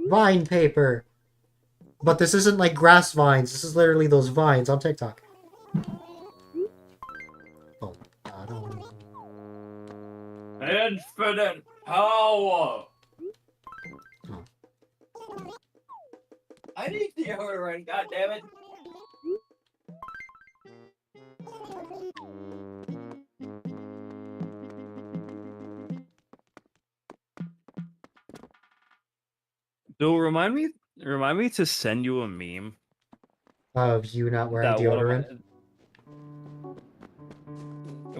Vine paper. But this isn't like grass vines. This is literally those vines on TikTok. Infinite power. I need deodorant. God damn it. Dude, remind me to send you a meme. Of you not wearing That one of deodorant?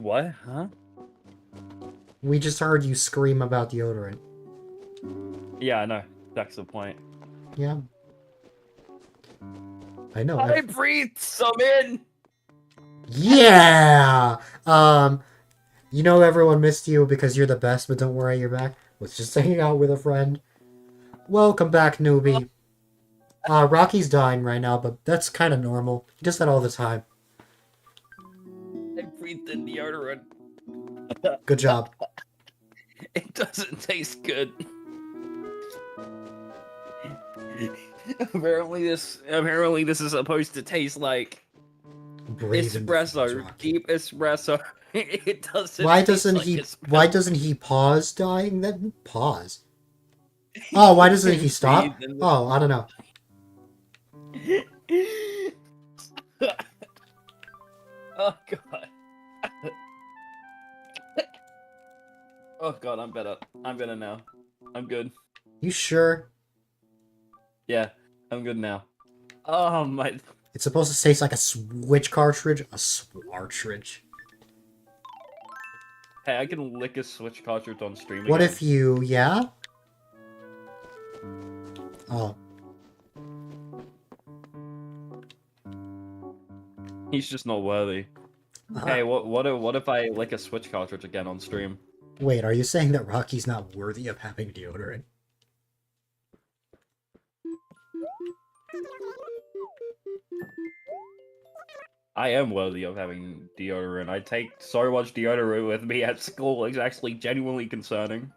What? Huh? We just heard you scream about deodorant. Yeah, I know. That's the point. Yeah. I know. I breathed some in. Yeah! You know everyone missed you because you're the best, but don't worry, you're back. Was just hanging out with a friend. Welcome back, newbie. Rocky's dying right now, but that's kind of normal. He does that all the time. I breathed in deodorant. Good job. It doesn't taste good. Apparently this is supposed to taste like Breathe in the espresso, foods, Rocky. deep espresso. It doesn't. Why taste doesn't like he? espresso. Why doesn't he pause dying? Then pause. Oh, why doesn't he stop? Breathe in the- Oh, I don't know. Oh god. Oh god, I'm better. I'm better now. I'm good. You sure? Yeah, I'm good now. Oh my. It's supposed to taste like a Switch cartridge. A Swartridge. Hey, I can lick a Switch cartridge on stream. What again. if you? Yeah. Oh. He's just not worthy. Hey, what if I lick a Switch cartridge again on stream? Wait, are you saying that Rocky's not worthy of having deodorant? I am worthy of having deodorant. I take so much deodorant with me at school. It's actually genuinely concerning.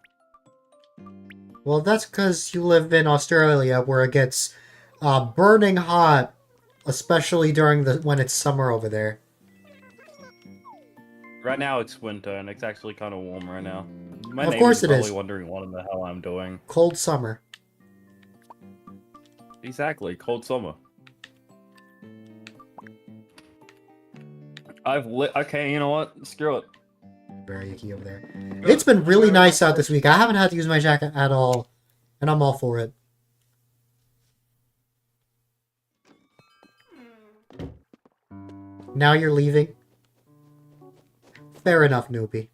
Well, that's because you live in Australia, where it gets burning hot, especially during when it's summer over there. Right now it's winter and it's actually kind of warm right now. My Of neighbor's course it probably is. wondering what in the hell I'm doing. Cold summer. Exactly, cold summer. Okay, you know what? Screw it. Very icky over there. It's been really nice out this week. I haven't had to use my jacket at all, and I'm all for it. Now you're leaving? Fair enough, newbie.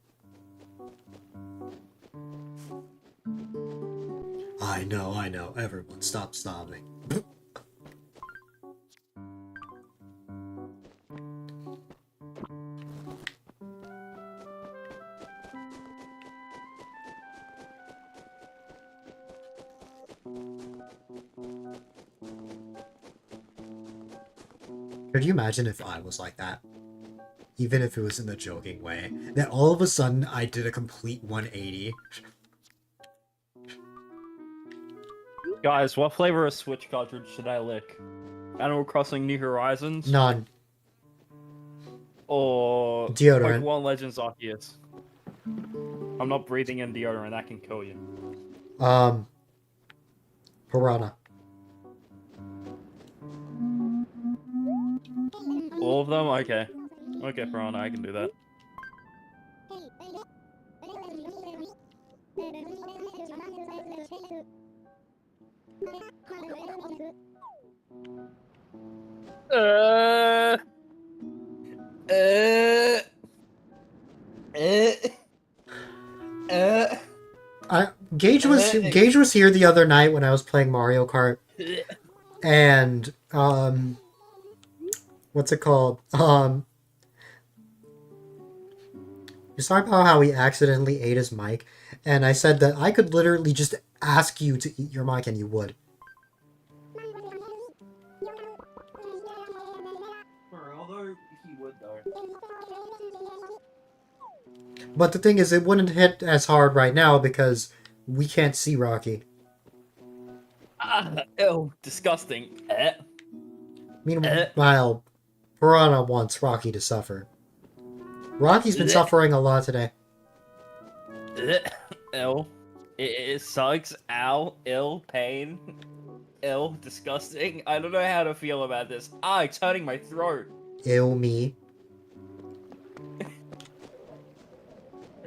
I know. Everyone, stop sobbing. Could you imagine if I was like that? Even if it was in a joking way. That all of a sudden I did a complete 180. Guys, what flavor of Switch cartridge should I lick? Animal Crossing New Horizons? None. Or Deodorant. Pokemon Legends Arceus? I'm not breathing in deodorant, that can kill you. Piranha. All of them? Okay. Okay, Piranha, I can do that. Gage was here the other night when I was playing Mario Kart, and what's it called? He's talking about how he accidentally ate his mic, and I said that I could literally just ask you to eat your mic and you would. Although he would though. But the thing is, it wouldn't hit as hard right now because we can't see Rocky. Ew, disgusting. Meanwhile, Piranha wants Rocky to suffer. Rocky's been suffering a lot today. Ill. It sucks. Ow. Ill. Pain. Ill. Disgusting. I don't know how to feel about this. Ah, it's hurting my throat. Ew me.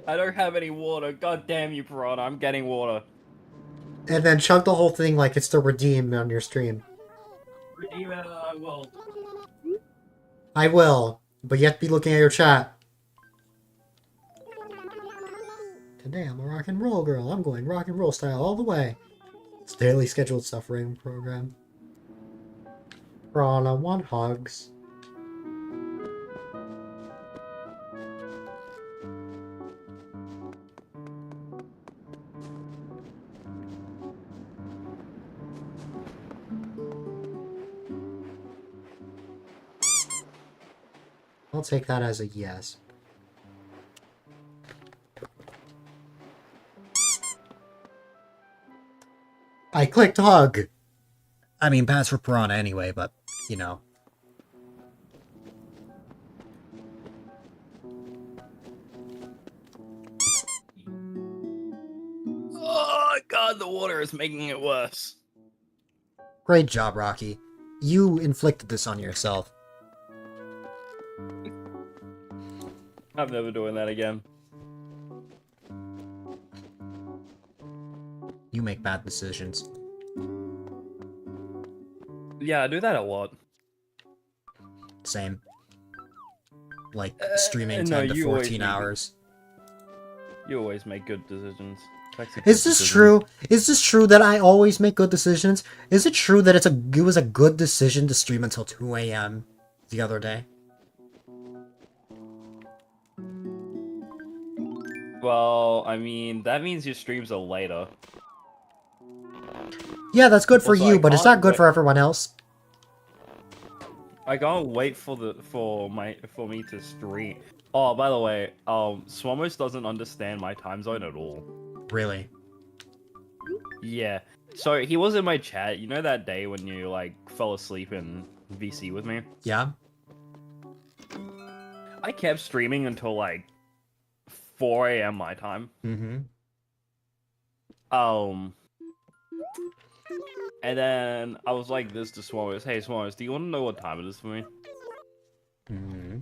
I don't have any water. God damn you, Piranha. I'm getting water. And then chug the whole thing like it's to redeem on your stream. Redeem it, I will. I will, but you have to be looking at your chat. Today I'm a rock and roll girl. I'm going rock and roll style all the way. It's daily scheduled suffering program. Piranha want hugs. I'll take that as a yes. I clicked hug. I mean, pass for Piranha anyway, but, you know. Oh, God, the water is making it worse. Great job, Rocky. You inflicted this on yourself. I'm never doing that again. You make bad decisions. Yeah, I do that a lot. Same. Like, streaming 10 no, to you always 14 make hours. You always make good decisions. Is this true? Is this true that I always make good decisions? Is it true that it was a good decision to stream until 2 a.m. the other day? Well, I mean, that means your streams are later. Yeah, that's good for Also, you, I but it's can't not good wait- for everyone else. I can't wait for me to stream. Oh, by the way, Swamos doesn't understand my time zone at all. Really? Yeah. So he was in my chat. You know that day when you like fell asleep in VC with me? Yeah? I kept streaming until like 4 a.m. my time. Mm-hmm. And then I was like this to Swamos, hey Swamos, do you want to know what time it is for me? Mm-hmm.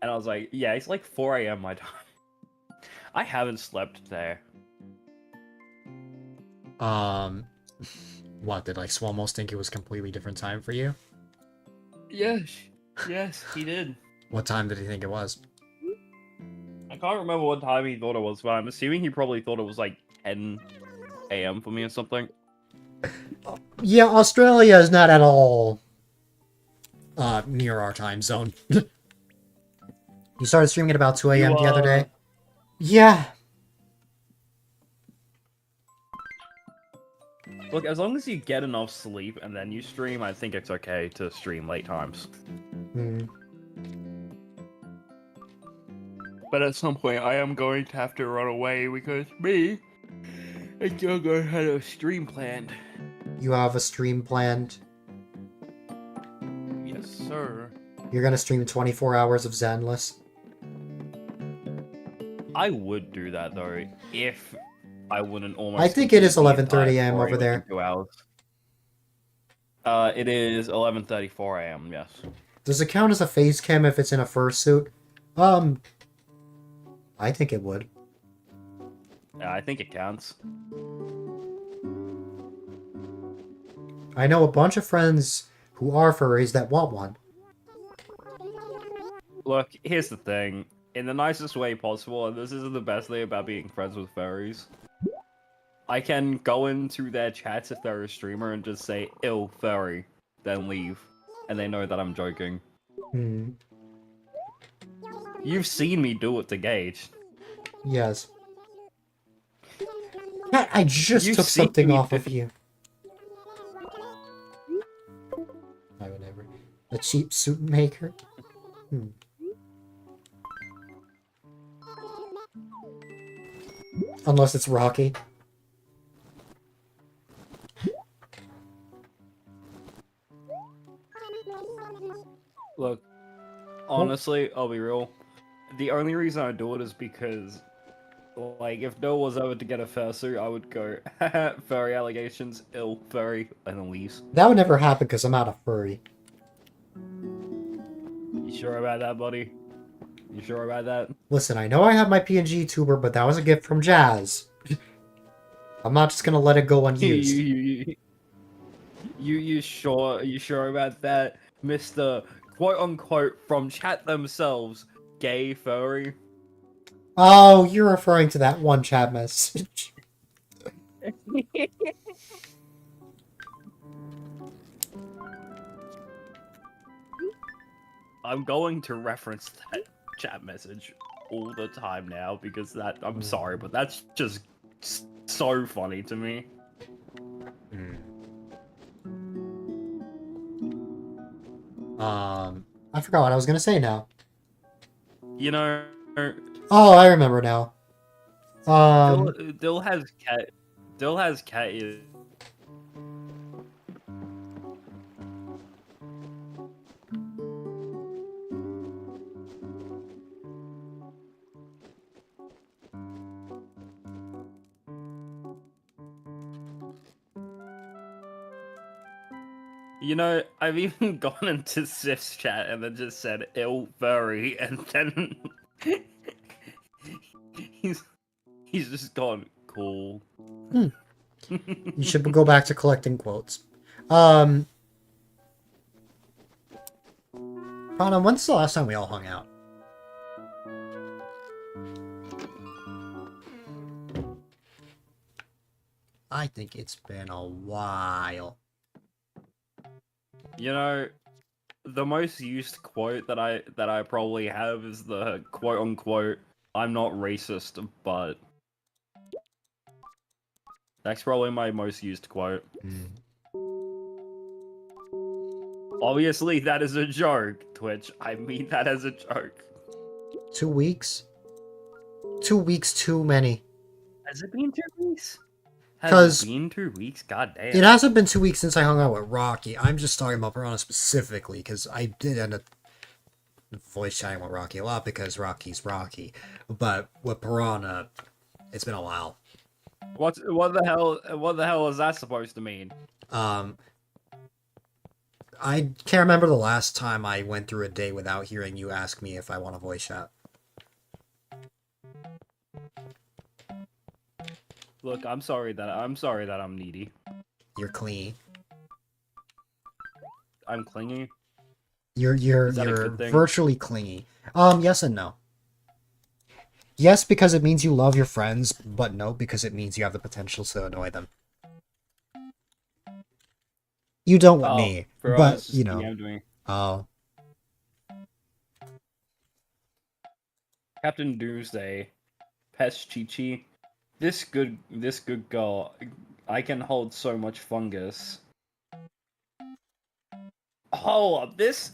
And I was like, yeah, it's like 4 a.m. my time. I haven't slept today. What, did like Swalmos think it was completely different time for you? Yes, he did. What time did he think it was? I can't remember what time he thought it was, but I'm assuming he probably thought it was like 10 a.m. for me or something. Yeah, Australia is not at all near our time zone. You started streaming at about 2 a.m. the other day? Yeah. Look, as long as you get enough sleep and then you stream, I think it's okay to stream late times. Hmm. But at some point, I am going to have to run away because me and Jogo had a stream planned. You have a stream planned? Yes, sir. You're gonna stream 24 hours of Zenless? I would do that though, if I wouldn't almost. I think it is completely 11:30 die a.m. for over there. within 2 hours. It is 11:34 a.m. Yes. Does it count as a face cam if it's in a fursuit? I think it would. Yeah, I think it counts. I know a bunch of friends who are furries that want one. Look, here's the thing. In the nicest way possible, and this isn't the best thing about being friends with furries, I can go into their chats if they're a streamer and just say, "Ill furry," then leave. And they know that I'm joking. Hmm. You've seen me do it to Gage. Yes. Cat, I just You took see something me off do- of you. I whatever. A cheap suit maker? Hmm. Unless it's Rocky. Look, honestly, I'll be real. The only reason I do it is because, Like, if Noah was ever to get a fursuit, I would go, furry allegations, ill, furry, and then leaves. That would never happen because I'm not a furry. You sure about that, buddy? You sure about that? Listen, I know I have my PNG tuber, but that was a gift from Jazz. I'm not just gonna let it go unused. You sure about that, Mister quote unquote from chat themselves, gay furry? Oh, you're referring to that one chat message. I'm going to reference that chat message all the time now because that I'm sorry, but that's just so funny to me. I forgot what I was gonna say now. You know, Oh, I remember now. Dill has cat. Dill has cat ears. You know, I've even gone into Sif's chat and then just said ill furry, and then he's just gone cool. You should go back to collecting quotes. Prana, when's the last time we all hung out? I think it's been a while. You know, the most used quote that I probably have is the quote unquote "I'm not racist," but that's probably my most used quote. Obviously, that is a joke, Twitch. I mean that as a joke. 2 weeks? 2 weeks too many. Has it been 2 weeks? 'Cause Has it been 2 weeks? God damn. It hasn't been 2 weeks since I hung out with Rocky. I'm just talking about Piranha specifically, because I did end up voice chatting with Rocky a lot because Rocky's Rocky. But with Piranha, it's been a while. What the hell is that supposed to mean? I can't remember the last time I went through a day without hearing you ask me if I want to voice chat. Look, I'm sorry that I'm needy. You're clingy. I'm clingy. You're Is that a good thing? virtually clingy. Yes and no. Yes, because it means you love your friends, but no, because it means you have the potential to annoy them. You don't with me, for but us, you know. DM'd me. Oh. Captain Doomsday, Pest Chi-Chi. This good girl. I can hold so much fungus. Oh, this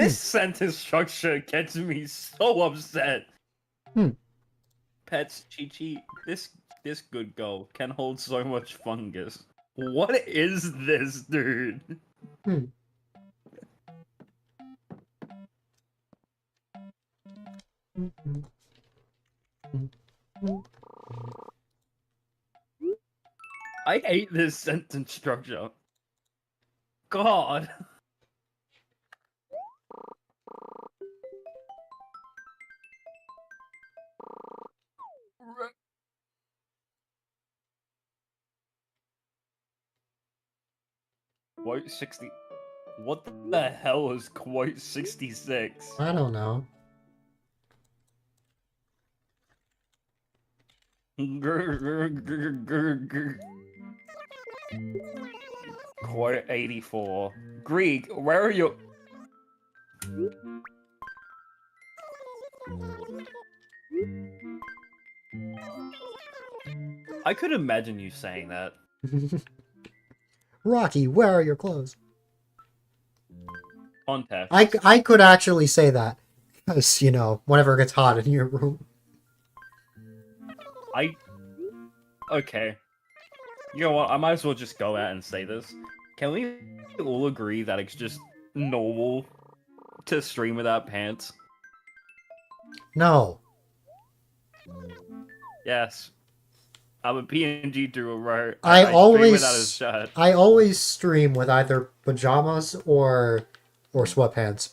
sentence structure gets me so upset. Pets Chi-Chi. This good girl can hold so much fungus. What is this, dude? I hate this sentence structure. God. Quote 60. What the hell is quote 66? I don't know. Quote 84. Greek, where are you? I could imagine you saying that. Rocky, where are your clothes? Context. I could actually say that. Because, you know, whenever it gets hot in your room. Okay. You know what? I might as well just go out and say this. Can we all agree that it's just normal to stream without pants? No. Yes. I'm a PNG duo, bro. I stream always without his shirt. I always stream with either pajamas or sweatpants.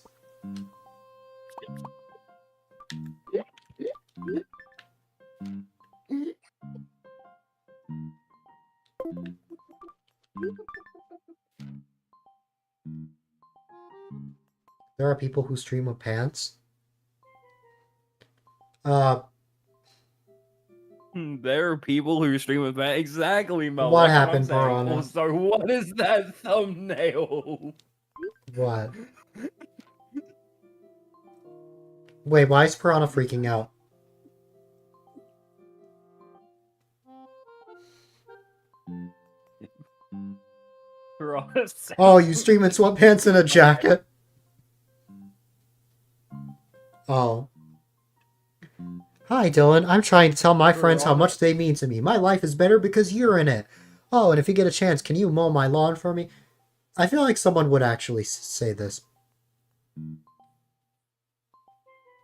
There are people who stream with pants. There are people who stream with that. Exactly, Mel. What Like I'm happened, saying. Piranha? Also, what is that thumbnail? What? Wait, why is Piranha freaking out? Piranha Oh, you stream in sweatpants and a jacket? Oh. Hi, Dylan. I'm trying to tell my friends how much they mean to me. My life is better because you're in it. Oh, and if you get a chance, can you mow my lawn for me? I feel like someone would actually say this.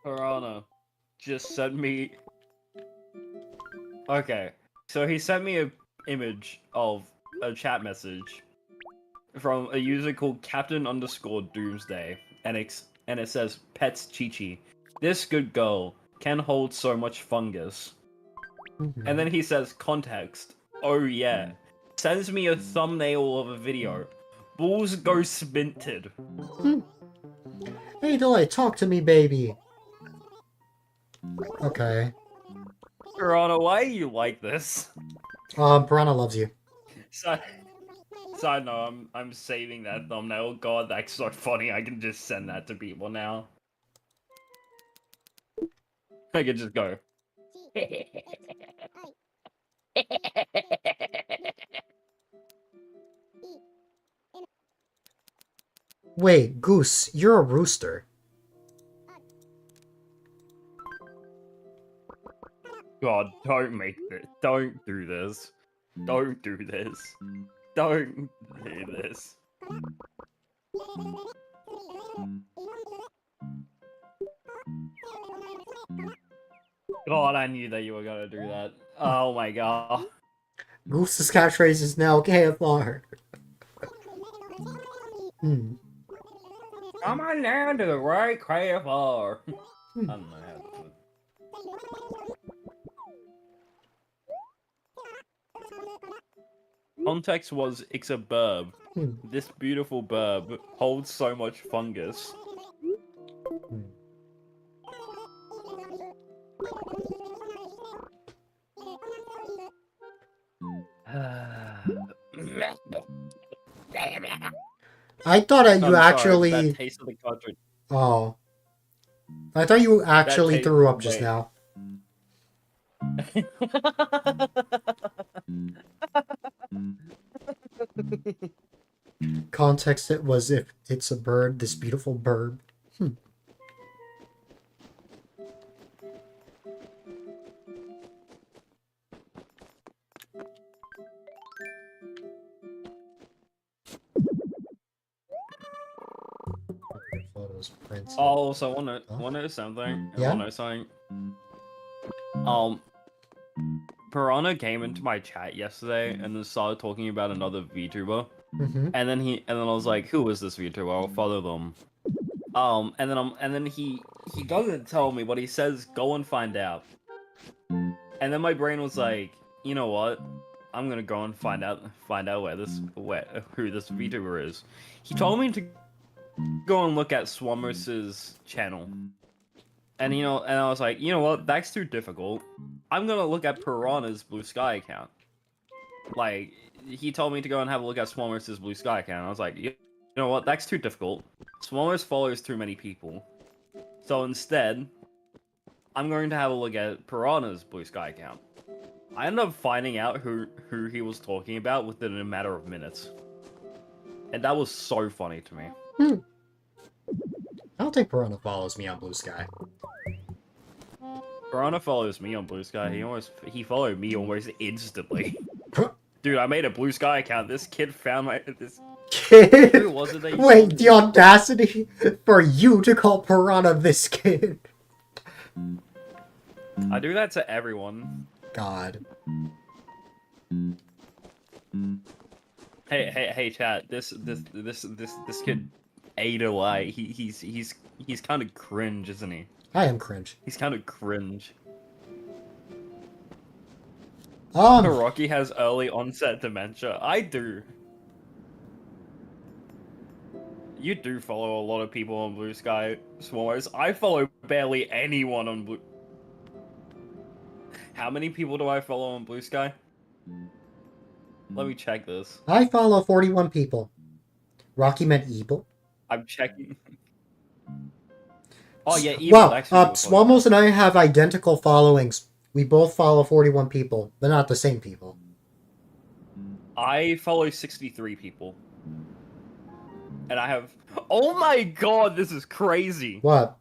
Piranha just sent me. Okay, so he sent me a image of a chat message from a user called Captain_Doomsday, and it says Pets Chi-Chi. This good girl can hold so much fungus. And then he says context. Oh yeah. Sends me a thumbnail of a video. Bulls go spinted. Hey, Dylan, talk to me, baby. Okay. Piranha, why are you like this? Piranha loves you. Side note, I'm saving that thumbnail. God, that's so funny. I can just send that to people now. I can just go. Wait, Goose, you're a rooster. God, don't make this. Don't do this. Don't do this. Don't do this. God, I knew that you were gonna do that. Oh my god. Goose's catchphrase is now KFR. Come on down to the right KFR. I don't know how to put Context was, it's a burb. This beautiful burb holds so much fungus. I thought that you I'm actually. sorry, that taste of the cartridge. Oh. I thought you actually threw up just wait. now. Context it was if it's a bird, this beautiful bird. Photos, prints. Oh, so wanna Huh? know something? Yeah? Wanna know something? Piranha came into my chat yesterday and then started talking about another VTuber. Mm-hmm. And then I was like, who is this VTuber? I'll follow them. And then he doesn't tell me, but he says, go and find out. And then my brain was like, you know what? I'm gonna go and find out who this VTuber is. He told me to go and look at Swammers' channel. And and I was like, you know what? That's too difficult. I'm gonna look at Piranha's Blue Sky account. Like, he told me to go and have a look at Swammers' Blue Sky account. I was like, you know what? That's too difficult. Swammers follows too many people. So instead, I'm going to have a look at Piranha's Blue Sky account. I ended up finding out who he was talking about within a matter of minutes. And that was so funny to me. I don't think Piranha follows me on Blue Sky. Piranha follows me on Blue Sky. He followed me almost instantly. Dude, I made a Blue Sky account. This kid found this Kid? who was it that you Wait, told the me? audacity for you to call Piranha this kid. I do that to everyone. God. Hey, chat. This kid, A-Dylite, he's kind of cringe, isn't he? I am cringe. He's kind of cringe. Um, Rocky has early onset dementia. I do. You do follow a lot of people on Blue Sky, Swarmers. I follow barely anyone on Blue. How many people do I follow on Blue Sky? Let me check this. I follow 41 people. Rocky meant evil. I'm checking. Oh yeah, evil. Wow, That's who you were talking about. Swamos and I have identical followings. We both follow 41 people, but not the same people. I follow 63 people. And I have... Oh my god, this is crazy! What?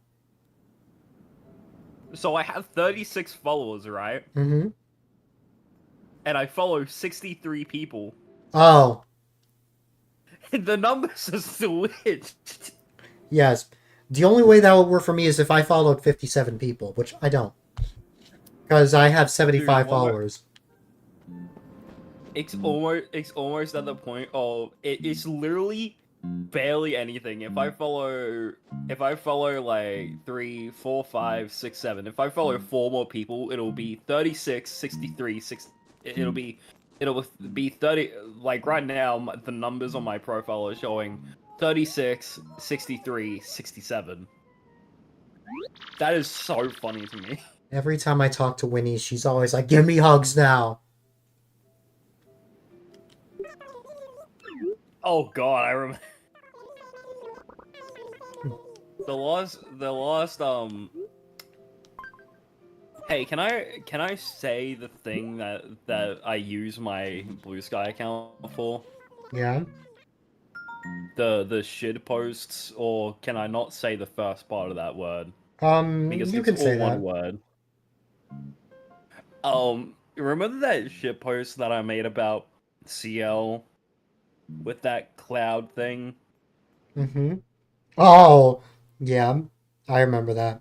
So I have 36 followers, right? Mm-hmm. And I follow 63 people. Oh, The numbers are switched. yes. The only way that would work for me is if I followed 57 people, which I don't. Because I have 75 Dude, what? followers. It's almost at the point of... It's literally barely anything. If I follow like 3, 4, 5, 6, 7. If I follow 4 more people, it'll be 36, 63, 6. It'll be 30. Like right now, the numbers on my profile are showing 36, 63, 67. That is so funny to me. Every time I talk to Winnie, she's always like, "Give me hugs now." Oh god, I remember. The last Hey, can I say the thing that I use my Blue Sky account for? Yeah. The shit posts, or can I not say the first part of that word? Because You it's can all say one that. word. Remember that shit post that I made about CL with that cloud thing? Mm-hmm. Oh, yeah. I remember that.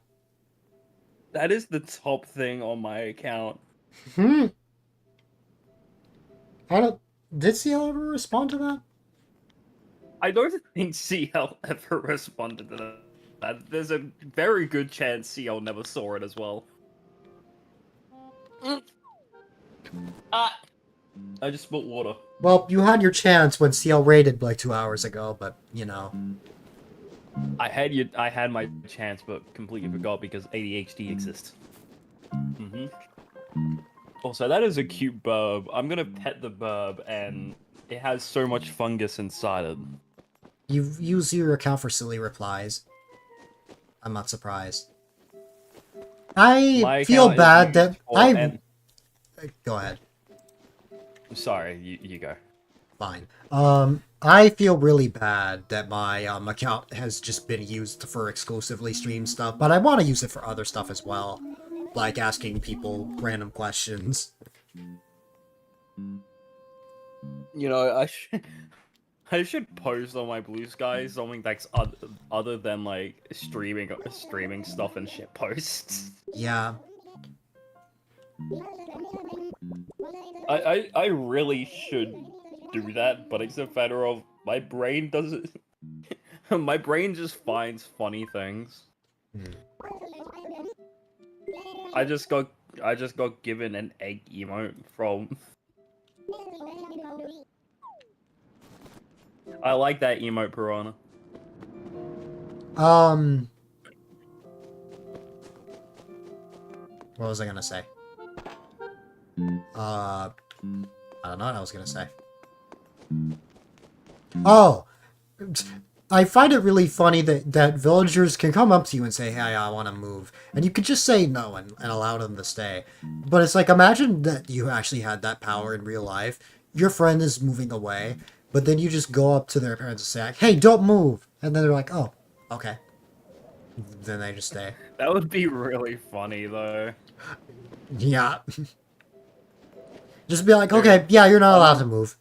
That is the top thing on my account. Hmm. I don't... Did CL ever respond to that? I don't think CL ever responded to that. There's a very good chance CL never saw it as well. I just spilled water. Well, you had your chance when CL raided like 2 hours ago, but, you know. I had my chance, but completely forgot because ADHD exists. Also, that is a cute burb. I'm gonna pet the burb, and it has so much fungus inside it. You've used your account for silly replies. I'm not surprised. I My feel account is bad used that for I... Go ahead. I'm sorry, you go. Fine. I feel really bad that my account has just been used for exclusively stream stuff, but I want to use it for other stuff as well, like asking people random questions. You know, I should post on my Blue Sky something that's other than like streaming stuff and shit posts. Yeah. I really should do that, but it's a matter of my brain doesn't. My brain just finds funny things. I just got given an egg emote from. I like that emote, Piranha. What was I gonna say? I don't know what I was gonna say. Oh! I find it really funny that villagers can come up to you and say, "Hey, I want to move," and you could just say no and allow them to stay. But it's like, imagine that you actually had that power in real life. Your friend is moving away, but then you just go up to their parents and say, like, "Hey, don't move," and then they're like, "Oh, okay." Then they just stay. That would be really funny, though. Yeah. Just be like, "Okay, yeah, you're not allowed to move."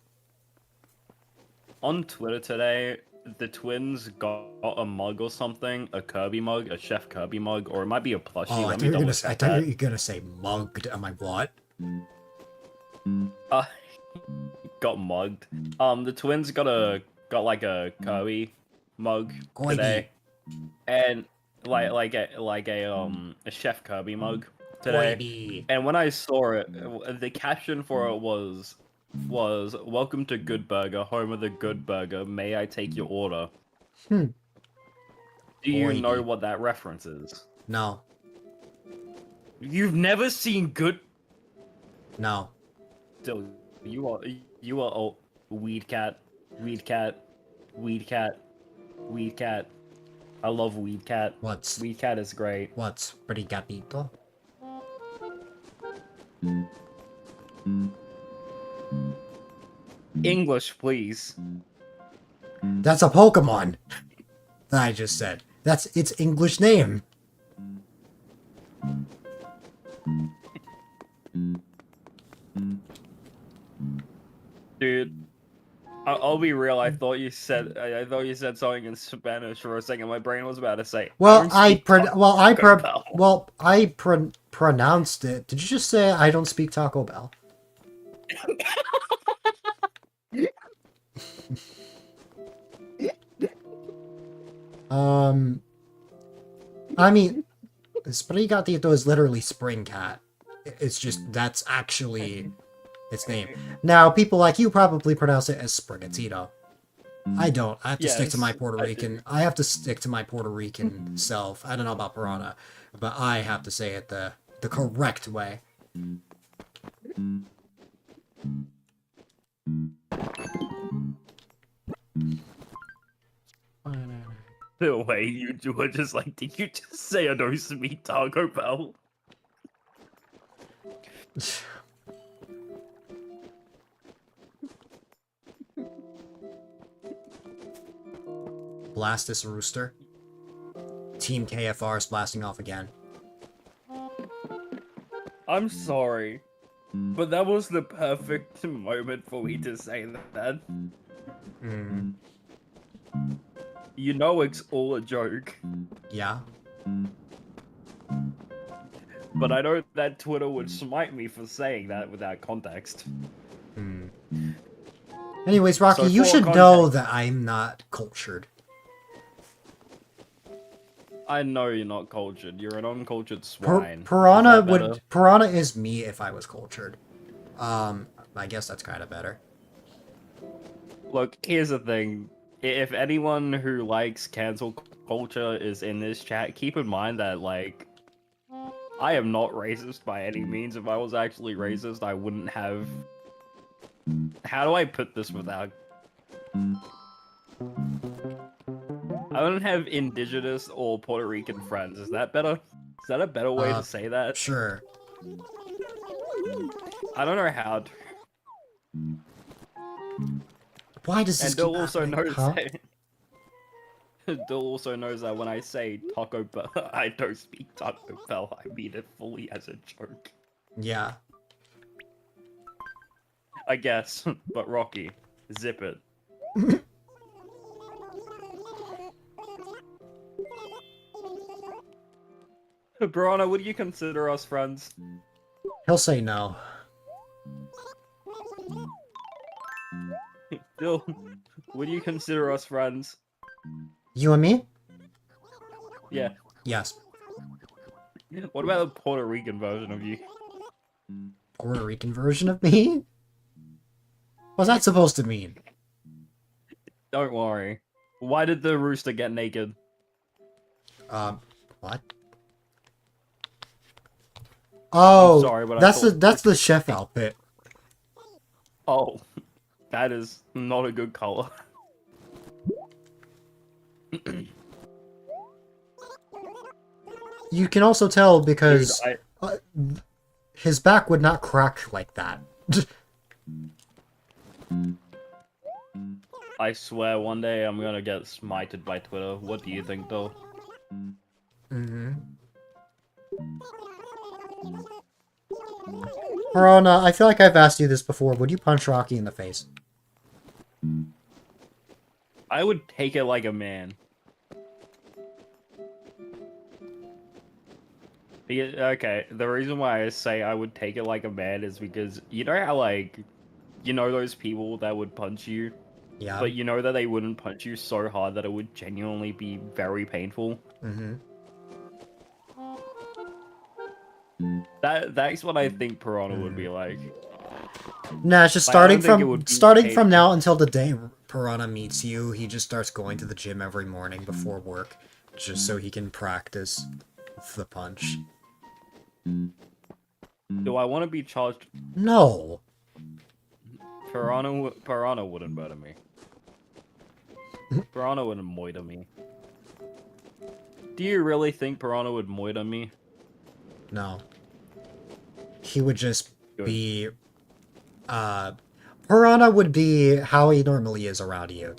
On Twitter today, the twins got a mug or something, a Kirby mug, a Chef Kirby mug, or it might be a plushie. Oh, I Let thought me you were double gonna check say, that. mugged. I'm like, what? Uh, got mugged. The twins got like a Kirby mug Goity. today, and a Chef Kirby mug today. Goity. And when I saw it, the caption for it was "Welcome to Good Burger, home of the Good Burger. May I take your order?" Hmm. Do you know Goity. what that reference is? No. You've never seen Good. No. Dude, you are oh, weed cat, weed cat, weed cat, weed cat. I love weed cat. What's Weed cat is great. brigatito? English, please. That's a Pokemon. I just said. That's its English name. Dude, I'll be real. I thought you said something in Spanish for a second. My brain was about to say. Well, I I pronounced it. Did you just say I don't speak Taco Bell? I mean, Sprigatito is literally spring cat. It's just, that's actually its name. Now, people like you probably pronounce it as Sprigatito. I don't. I have to stick to my Yes, Puerto I do. Rican. I have to stick to my Puerto Rican self. I don't know about Piranha, but I have to say it the correct way. The way you do it, just like, did you just say I don't speak Taco Bell? Blastus Rooster. Team KFR is blasting off again. I'm sorry, but that was the perfect moment for me to say that. Hmm. You know it's all a joke, Yeah. but I know that Twitter would smite me for saying that without context. Hmm. Anyways, Rocky, So you for should context- know that I'm not cultured. I know you're not cultured. You're an uncultured swine. Piranha Is that better? Piranha is me if I was cultured. I guess that's kind of better. Look, here's the thing. If anyone who likes cancel culture is in this chat, keep in mind that, like, I am not racist by any means. If I was actually racist, I wouldn't have... How do I put this without... I don't have indigenous or Puerto Rican friends. Is that better? Is that a better way to say that? Sure. I don't know how to... Why does this And Dill keep also happening? knows Huh? that... Dill also knows that when I say Taco Bell, I don't speak Taco Bell. I mean it fully as a joke. Yeah. I guess. But Rocky, zip it. Piranha, would you consider us friends? He'll say no. Dill, would you consider us friends? You and me? Yeah. Yes. What about the Puerto Rican version of you? Puerto Rican version of me? What's that supposed to mean? Don't worry. Why did the rooster get naked? What? Oh, sorry, but I that's thought- that's the chef outfit. Oh, that is not a good color. You can also tell because Dude, his back would not crack like that. I swear one day I'm gonna get smited by Twitter. What do you think, though? Mm-hmm. Piranha, I feel like I've asked you this before. Would you punch Rocky in the face? I would take it like a man. Okay, the reason why I say I would take it like a man is because you know how like, you know those people that would punch you, Yeah. but you know that they wouldn't punch you so hard that it would genuinely be very painful. Mm-hmm. That's what I think Piranha would be like. Nah, it's just Like, I don't think it from would be starting from painful. now until the day Piranha meets you. He just starts going to the gym every morning before work, just so he can practice the punch. Do I want to be charged? No. Piranha wouldn't murder me. Piranha wouldn't moiter me. Do you really think Piranha would moiter me? No. He would just Good. be Piranha would be how he normally is around you.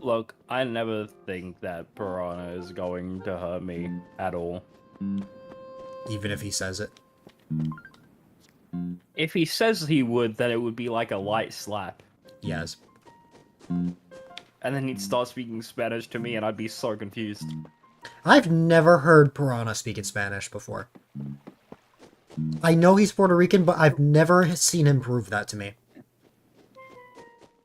Look, I never think that Piranha is going to hurt me at all. Even if he says it. If he says he would, then it would be like a light slap. Yes. And then he'd start speaking Spanish to me and I'd be so confused. I've never heard Piranha speak in Spanish before. I know he's Puerto Rican, but I've never seen him prove that to me.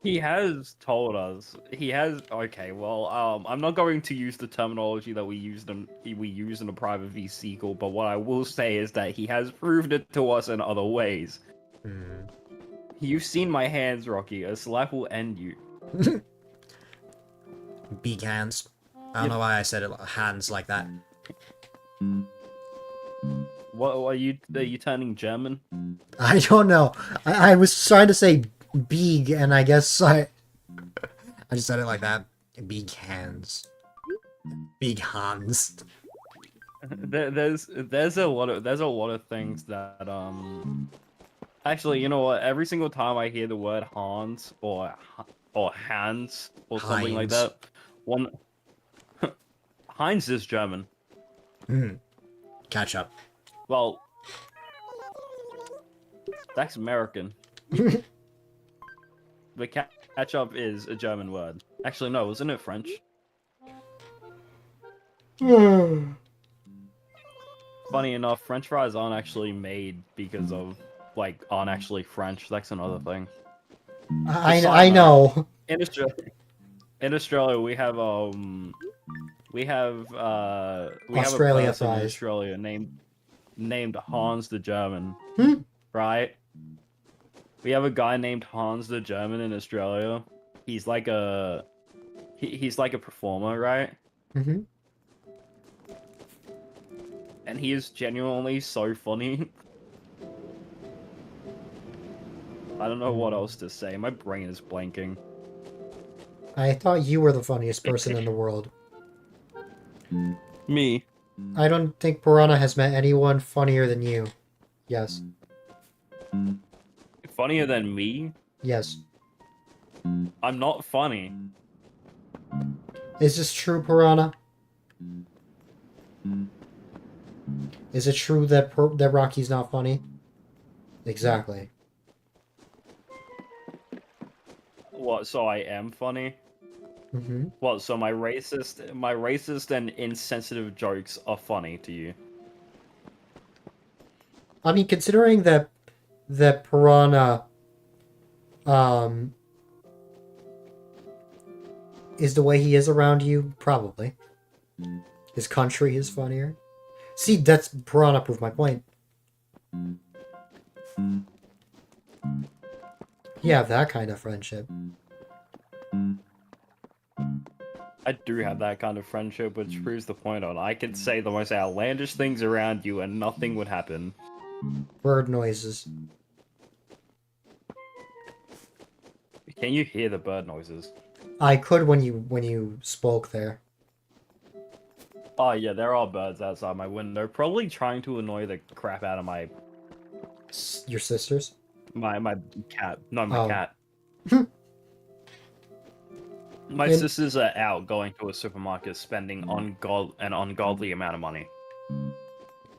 He has told us. He has. Okay, well, I'm not going to use the terminology that we use in a private VC call, but what I will say is that he has proved it to us in other ways. Hmm. You've seen my hands, Rocky. A slap will end you. Big hands. I don't know why I said it hands like that. What are you turning German? I don't know. I was trying to say big, and I guess I just said it like that. Big hands. Big hands. There's a lot of things that actually, you know what? Every single time I hear the word Hans or Hans or something like Heinz. that, one Heinz is German. Hmm. Catch up. Well, that's American. But ketchup is a German word. Actually, no, wasn't it French? Funny enough, French fries aren't actually made because of, like, aren't actually French. That's another thing. I know. In Australia, we have a Australia person in fries. Australia named Hans the German. Hmm? Right? We have a guy named Hans the German in Australia. He's like a he's like a performer, right? Mm-hmm. And he is genuinely so funny. I don't know what else to say. My brain is blanking. I thought you were the funniest person in the world. Me. I don't think Piranha has met anyone funnier than you. Yes. Funnier than me? Yes. I'm not funny. Is this true, Piranha? Is it true that that Rocky's not funny? Exactly. What, so I am funny? Mm-hmm. What, so my racist and insensitive jokes are funny to you? I mean, considering that Piranha is the way he is around you, probably. His country is funnier. See, that's Piranha proved my point. You have that kind of friendship. I do have that kind of friendship, which proves the point on. I could say the most outlandish things around you and nothing would happen. Bird noises. Can you hear the bird noises? I could when you spoke there. Oh yeah, there are birds outside my window, probably trying to annoy the crap out of my Your sisters? my cat. No, my Oh. cat. My And- sisters are out going to a supermarket spending an ungodly amount of money.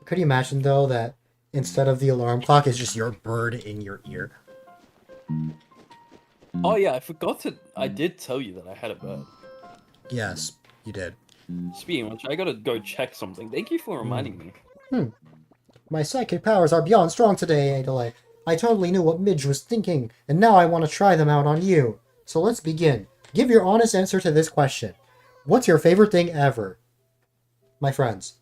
Could you imagine though that instead of the alarm clock, it's just your bird in your ear? Oh yeah, I forgot to. I did tell you that I had a bird. Yes, you did. Speaking of which, I gotta go check something. Thank you for reminding me. My psychic powers are beyond strong today, A-Dylite. I totally knew what Midge was thinking, and now I want to try them out on you. So let's begin. Give your honest answer to this question. What's your favorite thing ever? My friends.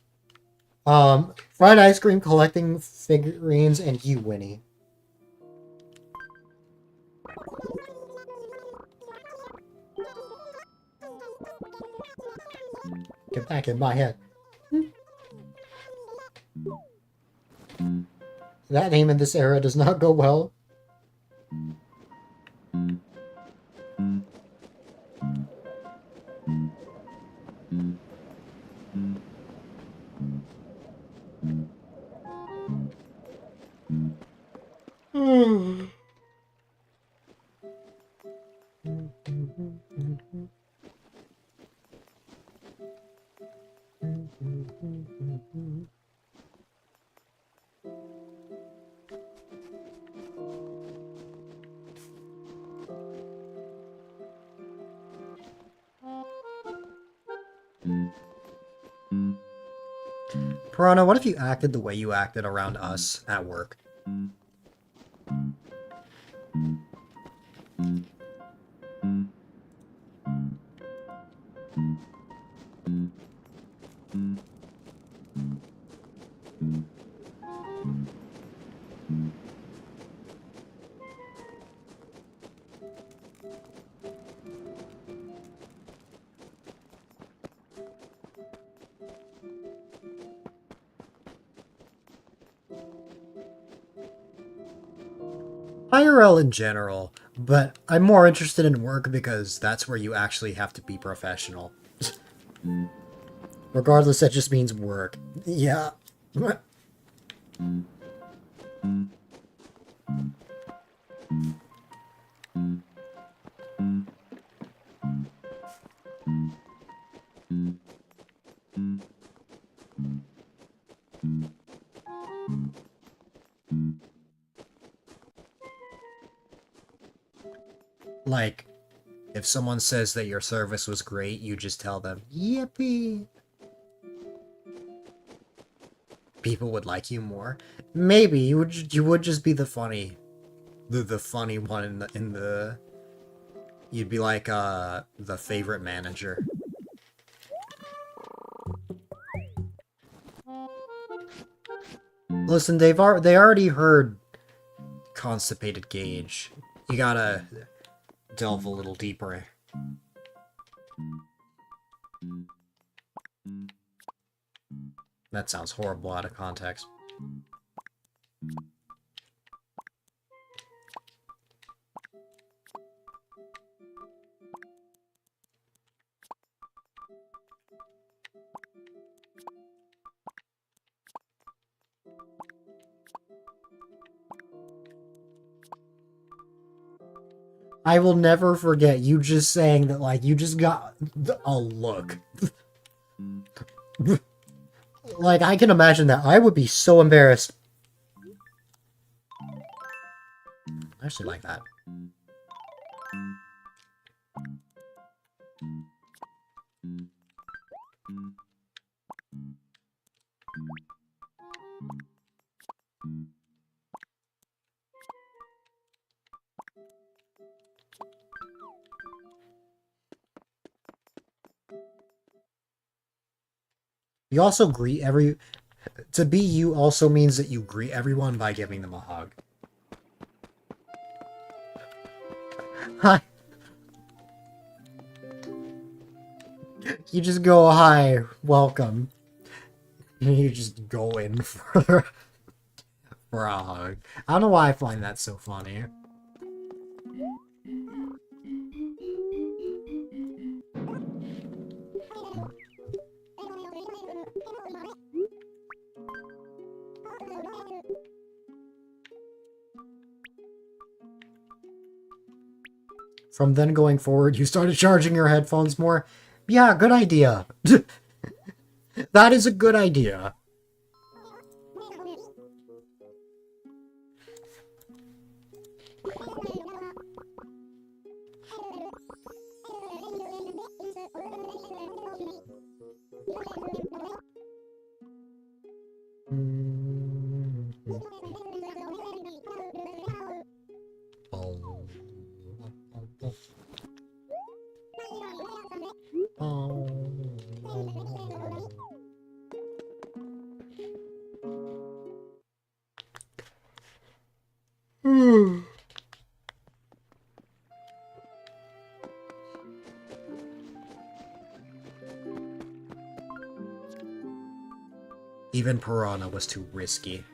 Fried ice cream, collecting figurines, and you, Winnie. Get back in my head. That name in this era does not go well. Piranha, what if you acted the way you acted around us at work? IRL in general, but I'm more interested in work because that's where you actually have to be professional. Regardless, that just means work. Yeah. Like, if someone says that your service was great, you just tell them, yippee. People would like you more. Maybe you would just be the funny one in the you'd be like the favorite manager. Listen, they already heard Constipated Gauge. You gotta delve a little deeper. That sounds horrible out of context. I will never forget you just saying that, like, you just got a look. Like, I can imagine that. I would be so embarrassed. I actually like that. You also greet to be you also means that you greet everyone by giving them a hug. Hi. You just go, hi, welcome. And you just go in for a hug. I don't know why I find that so funny. From then going forward, you started charging your headphones more. Yeah, good idea. That is a good idea. Even Piranha was too risky.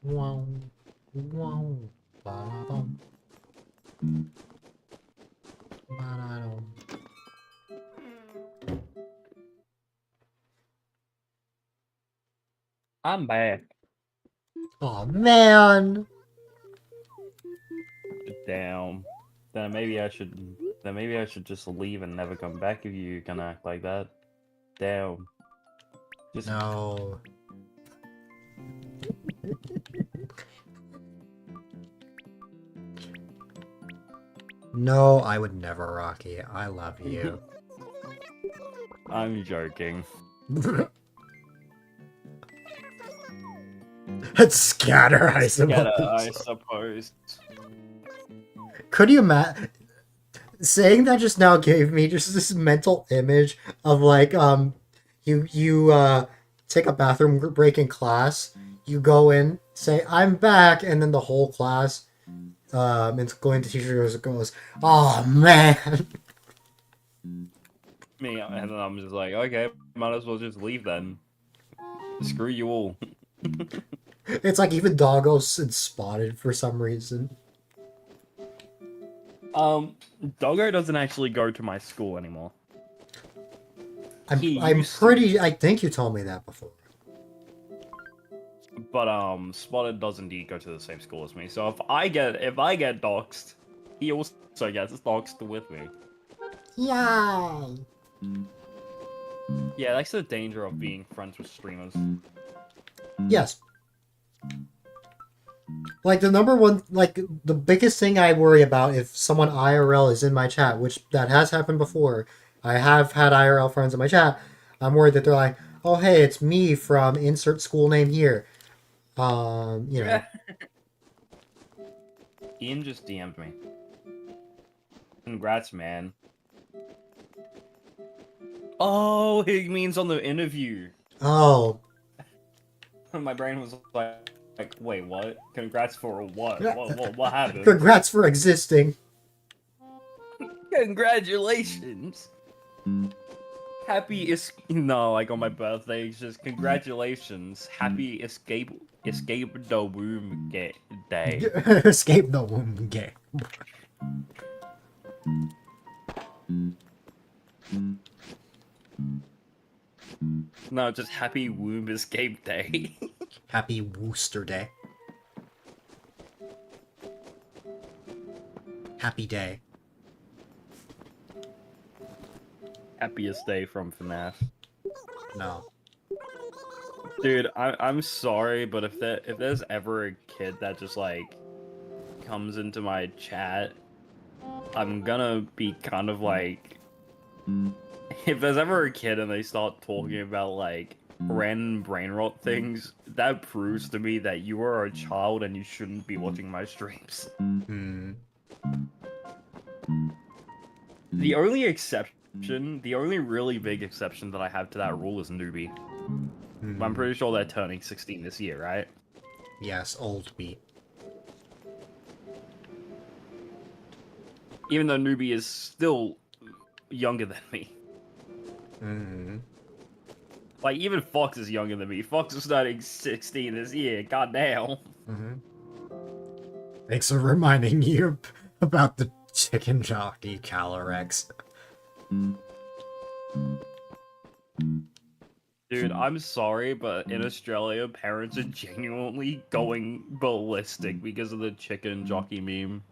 Wow. Wow. Ba-da-dum. Ba-da-dum. I'm back. Oh man. Damn. Then maybe I should. Then maybe I should just leave and never come back if you're gonna act like that. Damn. Just No. No, I would never, Rocky. I love you. I'm joking. It's scatter, I Yeah, I suppose. suppose. Could you imagine? Saying that just now gave me just this mental image of like you take a bathroom break in class, you go in, say I'm back, and then the whole class it's going to teacher goes, oh man. Me, and then I'm just like, okay, might as well just leave then. Screw you all. It's like even Doggo's spotted for some reason. Doggo doesn't actually go to my school anymore. He I'm used to. pretty. I think you told me that before. But Spotted does indeed go to the same school as me. So if I get doxxed, he also gets doxxed with me. Yay! Yeah, that's the danger of being friends with streamers. Yes. Like the number one, like the biggest thing I worry about if someone IRL is in my chat, which that has happened before. I have had IRL friends in my chat. I'm worried that they're like, "Oh, hey, it's me from insert school name here." You know. Ian just DM'd me. Congrats, man. Oh, he means on the interview. Oh. My brain was like, wait, what? Congrats for what? What happened? Congrats for existing. Congratulations. Happy no, like on my birthday, it's just congratulations. Happy escape the womb day. Escape the womb game. No, just happy womb escape day. Happy Wooster Day. Happy day. Happiest day from FNAF. No. Dude, I'm sorry, but if there's ever a kid that just like comes into my chat, I'm gonna be kind of like, if there's ever a kid and they start talking about like random brain rot things, that proves to me that you are a child and you shouldn't be watching my streams. Hmm. The only exception, the only really big exception that I have to that rule is Newbie. I'm pretty sure they're turning 16 this year, right? Yes, old me. Even though Newbie is still younger than me. Mm-hmm. Like, even Fox is younger than me. Fox is starting 16 this year. Goddamn. Mm-hmm. Thanks for reminding you about the chicken jockey Calyrex. Dude, I'm sorry, but in Australia, parents are genuinely going ballistic because of the chicken jockey meme.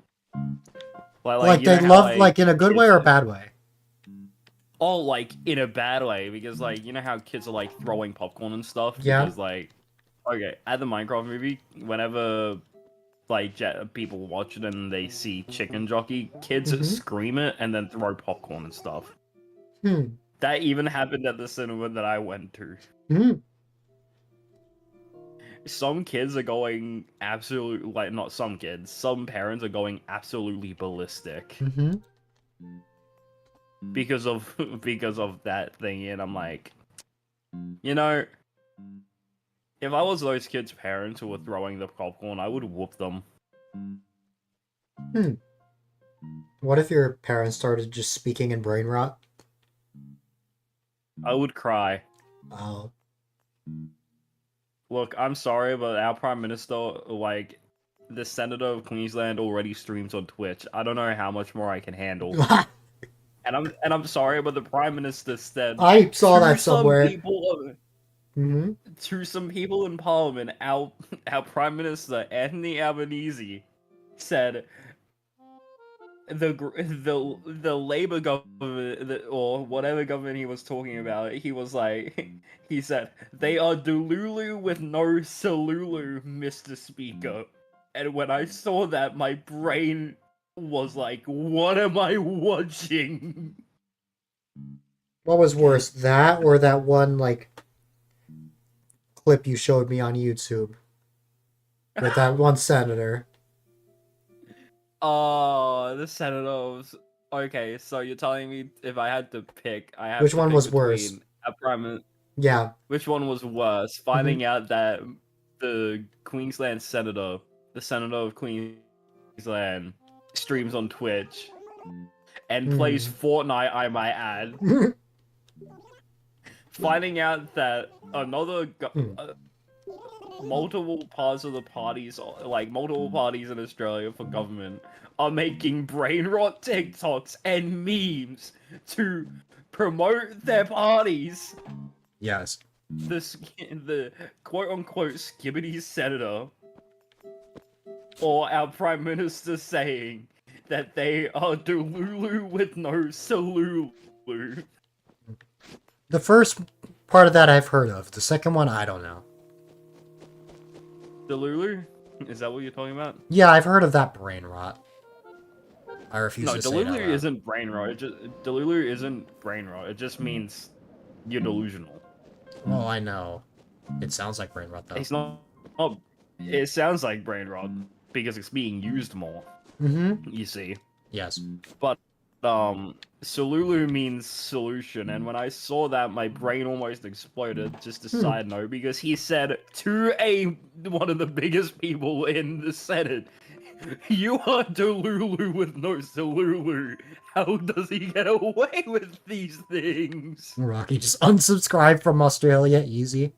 Like you they know how, love, like in a good way or a kids- bad way? Oh, like, in a bad way, because, like, you know how kids are, like, throwing popcorn and stuff? Yeah. Because, like, okay, at the Minecraft movie, whenever, like, people watch it and they see chicken jockey, kids Mhm. scream it and then throw popcorn and stuff. Hmm. That even happened at the cinema that I went to. Mhm. Some kids are going absolute, like, not some kids, some parents are going absolutely ballistic Mhm. because of because of that thing, and I'm like, you know, if I was those kids' parents who were throwing the popcorn, I would whoop them. What if your parents started just speaking in brain rot? I would cry. Oh. Look, I'm sorry, but our prime minister, like, the senator of Queensland, already streams on Twitch. I don't know how much more I can handle. And I'm sorry, but the prime minister said I saw to that somewhere. Hmm. To some people in Parliament, our prime minister Anthony Albanese said the Labour government, or whatever government he was talking about, he was like, he said they are Delulu with no Salulu, Mr. Speaker. And when I saw that, my brain was like, what am I watching? What was worse, that or that one like clip you showed me on YouTube with that one senator? Oh, the Senators. Okay, so you're telling me if I had to pick, I have Which to one pick was worse? between a prime. Yeah. Which one was worse? Finding out that the Queensland senator, the senator of Queensland, streams on Twitch and plays Fortnite, I might add. Finding out that another multiple parts of the parties, like multiple parties in Australia for government, are making brain rot TikToks and memes to promote their parties. Yes. The quote unquote skibbity senator, or our prime minister saying that they are Delulu with no Salulu. The first part of that I've heard of. The second one, I don't know. Delulu? Is that what you're talking about? Yeah, I've heard of that brain rot. I refuse No, to say it out Delulu loud. isn't brain rot. Delulu isn't brain rot. It just means you're delusional. Well, I know. It sounds like brain rot, though. It's not. Oh, it sounds like brain rot because it's being used more. Mm-hmm. You see. Yes. But Solulu means solution, and when I saw that, my brain almost exploded. Just a side note, because he said to one of the biggest people in the Senate, "You are Delulu with no Solulu. How does he get away with these things?" Rocky just unsubscribed from Australia. Easy.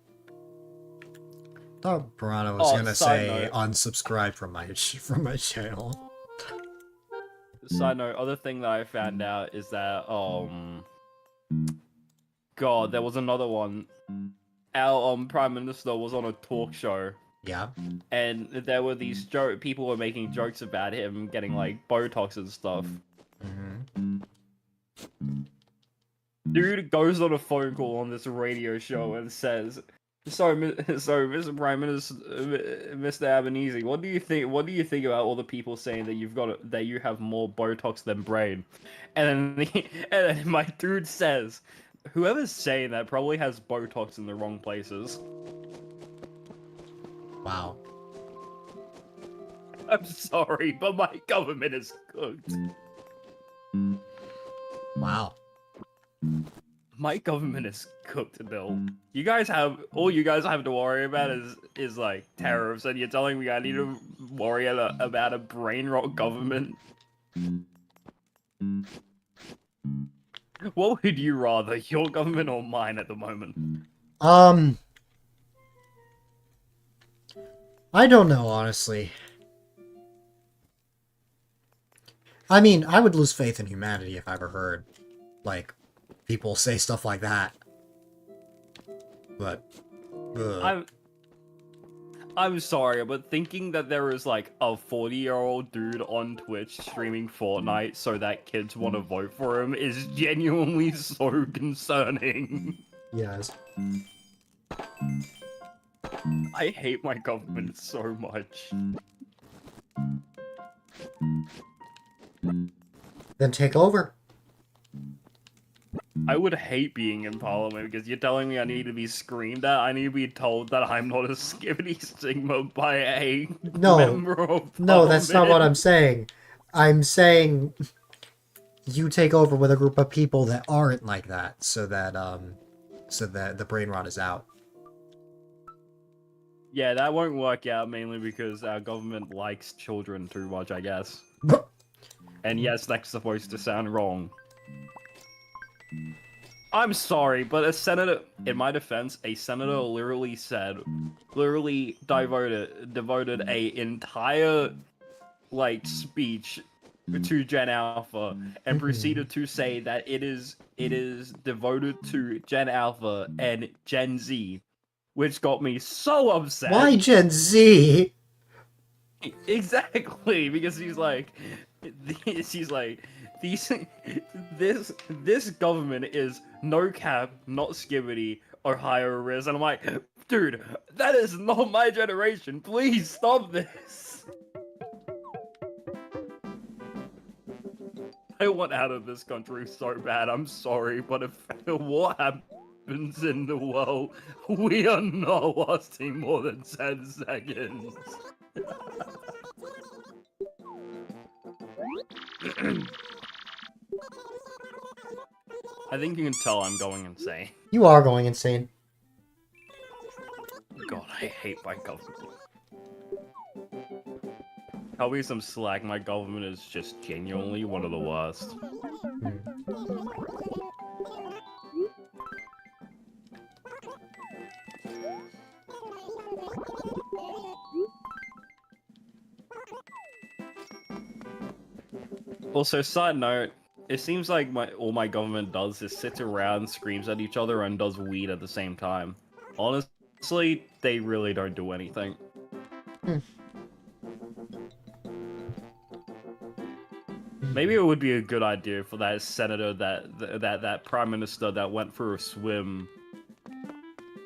Thought Piranha was gonna side say note. unsubscribe from my channel. Side note, other thing that I found out is that, God, there was another one. Our Prime Minister was on a talk show, Yeah. and there were these people were making jokes about him getting like Botox and stuff. Mm-hmm. Dude goes on a phone call on this radio show and says, "So, Mr. Prime Minister, Mr. Albanese, what do you think? What do you think about all the people saying that you have more Botox than brain?" And then my dude says, "Whoever's saying that probably has Botox in the wrong places." Wow. I'm sorry, but my government is cooked. Wow. My government is cooked, Bill. All you guys have to worry about is like tariffs, and you're telling me I need to worry about a brain rot government? What would you rather, your government or mine at the moment? I don't know, honestly. I mean, I would lose faith in humanity if I ever heard, like, people say stuff like that. But, I'm sorry, but thinking that there is like a 40-year-old dude on Twitch streaming Fortnite so that kids want to vote for him is genuinely so concerning. yes. I hate my government so much. Then take over. I would hate being in Parliament because you're telling me I need to be screamed at. I need to be told that I'm not a Skibbity Sigma by a No, member of no, that's not what I'm Parliament. saying. I'm saying you take over with a group of people that aren't like that, so that the brain rot is out. Yeah, that won't work out mainly because our government likes children too much, I guess. And yes, that's supposed to sound wrong. I'm sorry, but a senator, in my defense, a senator literally devoted a entire, like, speech to Gen Alpha and proceeded to say that it is devoted to Gen Alpha and Gen Z, which got me so upset. Why Gen Z? Exactly, because she's like, these, this government is no cap, not skibbity, or higher risk, and I'm like, dude, that is not my generation. Please stop this. I want out of this country so bad. I'm sorry, but if what happens in the world, we are not lasting more than 10 seconds. I think you can tell I'm going insane. You are going insane. God, I hate my government. Tell me some slack, my government is just genuinely one of the worst. Also, side note, it seems like all my government does is sits around, screams at each other, and does weed at the same time. Honestly, they really don't do anything. Maybe it would be a good idea for that senator, that prime minister that went for a swim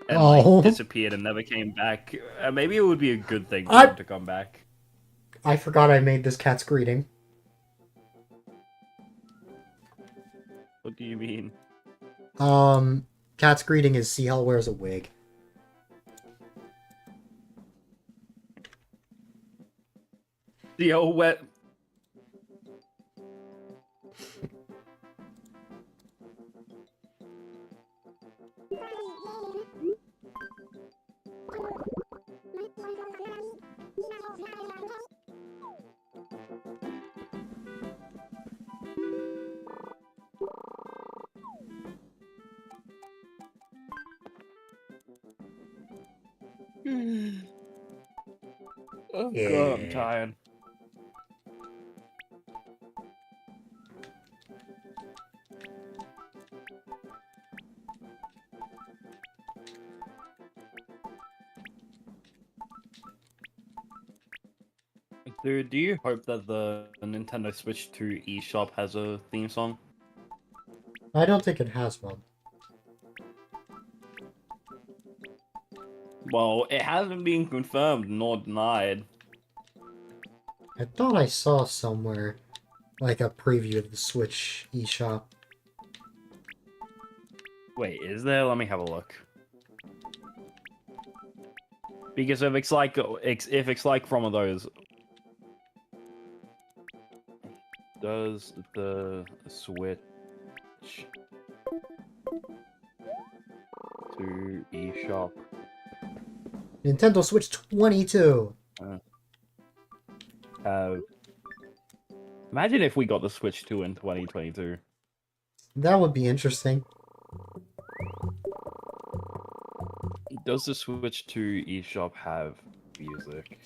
and like disappeared and never came back. Maybe it would be a good thing for him to come back. I forgot I made this cat's greeting. What do you mean? Cat's greeting is Seahell wears a wig. The old wet. Oh god, I'm tired. Dude, do you hope that the Nintendo Switch 2 eShop has a theme song? I don't think it has one. Well, it hasn't been confirmed nor denied. I thought I saw somewhere, like, a preview of the Switch eShop. Wait, is there? Let me have a look. Because if it's like from of those, does the Switch to eShop Nintendo Switch 22! Imagine if we got the Switch 2 in 2022. That would be interesting. Does the Switch 2 eShop have music?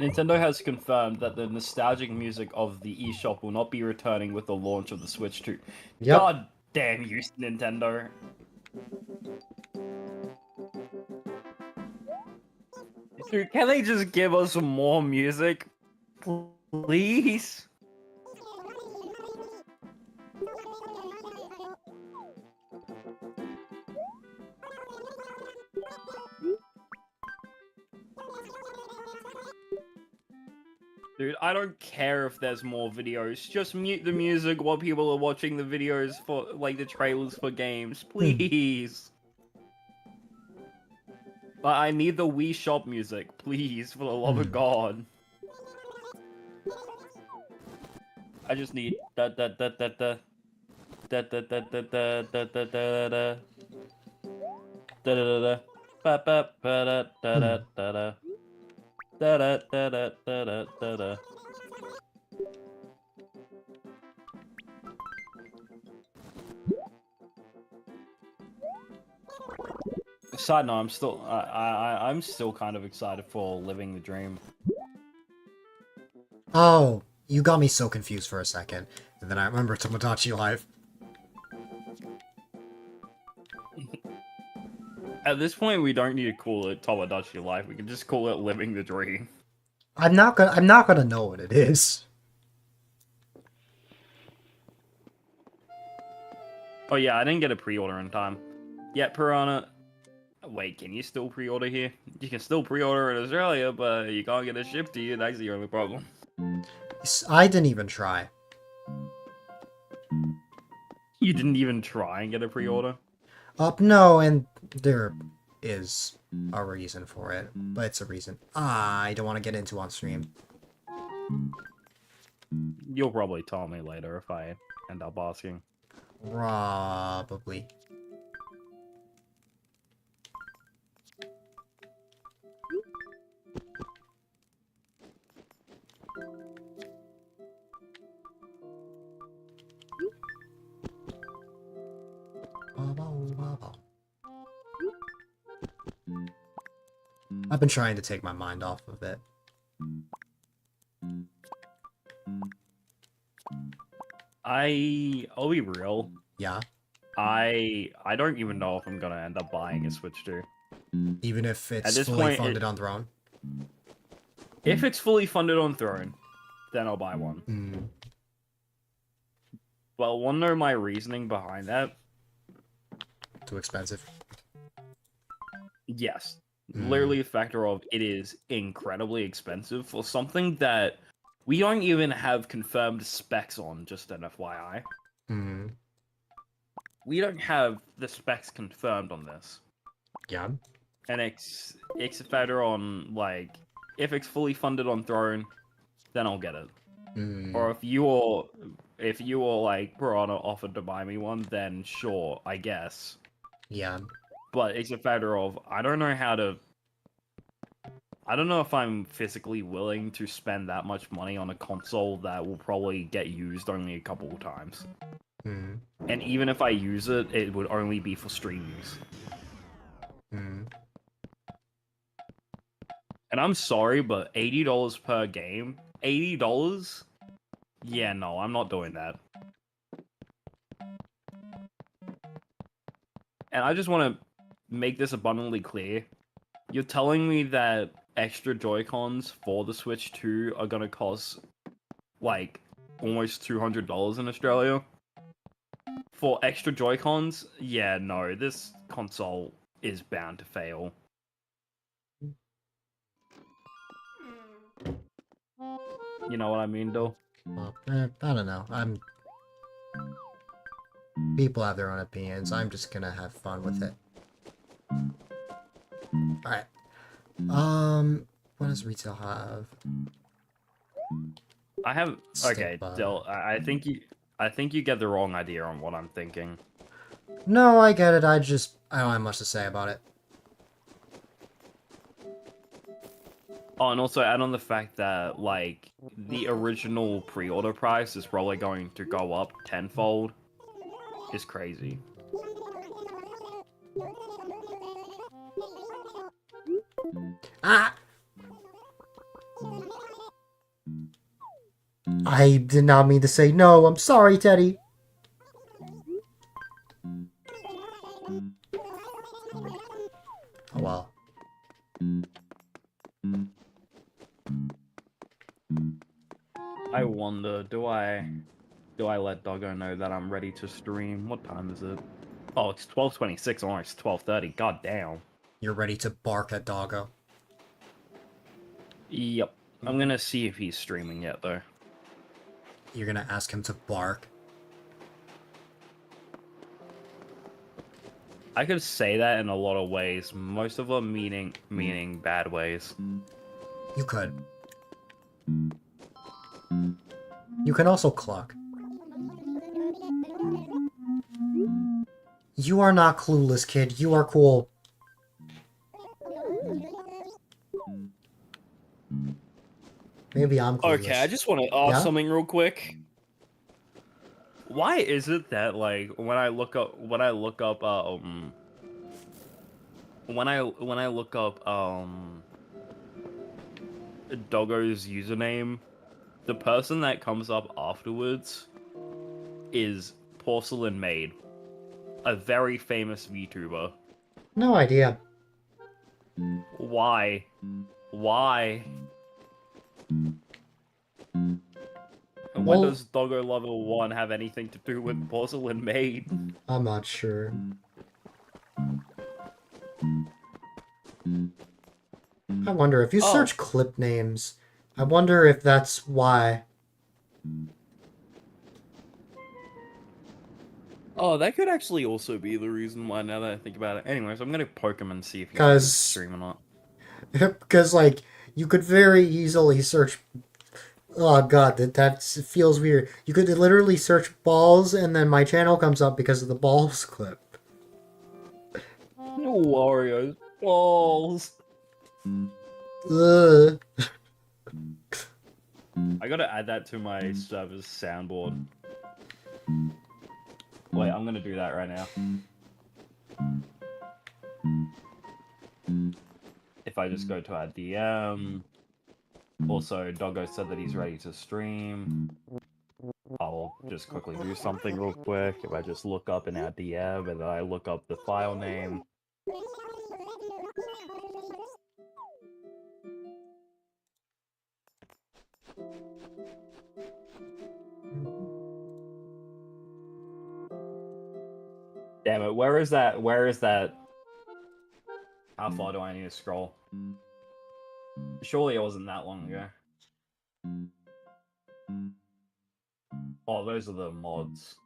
Nintendo has confirmed that the nostalgic music of the eShop will not be returning with the launch of the Switch 2. Yep. God damn you, Nintendo. Dude, can they just give us some more music? Please? Dude, I don't care if there's more videos. Just mute the music while people are watching the videos for, like, the trailers for games. Please. I need the Wii Shop music, please, for the love of God. I just need da da da da da da da da da da da da da da da da da ba ba ba da da da da da da da da da da da da. Side note, I'm still kind of excited for Living the Dream. Oh, you got me so confused for a second. And then I remember Tomodachi Life. At this point, we don't need to call it Tomodachi Life. We can just call it Living the Dream. I'm not gonna know what it is. Oh yeah, I didn't get a pre-order in time. Yeah, Piranha. Wait, can you still pre-order here? You can still pre-order in Australia, but you can't get it shipped to you. That's the only problem. I didn't even try. You didn't even try and get a pre-order? No, and there is a reason for it, but it's a reason I don't want to get into on stream. You'll probably tell me later if I end up asking. Probably. I've been trying to take my mind off of it. I'll be real. Yeah, I don't even know if I'm gonna end up buying a Switch 2. even if At it's this fully point, funded on Throne. If it's fully funded on Throne, then I'll buy one. Mm. But wanna know my reasoning behind that? Too expensive. Yes. Mm. Literally a factor of it is incredibly expensive for something that we don't even have confirmed specs on, just an FYI. Mm. We don't have the specs confirmed on this. Yeah. And it's a factor on, like, if it's fully funded on Throne, then I'll get it. Mm. Or if you or like Piranha offered to buy me one, then sure, I guess. Yeah. But it's a factor of I don't know if I'm physically willing to spend that much money on a console that will probably get used only a couple of times. Mm. And even if I use it, it would only be for stream use. Mm. And I'm sorry, but $80 per game? $80? Yeah, no, I'm not doing that. And I just want to make this abundantly clear. You're telling me that extra Joy-Cons for the Switch 2 are gonna cost, like, almost $200 in Australia? For extra Joy-Cons? Yeah, no, this console is bound to fail. You know what I mean, though? Well, I don't know. People have their own opinions. I'm just gonna have fun with it. Alright. What does retail have? I have... Okay, Stick Dill, I think you get the wrong idea on what I'm thinking. No, I get it. I don't have much to say about it. Oh, and also add on the fact that, like, the original pre-order price is probably going to go up tenfold. Is crazy. Ah! I did not mean to say no. I'm sorry, Teddy. Oh well. I wonder, do I let Doggo know that I'm ready to stream? What time is it? Oh, it's 12:26, almost 12:30. God damn. You're ready to bark at Doggo. Yep. I'm gonna see if he's streaming yet, though. You're gonna ask him to bark? I could say that in a lot of ways. Most of them meaning bad ways. You could. You can also cluck. You are not clueless, kid. You are cool. Maybe I'm clueless. Okay, I just want to ask Yeah? something real quick. Why is it that like when I look up Doggo's username, the person that comes up afterwards is Porcelain Maid, a very famous VTuber. No idea. Why? Why? And when Well- does Doggo Level 1 have anything to do with Porcelain Maid? I'm not sure. I wonder if you Oh. search clip names. I wonder if that's why. Oh, that could actually also be the reason why, now that I think about it. Anyways, I'm gonna poke him and see if he's 'Cause- stream or not. Because, like, you could very easily search. Oh god, that feels weird. You could literally search balls, and then my channel comes up because of the balls clip. Wario's balls. Ugh. I gotta add that to my server's soundboard. Wait, I'm gonna do that right now. If I just go to our DM. Also, Doggo said that he's ready to stream. I'll just quickly do something real quick. If I just look up in our DM and then I look up the file name. Damn it, where is that? Where is that? How far do I need to scroll? Surely it wasn't that long ago. Oh, those are the mods.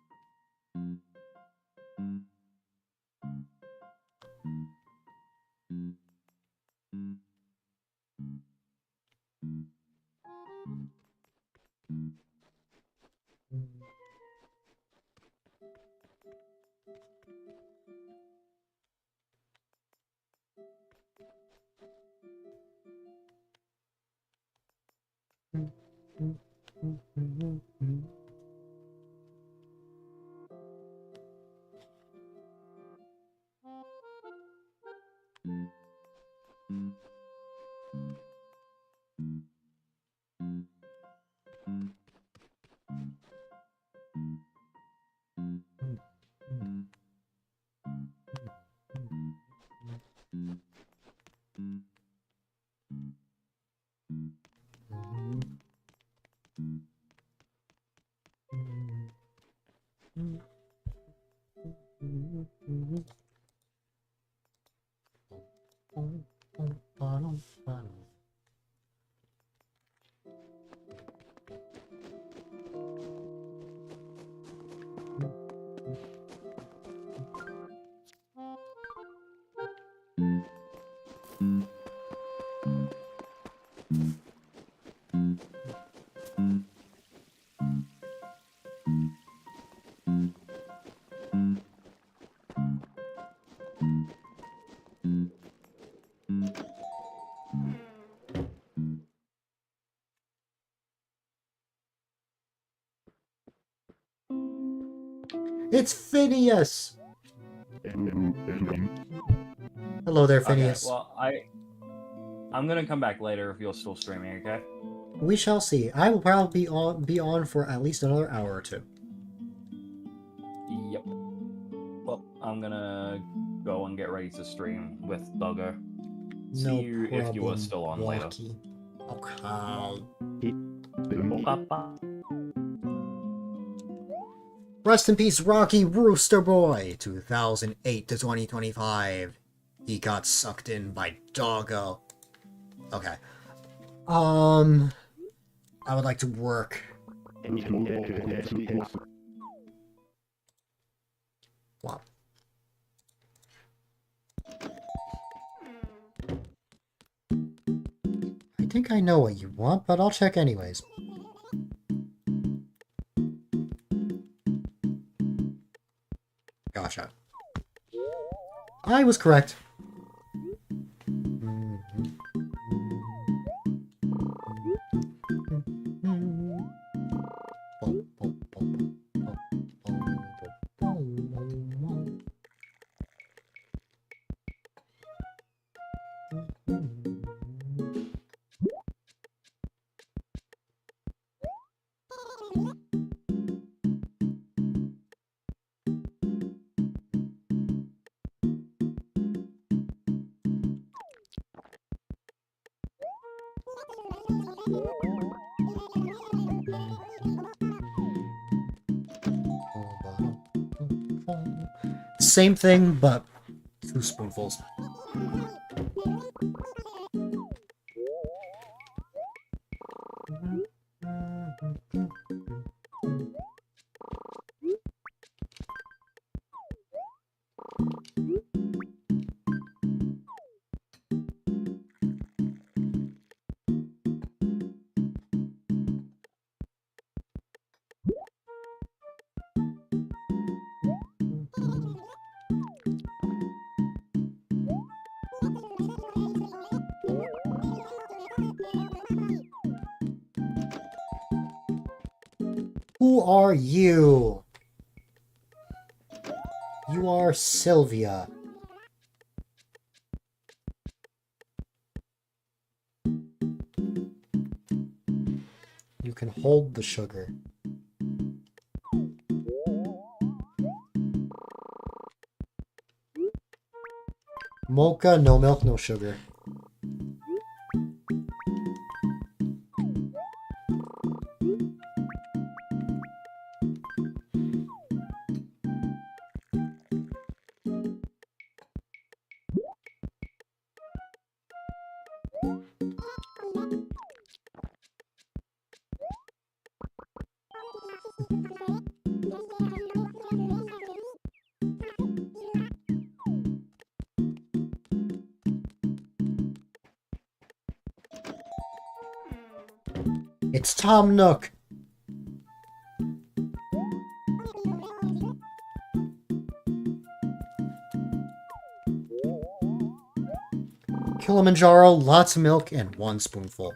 It's Phineas! Hello there, Phineas. Okay, well, I'm gonna come back later if you're still streaming, okay? We shall see. I will probably be on for at least another hour or two. Yep. Well, I'm gonna go and get ready to stream with Doggo. See No you problem, if you are still on later. Walkie. Okay. Bye-bye. Rest in peace, Rocky Rooster Boy, 2008 to 2025. He got sucked in by Doggo. Okay. I would like to work. Wow. I think I know what you want, but I'll check anyways. Gotcha. I was correct. Same thing, but 2 spoonfuls. Who are you? You are Sylvia. You can hold the sugar. Mocha, no milk, no sugar. It's Tom Nook. Kilimanjaro, lots of milk, and 1 spoonful.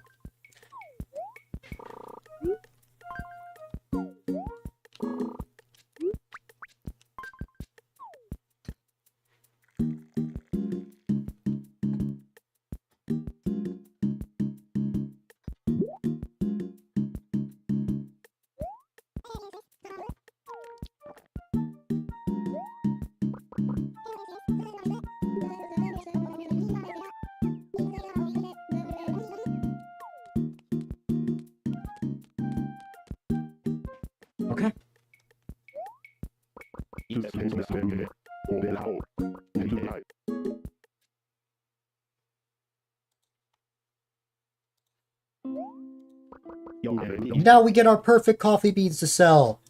Okay. Now we get our perfect coffee beans to sell.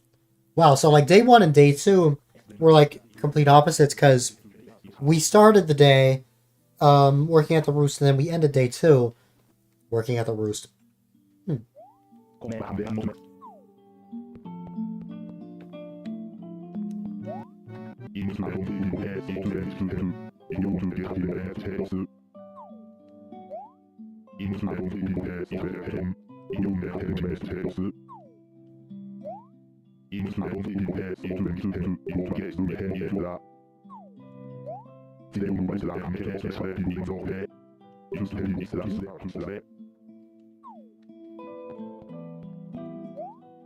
Wow, so like day 1 and day 2 were like complete opposites because we started the day working at the roost and then we ended day 2 working at the roost.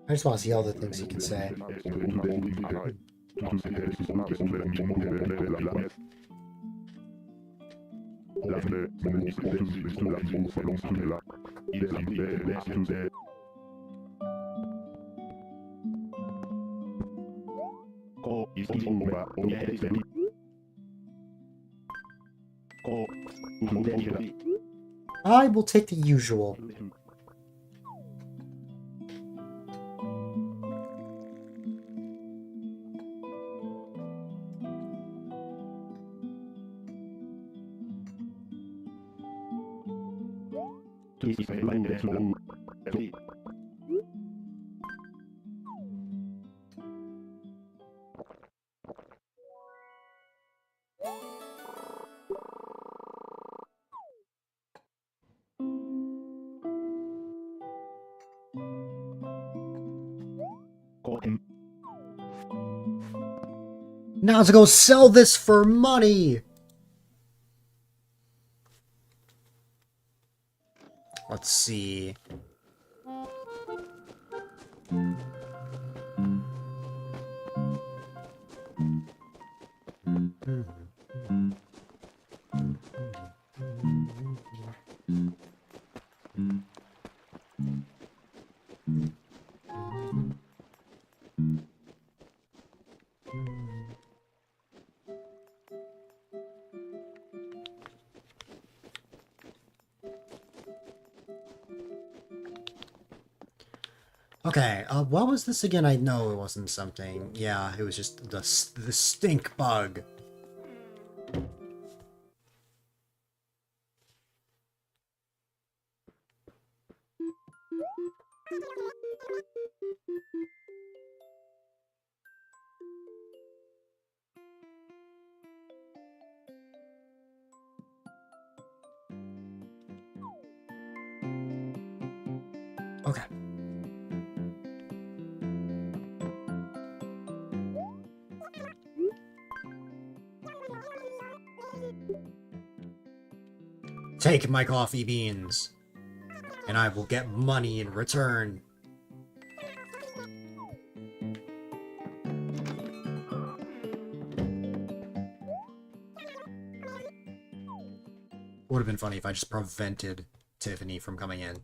I just want to see all the things he can say. I will take the usual. Now to go sell this for money! Let's see. Okay, what was this again? I know it wasn't something. Yeah, it was just the stink bug. Okay. Take my coffee beans, and I will get money in return. Would have been funny if I just prevented Tiffany from coming in.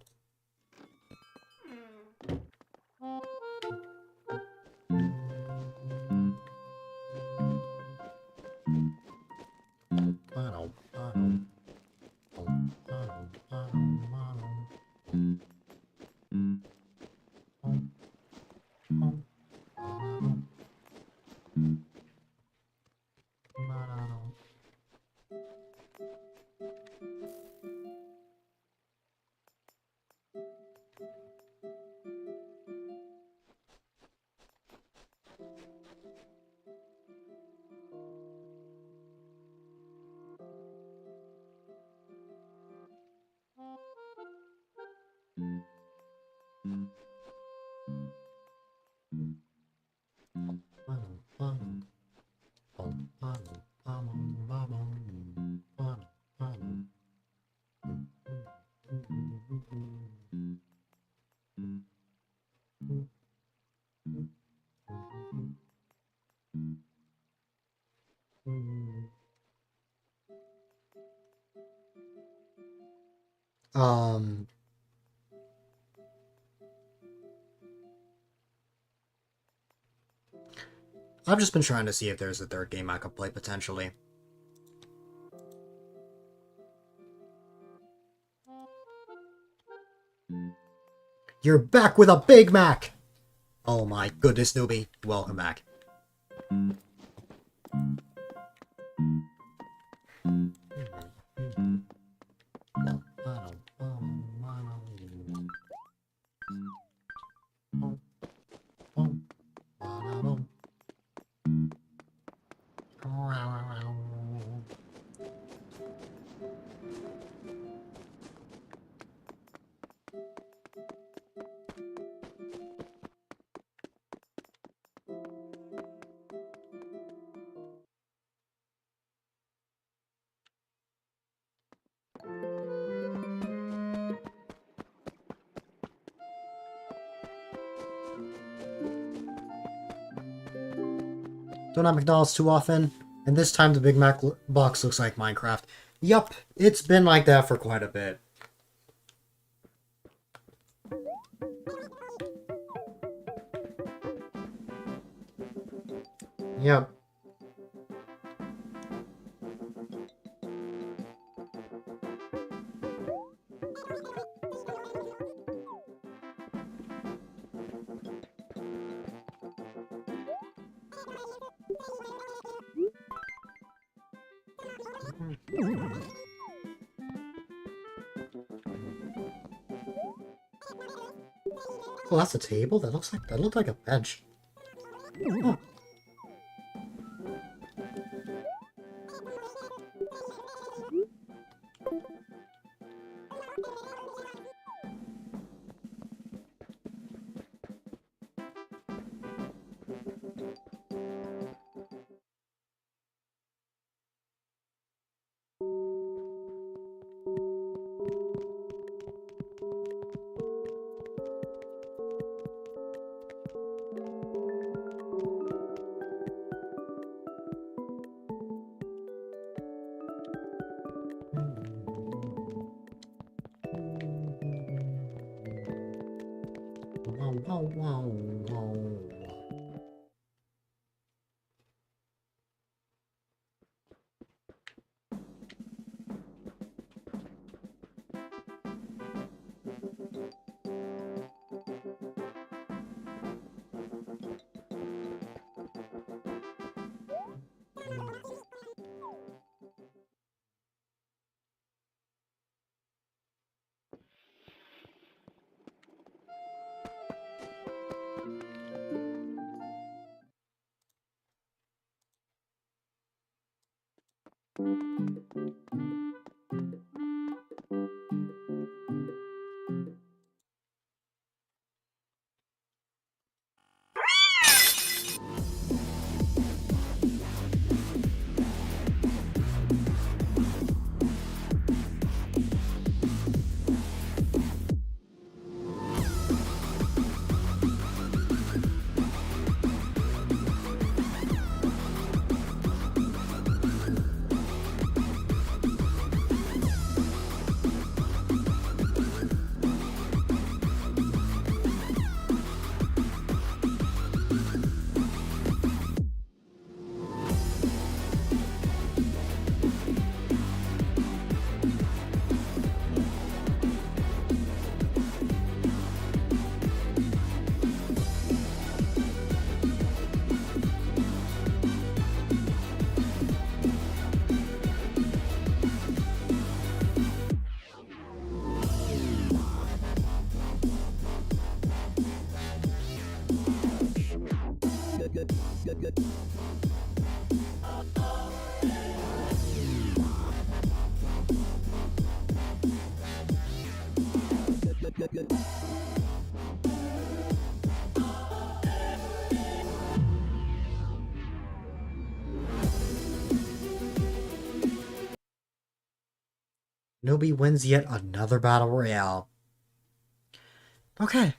I've just been trying to see if there's a third game I could play potentially. You're back with a Big Mac! Oh my goodness, newbie. Welcome back. Don't have McDonald's too often, and this time the Big Mac box looks like Minecraft. Yup, it's been like that for quite a bit. Yep. Oh, that's a table? That looked like a bench. Oh. Wow, wow, wow, wow. Nobody wins yet another battle royale. Okay.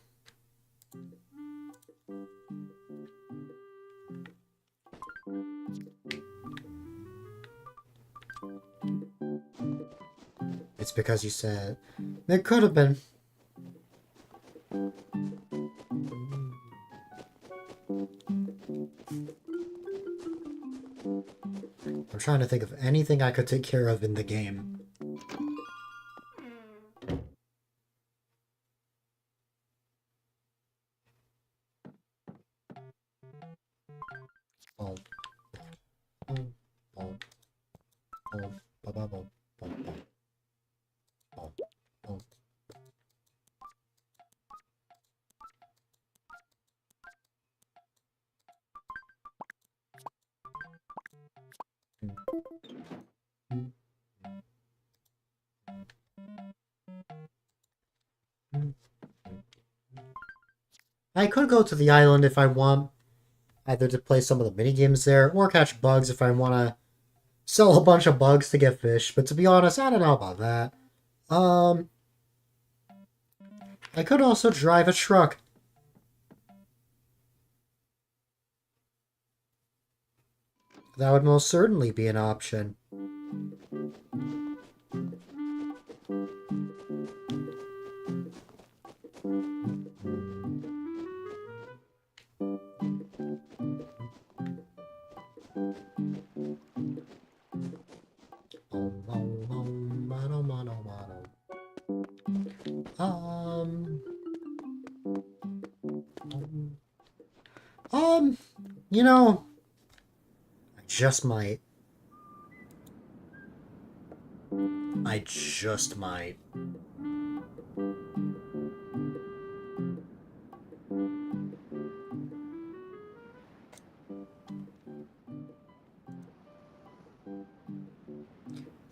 It's because you said there could have been. I'm trying to think of anything I could take care of in the game. Oh. Oh. Oh. Oh. Ba ba ba ba ba. Oh. Oh. I could go to the island if I want, either to play some of the mini games there or catch bugs if I want to sell a bunch of bugs to get fish. But to be honest, I don't know about that. I could also drive a truck. That would most certainly be an option. You know, I just might. I just might.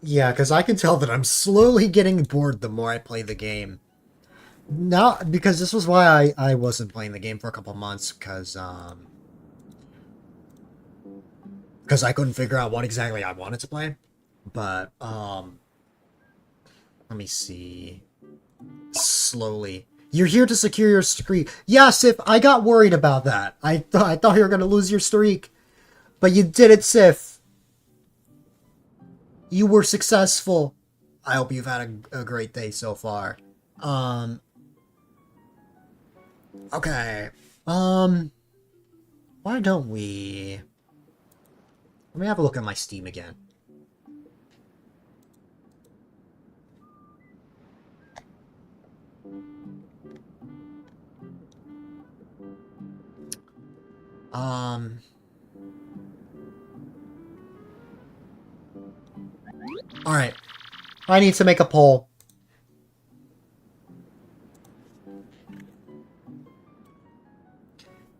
Yeah, because I can tell that I'm slowly getting bored the more I play the game. Now, because this was why I wasn't playing the game for a couple months, because I couldn't figure out what exactly I wanted to play. But, let me see. Slowly. You're here to secure your streak. Yeah, Sif, I got worried about that. I thought you were gonna lose your streak. But you did it, Sif. You were successful. I hope you've had a great day so far. Okay. Why don't we... Let me have a look at my Steam again. Alright. I need to make a poll.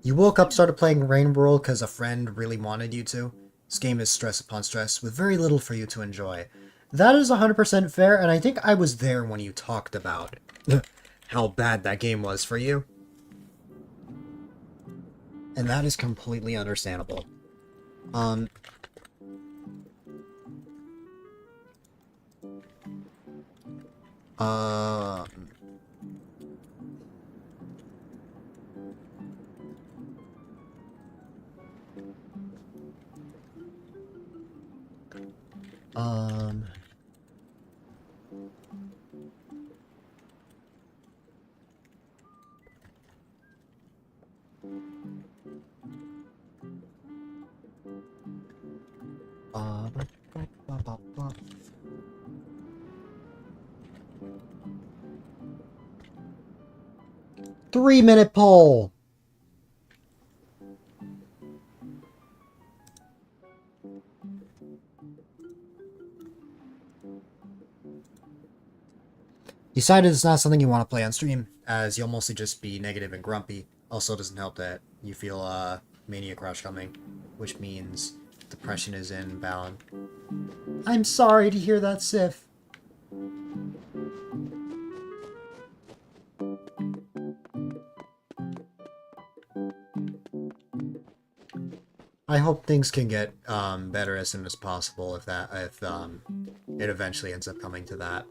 You woke up, started playing Rain World because a friend really wanted you to. This game is stress upon stress, with very little for you to enjoy. That is 100% fair, and I think I was there when you talked about how bad that game was for you. And that is completely understandable. Three-minute poll! Decided it's not something you want to play on stream, as you'll mostly just be negative and grumpy. Also doesn't help that you feel mania crush coming, which means depression is inbound. I'm sorry to hear that, Sif. I hope things can get better as soon as possible if it eventually ends up coming to that.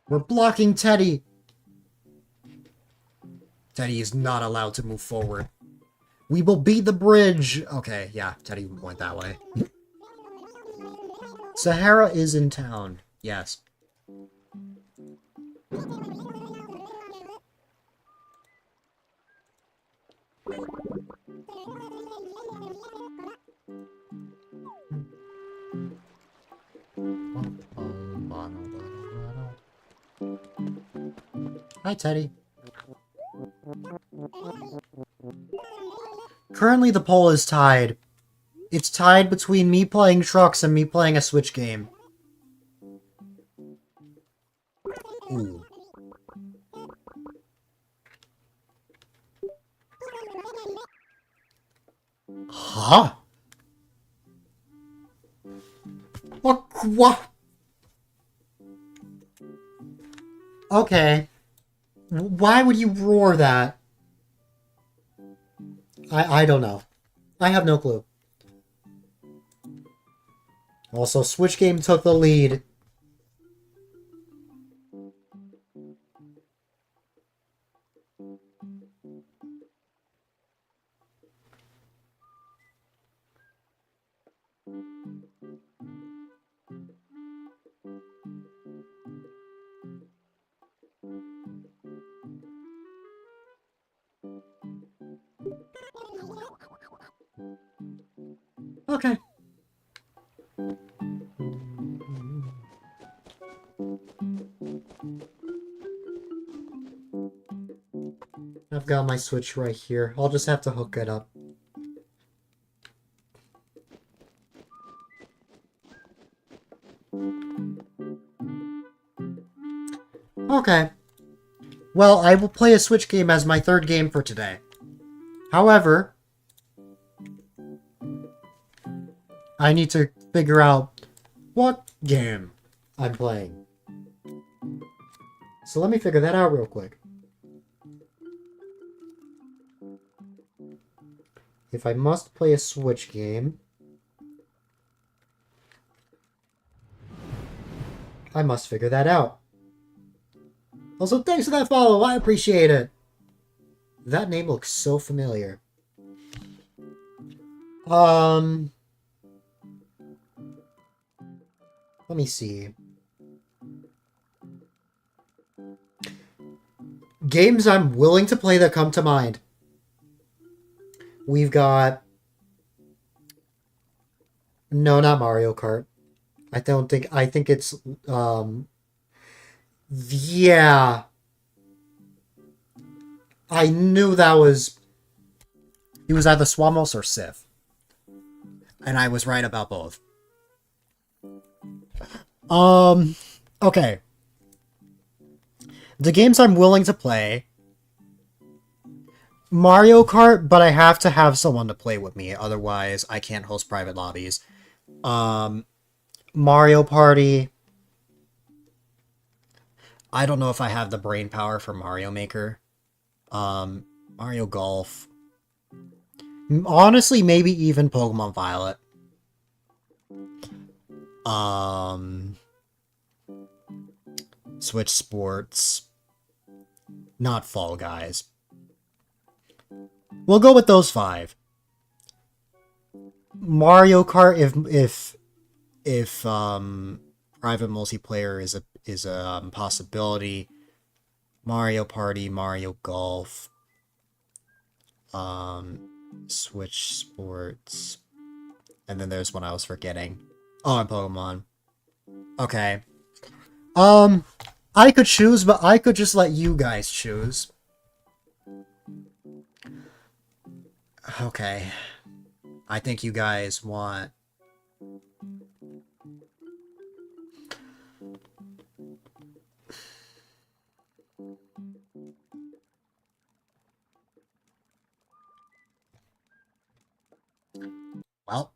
We're blocking Teddy! Teddy is not allowed to move forward. We will beat the bridge! Okay, yeah, Teddy went that way. Sahara is in town. Yes. Hi, Teddy. Currently, the poll is tied. It's tied between me playing trucks and me playing a Switch game. Ooh. Huh? What? Okay. Why would you roar that? I don't know. I have no clue. Also, Switch game took the lead. Okay. Have got my Switch right here. I'll just have to hook it up. Okay. Well, I will play a Switch game as my third game for today. However, I need to figure out what game I'm playing. So let me figure that out real quick. If I must play a Switch game, I must figure that out. Also, thanks for that follow. I appreciate it. That name looks so familiar. Let me see. Games I'm willing to play that come to mind. We've got... No, not Mario Kart. I think it's, yeah. I knew that was... It was either Swamos or Sith. And I was right about both. Okay. The games I'm willing to play... Mario Kart, but I have to have someone to play with me, otherwise I can't host private lobbies. Mario Party. I don't know if I have the brain power for Mario Maker. Mario Golf. Honestly, maybe even Pokemon Violet. Switch Sports. Not Fall Guys. We'll go with those 5. Mario Kart, if private multiplayer is a possibility. Mario Party, Mario Golf, Switch Sports, and then there's one I was forgetting. Oh, and Pokemon. Okay. I could choose, but I could just let you guys choose. Okay. I think you guys want... Well...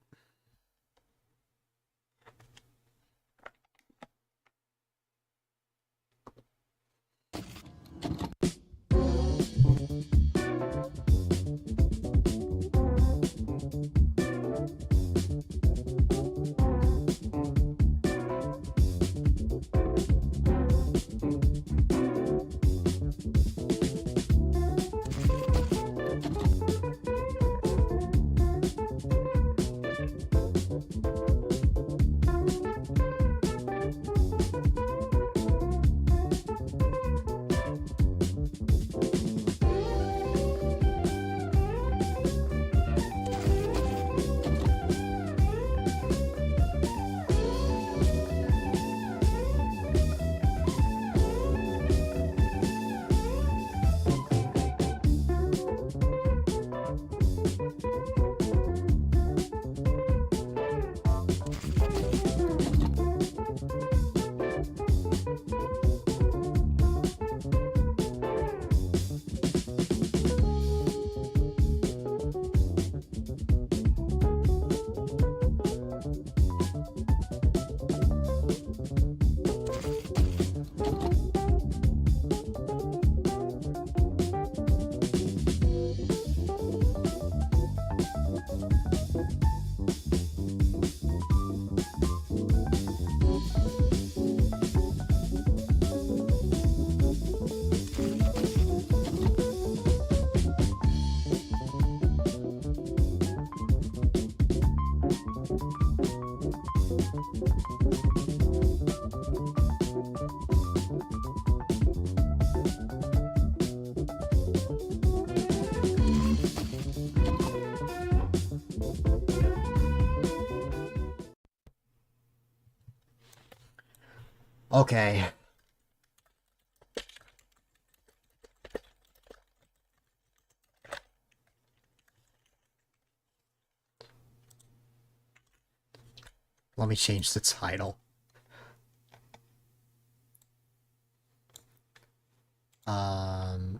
Okay. Let me change the title. Um...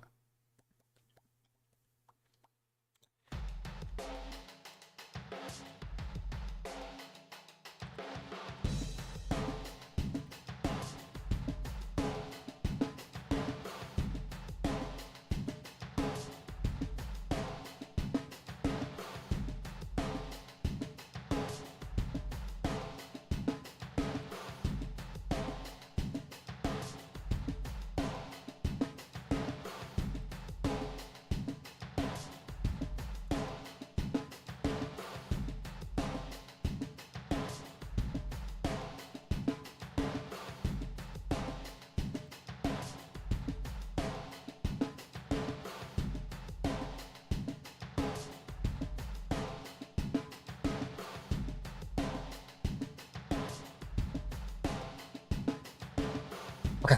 Okay.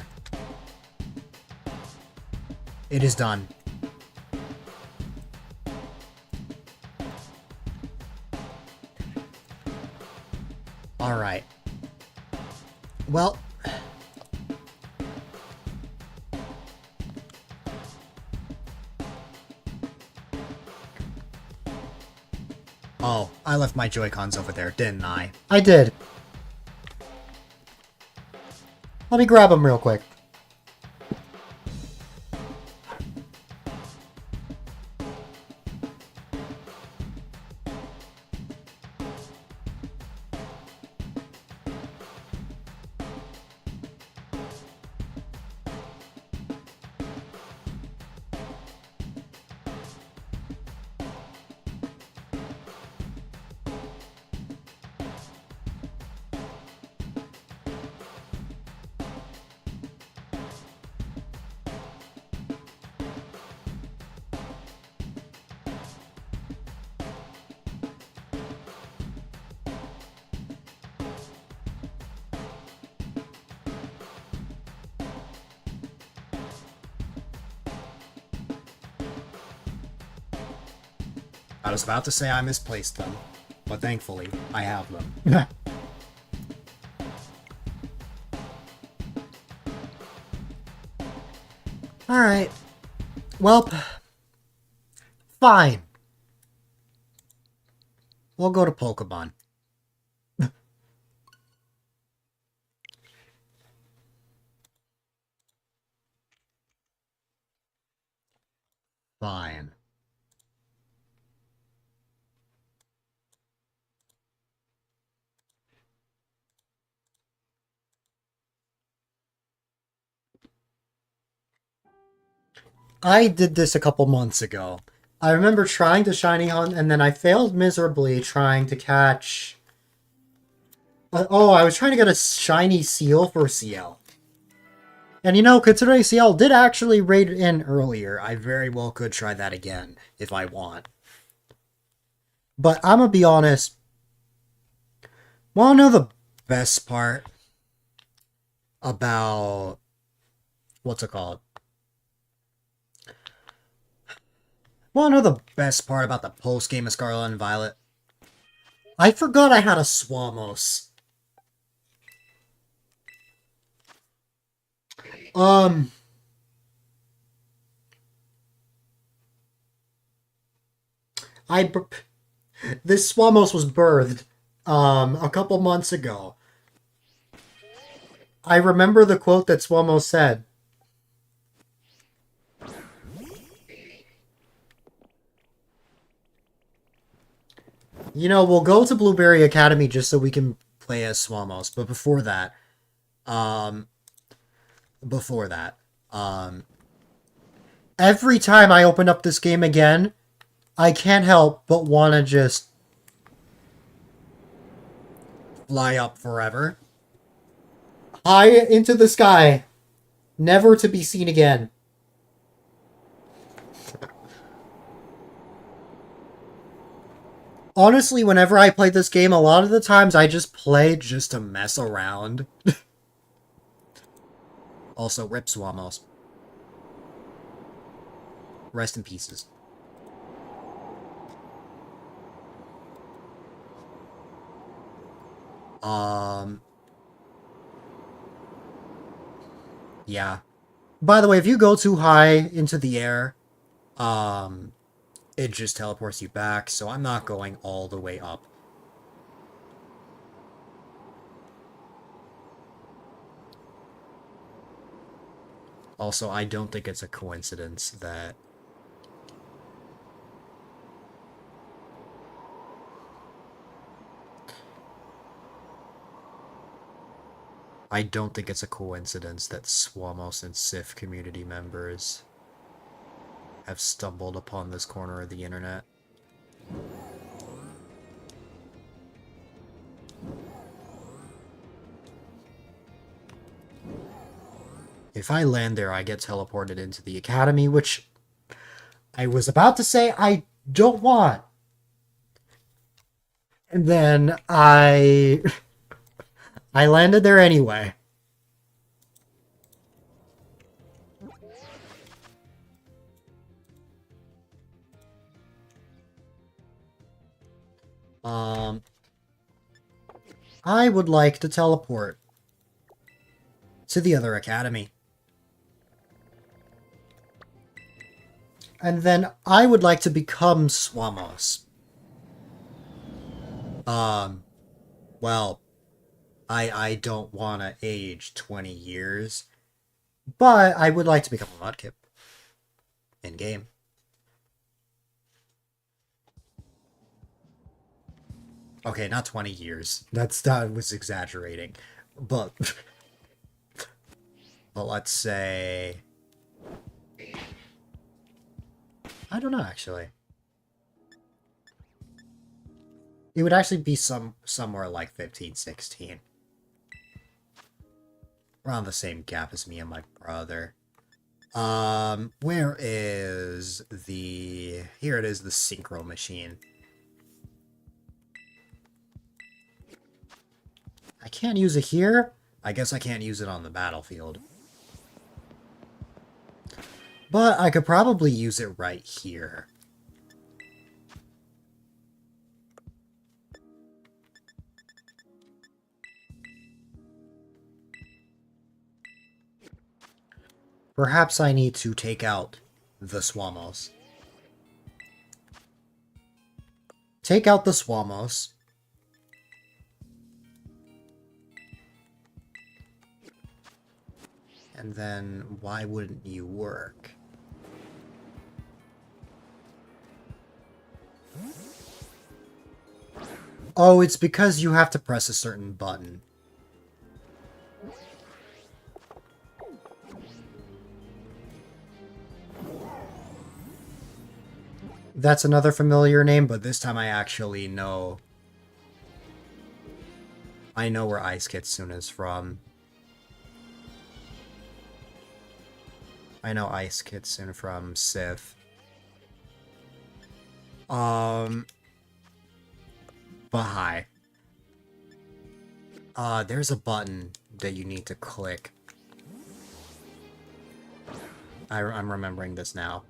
It is done. Alright. Well... Oh, I left my Joy-Cons over there, didn't I? I did. Let me grab them real quick. I was about to say I misplaced them, but thankfully, I have them. Alright. Well, fine. We'll go to Pokemon. Fine. I did this a couple months ago. I remember trying to shiny hunt, and then I failed miserably trying to catch... Oh, I was trying to get a shiny seal for CL. And you know, considering CL did actually raid in earlier, I very well could try that again, if I want. But I'm gonna be honest. Wanna know the best part about... What's it called? Wanna know the best part about the post-game of Scarlet and Violet? I forgot I had a Swamos. This Swamos was birthed, a couple months ago. I remember the quote that Swamos said. You know, we'll go to Blueberry Academy just so we can play as Swamos, but before that, every time I open up this game again, I can't help but want to just fly up forever. High into the sky, never to be seen again. Honestly, whenever I play this game, a lot of the times I just play just to mess around. Also, rip Swamos. Rest in pieces. Yeah. By the way, if you go too high into the air, it just teleports you back, so I'm not going all the way up. Also, I don't think it's a coincidence that... I don't think it's a coincidence that Swamos and Sif community members have stumbled upon this corner of the internet. If I land there, I get teleported into the academy, which I was about to say I don't want. And then I landed there anyway. I would like to teleport to the other academy. And then I would like to become Swamos. Well, I don't want to age 20 years, but I would like to become a Mudkip in-game. Okay, not 20 years. That was exaggerating. But let's say... I don't know, actually. It would actually be somewhere like 15, 16. Around the same gap as me and my brother. Where is the... Here it is, the Synchro Machine. I can't use it here? I guess I can't use it on the battlefield. But I could probably use it right here. Perhaps I need to take out the Swamos. Take out the Swamos. And then, why wouldn't you work? Oh, it's because you have to press a certain button. That's another familiar name, but this time I actually know. I know where Ice Kitsune is from. I know Ice Kitsune from Sith. But hi. There's a button that you need to click. I'm remembering this now.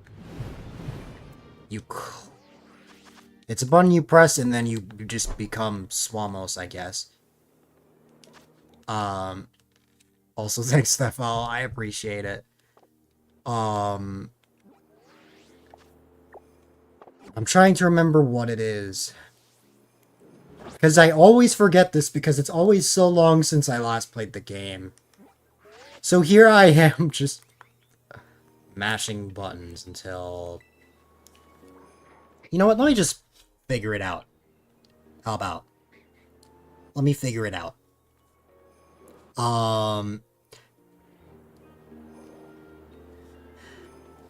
It's a button you press and then you just become Swamos, I guess. Also, thanks, Stefan. I appreciate it. I'm trying to remember what it is. Because I always forget this because it's always so long since I last played the game. So here I am, just mashing buttons until... You know what, let me just figure it out. How about? Let me figure it out.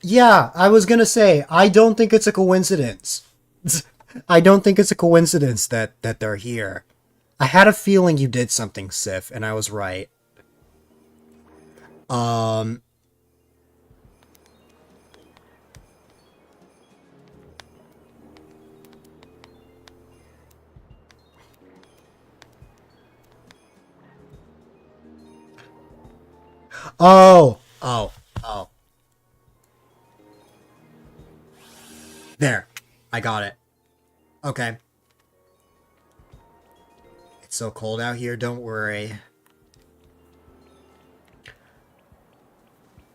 Yeah, I was gonna say, I don't think it's a coincidence. I don't think it's a coincidence that they're here. I had a feeling you did something, Sif, and I was right. Oh. There. I got it. Okay. It's so cold out here, don't worry.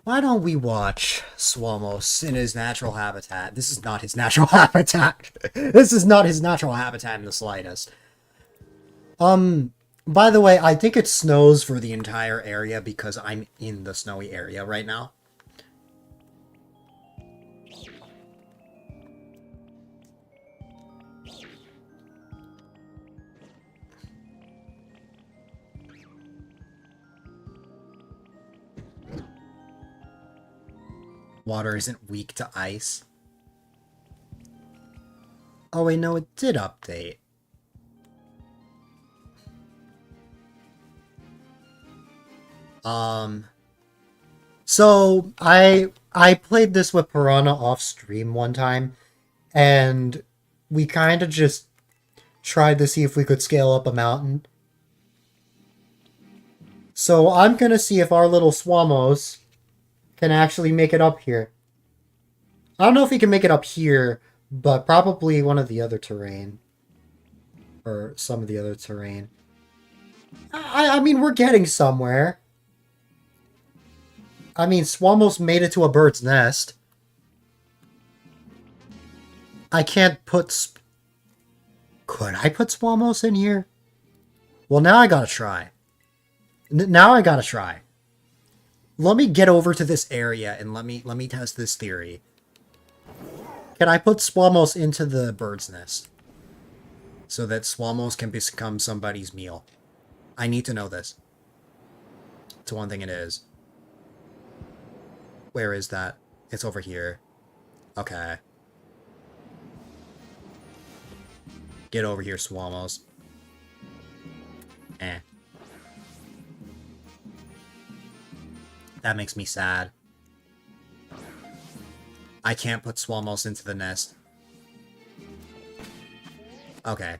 Why don't we watch Swamos in his natural habitat? This is not his natural habitat. This is not his natural habitat in the slightest. By the way, I think it snows for the entire area because I'm in the snowy area right now. Water isn't weak to ice. Oh wait, no, it did update. So I played this with Piranha off stream one time, and we kind of just tried to see if we could scale up a mountain. So I'm gonna see if our little Swamos can actually make it up here. I don't know if he can make it up here, but probably one of the other terrain. Or some of the other terrain. I mean, we're getting somewhere. I mean, Swamos made it to a bird's nest. I can't put... Could I put Swamos in here? Well, now I gotta try. Now I gotta try. Let me get over to this area and let me test this theory. Can I put Swamos into the bird's nest? So that Swamos can become somebody's meal. I need to know this. It's one thing it is. Where is that? It's over here. Okay. Get over here, Swamos. Eh. That makes me sad. I can't put Swamos into the nest. Okay.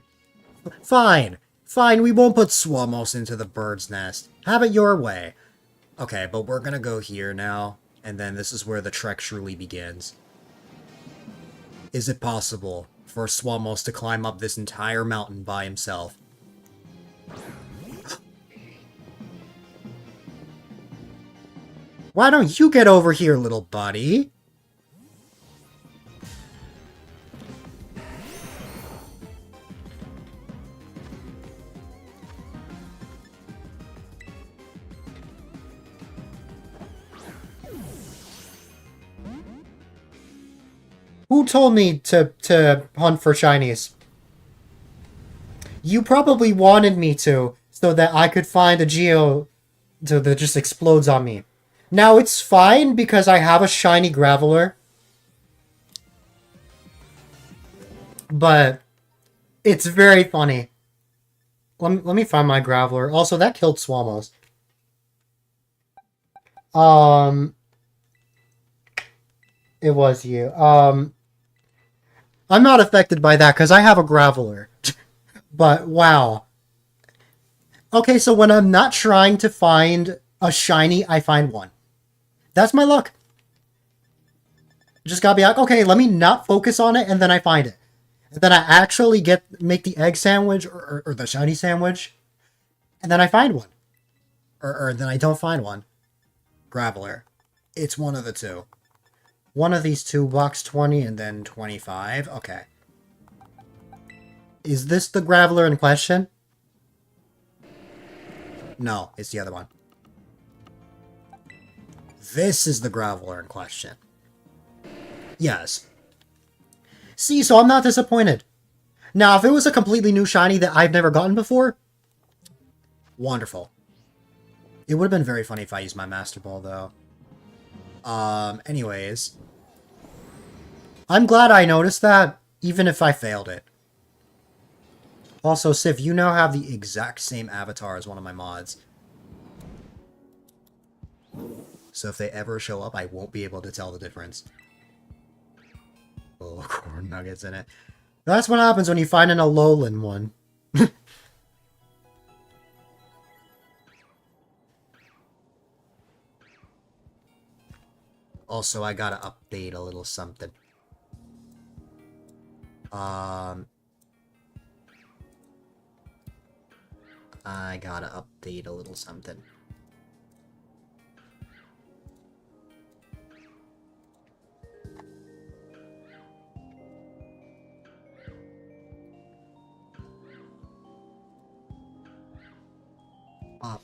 Fine. Fine, we won't put Swamos into the bird's nest. Have it your way. Okay, but we're gonna go here now, and then this is where the trek truly begins. Is it possible for Swamos to climb up this entire mountain by himself? Why don't you get over here, little buddy? Who told me to hunt for shinies? You probably wanted me to, so that I could find a Geo that just explodes on me. Now, it's fine because I have a shiny Graveler. But it's very funny. Let me find my Graveler. Also, that killed Swamos. It was you. I'm not affected by that because I have a Graveler. But, wow. Okay, so when I'm not trying to find a shiny, I find one. That's my luck. Just gotta be like, okay, let me not focus on it, and then I find it. And then I actually make the egg sandwich, or the shiny sandwich, and then I find one. Or then I don't find one. Graveler. It's one of the two. One of these two, box 20 and then 25. Okay. Is this the Graveler in question? No, it's the other one. This is the Graveler in question. Yes. See, so I'm not disappointed. Now, if it was a completely new shiny that I've never gotten before, wonderful. It would have been very funny if I used my Master Ball, though. Anyways. I'm glad I noticed that, even if I failed it. Also, Sif, you now have the exact same avatar as one of my mods. So if they ever show up, I won't be able to tell the difference. Oh, corn nuggets in it. That's what happens when you find an Alolan one. Also, I gotta update a little something. I gotta update a little something. Pop.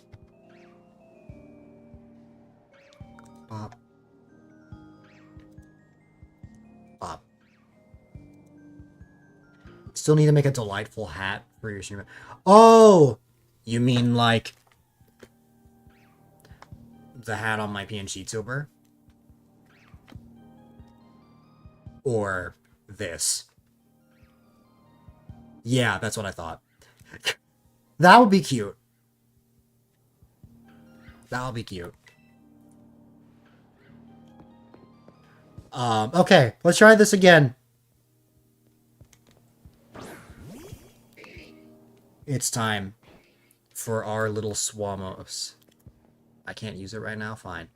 Pop. Pop. Still need to make a delightful hat for your streamer. Oh! You mean like the hat on my PNG tuber? Or this? Yeah, that's what I thought. That would be cute. That would be cute. Okay, let's try this again. It's time for our little Swamos. I can't use it right now, fine.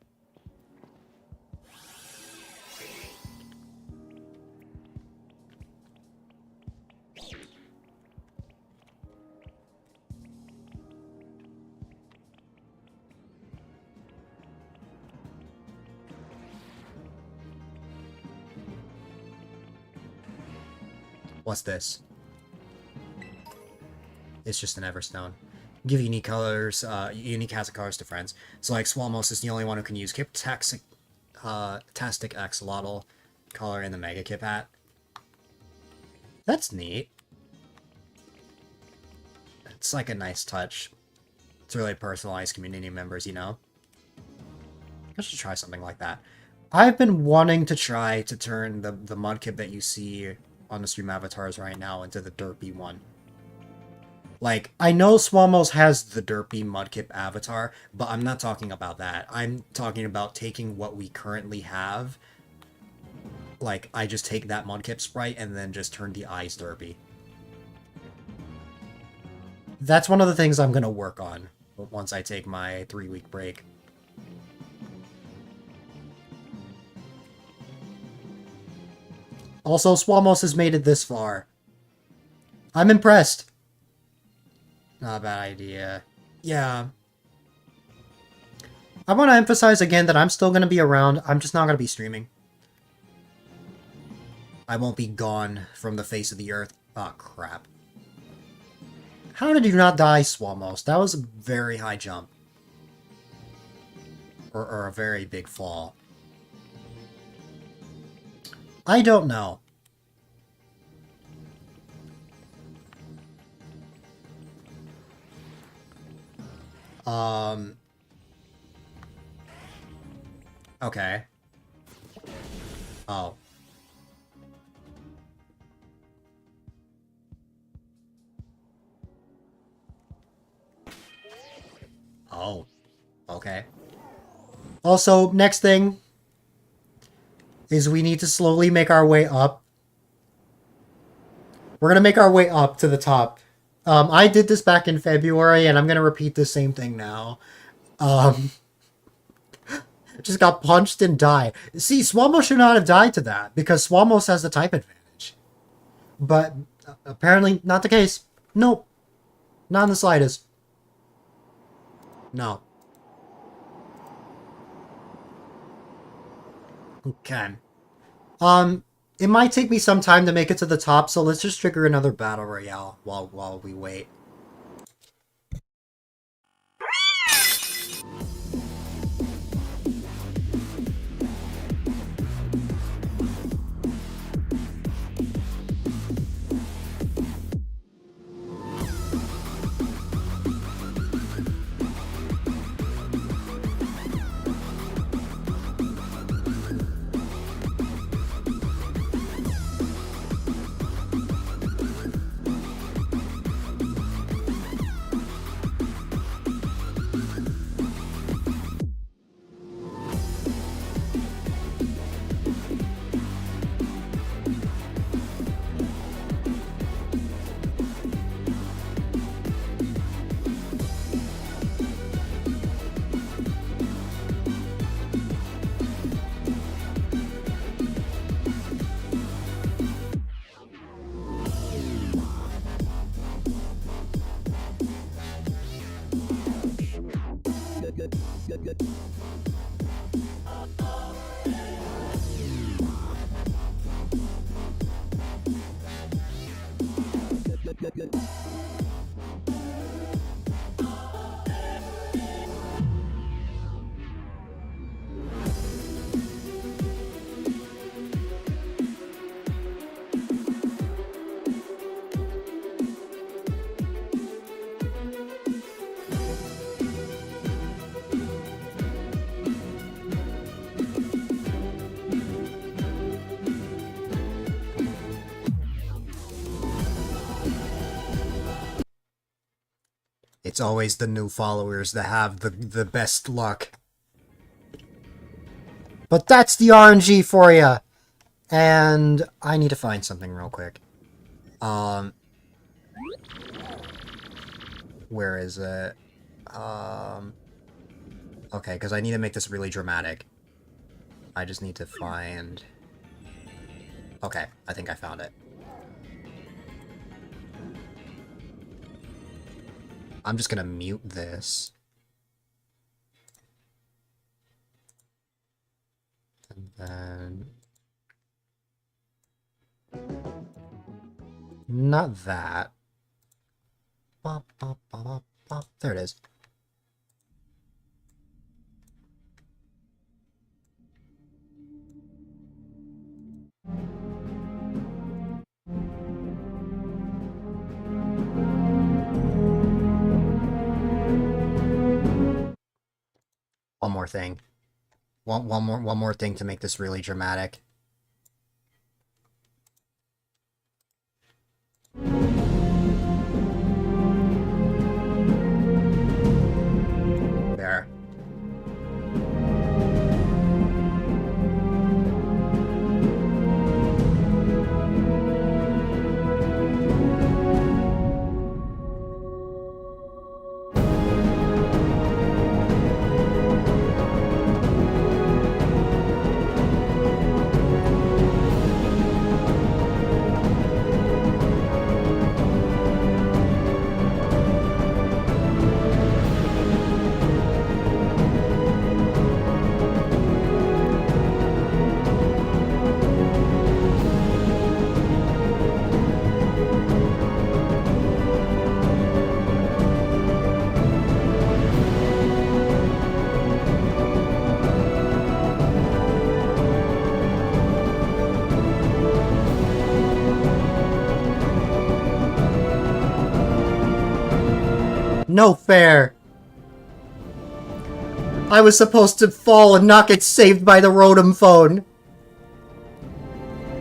What's this? It's just an Everstone. Give unique colors, unique hazard colors to friends. So like Swalmos is the only one who can use Tastic Axolotl color in the Mega Kip hat. That's neat. It's like a nice touch. It's really personalized community members, you know? I should try something like that. I've been wanting to try to turn the Mudkip that you see on the stream avatars right now into the derpy one. Like, I know Swalmos has the derpy Mudkip avatar, but I'm not talking about that. I'm talking about taking what we currently have. Like, I just take that Mudkip sprite and then just turn the eyes derpy. That's one of the things I'm gonna work on once I take my 3-week break. Also, Swalmos has made it this far. I'm impressed. Not a bad idea. Yeah. I want to emphasize again that I'm still going to be around. I'm just not going to be streaming. I won't be gone from the face of the earth. Oh, crap. How did you not die, Swalmos? That was a very high jump. Or a very big fall. I don't know. Okay. Oh. Oh. Okay. Also, next thing is we need to slowly make our way up. We're gonna make our way up to the top. I did this back in February, and I'm gonna repeat the same thing now. Just got punched and died. See, Swalmos should not have died to that, because Swalmos has the type advantage. But apparently not the case. Nope. Not in the slightest. No. Okay. It might take me some time to make it to the top, so let's just trigger another battle royale while we wait. It's always the new followers that have the best luck. But that's the RNG for you. And I need to find something real quick. Where is it? Okay, because I need to make this really dramatic. I just need to find... Okay, I think I found it. I'm just gonna mute this. And then... Not that. Bop, bop, bop, bop, bop. There it is. One more thing. One more thing to make this really dramatic. There. No fair! I was supposed to fall and not get saved by the Rotom phone!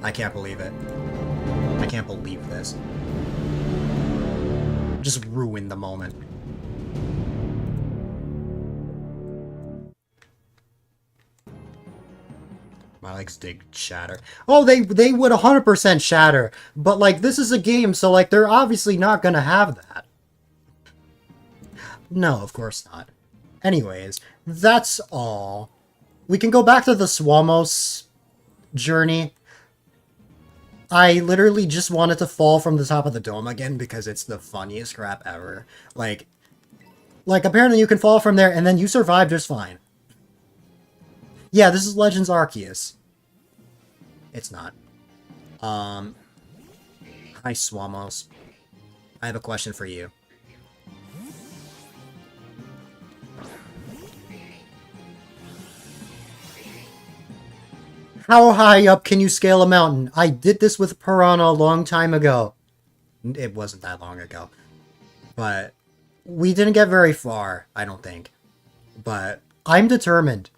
I can't believe it. I can't believe this. Just ruined the moment. My legs did shatter. Oh, they would 100% shatter. But, like, this is a game, so, like, they're obviously not gonna have that. No, of course not. Anyways, that's all. We can go back to the Swamos journey. I literally just wanted to fall from the top of the dome again because it's the funniest crap ever. Like apparently you can fall from there and then you survive just fine. Yeah, this is Legends Arceus. It's not. Hi, Swamos. I have a question for you. How high up can you scale a mountain? I did this with Piranha a long time ago. It wasn't that long ago. But we didn't get very far, I don't think. But I'm determined.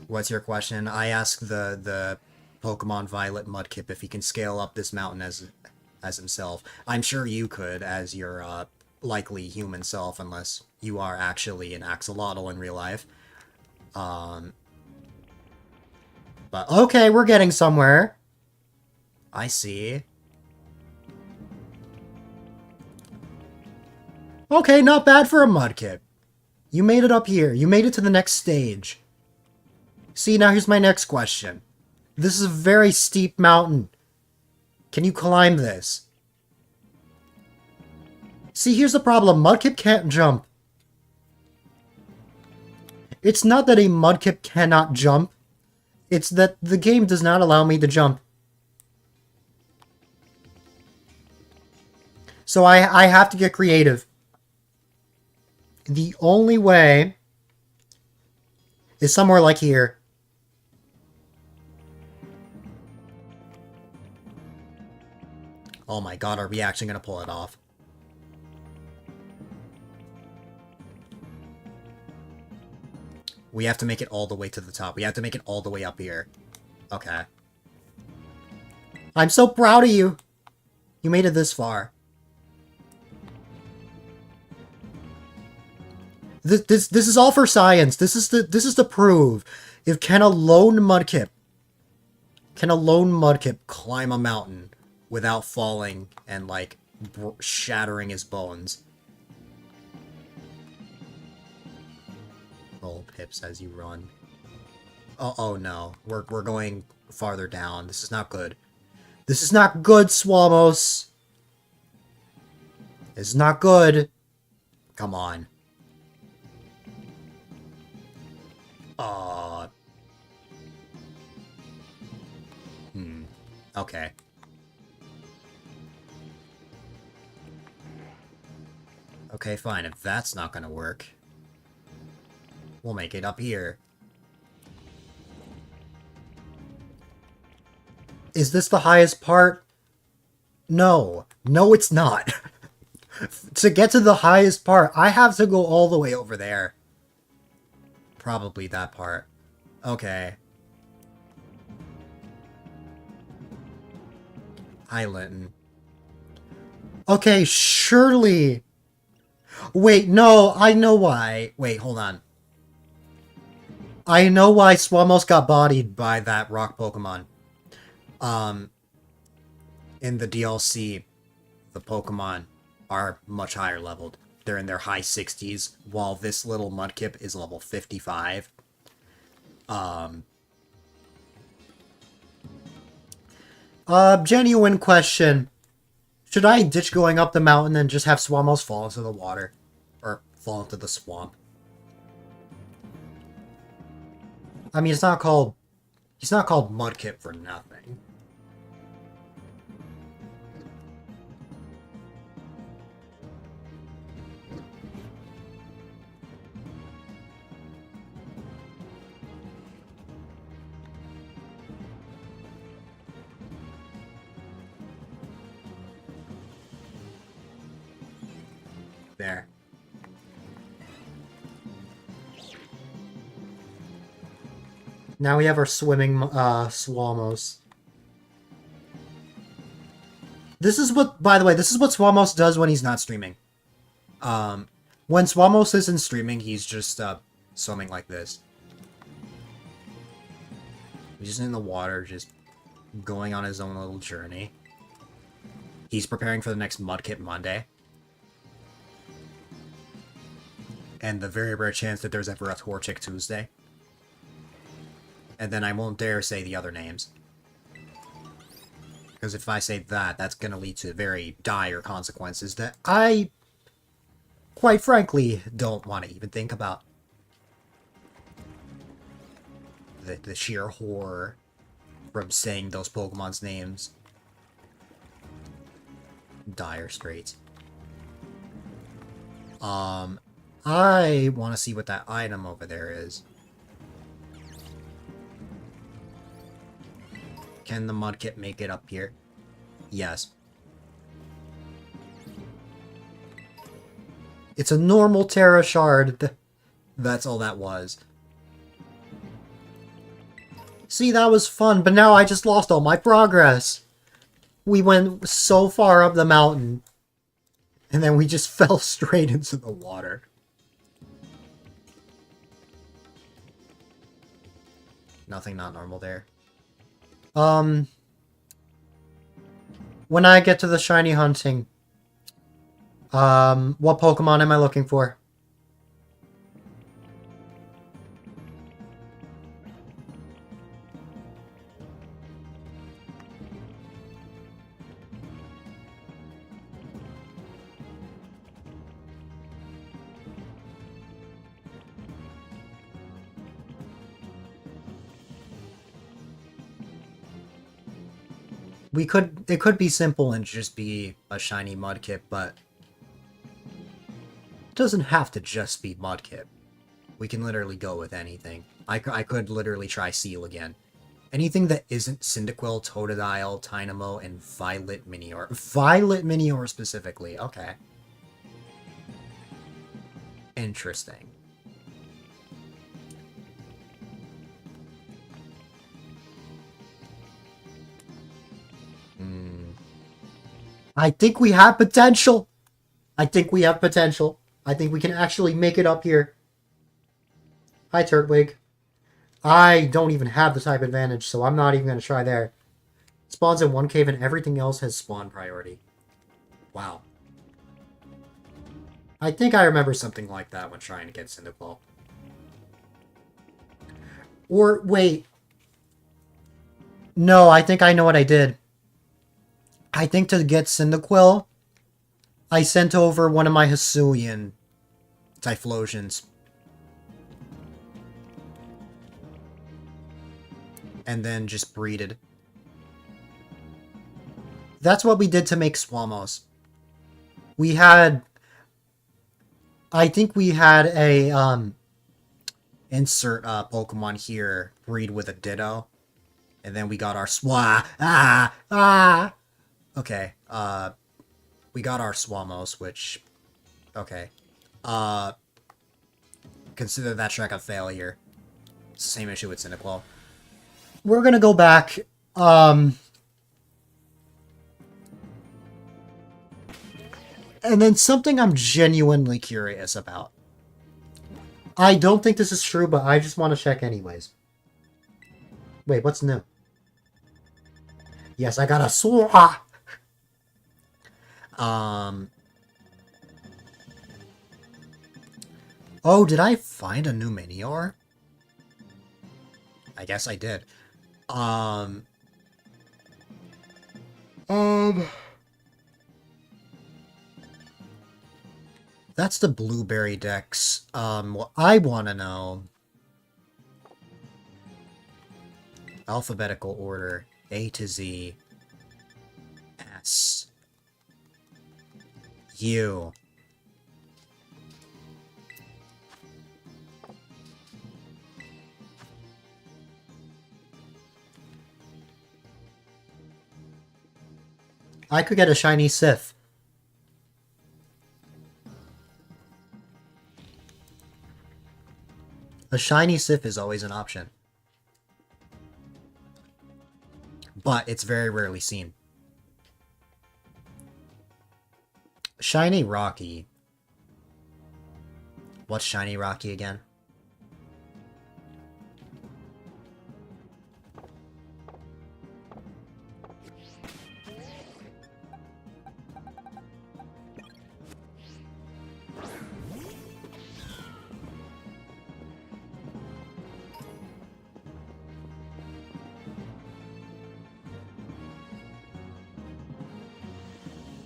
What's your question? I asked the Pokemon Violet Mudkip if he can scale up this mountain as himself. I'm sure you could as your likely human self, unless you are actually an axolotl in real life. But okay, we're getting somewhere. I see. Okay, not bad for a Mudkip. You made it up here. You made it to the next stage. See, now here's my next question. This is a very steep mountain. Can you climb this? See, here's the problem. Mudkip can't jump. It's not that a Mudkip cannot jump. It's that the game does not allow me to jump. So I have to get creative. The only way is somewhere like here. Oh my god, are we actually going to pull it off? We have to make it all the way to the top. We have to make it all the way up here. Okay. I'm so proud of you. You made it this far. This is all for science. This is to prove if can a lone Mudkip climb a mountain without falling and like shattering his bones. Roll pips as you run. Oh no, we're going farther down. This is not good. This is not good, Swamos. This is not good. Come on. Okay. Okay, fine. If that's not gonna work, we'll make it up here. Is this the highest part? No. No, it's not. To get to the highest part, I have to go all the way over there. Probably that part. Okay. Hi, Linton. Okay, surely... Wait, no, I know why. Wait, hold on. I know why Swamos got bodied by that rock Pokemon. In the DLC, the Pokemon are much higher leveled. They're in their high 60s, while this little Mudkip is level 55. Genuine question. Should I ditch going up the mountain and just have Swamos fall into the water? Or fall into the swamp? I mean, he's not called Mudkip for nothing. There. Now we have our swimming Swamos. This is what, by the way, this is what Swamos does when he's not streaming. When Swamos isn't streaming, he's just swimming like this. He's just in the water, just going on his own little journey. He's preparing for the next Mudkip Monday. And the very rare chance that there's ever a Torchic Tuesday. And then I won't dare say the other names. Because if I say that, that's going to lead to very dire consequences that I, quite frankly, don't want to even think about. The sheer horror from saying those Pokemon's names. Dire straits. I want to see what that item over there is. Can the Mudkip make it up here? Yes. It's a normal Terra Shard. That's all that was. See, that was fun, but now I just lost all my progress. We went so far up the mountain, and then we just fell straight into the water. Nothing not normal there. When I get to the shiny hunting, what Pokemon am I looking for? It could be simple and just be a shiny Mudkip, but it doesn't have to just be Mudkip. We can literally go with anything. I could literally try Seal again. Anything that isn't Cyndaquil, Totodile, Tynamo, and Violet Minior. Violet Minior specifically, okay. Interesting. I think we have potential. I think we have potential. I think we can actually make it up here. Hi, Turtwig. I don't even have the type advantage, so I'm not even going to try there. Spawns in one cave and everything else has spawn priority. Wow. I think I remember something like that when trying to get Cyndaquil. Or, wait. No, I think I know what I did. I think to get Cyndaquil, I sent over one of my Hisuian Typhlosions. And then just breeded. That's what we did to make Swamos. We had... I think we had a, insert, Pokemon here breed with a Ditto. And then we got our Okay, we got our Swamos, which... Okay. Consider that track a failure. It's the same issue with Cyndaquil. We're gonna go back, and then something I'm genuinely curious about. I don't think this is true, but I just want to check anyways. Wait, what's new? Yes, I got a Swah! Oh, did I find a new Minior? I guess I did. That's the Blueberry Dex. What I want to know... Alphabetical order. A to Z. S. U. I could get a shiny Sith. A shiny Sith is always an option. But it's very rarely seen. Shiny Rocky. What's Shiny Rocky again?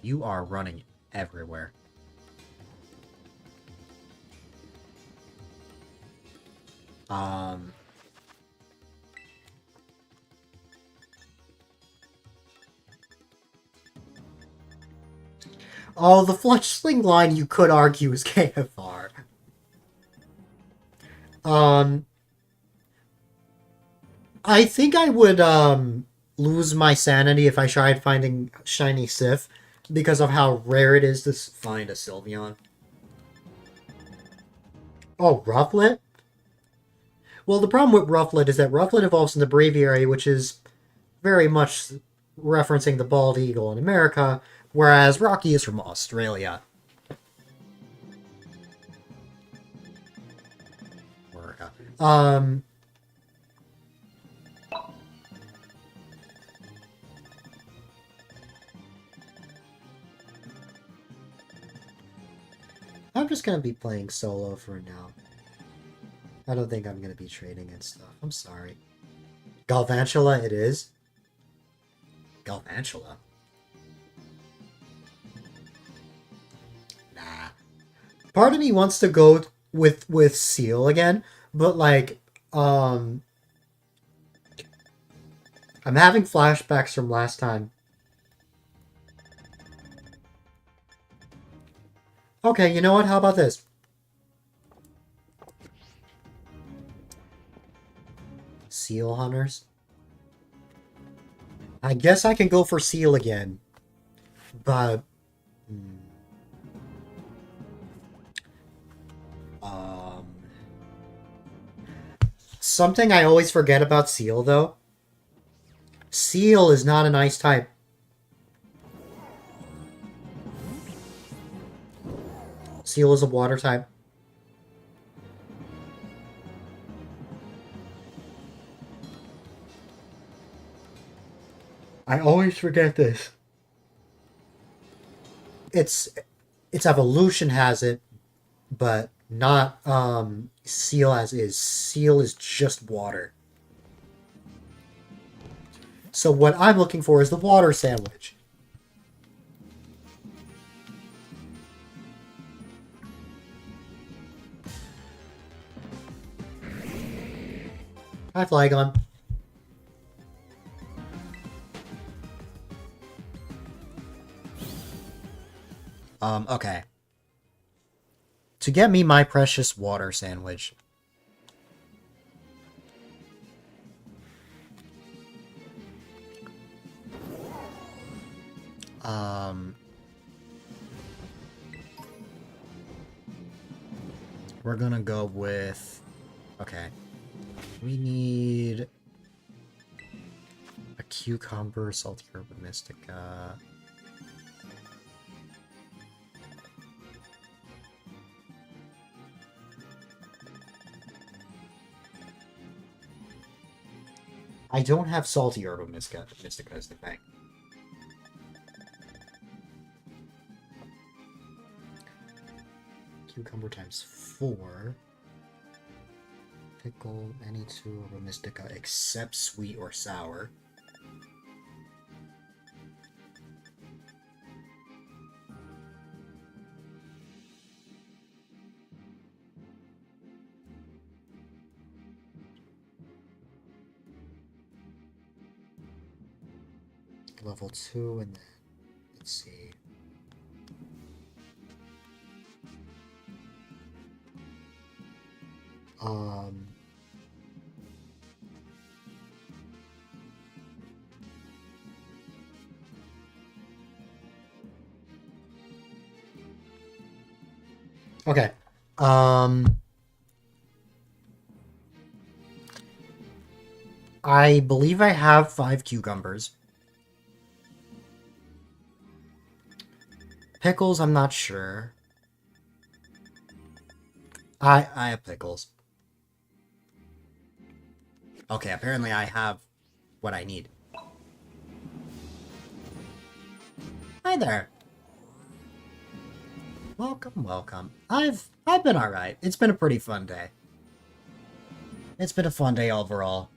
You are running everywhere. Oh, the fletchling line you could argue is KFR. I think I would, lose my sanity if I tried finding shiny Sith, because of how rare it is to find a Sylveon. Oh, Rufflet? Well, the problem with Rufflet is that Rufflet evolves into Braviary, which is very much referencing the bald eagle in America, whereas Rocky is from Australia. I'm just gonna be playing solo for now. I don't think I'm gonna be trading and stuff. I'm sorry. Galvantula it is? Galvantula? Nah. Part of me wants to go with Seal again, but like, I'm having flashbacks from last time Okay, you know what? How about this? Seal hunters. I guess I can go for seal again. But... Um... Something I always forget about seal, though. Seal is not an ice type. Seal is a water type. I always forget this. Its evolution has it, but not seal as is. Seal is just water. So what I'm looking for is the water sandwich. Hi, Flygon. Okay. To get me my precious water sandwich. We're gonna go with... Okay. We need... a cucumber, salty herb, mystica... I don't have salty herb mystica is the thing. Cucumber times 4. Pickle any 2 herb mystica except sweet or sour. Level 2, and then let's see. Okay. I believe I have 5 cucumbers. Pickles, I'm not sure. I have pickles. Okay, apparently I have what I need. Hi there. Welcome, welcome. I've been alright. It's been a pretty fun day. It's been a fun day overall.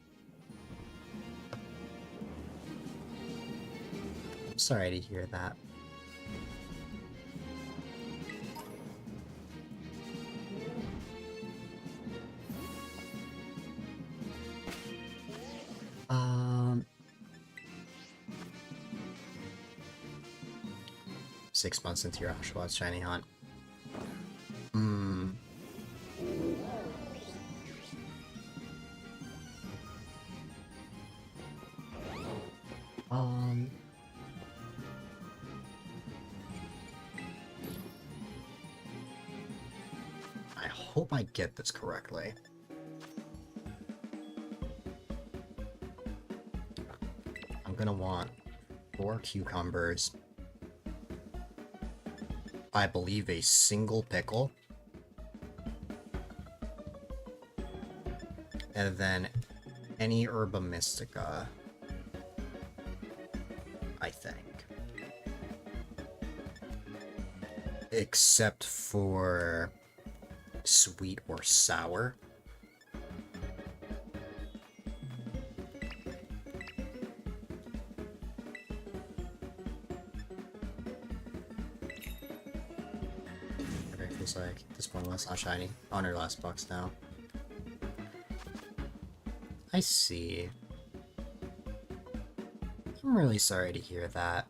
I'm sorry to hear that. Um... 6 months into your Oshawott shiny hunt. I hope I get this correctly. I'm gonna want 4 cucumbers. I believe a single pickle. And then any herba mystica, I think. Except for sweet or sour. Okay, feels like this one was not shiny. On her last box now. I see. I'm really sorry to hear that.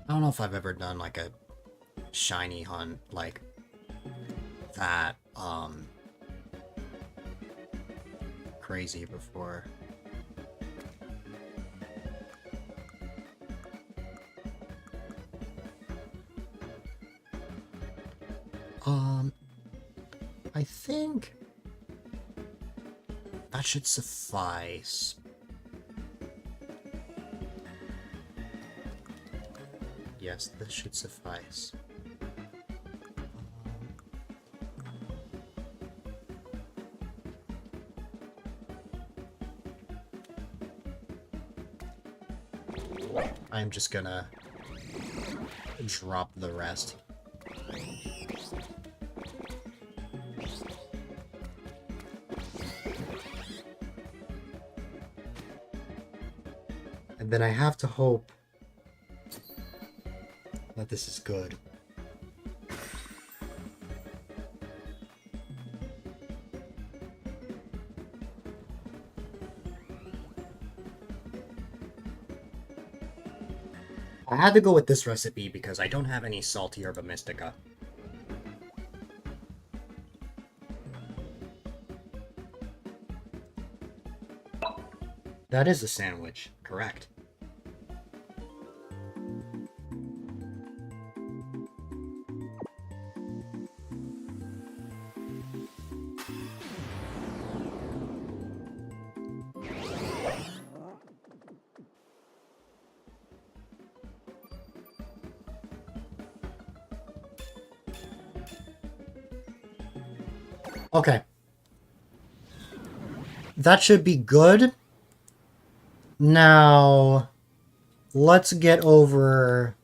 I don't know if I've ever done like a shiny hunt like that crazy before. I think that should suffice. Yes, this should suffice. I'm just gonna drop the rest. And then I have to hope that this is good. I had to go with this recipe because I don't have any salty herba mystica. That is a sandwich, correct. Okay. That should be good. Now, let's get over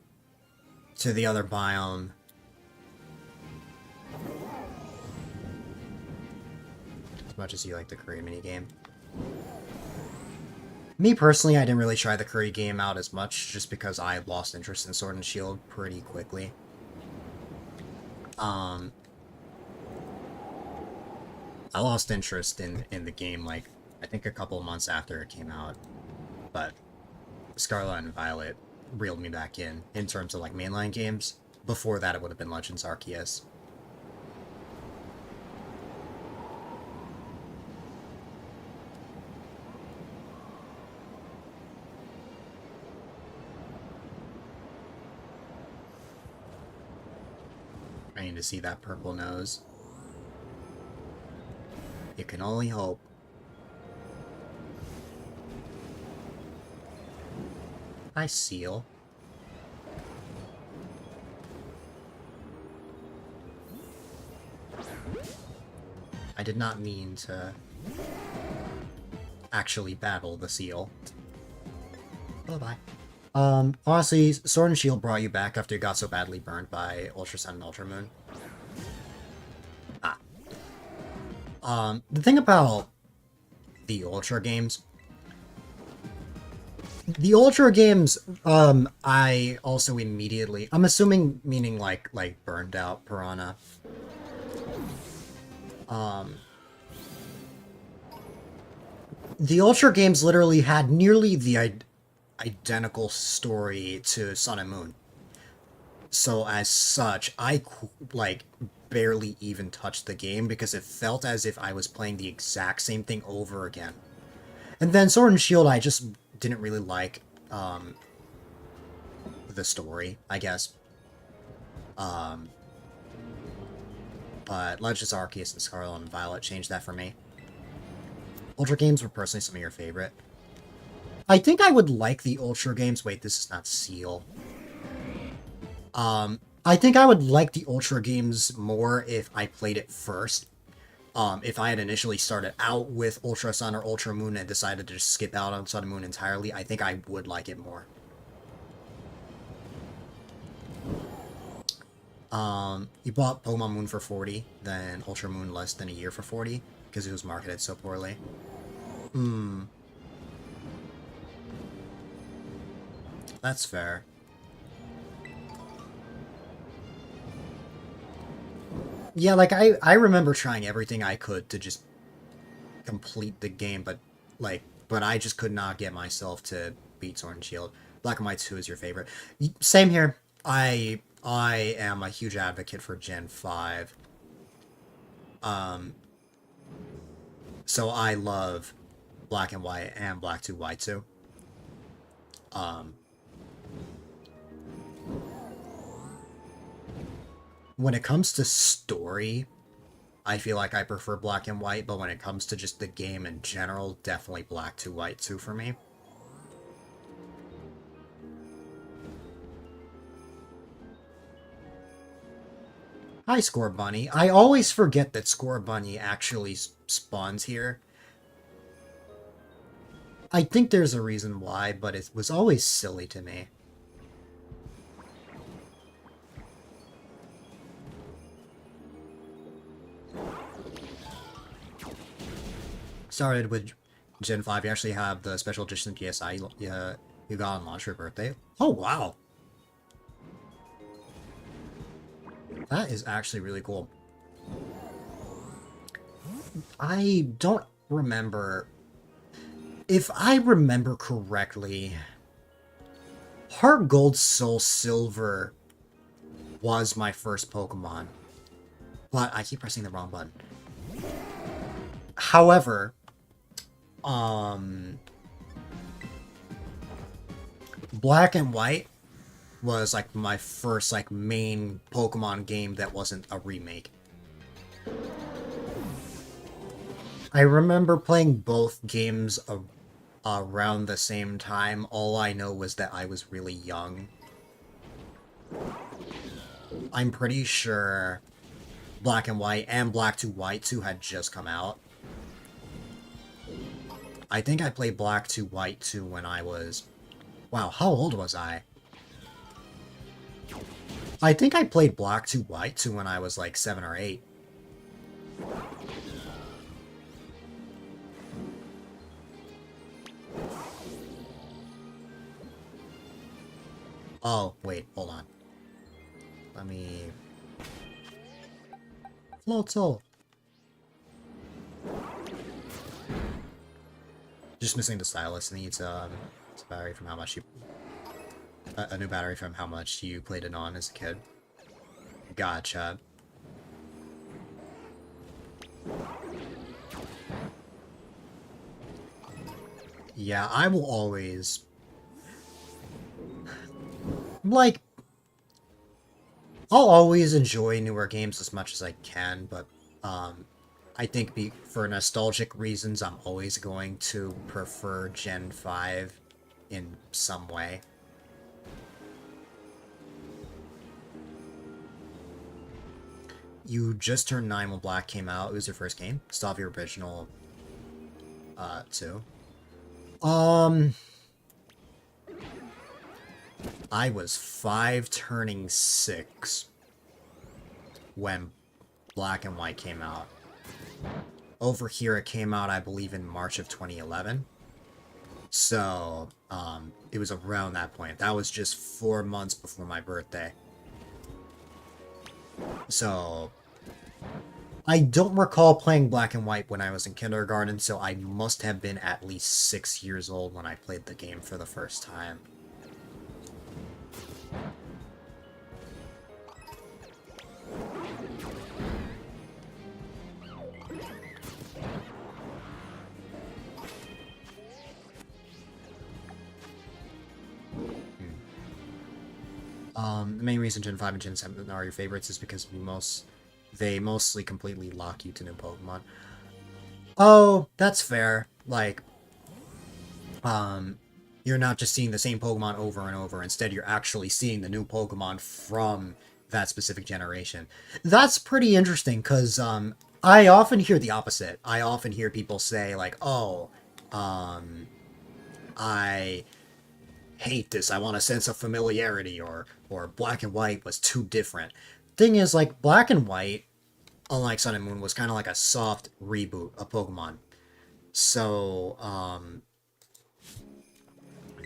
to the other biome. As much as you like the curry minigame. Me personally, I didn't really try the curry game out as much, just because I lost interest in Sword and Shield pretty quickly. I lost interest in the game, like, I think a couple of months after it came out. But Scarlet and Violet reeled me back in terms of, like, mainline games. Before that, it would have been Legends Arceus. I need to see that purple nose. You can only hope. Hi, Seal. I did not mean to actually battle the seal. Bye-bye. Honestly, Sword and Shield brought you back after you got so badly burned by Ultra Sun and Ultra Moon. The thing about the Ultra games... The Ultra games, I also immediately... I'm assuming meaning like burned out Piranha. The Ultra games literally had nearly the identical story to Sun and Moon. So as such, I, like, barely even touched the game because it felt as if I was playing the exact same thing over again. And then Sword and Shield, I just didn't really like, the story, I guess. But Legends Arceus and Scarlet and Violet changed that for me. Ultra games were personally some of your favorite. I think I would like the Ultra games. Wait, this is not Seal. I think I would like the Ultra games more if I played it first. If I had initially started out with Ultra Sun or Ultra Moon and decided to just skip out on Sun and Moon entirely, I think I would like it more. You bought Pokemon Moon for 40, then Ultra Moon less than a year for 40, because it was marketed so poorly. That's fair. Yeah, like, I remember trying everything I could to just complete the game, but I just could not get myself to beat Sword and Shield. Black and White 2 is your favorite. Same here. I am a huge advocate for Gen 5. So I love Black and White and Black 2 White 2. When it comes to story, I feel like I prefer Black and White, but when it comes to just the game in general, definitely Black 2 White 2 for me. Hi, Score Bunny. I always forget that Score Bunny actually spawns here. I think there's a reason why, but it was always silly to me. Started with Gen 5. You actually have the special edition PSI you got on launch for your birthday. Oh, wow. That is actually really cool. I don't remember... If I remember correctly, Heart Gold Soul Silver was my first Pokemon. But I keep pressing the wrong button. However, Black and White was like my first like main Pokemon game that wasn't a remake. I remember playing both games around the same time. All I know was that I was really young. I'm pretty sure Black and White and Black 2 White 2 had just come out. I think I played Black 2 White 2 when I was... Wow, how old was I? I think I played Black 2 White 2 when I was like 7 or 8. Oh, wait, hold on. Let me... Floatzel! Just missing the stylus. Needs a battery from how much you... a new battery from how much you played it on as a kid. Gotcha. Yeah, I will always... Like... I'll always enjoy newer games as much as I can, but, I think for nostalgic reasons, I'm always going to prefer Gen 5 in some way. You just turned 9 when Black came out. It was your first game? Still have your original, 2? I was 5 turning 6 when Black and White came out. Over here it came out, I believe, in March of 2011. So, it was around that point. That was just 4 months before my birthday. So, I don't recall playing Black and White when I was in kindergarten, so I must have been at least 6 years old when I played the game for the first time. The main reason Gen 5 and Gen 7 are your favorites is because they mostly completely lock you to new Pokemon. Oh, that's fair. Like, you're not just seeing the same Pokemon over and over. Instead, you're actually seeing the new Pokemon from that specific generation. That's pretty interesting, because, I often hear the opposite. I often hear people say, like, oh, I hate this, I want a sense of familiarity, or Black and White was too different. Thing is, like, Black and White, unlike Sun and Moon, was kind of like a soft reboot of Pokemon. So,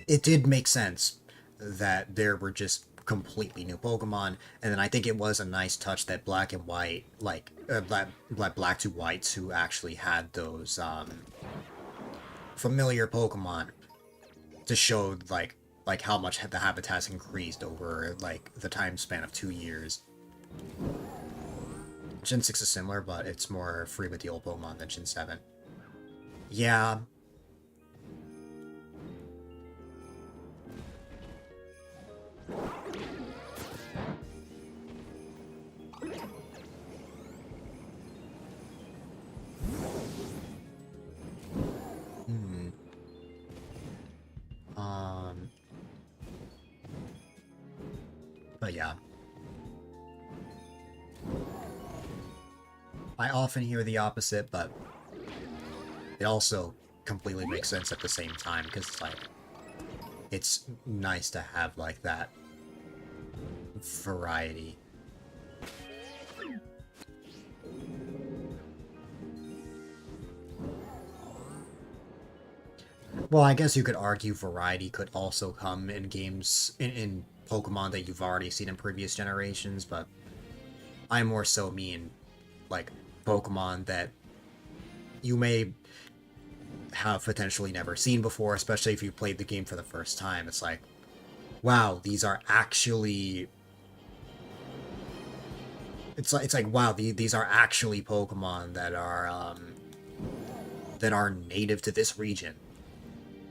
it did make sense that there were just completely new Pokemon, and then I think it was a nice touch that Black and White, like Black 2 White 2 actually had those, familiar Pokemon to show, like, like how much the habitat's increased over like the time span of 2 years. Gen 6 is similar, but it's more free with the old Pokemon than Gen 7. Yeah. Hmm. But yeah. I often hear the opposite, but it also completely makes sense at the same time, because it's like, it's nice to have like that variety. Well, I guess you could argue variety could also come in games, in Pokemon that you've already seen in previous generations, but I more so mean, like, Pokemon that you may have potentially never seen before, especially if you played the game for the first time. It's like, wow, these are actually... It's like wow, these are actually Pokemon that are native to this region.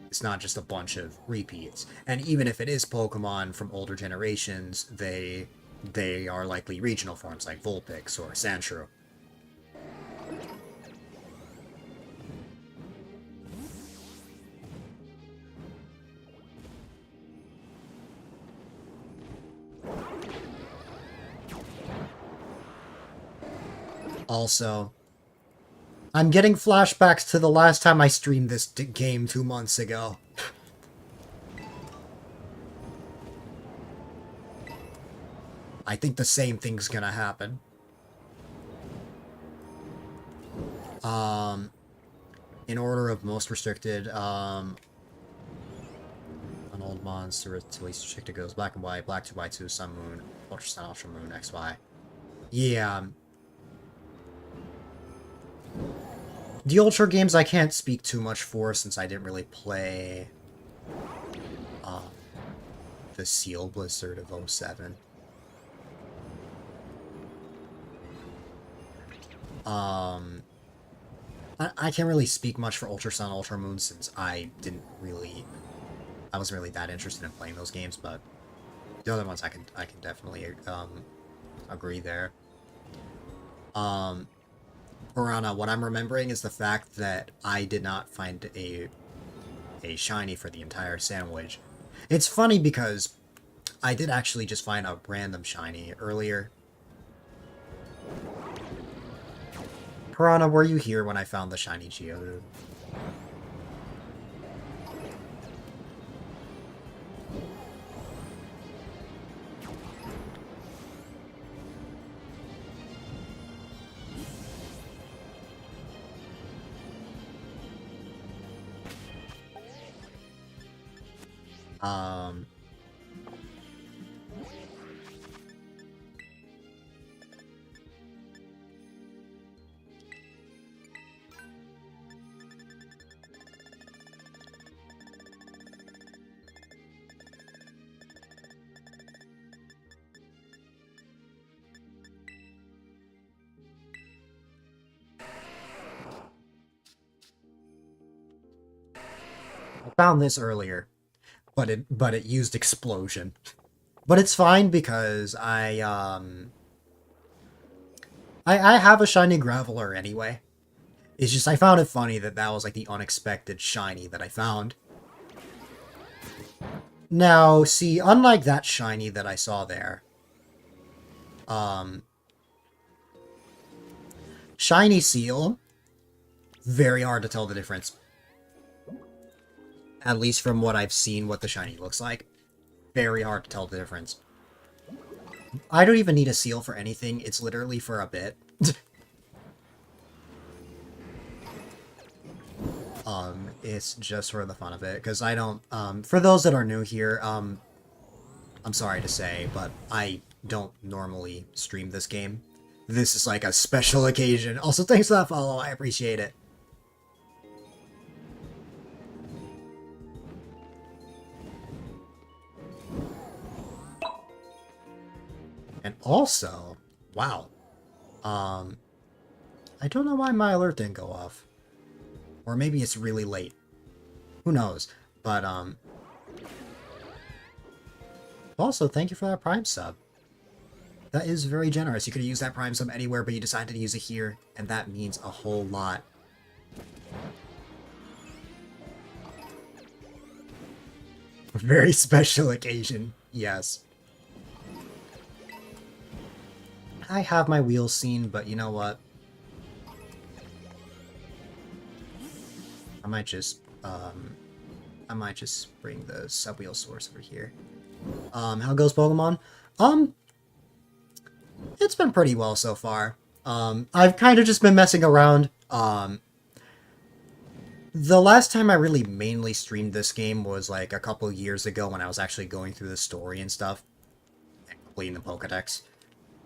It's not just a bunch of repeats. And even if it is Pokemon from older generations, they are likely regional forms like Vulpix or Sandshrew. Also, I'm getting flashbacks to the last time I streamed this game 2 months ago. I think the same thing's gonna happen. In order of most restricted, an old monster to least restricted goes black and white, black 2x2, sun moon, ultra sun, ultra moon, XY. Yeah. The Ultra games I can't speak too much for since I didn't really play the Seal Blizzard of 07. I can't really speak much for Ultra Sun, Ultra Moon since I wasn't really that interested in playing those games, but the other ones I can definitely agree there. Piranha, what I'm remembering is the fact that I did not find a shiny for the entire sandwich. It's funny because I did actually just find a random shiny earlier. Piranha, were you here when I found the shiny Geodude? I found this earlier, but it used explosion. But it's fine because I have a shiny Graveler anyway. It's just I found it funny that was like the unexpected shiny that I found. Now, see, unlike that shiny that I saw there, shiny Seal, very hard to tell the difference. At least from what I've seen what the shiny looks like. Very hard to tell the difference. I don't even need a seal for anything, it's literally for a bit. It's just for the fun of it, because I don't, for those that are new here, I'm sorry to say, but I don't normally stream this game. This is like a special occasion. Also, thanks for that follow, I appreciate it. And also, wow. I don't know why my alert didn't go off. Or maybe it's really late. Who knows? But, also, thank you for that Prime sub. That is very generous. You could have used that Prime sub anywhere, but you decided to use it here, and that means a whole lot. Very special occasion, yes. I have my wheels seen, but you know what? I might just bring the sub-wheel source over here. How goes Pokemon? It's been pretty well so far. I've kind of just been messing around. The last time I really mainly streamed this game was like a couple years ago when I was actually going through the story and stuff. And completing the Pokedex.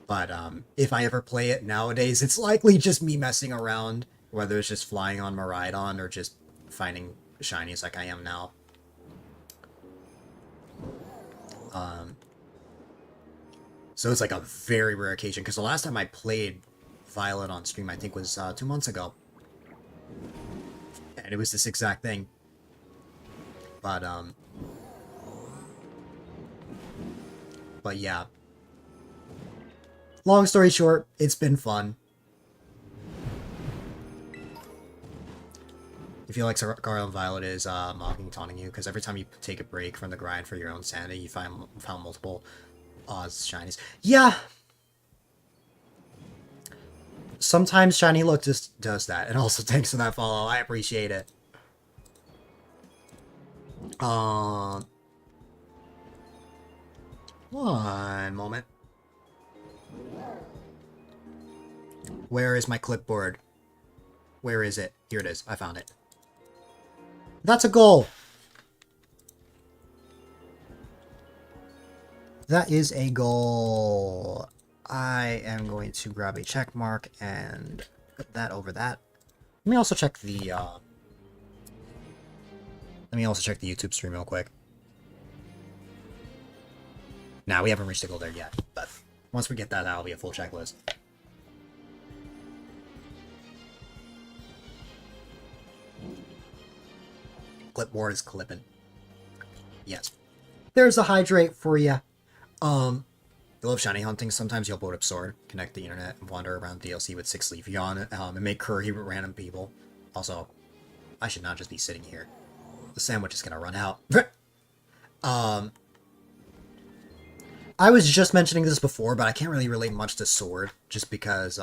But, if I ever play it nowadays, it's likely just me messing around. Whether it's just flying on Miraidon or just finding shinies like I am now. So it's like a very rare occasion, because the last time I played Violet on stream, I think was 2 months ago. And it was this exact thing. But yeah. Long story short, it's been fun. You feel like Scarlet Violet is mocking, taunting you, because every time you take a break from the grind for your own sanity, you found multiple Oz shinies. Yeah! Sometimes Shiny Look just does that, and also thanks for that follow, I appreciate it. One moment. Where is my clipboard? Where is it? Here it is. I found it. That's a goal! That is a goal. I am going to grab a check mark and put that over that. Let me also check the YouTube stream real quick. Nah, we haven't reached the goal there yet, but once we get that, that'll be a full checklist. Clipboard is clipping. Yes. There's a hydrate for you. You love shiny hunting. Sometimes you'll boat up sword, connect the internet, and wander around DLC with 6 Leafy on it, and make curry with random people. Also, I should not just be sitting here. The sandwich is gonna run out. I was just mentioning this before, but I can't really relate much to Sword, just because,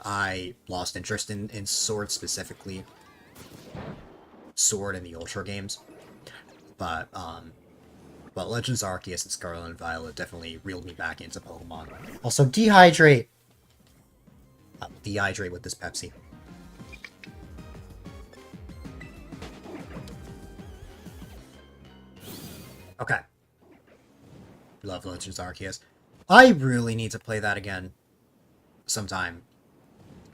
I lost interest in Sword specifically. Sword in the Ultra games. But Legends Arceus and Scarlet and Violet definitely reeled me back into Pokemon. Also, dehydrate! Dehydrate with this Pepsi. Okay. Love Legends Arceus. I really need to play that again sometime.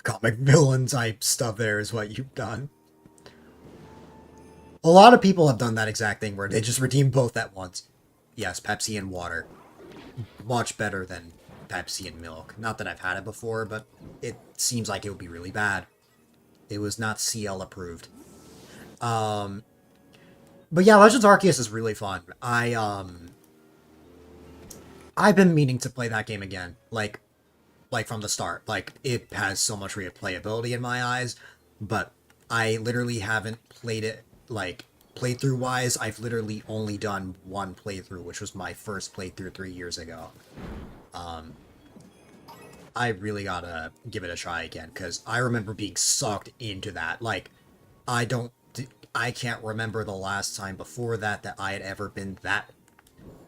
Comic villain type stuff there is what you've done. A lot of people have done that exact thing where they just redeem both at once. Yes, Pepsi and water. Much better than Pepsi and milk. Not that I've had it before, but it seems like it would be really bad. It was not CL approved. But yeah, Legends Arceus is really fun. I've been meaning to play that game again. Like from the start. Like, it has so much replayability in my eyes, but I literally haven't played it, like, playthrough-wise. I've literally only done one playthrough, which was my first playthrough 3 years ago. I really gotta give it a try again, because I remember being sucked into that. Like, I can't remember the last time before that I had ever been that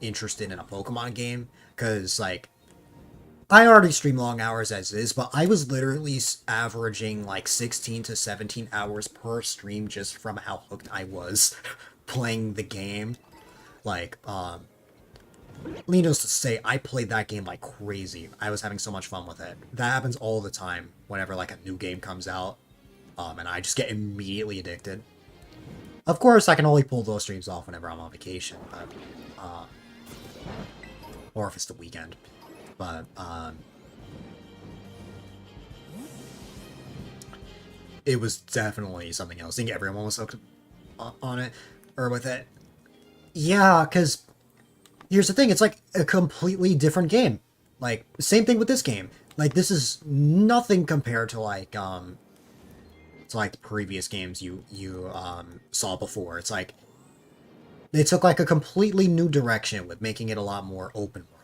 interested in a Pokemon game, because, like, I already stream long hours as is, but I was literally averaging, like, 16 to 17 hours per stream just from how hooked I was playing the game. Like, needless to say, I played that game like crazy. I was having so much fun with it. That happens all the time whenever, like, a new game comes out, and I just get immediately addicted. Of course, I can only pull those streams off whenever I'm on vacation, but, or if it's the weekend. But it was definitely something else. I think everyone was hooked on it or with it. Yeah, because here's the thing, it's like a completely different game. Like, same thing with this game. Like, this is nothing compared to like the previous games you saw before. It's like they took like a completely new direction with making it a lot more open world.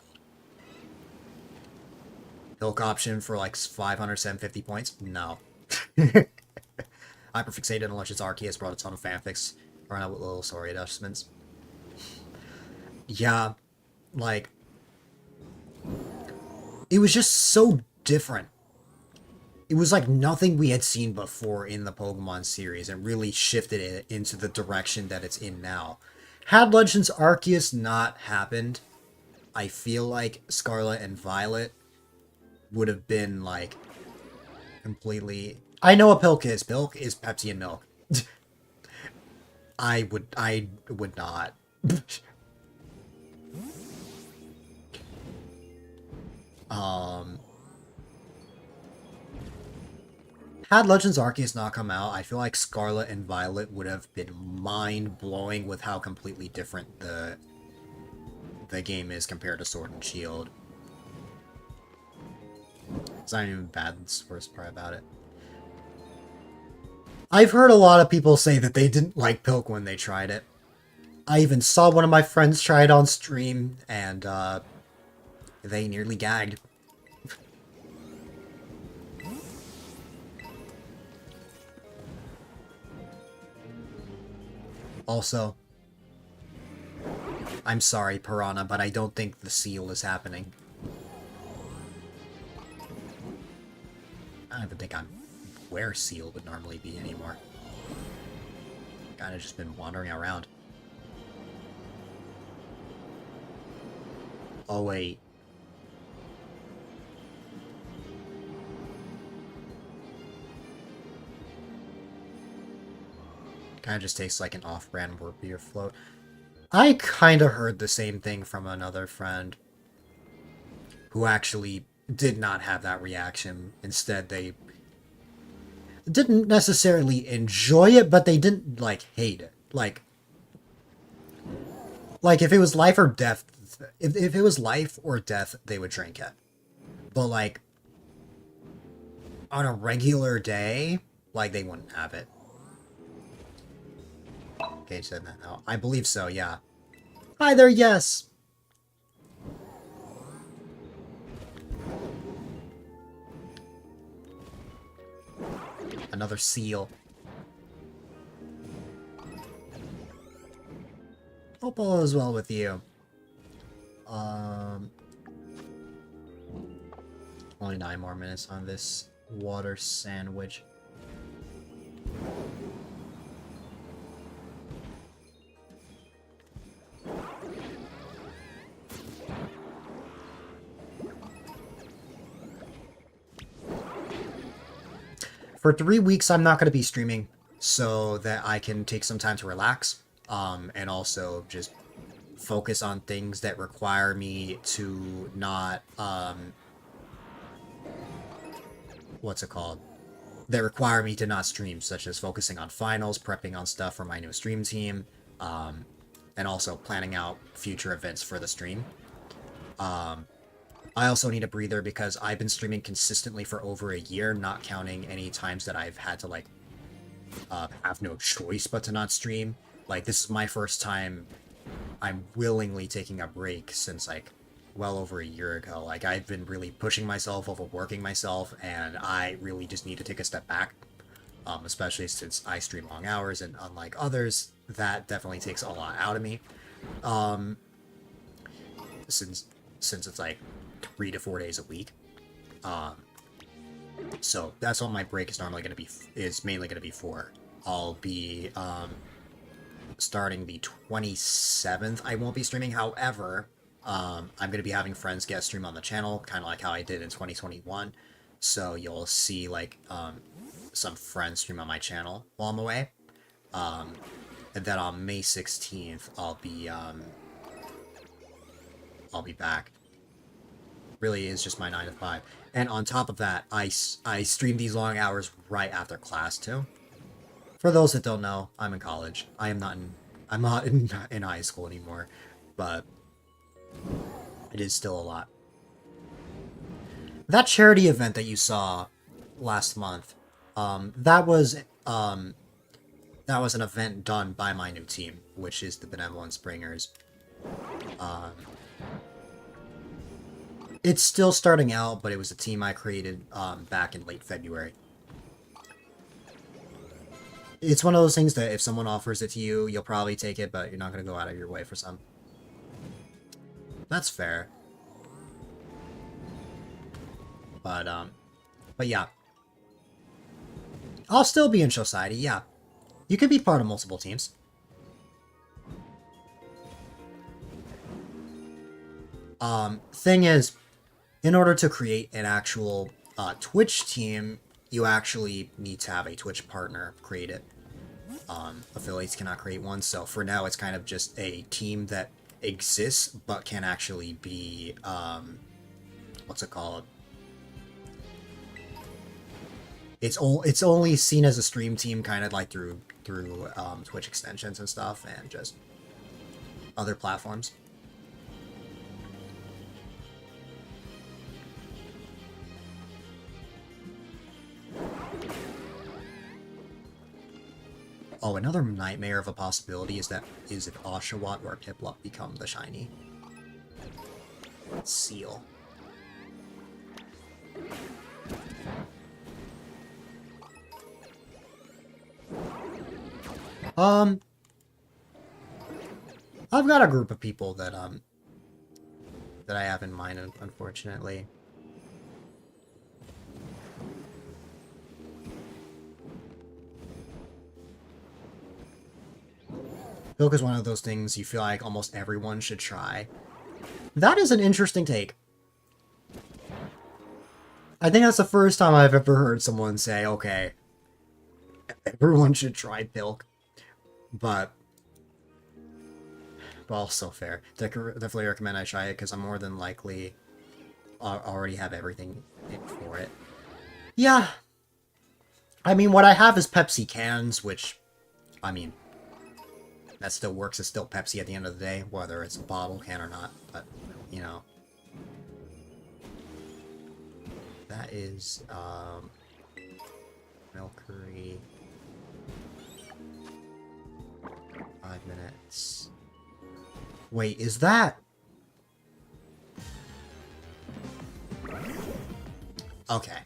Hilk option for like 500, 750 points? No. Hyperfixated unless it's Arceus brought a ton of fanfics around out with little story adjustments. Yeah, like, it was just so different. It was like nothing we had seen before in the Pokemon series and really shifted it into the direction that it's in now. Had Legends Arceus not happened, I feel like Scarlet and Violet would have been like completely... I know what Pilk is. Pilk is Pepsi and milk. I would not. Had Legends Arceus not come out, I feel like Scarlet and Violet would have been mind-blowing with how completely different the game is compared to Sword and Shield. It's not even bad, that's the worst part about it. I've heard a lot of people say that they didn't like Pilk when they tried it. I even saw one of my friends try it on stream, and they nearly gagged. Also, I'm sorry, Piranha, but I don't think the seal is happening. I don't even think I'm where seal would normally be anymore. Kinda just been wandering around. Oh, wait. Kinda just tastes like an off-brand wort beer float. I kinda heard the same thing from another friend who actually did not have that reaction. Instead, they didn't necessarily enjoy it, but they didn't, like, hate it. Like if it was life or death, if it was life or death, they would drink it. But, like, on a regular day, like, they wouldn't have it. Okay, said that now. I believe so, yeah. Hi there, yes! Another seal. Hope all is well with you. Only 9 more minutes on this water sandwich. For 3 weeks, I'm not going to be streaming so that I can take some time to relax, and also just focus on things that require me to not, what's it called? That require me to not stream, such as focusing on finals, prepping on stuff for my new stream team, and also planning out future events for the stream. I also need a breather because I've been streaming consistently for over a year, not counting any times that I've had to, like, have no choice but to not stream. Like, this is my first time I'm willingly taking a break since, like, well over a year ago. Like, I've been really pushing myself, overworking myself, and I really just need to take a step back. Especially since I stream long hours, and unlike others, that definitely takes a lot out of me. Since it's, like, 3 to 4 days a week. So that's what my break is normally going to be, is mainly going to be for. I'll be, starting the 27th. I won't be streaming, however, I'm going to be having friends guest stream on the channel, kind of like how I did in 2021. So you'll see, like, some friends stream on my channel while I'm away. And then on May 16th, I'll be back. really is just my 9 to 5. And on top of that, I stream these long hours right after class too. For those that don't know, I'm in college. I'm not in high school anymore, but it is still a lot. That charity event that you saw last month, that was an event done by my new team, which is the Benevolent Springers. It's still starting out, but it was a team I created back in late February. It's one of those things that if someone offers it to you, you'll probably take it, but you're not going to go out of your way for some. That's fair. But yeah. I'll still be in Society, yeah. You can be part of multiple teams. Thing is, in order to create an actual Twitch team, you actually need to have a Twitch partner create it. Affiliates cannot create one, so for now it's kind of just a team that exists, but can actually be, what's it called? It's only seen as a stream team, kind of like through Twitch extensions and stuff, and just other platforms. Oh, another nightmare of a possibility is if Oshawott or Piplup become the shiny Seal. I've got a group of people that I have in mind, unfortunately. Pilk is one of those things you feel like almost everyone should try. That is an interesting take. I think that's the first time I've ever heard someone say, okay, everyone should try Pilk. But also fair. Definitely recommend I try it, because I'm more than likely already have everything for it. Yeah. I mean, what I have is Pepsi cans, which, I mean, that still works. It's still Pepsi at the end of the day, whether it's a bottle, can, or not. But, you know. That is, Milkery. 5 minutes. Wait, is that? Okay.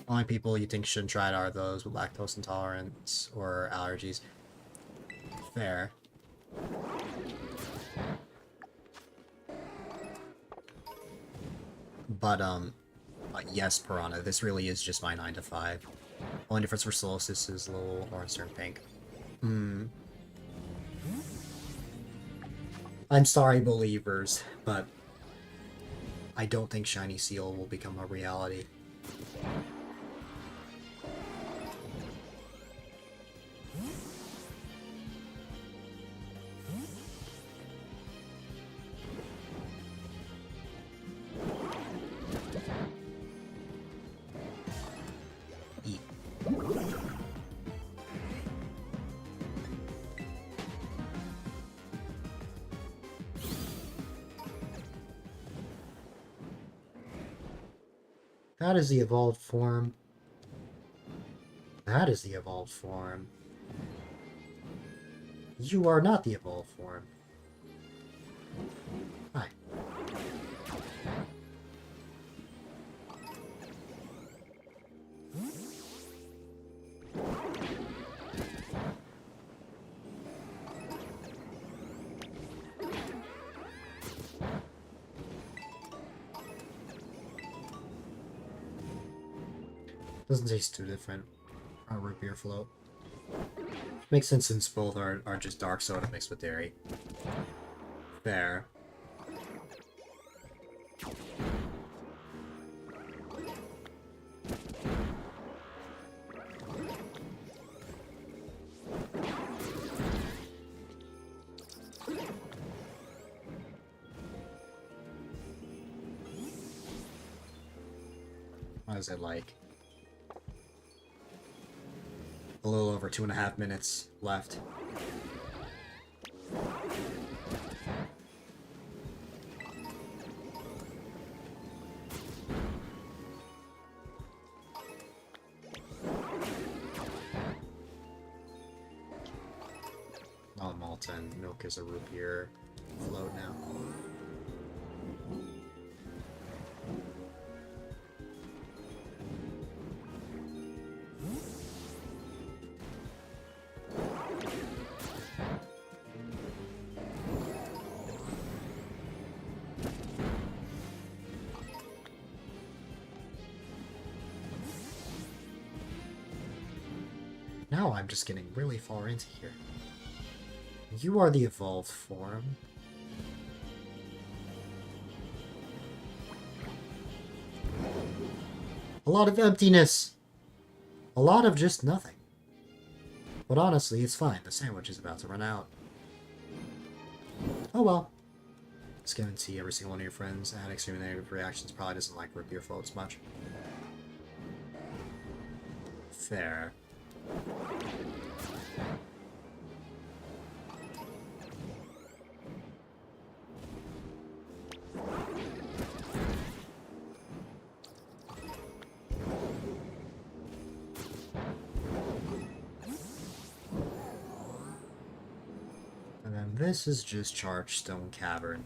Only people you think shouldn't try it are those with lactose intolerance or allergies. Fair. But, yes, Piranha, this really is just my 9 to 5. Only difference for Solosis is a little orange turned pink. I'm sorry, believers, but I don't think Shiny Seal will become a reality. That is the evolved form. That is the evolved form. You are not the evolved form. Hi. Doesn't taste too different. Our root beer float. Makes sense since both are just dark soda mixed with dairy. Fair. What is it like? A little over 2.5 minutes left. Oh, Malta and milk is a root beer float now. Now I'm just getting really far into here. You are the evolved form. A lot of emptiness. A lot of just nothing. But honestly, it's fine. The sandwich is about to run out. Oh well. Let's guarantee every single one of your friends had extreme negative reactions probably doesn't like root beer floats much. Fair. And then this is just Charged Stone Cavern.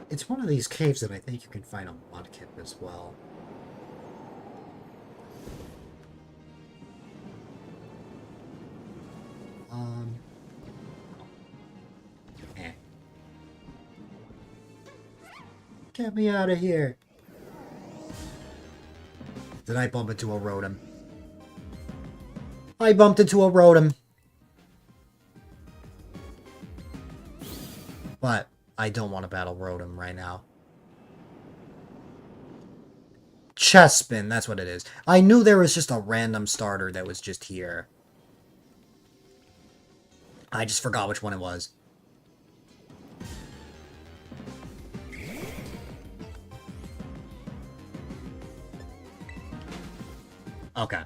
It's one of these caves that I think you can find a mudkip as well. Eh. Get me out of here! Did I bump into a Rotom? I bumped into a Rotom! But I don't want to battle Rotom right now. Chespin, that's what it is. I knew there was just a random starter that was just here. I just forgot which one it was. Okay.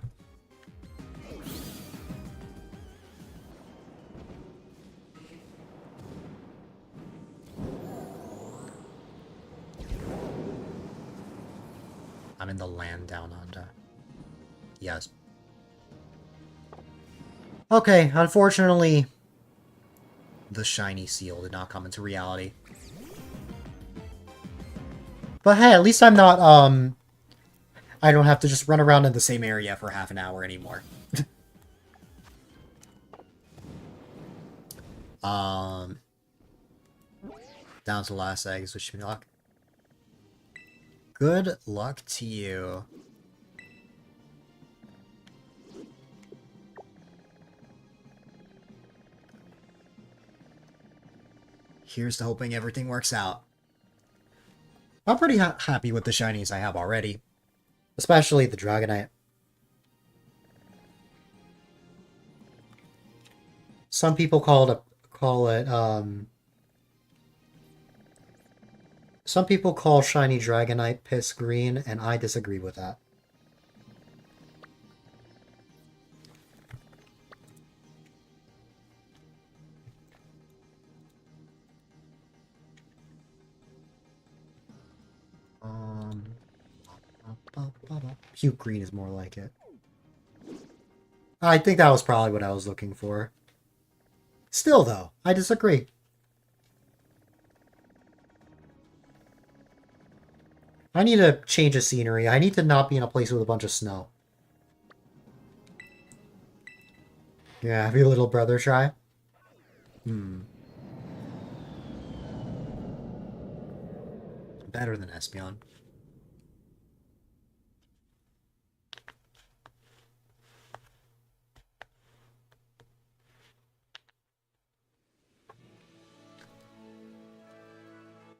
I'm in the land down under. Yes. Okay, unfortunately, the shiny seal did not come into reality. But hey, at least I'm not, I don't have to just run around in the same area for half an hour anymore. Down to the last eggs, wish me luck. Good luck to you. Here's to hoping everything works out. I'm pretty happy with the shinies I have already. Especially the Dragonite. Some people some people call shiny Dragonite piss green, and I disagree with that. Puke green is more like it. I think that was probably what I was looking for. Still, though, I disagree. I need a change of scenery. I need to not be in a place with a bunch of snow. Yeah, have your little brother try? Better than Espeon.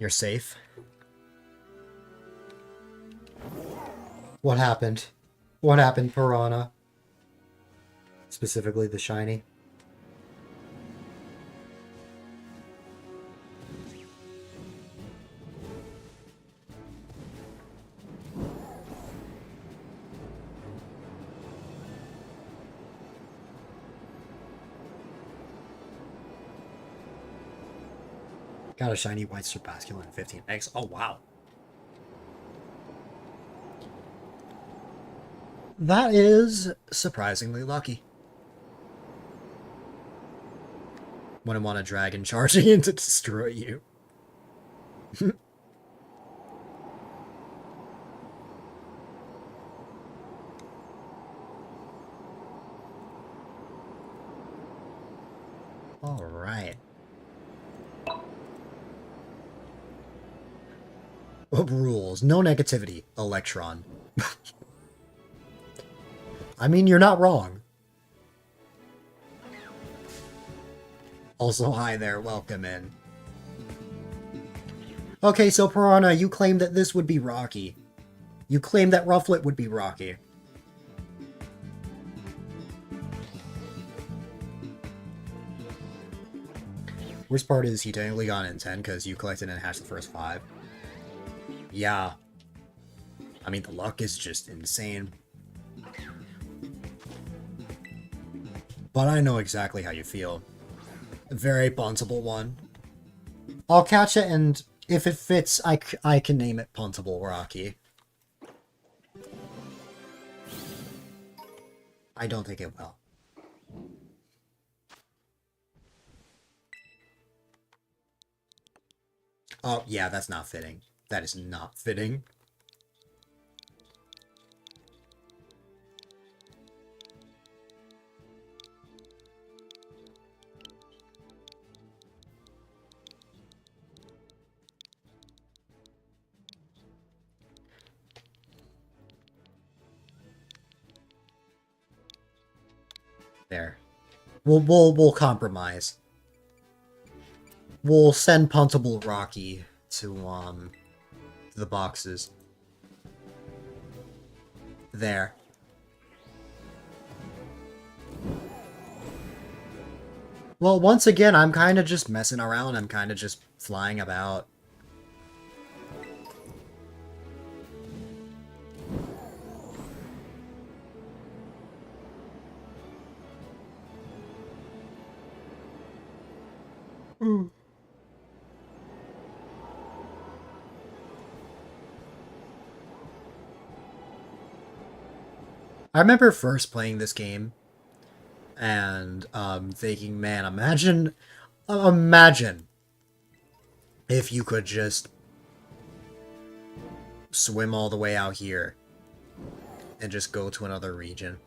You're safe. What happened? What happened, Piranha? Specifically the shiny. Got a shiny white Serpasculin and 15 eggs. Oh, wow. That is surprisingly lucky. Wouldn't want a dragon charging in to destroy you. Alright. Rules. No negativity. Electron. I mean, you're not wrong. Also, hi there. Welcome in. Okay, so Piranha, you claimed that this would be rocky. You claimed that Rufflet would be rocky. Worst part is he technically got in 10 because you collected and hashed the first 5. Yeah. I mean, the luck is just insane. But I know exactly how you feel. A very puntable one. I'll catch it, and if it fits, I can name it Puntable Rocky. I don't think it will. Oh, yeah, that's not fitting. That is not fitting. There. We'll compromise. We'll send Puntable Rocky to the boxes. There. Well, once again, I'm kind of just messing around. I'm kind of just flying about. I remember first playing this game and thinking, man, imagine if you could just swim all the way out here and just go to another region.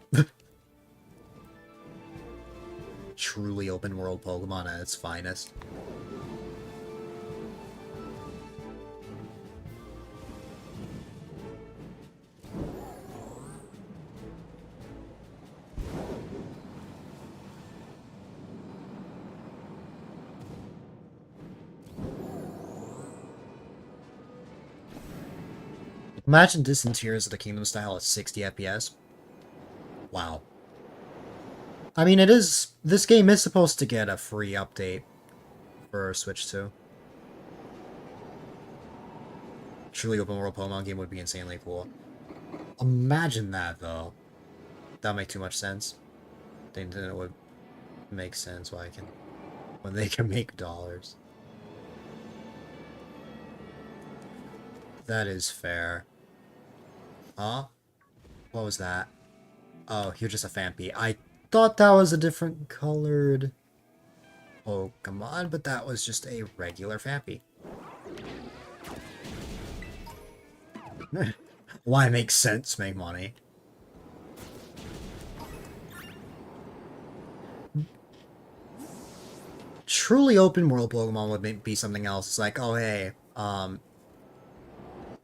Truly open world Pokemon at its finest. Imagine Distant Tears of the Kingdom style at 60 FPS. Wow. I mean, this game is supposed to get a free update for Switch 2. Truly open world Pokemon game would be insanely cool. Imagine that, though. That would make too much sense. Then it would make sense when they can make dollars. That is fair. Huh? What was that? Oh, you're just a Phanpy. I thought that was a different colored Pokemon, but that was just a regular Phanpy. Why make sense, make money? Truly open world Pokemon would be something else. It's like, oh hey,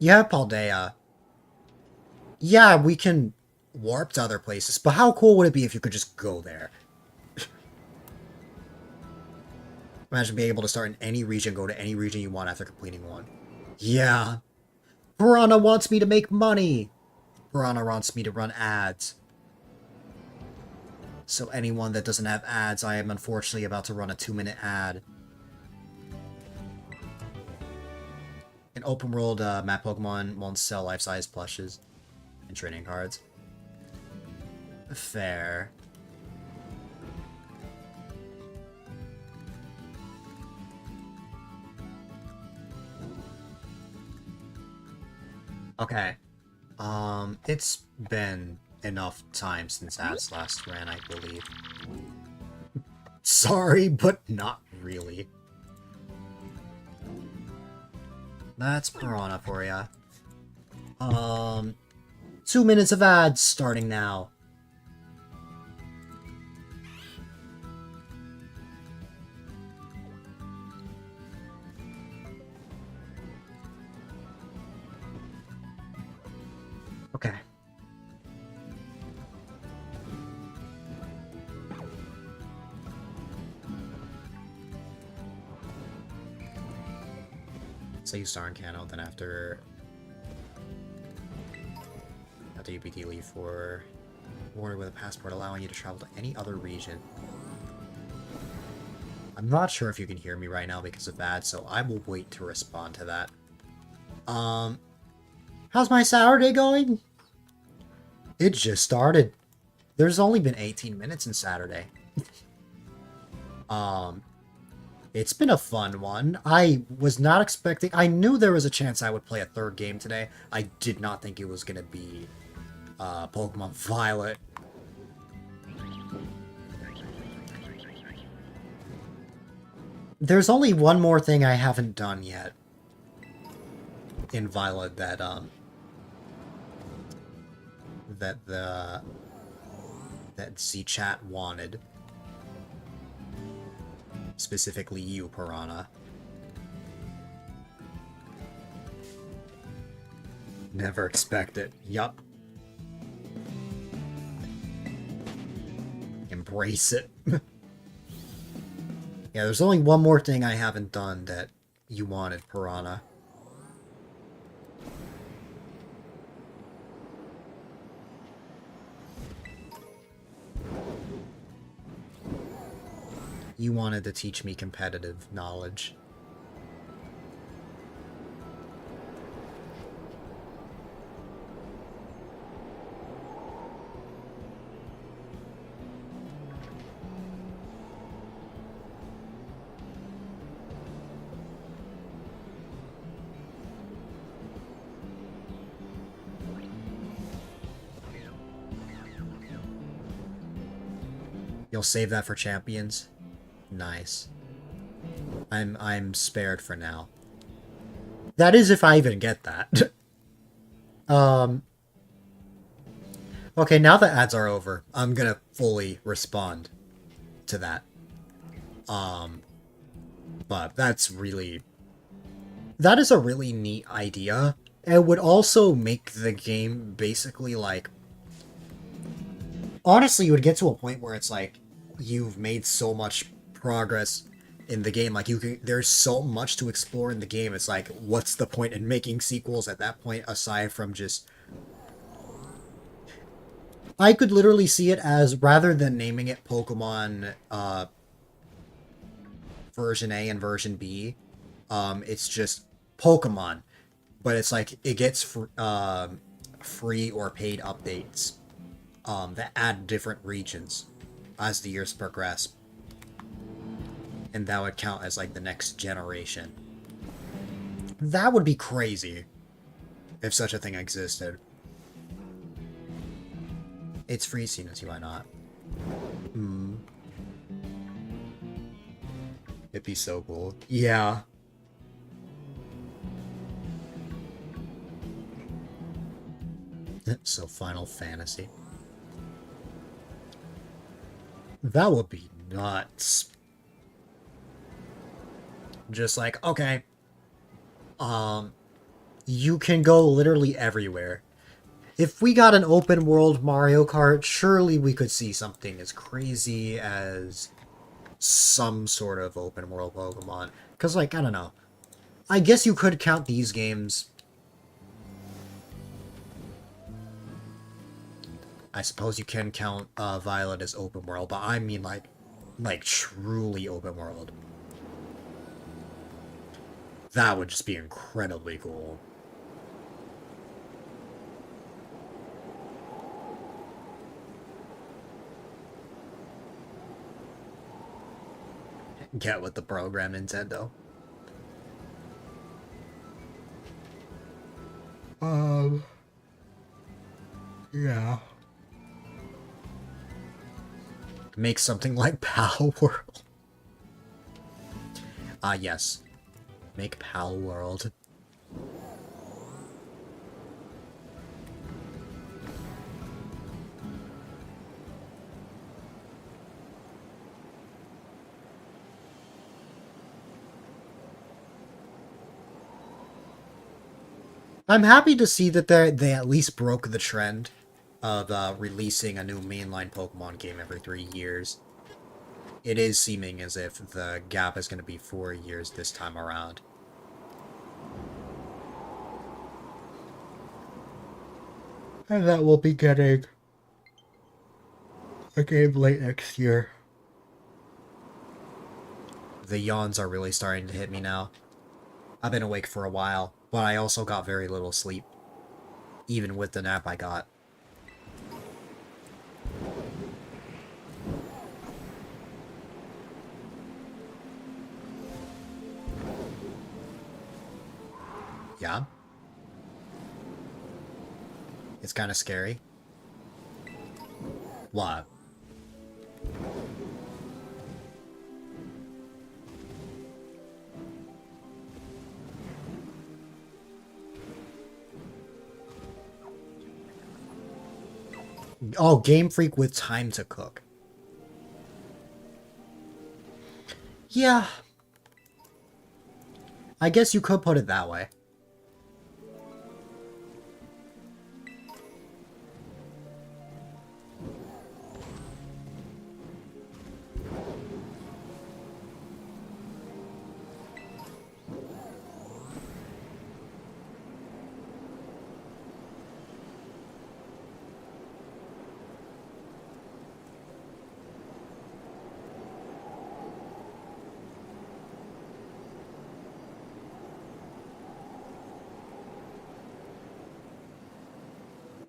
you have Paldea. Yeah, we can warp to other places, but how cool would it be if you could just go there? Imagine being able to start in any region, go to any region you want after completing one. Yeah. Piranha wants me to make money! Piranha wants me to run ads. So anyone that doesn't have ads, I am unfortunately about to run a 2-minute ad. In open world, map Pokemon won't sell life-size plushes and trading cards. Fair. Okay. It's been enough time since ads last ran, I believe. Sorry, but not really. That's Piranha for ya. 2 minutes of ads starting now. Okay. So you star in Kano, then after UPT leave for border with a passport allowing you to travel to any other region. I'm not sure if you can hear me right now because of that, so I will wait to respond to that. How's my Saturday going? It just started. There's only been 18 minutes in Saturday. It's been a fun one. I was not expecting... I knew there was a chance I would play a third game today. I did not think it was going to be Pokemon Violet. There's only one more thing I haven't done yet in Violet that Z Chat wanted. Specifically you, Piranha. Never expect it. Yup. Embrace it. Yeah, there's only one more thing I haven't done that you wanted, Piranha. You wanted to teach me competitive knowledge. You'll save that for champions? Nice. I'm spared for now. That is if I even get that. Okay, now the ads are over, I'm gonna fully respond to that. But that is a really neat idea. It would also make the game basically like... Honestly, you would get to a point where it's like, you've made so much progress in the game, like there's so much to explore in the game, it's like, what's the point in making sequels at that point, aside from just... I could literally see it as, rather than naming it Pokemon version A and version B, it's just Pokemon, but it's like, it gets free or paid updates that add different regions as the years progress. And that would count as like the next generation. That would be crazy if such a thing existed. It's free, Sinus, why not? It'd be so cool. Yeah. So Final Fantasy. That would be nuts. Just like, okay. You can go literally everywhere. If we got an open world Mario Kart, surely we could see something as crazy as some sort of open world Pokemon. Because, like, I don't know. I guess you could count these games. I suppose you can count Violet as open world, but I mean like truly open world. That would just be incredibly cool. Get with the program, Nintendo. Yeah. Make something like Pal World. Ah, yes. Make Pal World. I'm happy to see that they at least broke the trend of releasing a new mainline Pokemon game every 3 years. It is seeming as if the gap is going to be 4 years this time around. And that we'll be getting a game late next year. The yawns are really starting to hit me now. I've been awake for a while, but I also got very little sleep, even with the nap I got. Yeah? It's kind of scary. What? Oh, Game Freak with time to cook. Yeah. I guess you could put it that way.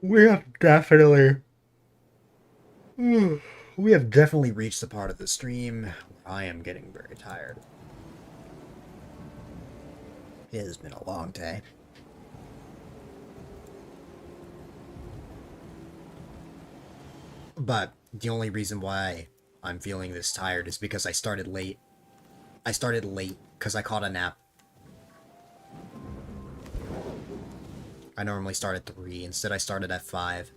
We have definitely... We have definitely reached the part of the stream where I am getting very tired. It has been a long day. But the only reason why I'm feeling this tired is because I started late. I started late because I caught a nap. I normally start at 3, instead I started at 5.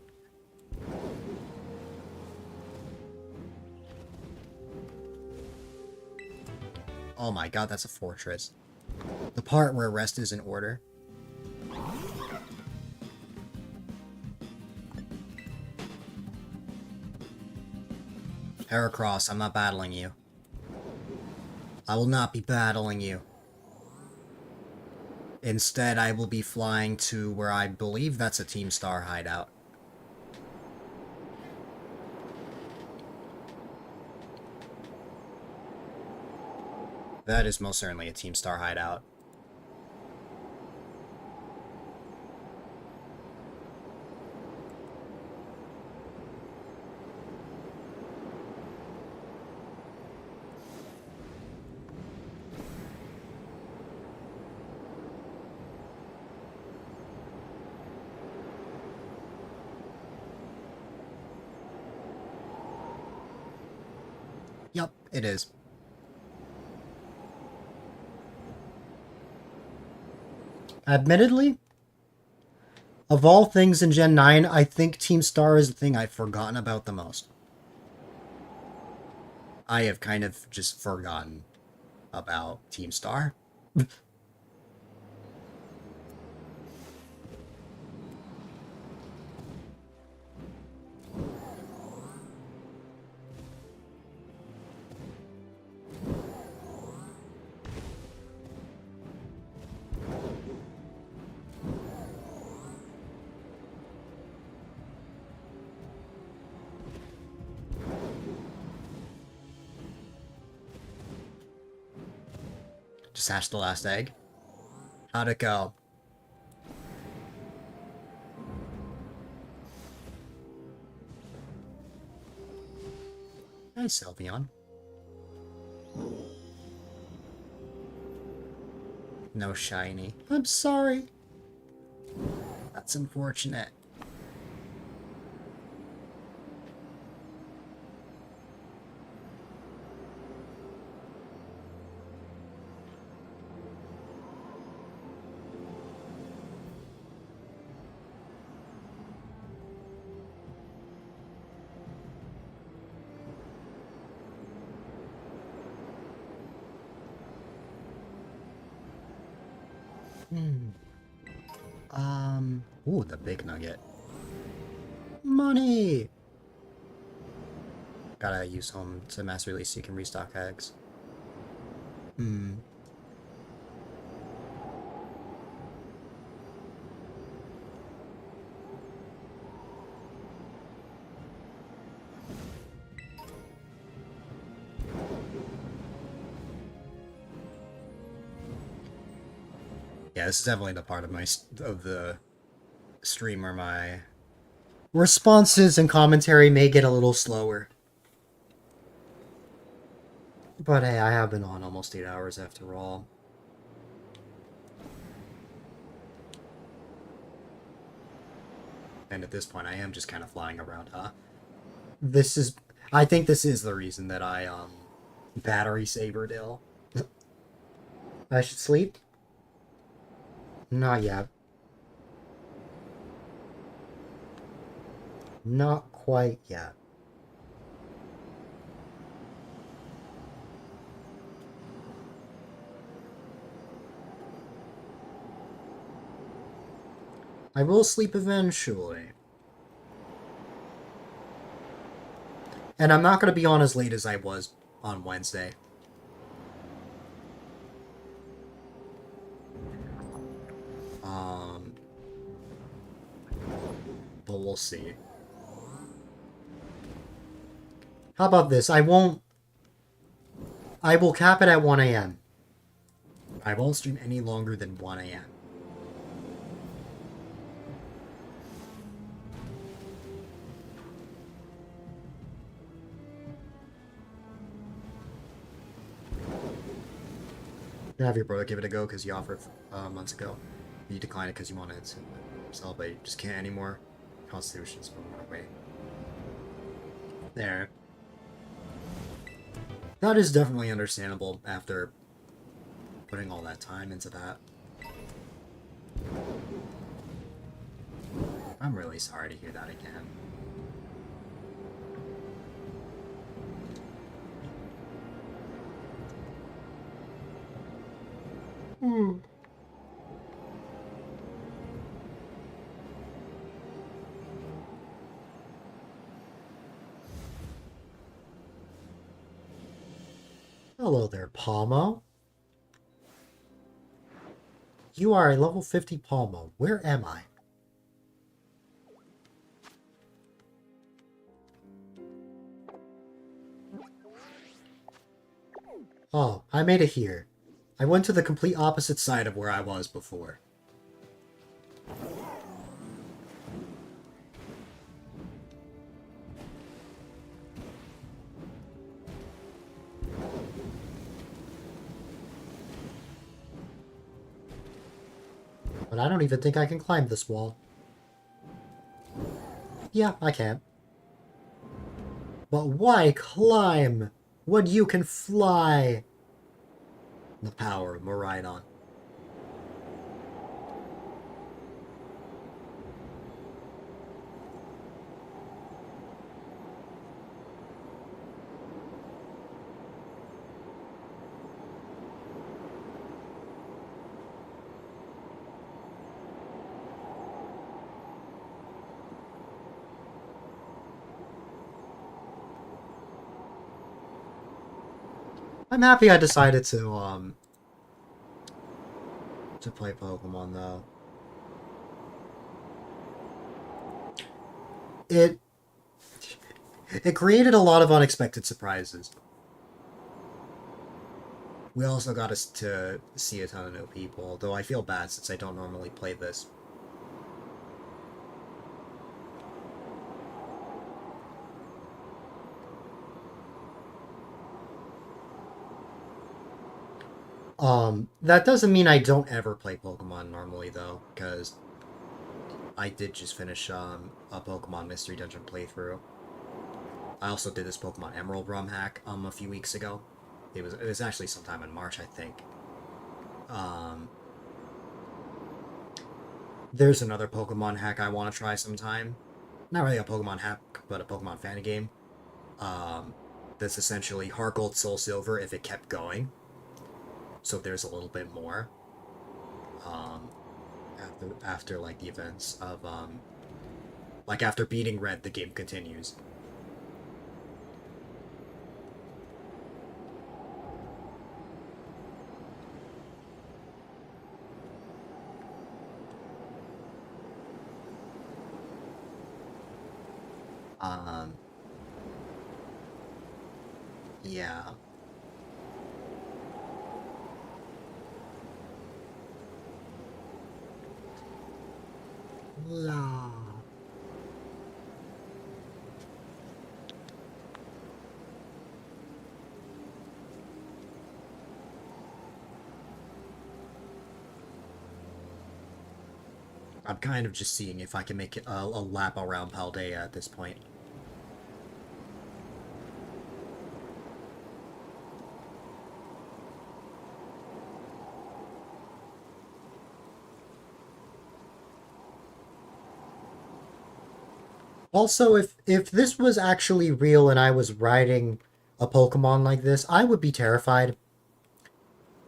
Oh my god, that's a fortress. The part where rest is in order. Heracross, I'm not battling you. I will not be battling you. Instead, I will be flying to where I believe that's a Team Star hideout. That is most certainly a Team Star hideout. Yup, it is. Admittedly, of all things in Gen 9, I think Team Star is the thing I've forgotten about the most. I have kind of just forgotten about Team Star. Just hatched the last egg. How'd it go? Hi, Sylveon. No shiny. I'm sorry. That's unfortunate. Ooh, the big nugget. Money! Gotta use home to mass release so you can restock eggs. Yeah, this is definitely the part of the stream where my responses and commentary may get a little slower. But hey, I have been on almost 8 hours after all. And at this point, I am just kind of flying around, huh? I think this is the reason that I, battery savered ill. I should sleep? Not yet. Not quite yet. I will sleep eventually. And I'm not going to be on as late as I was on Wednesday. But we'll see. How about this? I will cap it at 1 a.m. I won't stream any longer than 1 a.m. Have your brother give it a go because you offered months ago. You declined it because you wanted to sell, but you just can't anymore. Constitution's moving away. There. That is definitely understandable after putting all that time into that. I'm really sorry to hear that again. Hello there, Palmo. You are a level 50 Palmo. Where am I? Oh, I made it here. I went to the complete opposite side of where I was before. But I don't even think I can climb this wall. Yeah, I can. But why climb when you can fly? The power of Maridon. I'm happy I decided to play Pokemon, though. It created a lot of unexpected surprises. We also got us to see a ton of new people, though I feel bad since I don't normally play this. That doesn't mean I don't ever play Pokemon normally, though, because I did just finish a Pokemon Mystery Dungeon playthrough. I also did this Pokemon Emerald ROM hack a few weeks ago. It was actually sometime in March, I think. There's another Pokemon hack I want to try sometime. Not really a Pokemon hack, but a Pokemon fan game. That's essentially Heart Gold Soul Silver if it kept going. So there's a little bit more. After like the events of like after beating Red, the game continues. Yeah. La. I'm kind of just seeing if I can make it a lap around Paldea at this point. Also, if this was actually real and I was riding a Pokemon like this, I would be terrified.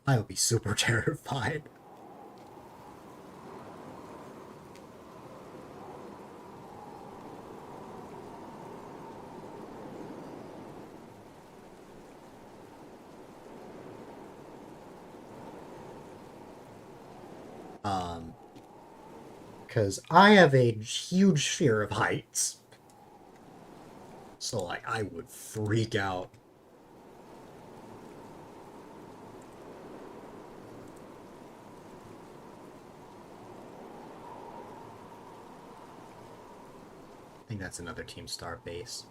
I would be super terrified. Because I have a huge fear of heights. So, like, I would freak out. I think that's another Team Star base.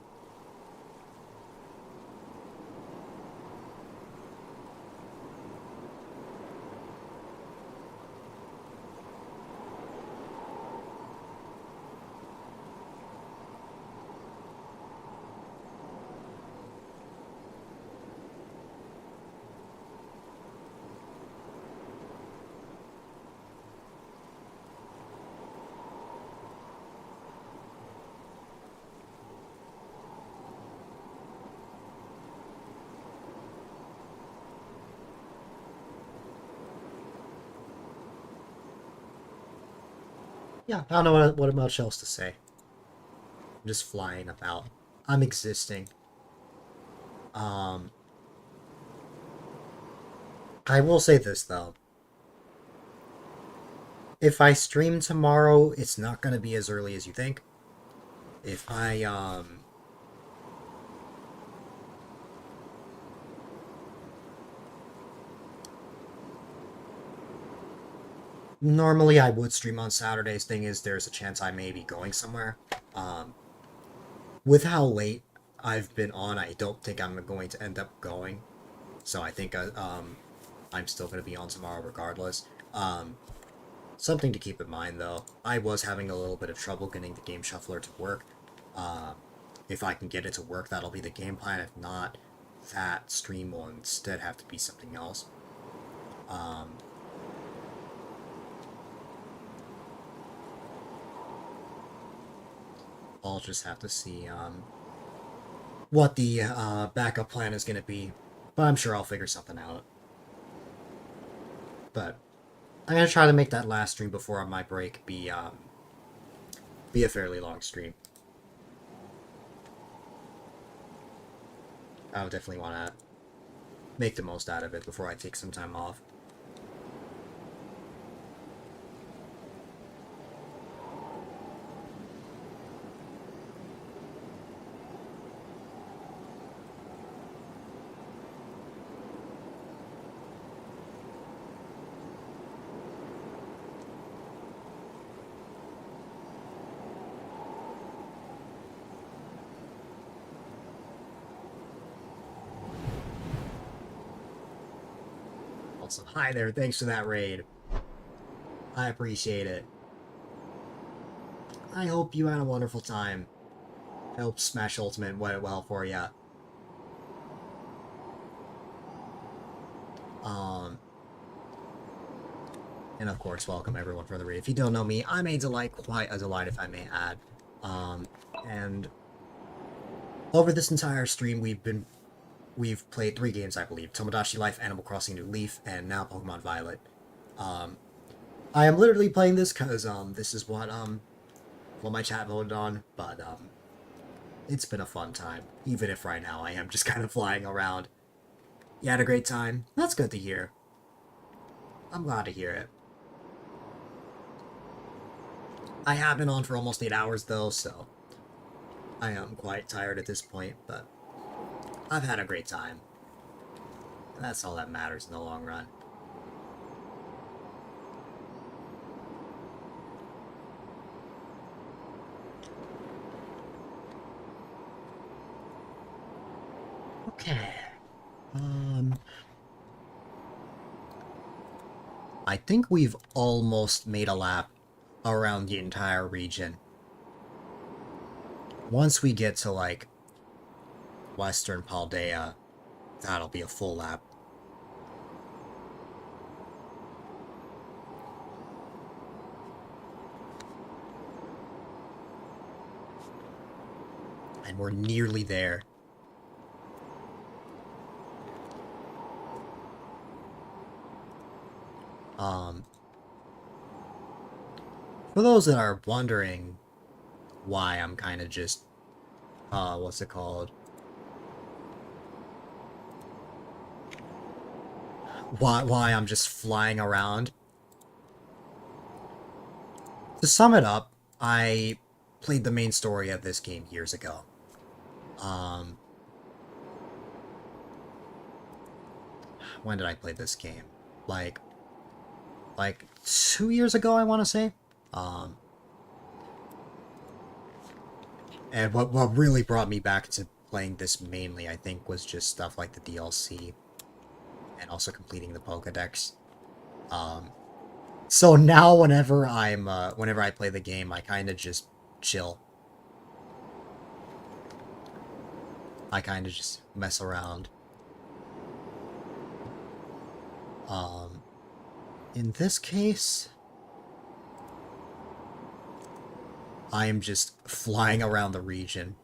Yeah, I don't know what much else to say. I'm just flying about. I'm existing. I will say this, though. If I stream tomorrow, it's not gonna be as early as you think. If I, Normally I would stream on Saturdays. Thing is, there's a chance I may be going somewhere. With how late I've been on, I don't think I'm going to end up going. So I think I'm still going to be on tomorrow regardless. Something to keep in mind, though. I was having a little bit of trouble getting the game shuffler to work. If I can get it to work, that'll be the game plan. If not, that stream will instead have to be something else. I'll just have to see what the backup plan is going to be. But I'm sure I'll figure something out. But I'm going to try to make that last stream before my break be a fairly long stream. I'll definitely want to make the most out of it before I take some time off. Also, hi there, thanks for that raid. I appreciate it. I hope you had a wonderful time. I hope Smash Ultimate went well for you. And of course, welcome everyone for the read. If you don't know me, I'm A-Dylite, quite a delight if I may add. And over this entire stream, we've played 3 games, I believe. Tomodachi Life, Animal Crossing New Leaf, and now Pokemon Violet. I am literally playing this because, this is what my chat voted on, but, it's been a fun time, even if right now I am just kind of flying around. You had a great time? That's good to hear. I'm glad to hear it. I have been on for almost 8 hours, though, so I am quite tired at this point, but I've had a great time. That's all that matters in the long run. Okay. I think we've almost made a lap around the entire region. Once we get to, like, Western Paldea, that'll be a full lap. And we're nearly there. For those that are wondering why I'm kind of just, what's it called? Why I'm just flying around. To sum it up, I played the main story of this game years ago. When did I play this game? Like 2 years ago, I want to say. And what really brought me back to playing this mainly, I think, was just stuff like the DLC. And also completing the Pokédex. So now whenever I play the game, I kind of just chill. I kind of just mess around. In this case, I am just flying around the region.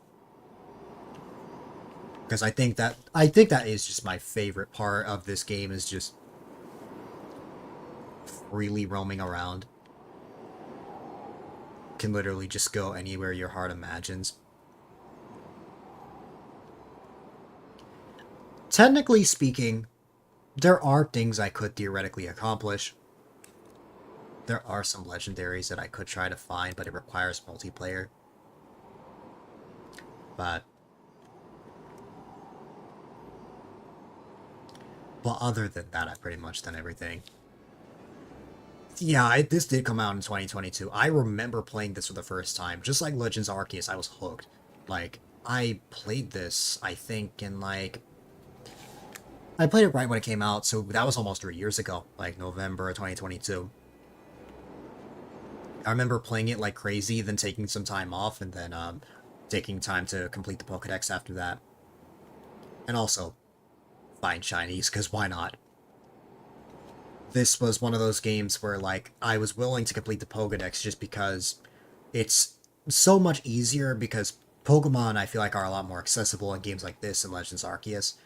Because I think that is just my favorite part of this game, is just freely roaming around. Can literally just go anywhere your heart imagines. Technically speaking, there are things I could theoretically accomplish. There are some legendaries that I could try to find, but it requires multiplayer. But other than that, I've pretty much done everything. Yeah, this did come out in 2022. I remember playing this for the first time. Just like Legends Arceus, I was hooked. Like, I played this, I think, in, like... I played it right when it came out, so that was almost 3 years ago. Like, November of 2022. I remember playing it like crazy, then taking some time off, and then, taking time to complete the Pokédex after that. And also, find shinies, because why not? This was one of those games where, like, I was willing to complete the Pokédex just because it's so much easier, because Pokemon, I feel like, are a lot more accessible in games like this and Legends Arceus.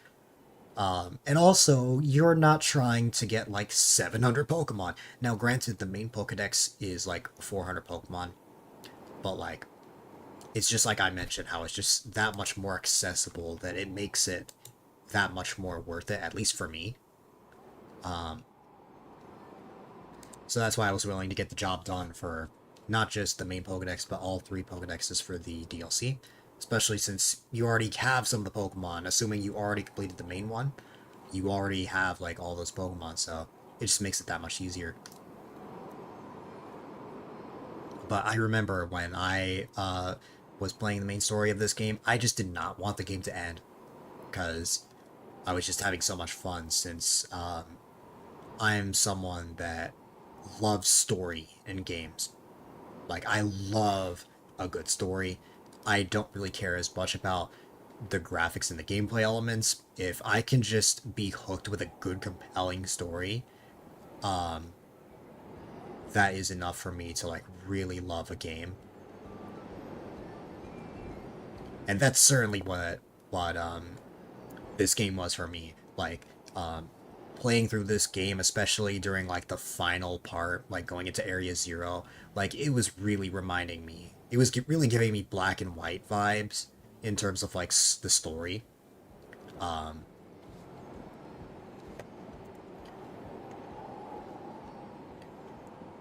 And also, you're not trying to get, like, 700 Pokemon. Now, granted, the main Pokédex is, like, 400 Pokemon. But, like, it's just like I mentioned, how it's just that much more accessible that it makes it that much more worth it, at least for me. So that's why I was willing to get the job done for not just the main Pokédex, but all 3 Pokédexes for the DLC. Especially since you already have some of the Pokemon, assuming you already completed the main one. You already have, like, all those Pokemon, so it just makes it that much easier. But I remember when I was playing the main story of this game, I just did not want the game to end. Because I was just having so much fun, since I'm someone that loves story in games. Like, I love a good story. I don't really care as much about the graphics and the gameplay elements. If I can just be hooked with a good, compelling story, um, that is enough for me to like really love a game. And that's certainly what this game was for me. Like, playing through this game, especially during like the final part, like going into Area Zero, like it was really reminding me. It was really giving me black and white vibes in terms of like the story. Um,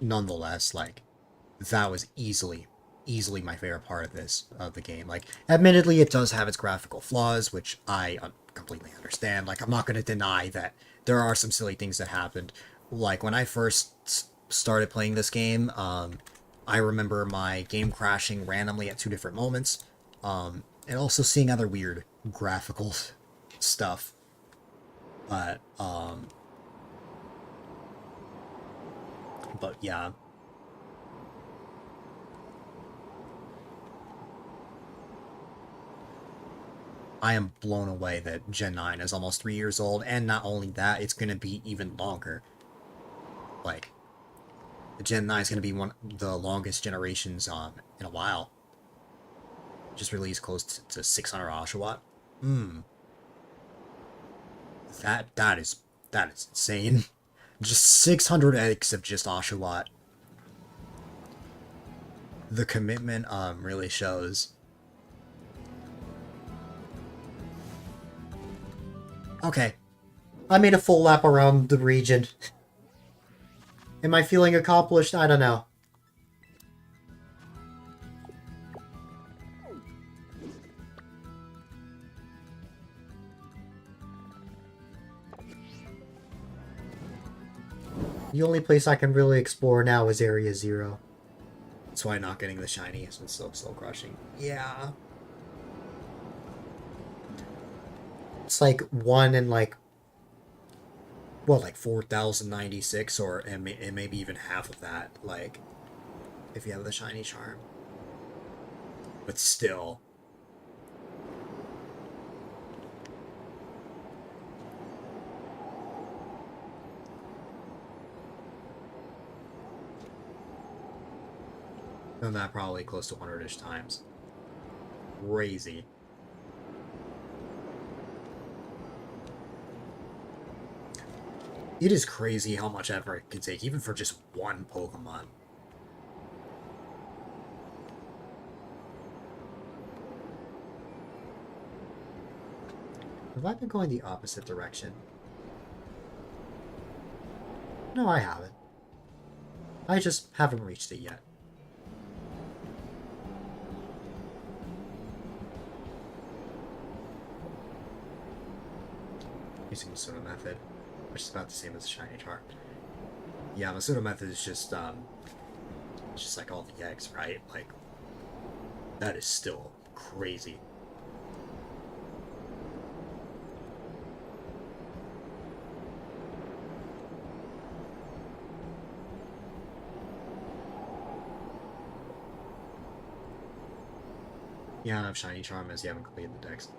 Nonetheless, like that was easily my favorite part of the game. Like, admittedly, it does have its graphical flaws, which I completely understand. Like, I'm not going to deny that there are some silly things that happened. Like, when I first started playing this game, I remember my game crashing randomly at two different moments, and also seeing other weird graphical stuff. But but yeah. I am blown away that Gen 9 is almost 3 years old, and not only that, it's going to be even longer. Like, Gen 9 is going to be one of the longest generations in a while. Just released close to 600 Oshawatt. Hmm. That is insane. Just 600 eggs of just Oshawatt. The commitment really shows. Okay. I made a full lap around the region. Am I feeling accomplished? I don't know. The only place I can really explore now is Area Zero. That's why not getting the shiny has been so crushing. Yeah. It's like 1 in like, well, like 4,096, or and maybe even half of that, like, if you have the shiny charm. But still. Done that probably close to 100-ish times. Crazy. It is crazy how much effort it can take, even for just one Pokemon. Have I been going the opposite direction? No, I haven't. I just haven't reached it yet. Using the pseudo method, which is about the same as the shiny charm. Yeah, the pseudo method is just it's just like all the eggs, right? Like, that is still crazy. Yeah, I have shiny charm as you haven't completed the dex.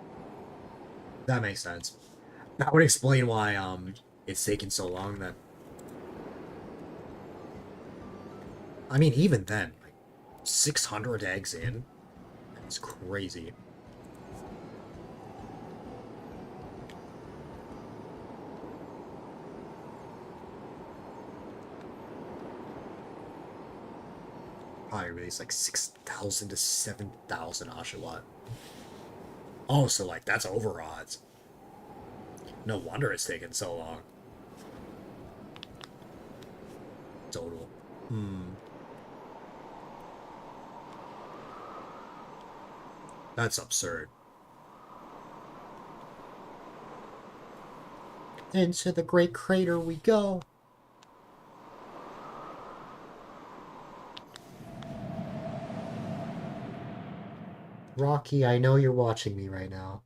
That makes sense. That would explain why it's taken so long then. I mean, even then, like 600 eggs in, it's crazy. Probably released like 6,000 to 7,000 Oshawatt. Oh, so like that's over odds. No wonder it's taken so long. Total. That's absurd. Into the Great Crater we go. Rocky, I know you're watching me right now.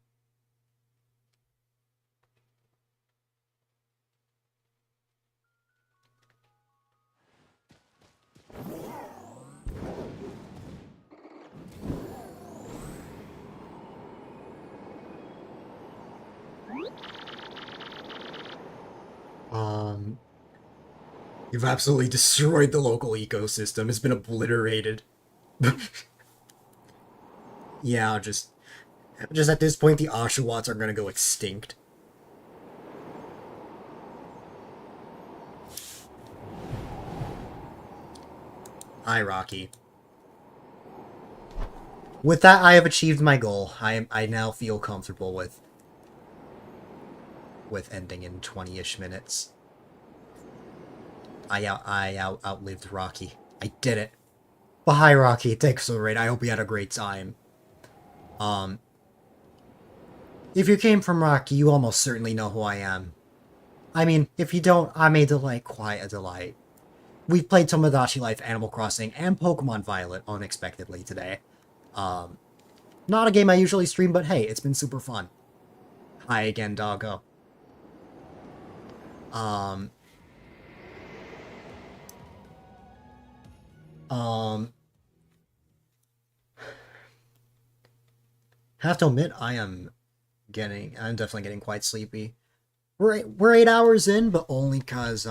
Um, you've absolutely destroyed the local ecosystem. It's been obliterated. Yeah, just at this point, the Oshawotts are gonna go extinct. Hi, Rocky. With that, I have achieved my goal. I now feel comfortable with ending in 20-ish minutes. I outlived Rocky. I did it. But hi, Rocky. Thanks for the raid. I hope you had a great time. If you came from Rocky, you almost certainly know who I am. I mean, if you don't, I'm A-Dylite, quite A-Dylite. We've played Tomodachi Life, Animal Crossing, and Pokemon Violet unexpectedly today. Not a game I usually stream, but hey, it's been super fun. Hi again, doggo. Have to admit, I'm definitely getting quite sleepy. We're 8 hours in, but only cause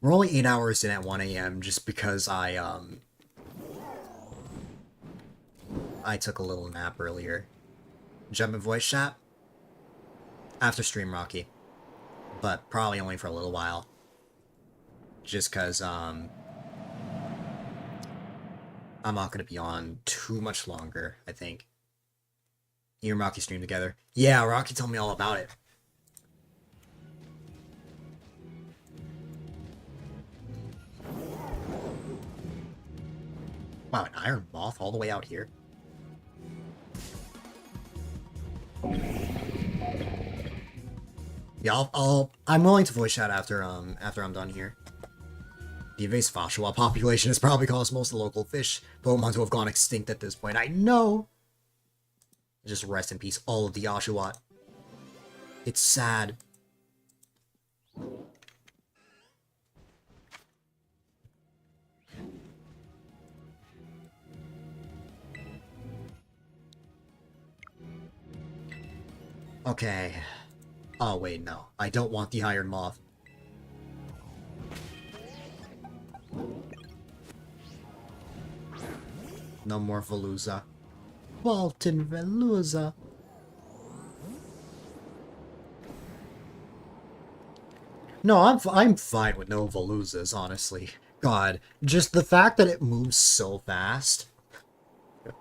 we're only 8 hours in at 1 a.m. just because I took a little nap earlier. Jump in voice chat after stream, Rocky, but probably only for a little while. Just cause I'm not gonna be on too much longer, I think. You and Rocky stream together. Yeah, Rocky told me all about it. Wow, an iron moth all the way out here. Yeah, I'm willing to voice chat after I'm done here. The invasive Oshawott population has probably caused most of the local fish Pokemon to have gone extinct at this point. I know! Just rest in peace, all of the Oshawott. It's sad. Okay. Oh, wait, no. I don't want the Iron Moth. No more Veluza. Walton Veluza. No, I'm fine with no Veluzas, honestly. God, just the fact that it moves so fast. It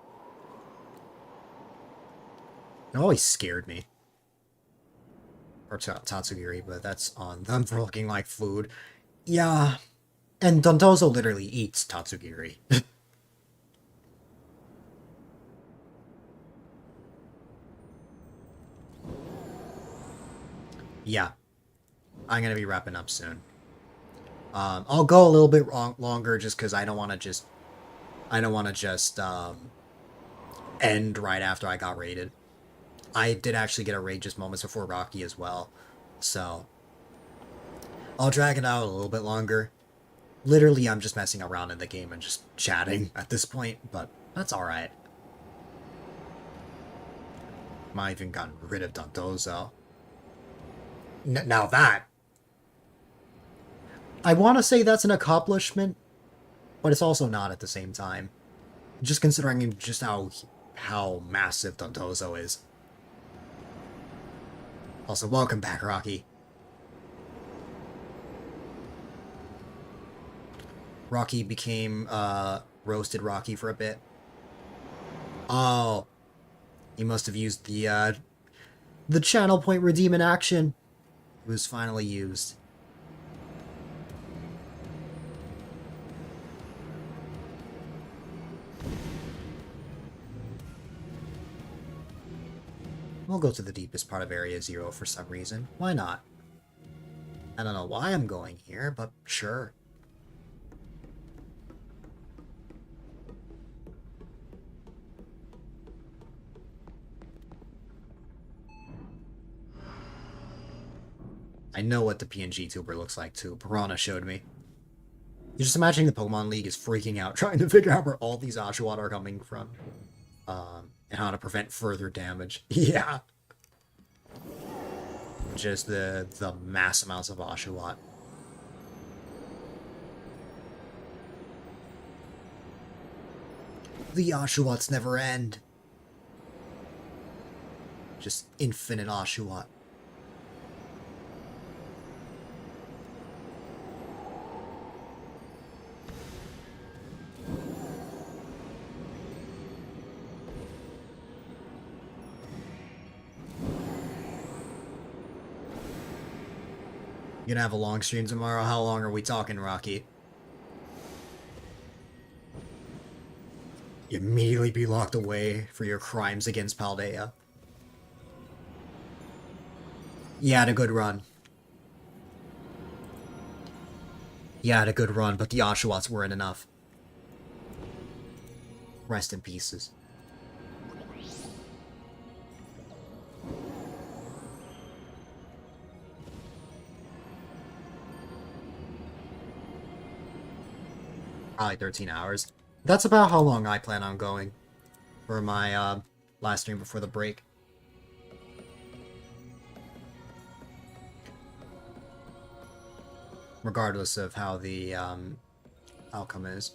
always scared me. Or Tatsugiri, but that's on them for looking like food. Yeah, and Dontozo literally eats Tatsugiri. Yeah, I'm gonna be wrapping up soon. I'll go a little bit longer just because I don't want to just end right after I got raided. I did actually get a raid just moments before Rocky as well, so I'll drag it out a little bit longer. Literally, I'm just messing around in the game and just chatting at this point, but that's alright. Might even gotten rid of Dondozo. Now that... I want to say that's an accomplishment, but it's also not at the same time. Just considering just how massive Dondozo is. Also, welcome back, Rocky. Rocky became, Roasted Rocky for a bit. Oh. He must have used the channel point redeem in action. It was finally used. We'll go to the deepest part of Area Zero for some reason. Why not? I don't know why I'm going here, but sure. I know what the PNG tuber looks like too. Piranha showed me. You're just imagining the Pokemon League is freaking out trying to figure out where all these Oshawott are coming from. And how to prevent further damage. Yeah. just the mass amounts of Oshawott. The Oshawotts never end. Just infinite Oshawott. You gonna have a long stream tomorrow? How long are we talking, Rocky? You immediately be locked away for your crimes against Paldea. You had a good run. You had a good run, but the Oshawotts weren't enough. Rest in pieces. Probably 13 hours. That's about how long I plan on going for my last stream before the break. Regardless of how the outcome is.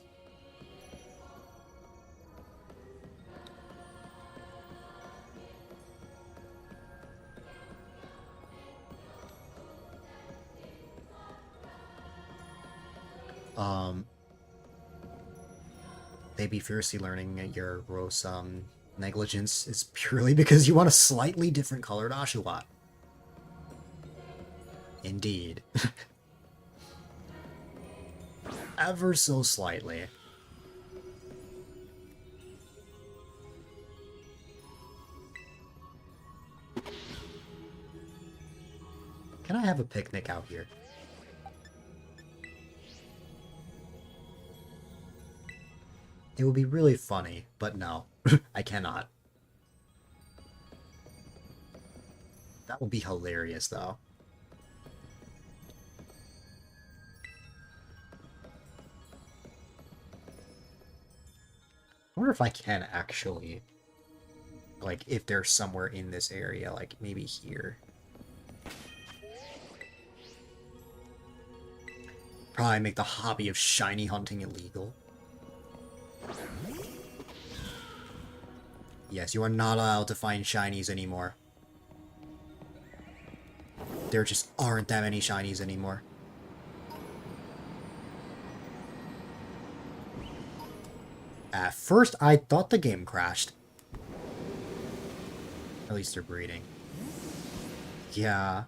They be fiercely learning at your gross negligence is purely because you want a slightly different colored Oshawott. Indeed. Ever so slightly. Can I have a picnic out here? It would be really funny, but no, I cannot. That would be hilarious, though. I wonder if I can actually, like, if there's somewhere in this area, like, maybe here. Probably make the hobby of shiny hunting illegal. Yes, you are not allowed to find shinies anymore. There just aren't that many shinies anymore. At first, I thought the game crashed. At least they're breeding. Yeah.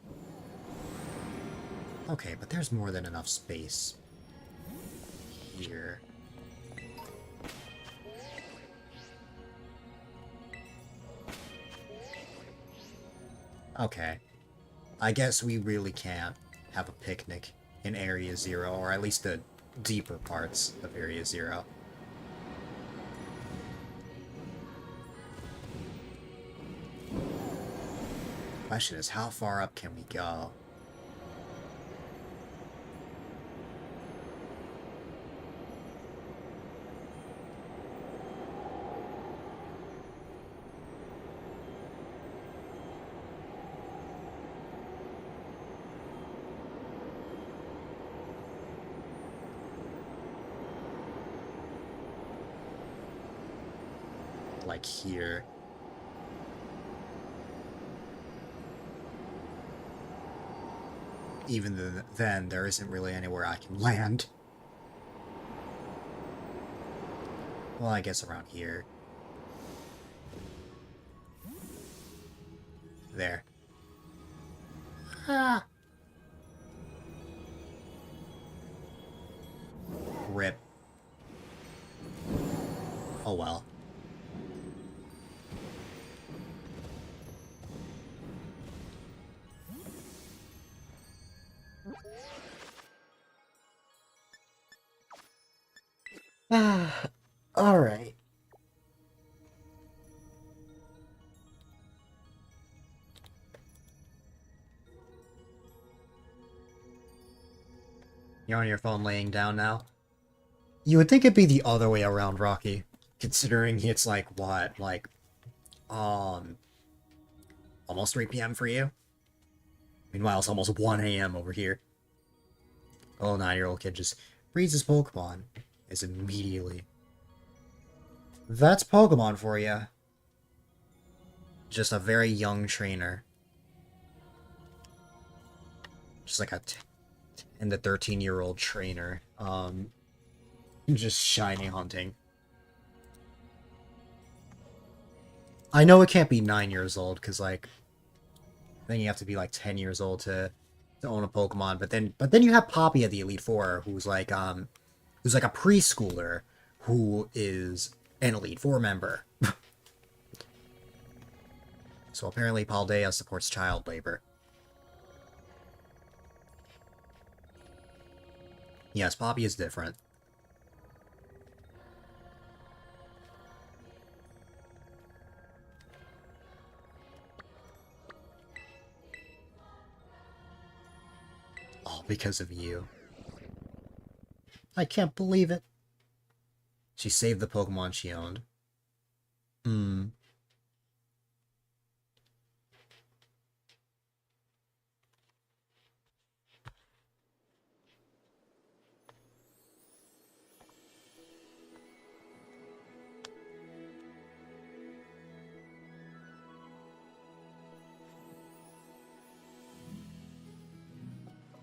Okay, but there's more than enough space here. Okay. I guess we really can't have a picnic in Area Zero, or at least the deeper parts of Area Zero. Question is, how far up can we go? Like here. Even then, there isn't really anywhere I can land. Well, I guess around here. There. Ah. Rip. Oh well. Alright. You're on your phone laying down now? You would think it'd be the other way around, Rocky. Considering it's like, what, like, almost 3 p.m. for you? Meanwhile, it's almost 1 a.m. over here. A little 9-year-old kid just reads his Pokemon. Is immediately. That's Pokemon for you. Just a very young trainer. Just like a 10 to 13-year-old trainer. Just shiny hunting. I know it can't be 9 years old, because, like, then you have to be, like, 10 years old to own a Pokemon, but then you have Poppy at the Elite Four, who's like a preschooler who is an Elite Four member. So apparently Paldea supports child labor. Yes, Poppy is different. All because of you. I can't believe it. She saved the Pokemon she owned.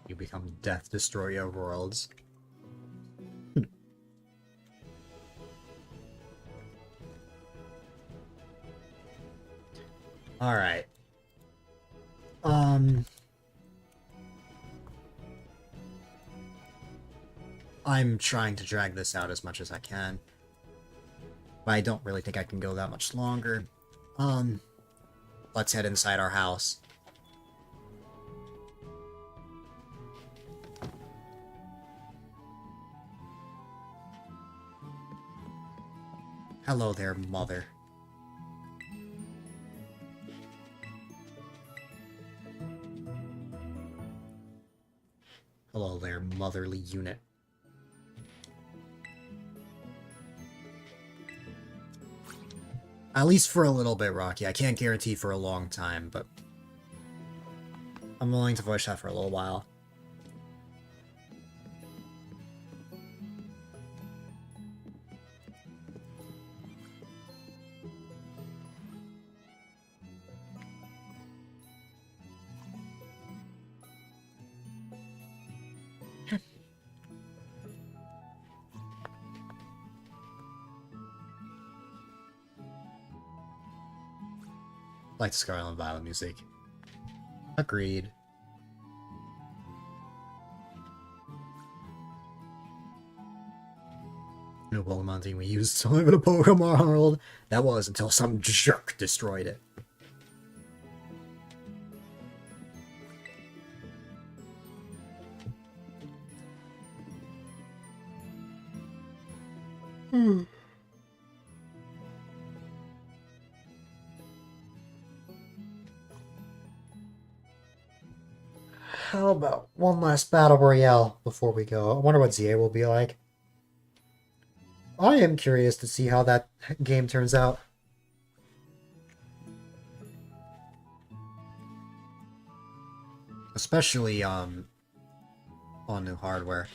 You become Death Destroyer of Worlds. Alright. I'm trying to drag this out as much as I can. But I don't really think I can go that much longer. Let's head inside our house. Hello there, mother. Hello there, motherly unit. At least for a little bit, Rocky. I can't guarantee for a long time, but I'm willing to voice that for a little while. Like Scarlet and Violet music. Agreed. No Pokemon thing we used to live in a Pokemon world. That was until some jerk destroyed it. How about one last battle royale before we go? I wonder what ZA will be like. I am curious to see how that game turns out. Especially on new hardware.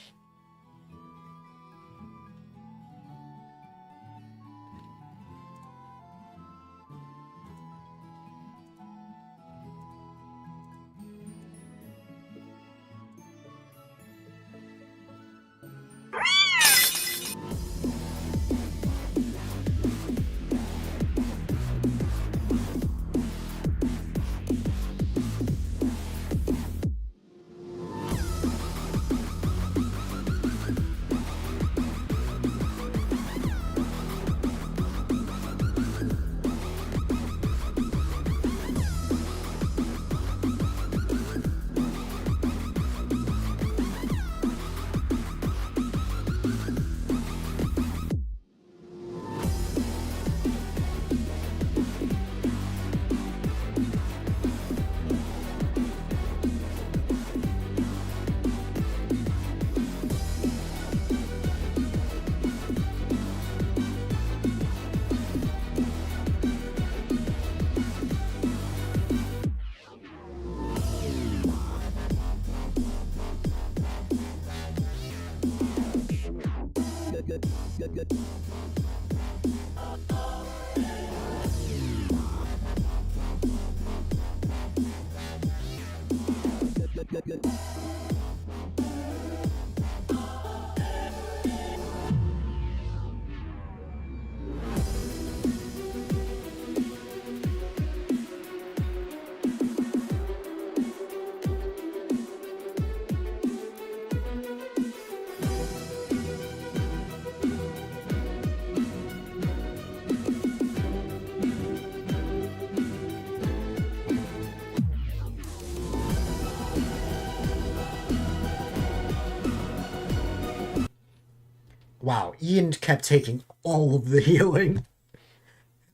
Wow, Ian kept taking all of the healing.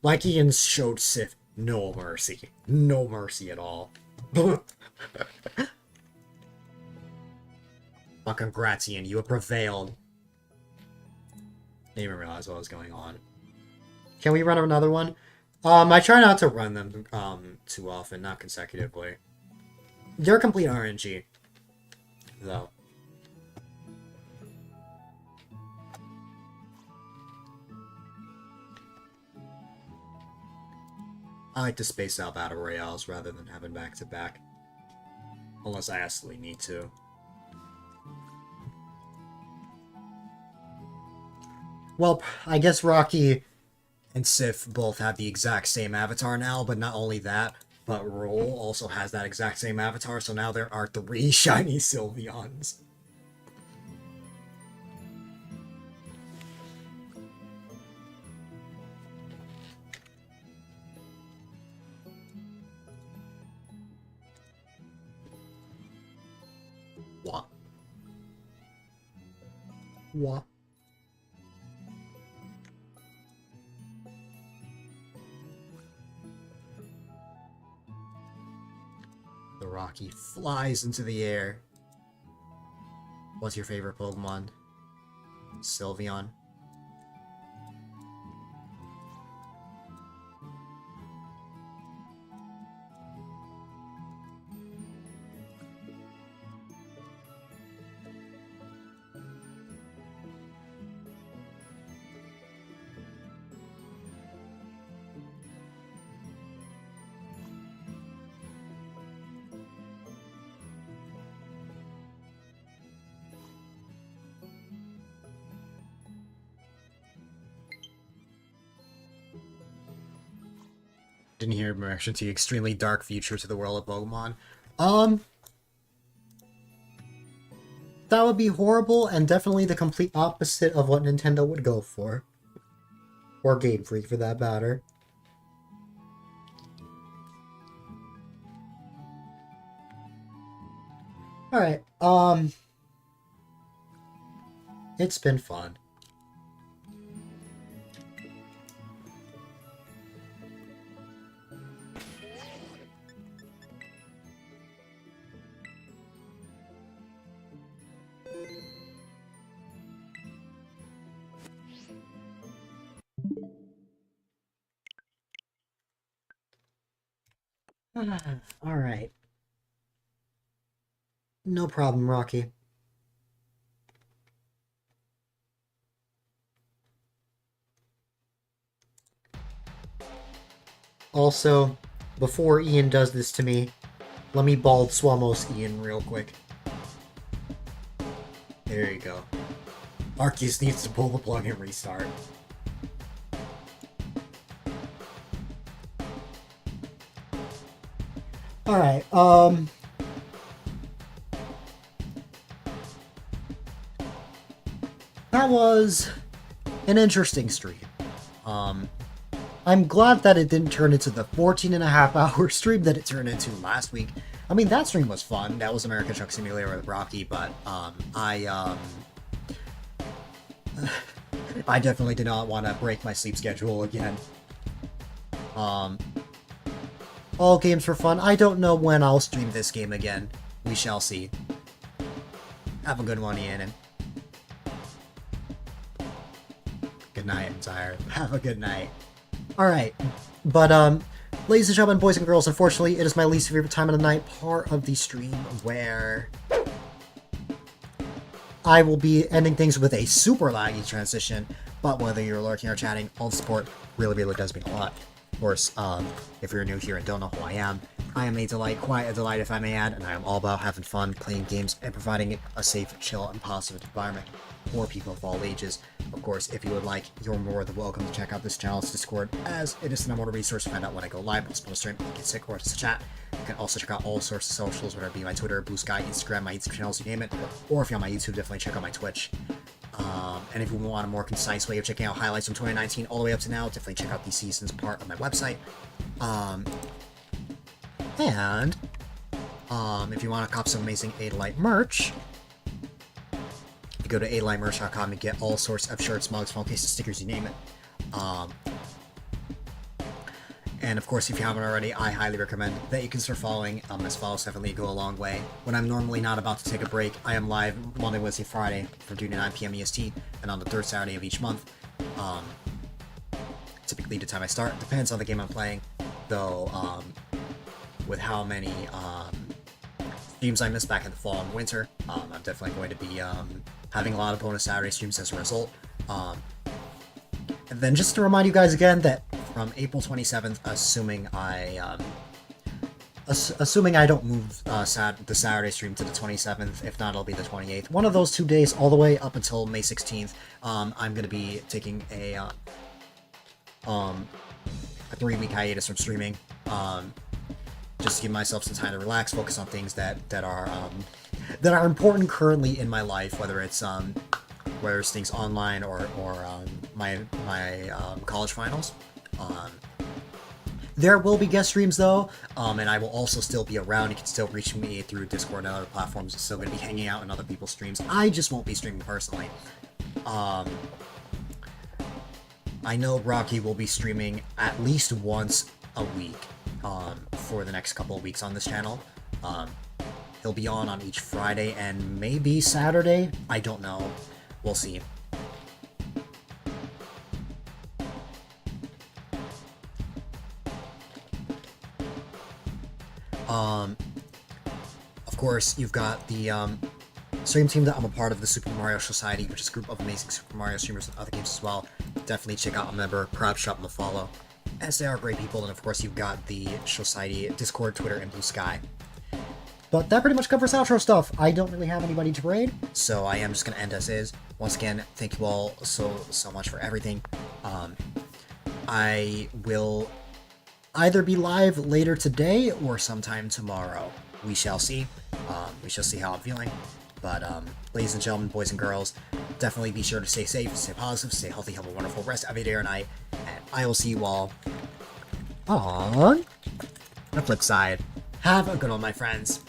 Like Ian showed Sif no mercy. No mercy at all. But congrats, Ian, you have prevailed. Didn't even realize what was going on. Can we run another one? I try not to run them too often, not consecutively. They're complete RNG, though. I like to space out battle royales rather than having back-to-back. Unless I absolutely need to. Well, I guess Rocky and Sif both have the exact same avatar now, but not only that, but Roll also has that exact same avatar, so now there are 3 shiny Sylveons. What? What? The Rocky flies into the air. What's your favorite Pokemon? Sylveon. Didn't hear reaction to the extremely dark future to the world of Pokemon. That would be horrible and definitely the complete opposite of what Nintendo would go for. Or Game Freak for that matter. Alright, it's been fun. Alright. No problem, Rocky. Also, before Ian does this to me, let me bald Swamos Ian real quick. There you go. Arceus needs to pull the plug and restart. Alright, that was an interesting stream. I'm glad that it didn't turn into the 14.5-hour stream that it turned into last week. I mean, that stream was fun. That was American Truck Simulator with Rocky, but, I definitely did not want to break my sleep schedule again. All games for fun. I don't know when I'll stream this game again. We shall see. Have a good one, Ian. And good night, I'm tired. Have a good night. Alright. But, ladies and gentlemen, boys and girls, unfortunately, it is my least favorite time of the night, part of the stream where I will be ending things with a super laggy transition. But whether you're lurking or chatting, all the support really does mean a lot. Of course, if you're new here and don't know who I am A-Dylite, quite a delight if I may add, and I am all about having fun, playing games, and providing a safe, chill, and positive environment for people of all ages. Of course, if you would like, you're more than welcome to check out this channel's Discord, as it is the number one resource to find out when I go live, post on stream, get sick, or just to chat. You can also check out all sorts of socials, whether it be my Twitter, Blue Sky, Instagram, my YouTube channels, you name it, or if you're on my YouTube, definitely check out my Twitch. And if you want a more concise way of checking out highlights from 2019 all the way up to now, definitely check out the seasons part of my website. If you want to cop some amazing A-Dylite merch, you go to adylitemerch.com and get all sorts of shirts, mugs, phone cases, stickers, you name it. And of course, if you haven't already, I highly recommend that you consider following, as follows definitely go a long way. When I'm normally not about to take a break, I am live Monday, Wednesday, Friday from 2 to 9 p.m. EST, and on the third Saturday of each month. Typically the time I start, depends on the game I'm playing, though, with how many streams I missed back in the fall and winter, I'm definitely going to be having a lot of bonus Saturday streams as a result. And then just to remind you guys again that from April 27th, assuming I don't move the Saturday stream to the 27th, if not, it'll be the 28th. One of those 2 days, all the way up until May 16th, I'm going to be taking a 3-week hiatus from streaming, just to give myself some time to relax, focus on things that are important currently in my life, whether it's things online or my college finals. There will be guest streams though, and I will also still be around. You can still reach me through Discord and other platforms. I'm still going to be hanging out in other people's streams. I just won't be streaming personally. I know Rocky will be streaming at least once a week for the next couple of weeks on this channel. He'll be on each Friday and maybe Saturday. I don't know. We'll see. Of course, you've got the stream team that I'm a part of, the Super Mario Society, which is a group of amazing Super Mario streamers and other games as well. Definitely check out a member, perhaps drop them a follow, as they are great people. And of course, you've got the Society Discord, Twitter, and Blue Sky. But that pretty much covers outro stuff. I don't really have anybody to raid, so I am just going to end as is. Once again, thank you all so much for everything. I will either be live later today or sometime tomorrow. We shall see. We shall see how I'm feeling. But, ladies and gentlemen, boys and girls, definitely be sure to stay safe, stay positive, stay healthy, have a wonderful rest every day or night, and I will see you all on the flip side. Have a good one, my friends.